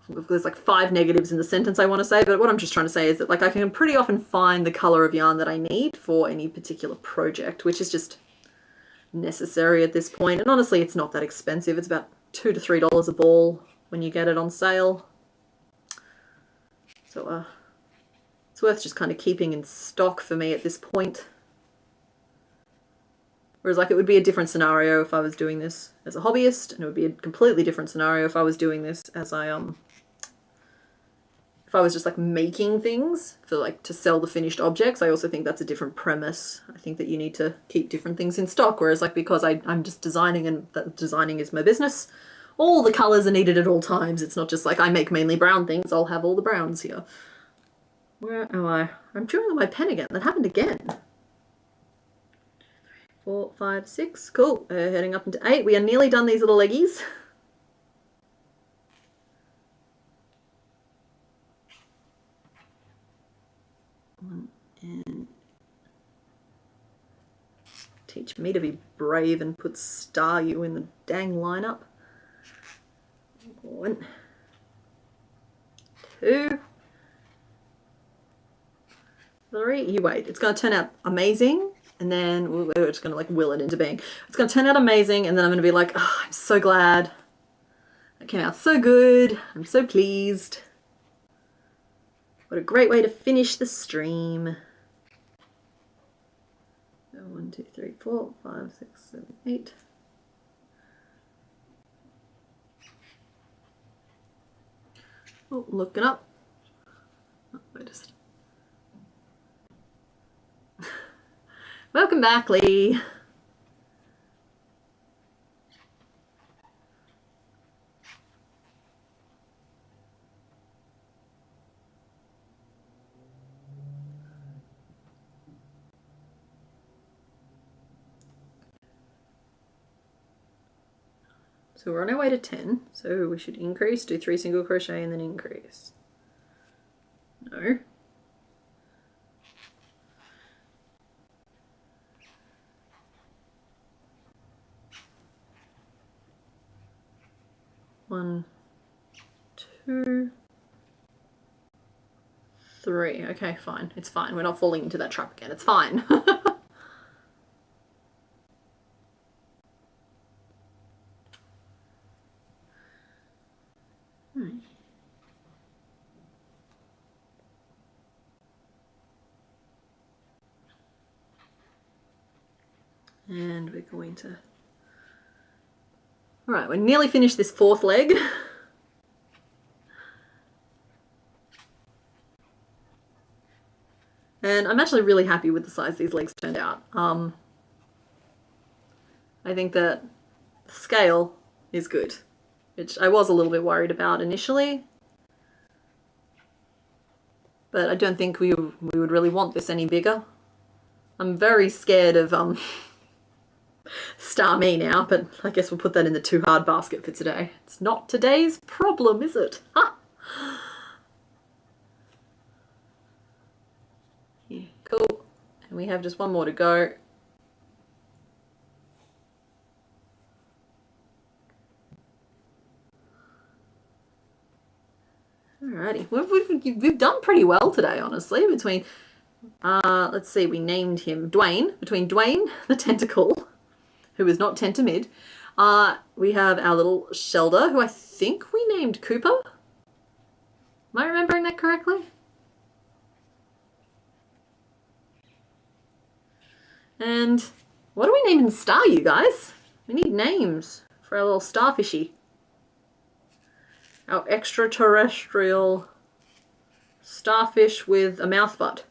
S1: there's like 5 negatives in the sentence I want to say, but what I'm just trying to say is that like I can pretty often find the colour of yarn that I need for any particular project, which is just necessary at this point. And honestly, it's not that expensive. It's about $2 to $3 a ball when you get it on sale. So it's worth just kind of keeping in stock for me at this point. Whereas like it would be a different scenario if I was doing this as a hobbyist, and it would be a completely different scenario if I was doing this as if I was just like making things for like to sell the finished objects. I also think that's a different premise. I think that you need to keep different things in stock, whereas like because I'm just designing and that designing is my business, all the colours are needed at all times. It's not just like I make mainly brown things, I'll have all the browns here. Where am I? I'm chewing on my pen again. That happened again. 4, 5, 6. Cool. Heading up into 8. We are nearly done these little leggies. And teach me to be brave and put star you in the dang lineup. 1, 2, 3. You wait. It's going to turn out amazing. And then we're just going to like will it into being. It's going to turn out amazing, and then I'm going to be like, oh, I'm so glad. It came out so good. I'm so pleased. What a great way to finish the stream. 1, 2, 3, 4, 5, 6, 7, 8. Oh, looking up. Oh, wait a second. Welcome back, Lee. So we're on our way to 10, so we should increase, do 3 single crochet and then increase. No. One, 2, 3. Okay, fine. It's fine. We're not falling into that trap again. It's fine. And we're going to... Alright, we're nearly finished this 4th leg. And I'm actually really happy with the size these legs turned out. I think that the scale is good, which I was a little bit worried about initially. But I don't think we would really want this any bigger. I'm very scared of Star me now, but I guess we'll put that in the too hard basket for today. It's not today's problem, is it? Ha! Yeah, cool. And we have just one more to go. Alrighty, we've done pretty well today, honestly, between, let's see, we named him Dwayne, between Dwayne the Tentacle, who is not Tentamid, we have our little Shelder, who I think we named Cooper. Am I remembering that correctly? And what are we naming Star, you guys? We need names for our little starfishy. Our extraterrestrial starfish with a mouth butt.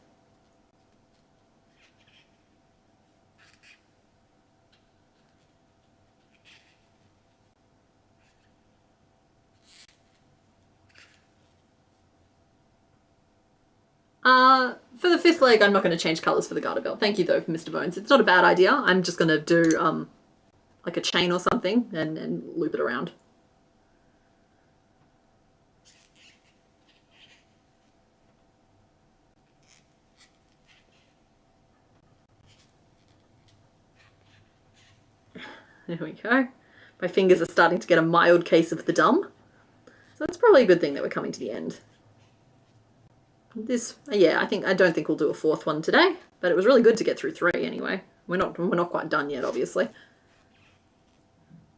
S1: For the fifth leg, I'm not going to change colours for the garter belt. Thank you, though, for Mr. Bones. It's not a bad idea. I'm just going to do like a chain or something and loop it around. There we go. My fingers are starting to get a mild case of the dumb. So it's probably a good thing that we're coming to the end. This, yeah, I don't think we'll do a fourth one today, but it was really good to get through 3 anyway. We're not quite done yet, obviously.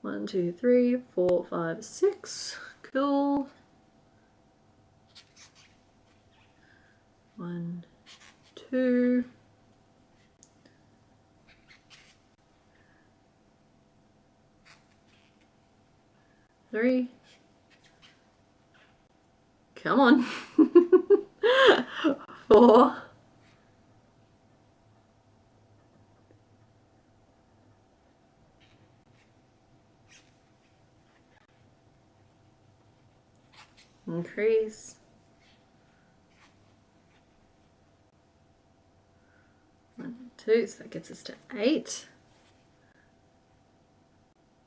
S1: 1, 2, 3, 4, 5, 6. Cool. 1, 2. 3. Come on. 4. 1. Increase. 1, 2, so that gets us to 8.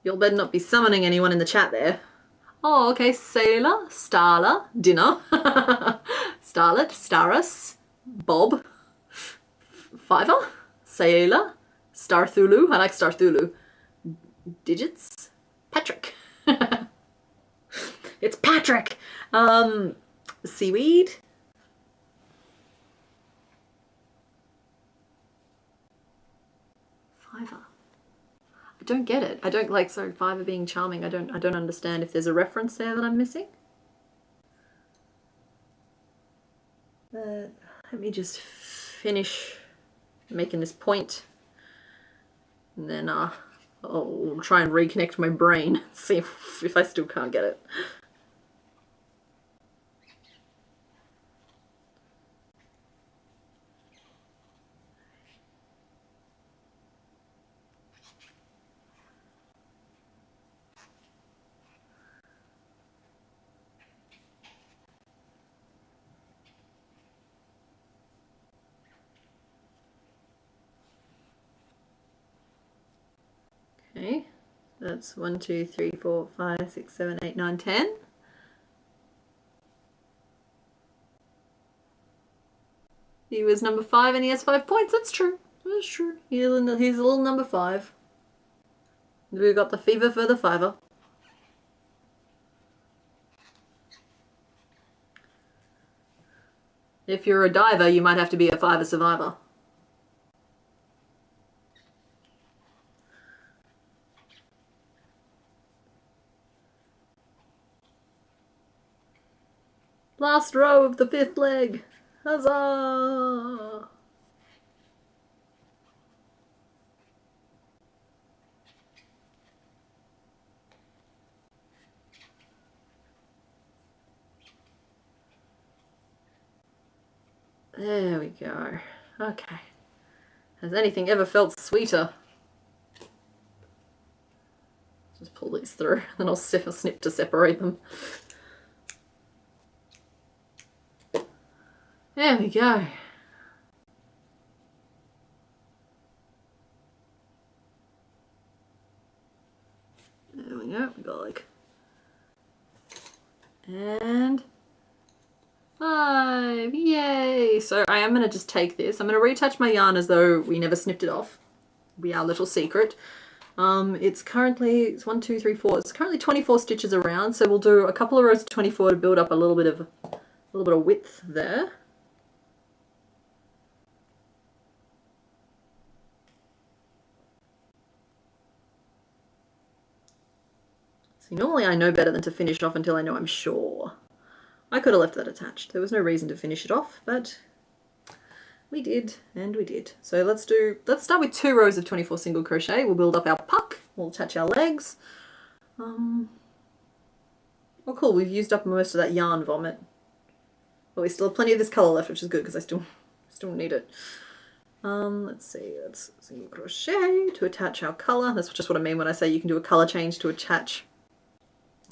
S1: You'll better not be summoning anyone in the chat there. Oh, okay. Sailor, Starla, Dinner, Starlet, Starus, Bob, Fiver, Sailor, Starthulu. I like Starthulu. Digits, Patrick. It's Patrick. Seaweed. Fiver. I don't get it. I don't like, so Fiver being charming. I don't understand if there's a reference there that I'm missing. Let me just finish making this point, and then I'll try and reconnect my brain, see if I still can't get it. Okay, that's 1, 2, 3, 4, 5, 6, 7, 8, 9, 10. He was number 5 and he has 5 points. That's true. That's true. He's a little number 5. We've got the fever for the Fiver. If you're a diver, you might have to be a Fiver survivor. Last row of the 5th leg. Huzzah! There we go. Okay. Has anything ever felt sweeter? Just pull these through, then I'll snip to separate them. There we go. go. We got like, and 5, yay! So I am gonna just take this. I'm gonna reattach my yarn as though we never snipped it off. It'll be our little secret. It's currently 1, 2, 3, 4. It's currently 24 stitches around, so we'll do a couple of rows of 24 to build up a little bit of width there. See, normally I know better than to finish off until I know I'm sure. I could have left that attached. There was no reason to finish it off, but we did, and we did. So let's start with 2 rows of 24 single crochet. We'll build up our puck. We'll attach our legs. Oh cool, we've used up most of that yarn vomit. But we still have plenty of this colour left, which is good because I still need it. Let's see, let's single crochet to attach our colour. That's just what I mean when I say you can do a colour change to attach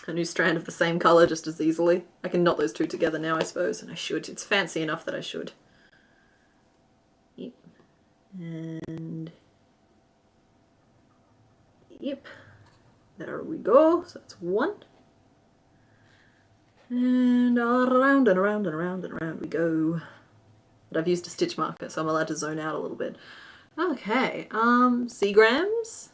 S1: a new strand of the same colour just as easily. I can knot those two together now, I suppose, and I should. It's fancy enough that I should. Yep. And yep. There we go. So that's 1. And around and around and around and around we go. But I've used a stitch marker, so I'm allowed to zone out a little bit. Okay, seagrams.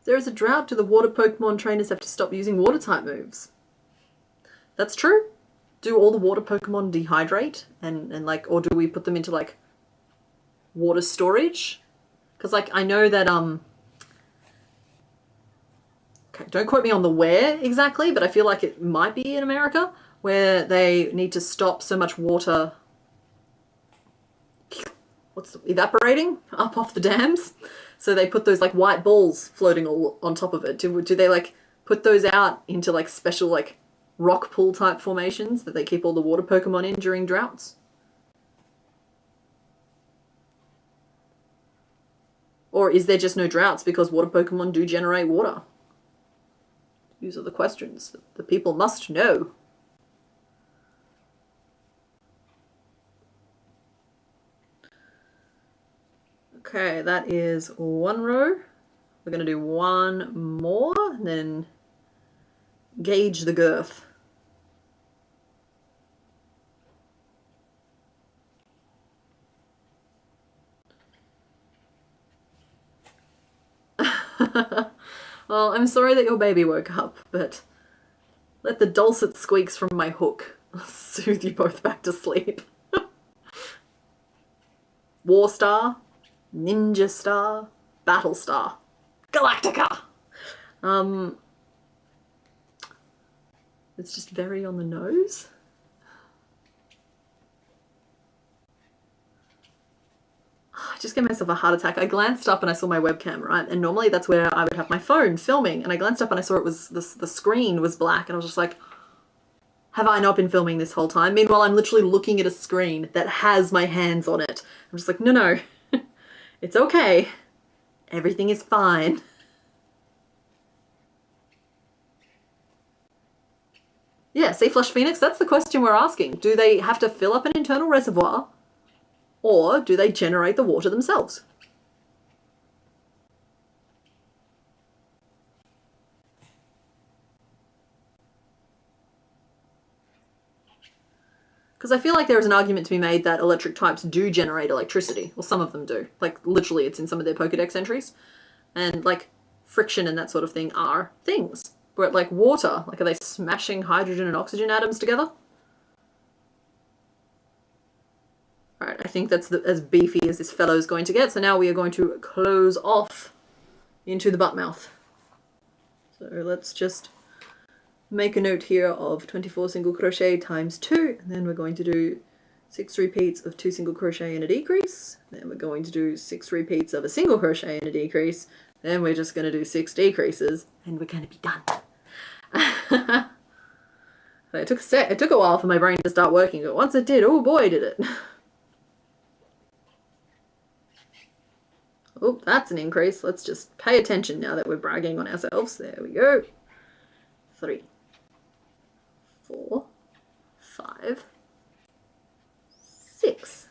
S1: There is a drought. Do the water Pokemon trainers have to stop using water type moves? That's true. Do all the water Pokemon dehydrate and like, or do we put them into like water storage? Because like I know that okay, don't quote me on the where exactly, but I feel like it might be in America where they need to stop so much water evaporating up off the dams. So they put those like white balls floating all on top of it. Do they like put those out into like special like rock pool type formations that they keep all the water Pokemon in during droughts? Or is there just no droughts because water Pokemon do generate water? These are the questions that the people must know. Okay, that is 1 row. We're going to do 1 more, and then gauge the girth. Well, I'm sorry that your baby woke up, but let the dulcet squeaks from my hook soothe you both back to sleep. War Star, Ninja Star, Battle Star, Galactica. It's just very on the nose. I just gave myself a heart attack. I glanced up and I saw my webcam, right? And normally that's where I would have my phone filming. And I glanced up and I saw it was, the screen was black. And I was just like, have I not been filming this whole time? Meanwhile, I'm literally looking at a screen that has my hands on it. I'm just like, no. It's okay. Everything is fine. Yeah, see, Flush Phoenix, that's the question we're asking. Do they have to fill up an internal reservoir, or do they generate the water themselves? Because I feel like there is an argument to be made that electric types do generate electricity. Well, some of them do. Like, literally, it's in some of their Pokedex entries. And, like, friction and that sort of thing are things. But, like, water, like, are they smashing hydrogen and oxygen atoms together? Alright, I think that's as beefy as this fellow is going to get. So now we are going to close off into the butt mouth. So let's just make a note here of 24 single crochet times 2, and then we're going to do 6 repeats of 2 single crochet and a decrease. Then we're going to do 6 repeats of a single crochet and a decrease. Then we're just going to do 6 decreases, and we're going to be done. So it took a while for my brain to start working, but once it did, oh boy, did it. Oh, that's an increase. Let's just pay attention now that we're bragging on ourselves. There we go. 3, 4, 5, 6.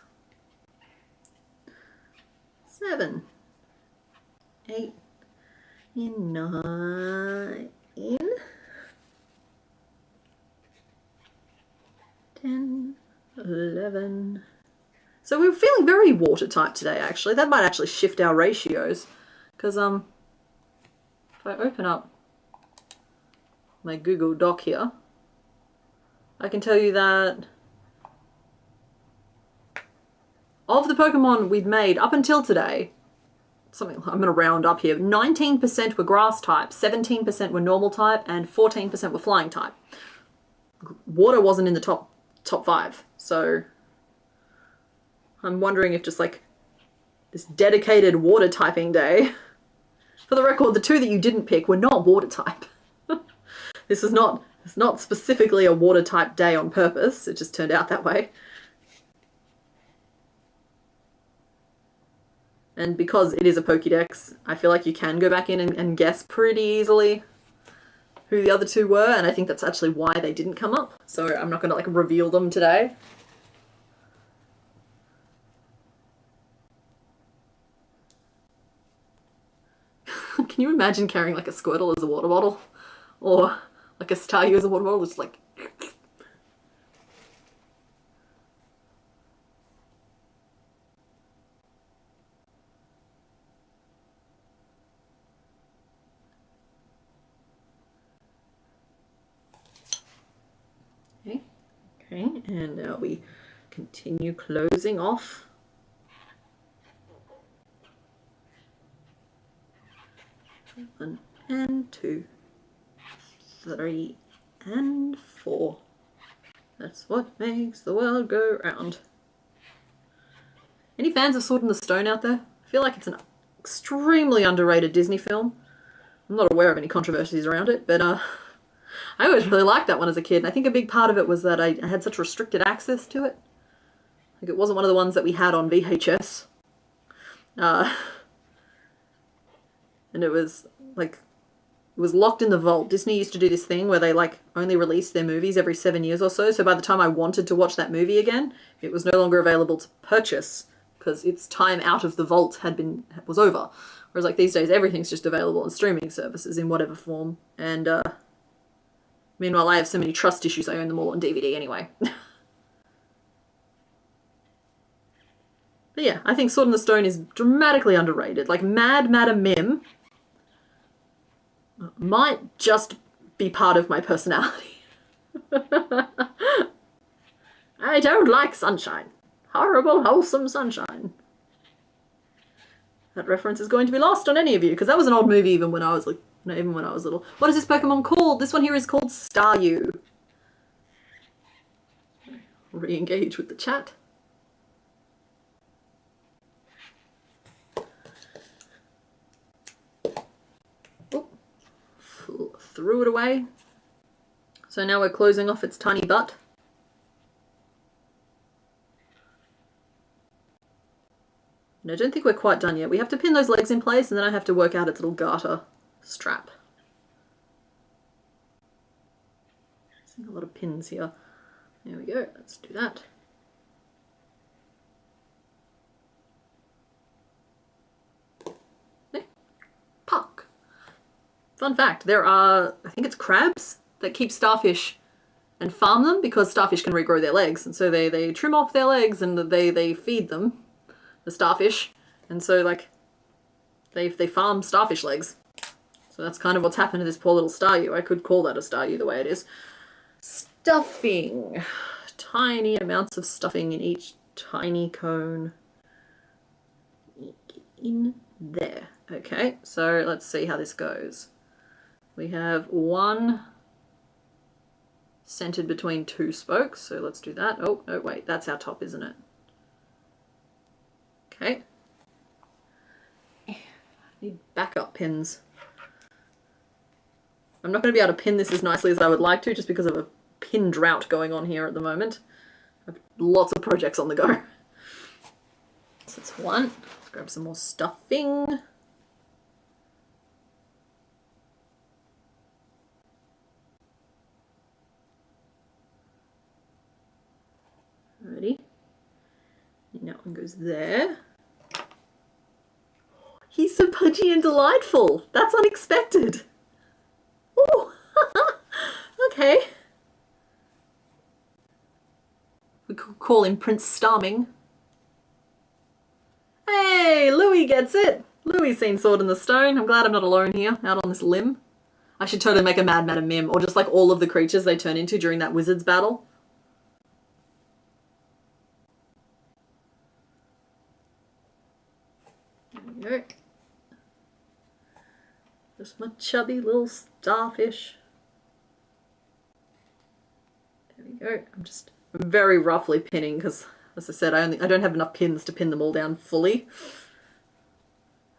S1: 7, 8, 9, 10, 11. So we're feeling very watertight today, actually. That might actually shift our ratios. Because, if I open up my Google Doc here, I can tell you that of the Pokemon we've made up until today, something I'm going to round up here, 19% were grass type, 17% were normal type, and 14% were flying type. Water wasn't in the top 5, so I'm wondering if just like this dedicated water typing day. For the record, the 2 that you didn't pick were not water type. This is not, it's not specifically a water type day on purpose, it just turned out that way. And because it is a Pokédex, I feel like you can go back in and guess pretty easily who the other 2 were, and I think that's actually why they didn't come up. So I'm not going to like reveal them today. Can you imagine carrying like a Squirtle as a water bottle? Or like a Staryu as a water bottle? Just like... Okay, and now we continue closing off. One and 2, 3 and 4. That's what makes the world go round. Any fans of Sword in the Stone out there? I feel like it's an extremely underrated Disney film. I'm not aware of any controversies around it, but I always really liked that one as a kid, and I think a big part of it was that I had such restricted access to it. Like, it wasn't one of the ones that we had on VHS. And it was, like, it was locked in the vault. Disney used to do this thing where they, like, only released their movies every 7 years or so, so by the time I wanted to watch that movie again, it was no longer available to purchase, because its time out of the vault was over. Whereas, like, these days, everything's just available on streaming services in whatever form, and, meanwhile, I have so many trust issues, I own them all on DVD anyway. But yeah, I think Sword in the Stone is dramatically underrated. Like, Mad Madam Mim might just be part of my personality. I don't like sunshine. Horrible, wholesome sunshine. That reference is going to be lost on any of you, because that was an old movie even when I was like, not even when I was little. What is this Pokemon called? This one here is called Staryu. Re-engage with the chat. Oh, threw it away. So now we're closing off its tiny butt. And I don't think we're quite done yet. We have to pin those legs in place, and then I have to work out its little garter strap. Seeing a lot of pins here. There we go, let's do that. There. Puck. Fun fact, there are, I think it's crabs that keep starfish and farm them, because starfish can regrow their legs, and so they trim off their legs and they feed them, the starfish, and so like they farm starfish legs. So that's kind of what's happened to this poor little Staryu. I could call that a Staryu the way it is. Stuffing. Tiny amounts of stuffing in each tiny cone. In there. Okay, so let's see how this goes. We have one centered between 2 spokes, so let's do that. Oh, no, wait, that's our top, isn't it? Okay. I need backup pins. I'm not going to be able to pin this as nicely as I would like to, just because of a pin drought going on here at the moment. I have lots of projects on the go. So that's one. Let's grab some more stuffing. Ready? And that one goes there. He's so pudgy and delightful. That's unexpected. Oh, okay. We could call him Prince Starming. Hey, Louis gets it. Louis seen Sword in the Stone. I'm glad I'm not alone here, out on this limb. I should totally make a Mad Madam Mim, or just like all of the creatures they turn into during that wizard's battle. There we go. Just my chubby little starfish. There we go. I'm just very roughly pinning because, as I said, I don't have enough pins to pin them all down fully.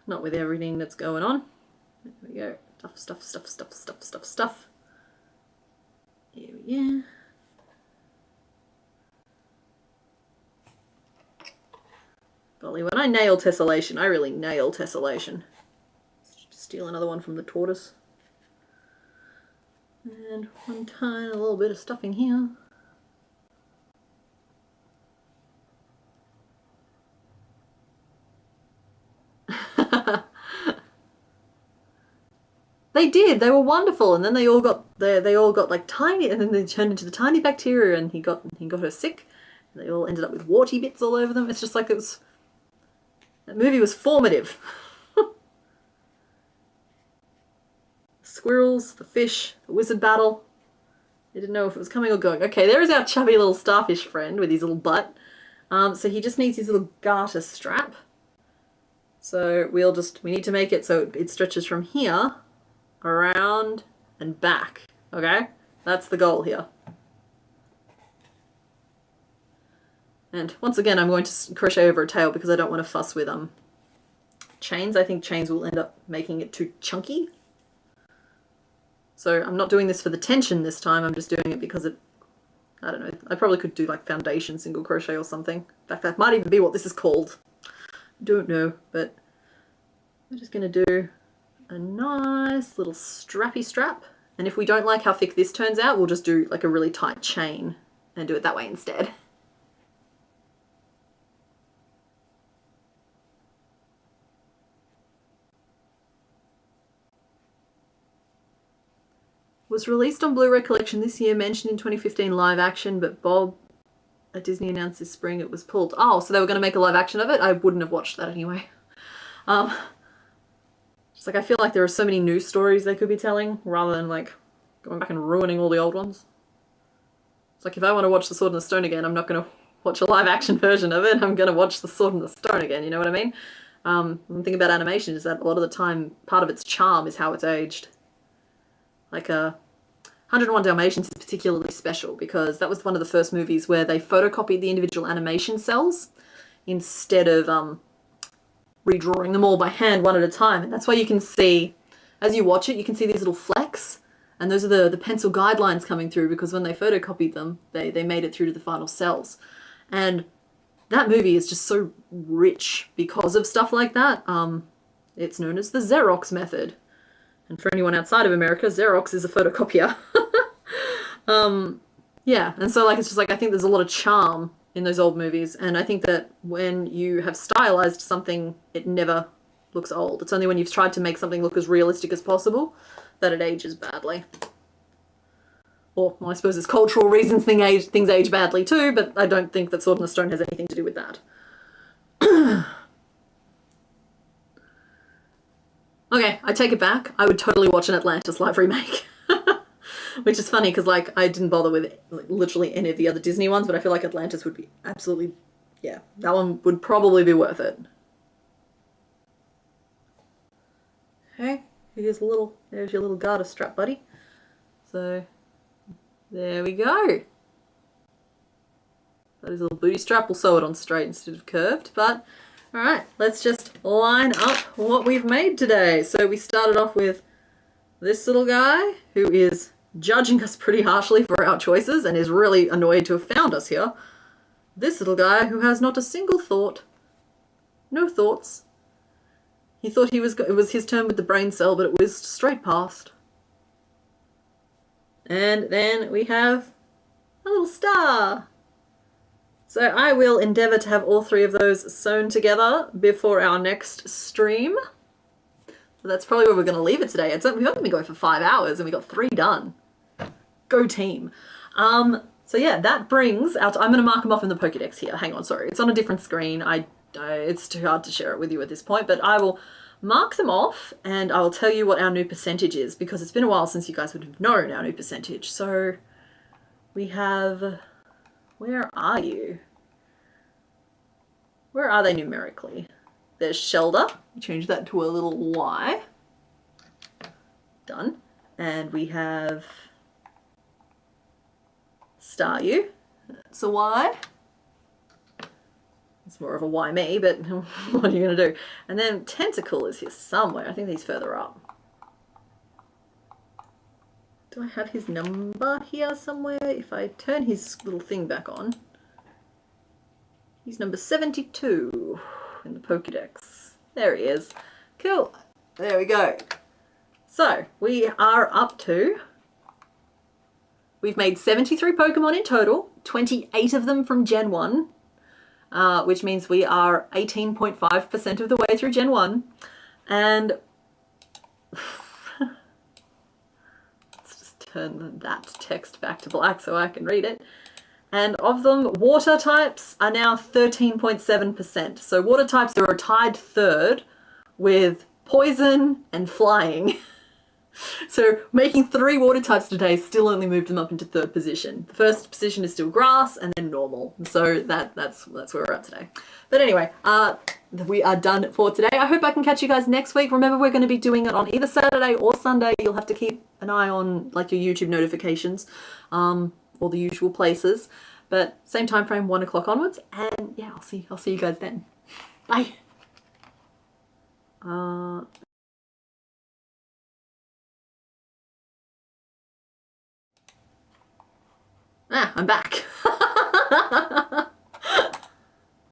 S1: Not with everything that's going on. There we go. Stuff. Here we go. Golly, when I nail tessellation, I really nail tessellation. Let's steal another one from the tortoise. And one tiny little bit of stuffing here. They did. They were wonderful, and then they all got like tiny, and then they turned into the tiny bacteria, and he got her sick. And they all ended up with warty bits all over them. It's just like that movie was formative. Squirrels, the fish, the wizard battle. They didn't know if it was coming or going. Okay, there is our chubby little starfish friend with his little butt. So he just needs his little garter strap. So we need to make it so it stretches from here around and back. Okay, that's the goal here. And once again, I'm going to crochet over a tail because I don't want to fuss with chains. I think chains will end up making it too chunky. So I'm not doing this for the tension this time. I'm just doing it because I don't know. I probably could do like foundation single crochet or something. In fact, that might even be what this is called. Don't know, but I'm just going to do a nice little strappy strap. And if we don't like how thick this turns out, we'll just do like a really tight chain and do it that way instead. Was released on Blu-ray collection this year, mentioned in 2015 live action, but Bob at Disney announced this spring it was pulled. Oh, so they were going to make a live action of it? I wouldn't have watched that anyway. Just like I feel like there are so many new stories they could be telling rather than like going back and ruining all the old ones. It's like if I want to watch The Sword in the Stone again, I'm not going to watch a live action version of it. I'm going to watch The Sword in the Stone again, you know what I mean? One thing about animation is that a lot of the time part of its charm is how it's aged. Like 101 Dalmatians is particularly special because that was one of the first movies where they photocopied the individual animation cells instead of redrawing them all by hand one at a time. And that's why you can see, as you watch it, you can see these little flecks, and those are the pencil guidelines coming through because when they photocopied them, they made it through to the final cells. And that movie is just so rich because of stuff like that. It's known as the Xerox method. And for anyone outside of America, Xerox is a photocopier. Yeah, and so like it's just like I think there's a lot of charm in those old movies, and I think that when you have stylized something, it never looks old. It's only when you've tried to make something look as realistic as possible that it ages badly. Or, well, I suppose there's cultural reasons things age badly too, but I don't think that Sword in the Stone has anything to do with that. Okay, I take it back. I would totally watch an Atlantis live remake. Which is funny because like I didn't bother with like, literally any of the other Disney ones, but I feel like Atlantis would be absolutely, yeah, that one would probably be worth it. Okay, there's your little garter strap, buddy. So there we go. That is a little booty strap. We'll sew it on straight instead of curved, but all right, let's just line up what we've made today. So we started off with this little guy who is judging us pretty harshly for our choices and is really annoyed to have found us here. This little guy who has not a single thought. No thoughts. He thought it was his turn with the brain cell, but it whizzed straight past. And then we have a little star. So I will endeavour to have all three of those sewn together before our next stream. But that's probably where we're going to leave it today. We've only been going for 5 hours and we got 3 done. Go team. So yeah, that brings out, I'm going to mark them off in the Pokédex here. Hang on, sorry. It's on a different screen. It's too hard to share it with you at this point, but I will mark them off and I will tell you what our new percentage is, because it's been a while since you guys would have known our new percentage. So we have, where are you? Where are they numerically? There's Shelder. Change that to a little Y. Done. And we have Staryu. That's a Y. It's more of a why me, but what are you going to do? And then Tentacle is here somewhere. I think he's further up. Do I have his number here somewhere? If I turn his little thing back on. He's number 72 in the Pokédex. There he is. Cool. There we go. So we are up to... We've made 73 Pokemon in total, 28 of them from Gen 1. Which means we are 18.5% of the way through Gen 1. And let's just turn that text back to black so I can read it. And of them, water types are now 13.7%. So water types are a tied third with poison and flying. So making 3 water types today still only moved them up into 3rd position. The first position is still grass and then normal. So that's where we're at today. But anyway, we are done for today. I hope I can catch you guys next week. Remember, we're going to be doing it on either Saturday or Sunday. You'll have to keep an eye on like your YouTube notifications, all the usual places. But same time frame, 1 o'clock onwards. And yeah, I'll see you guys then. Bye. I'm back.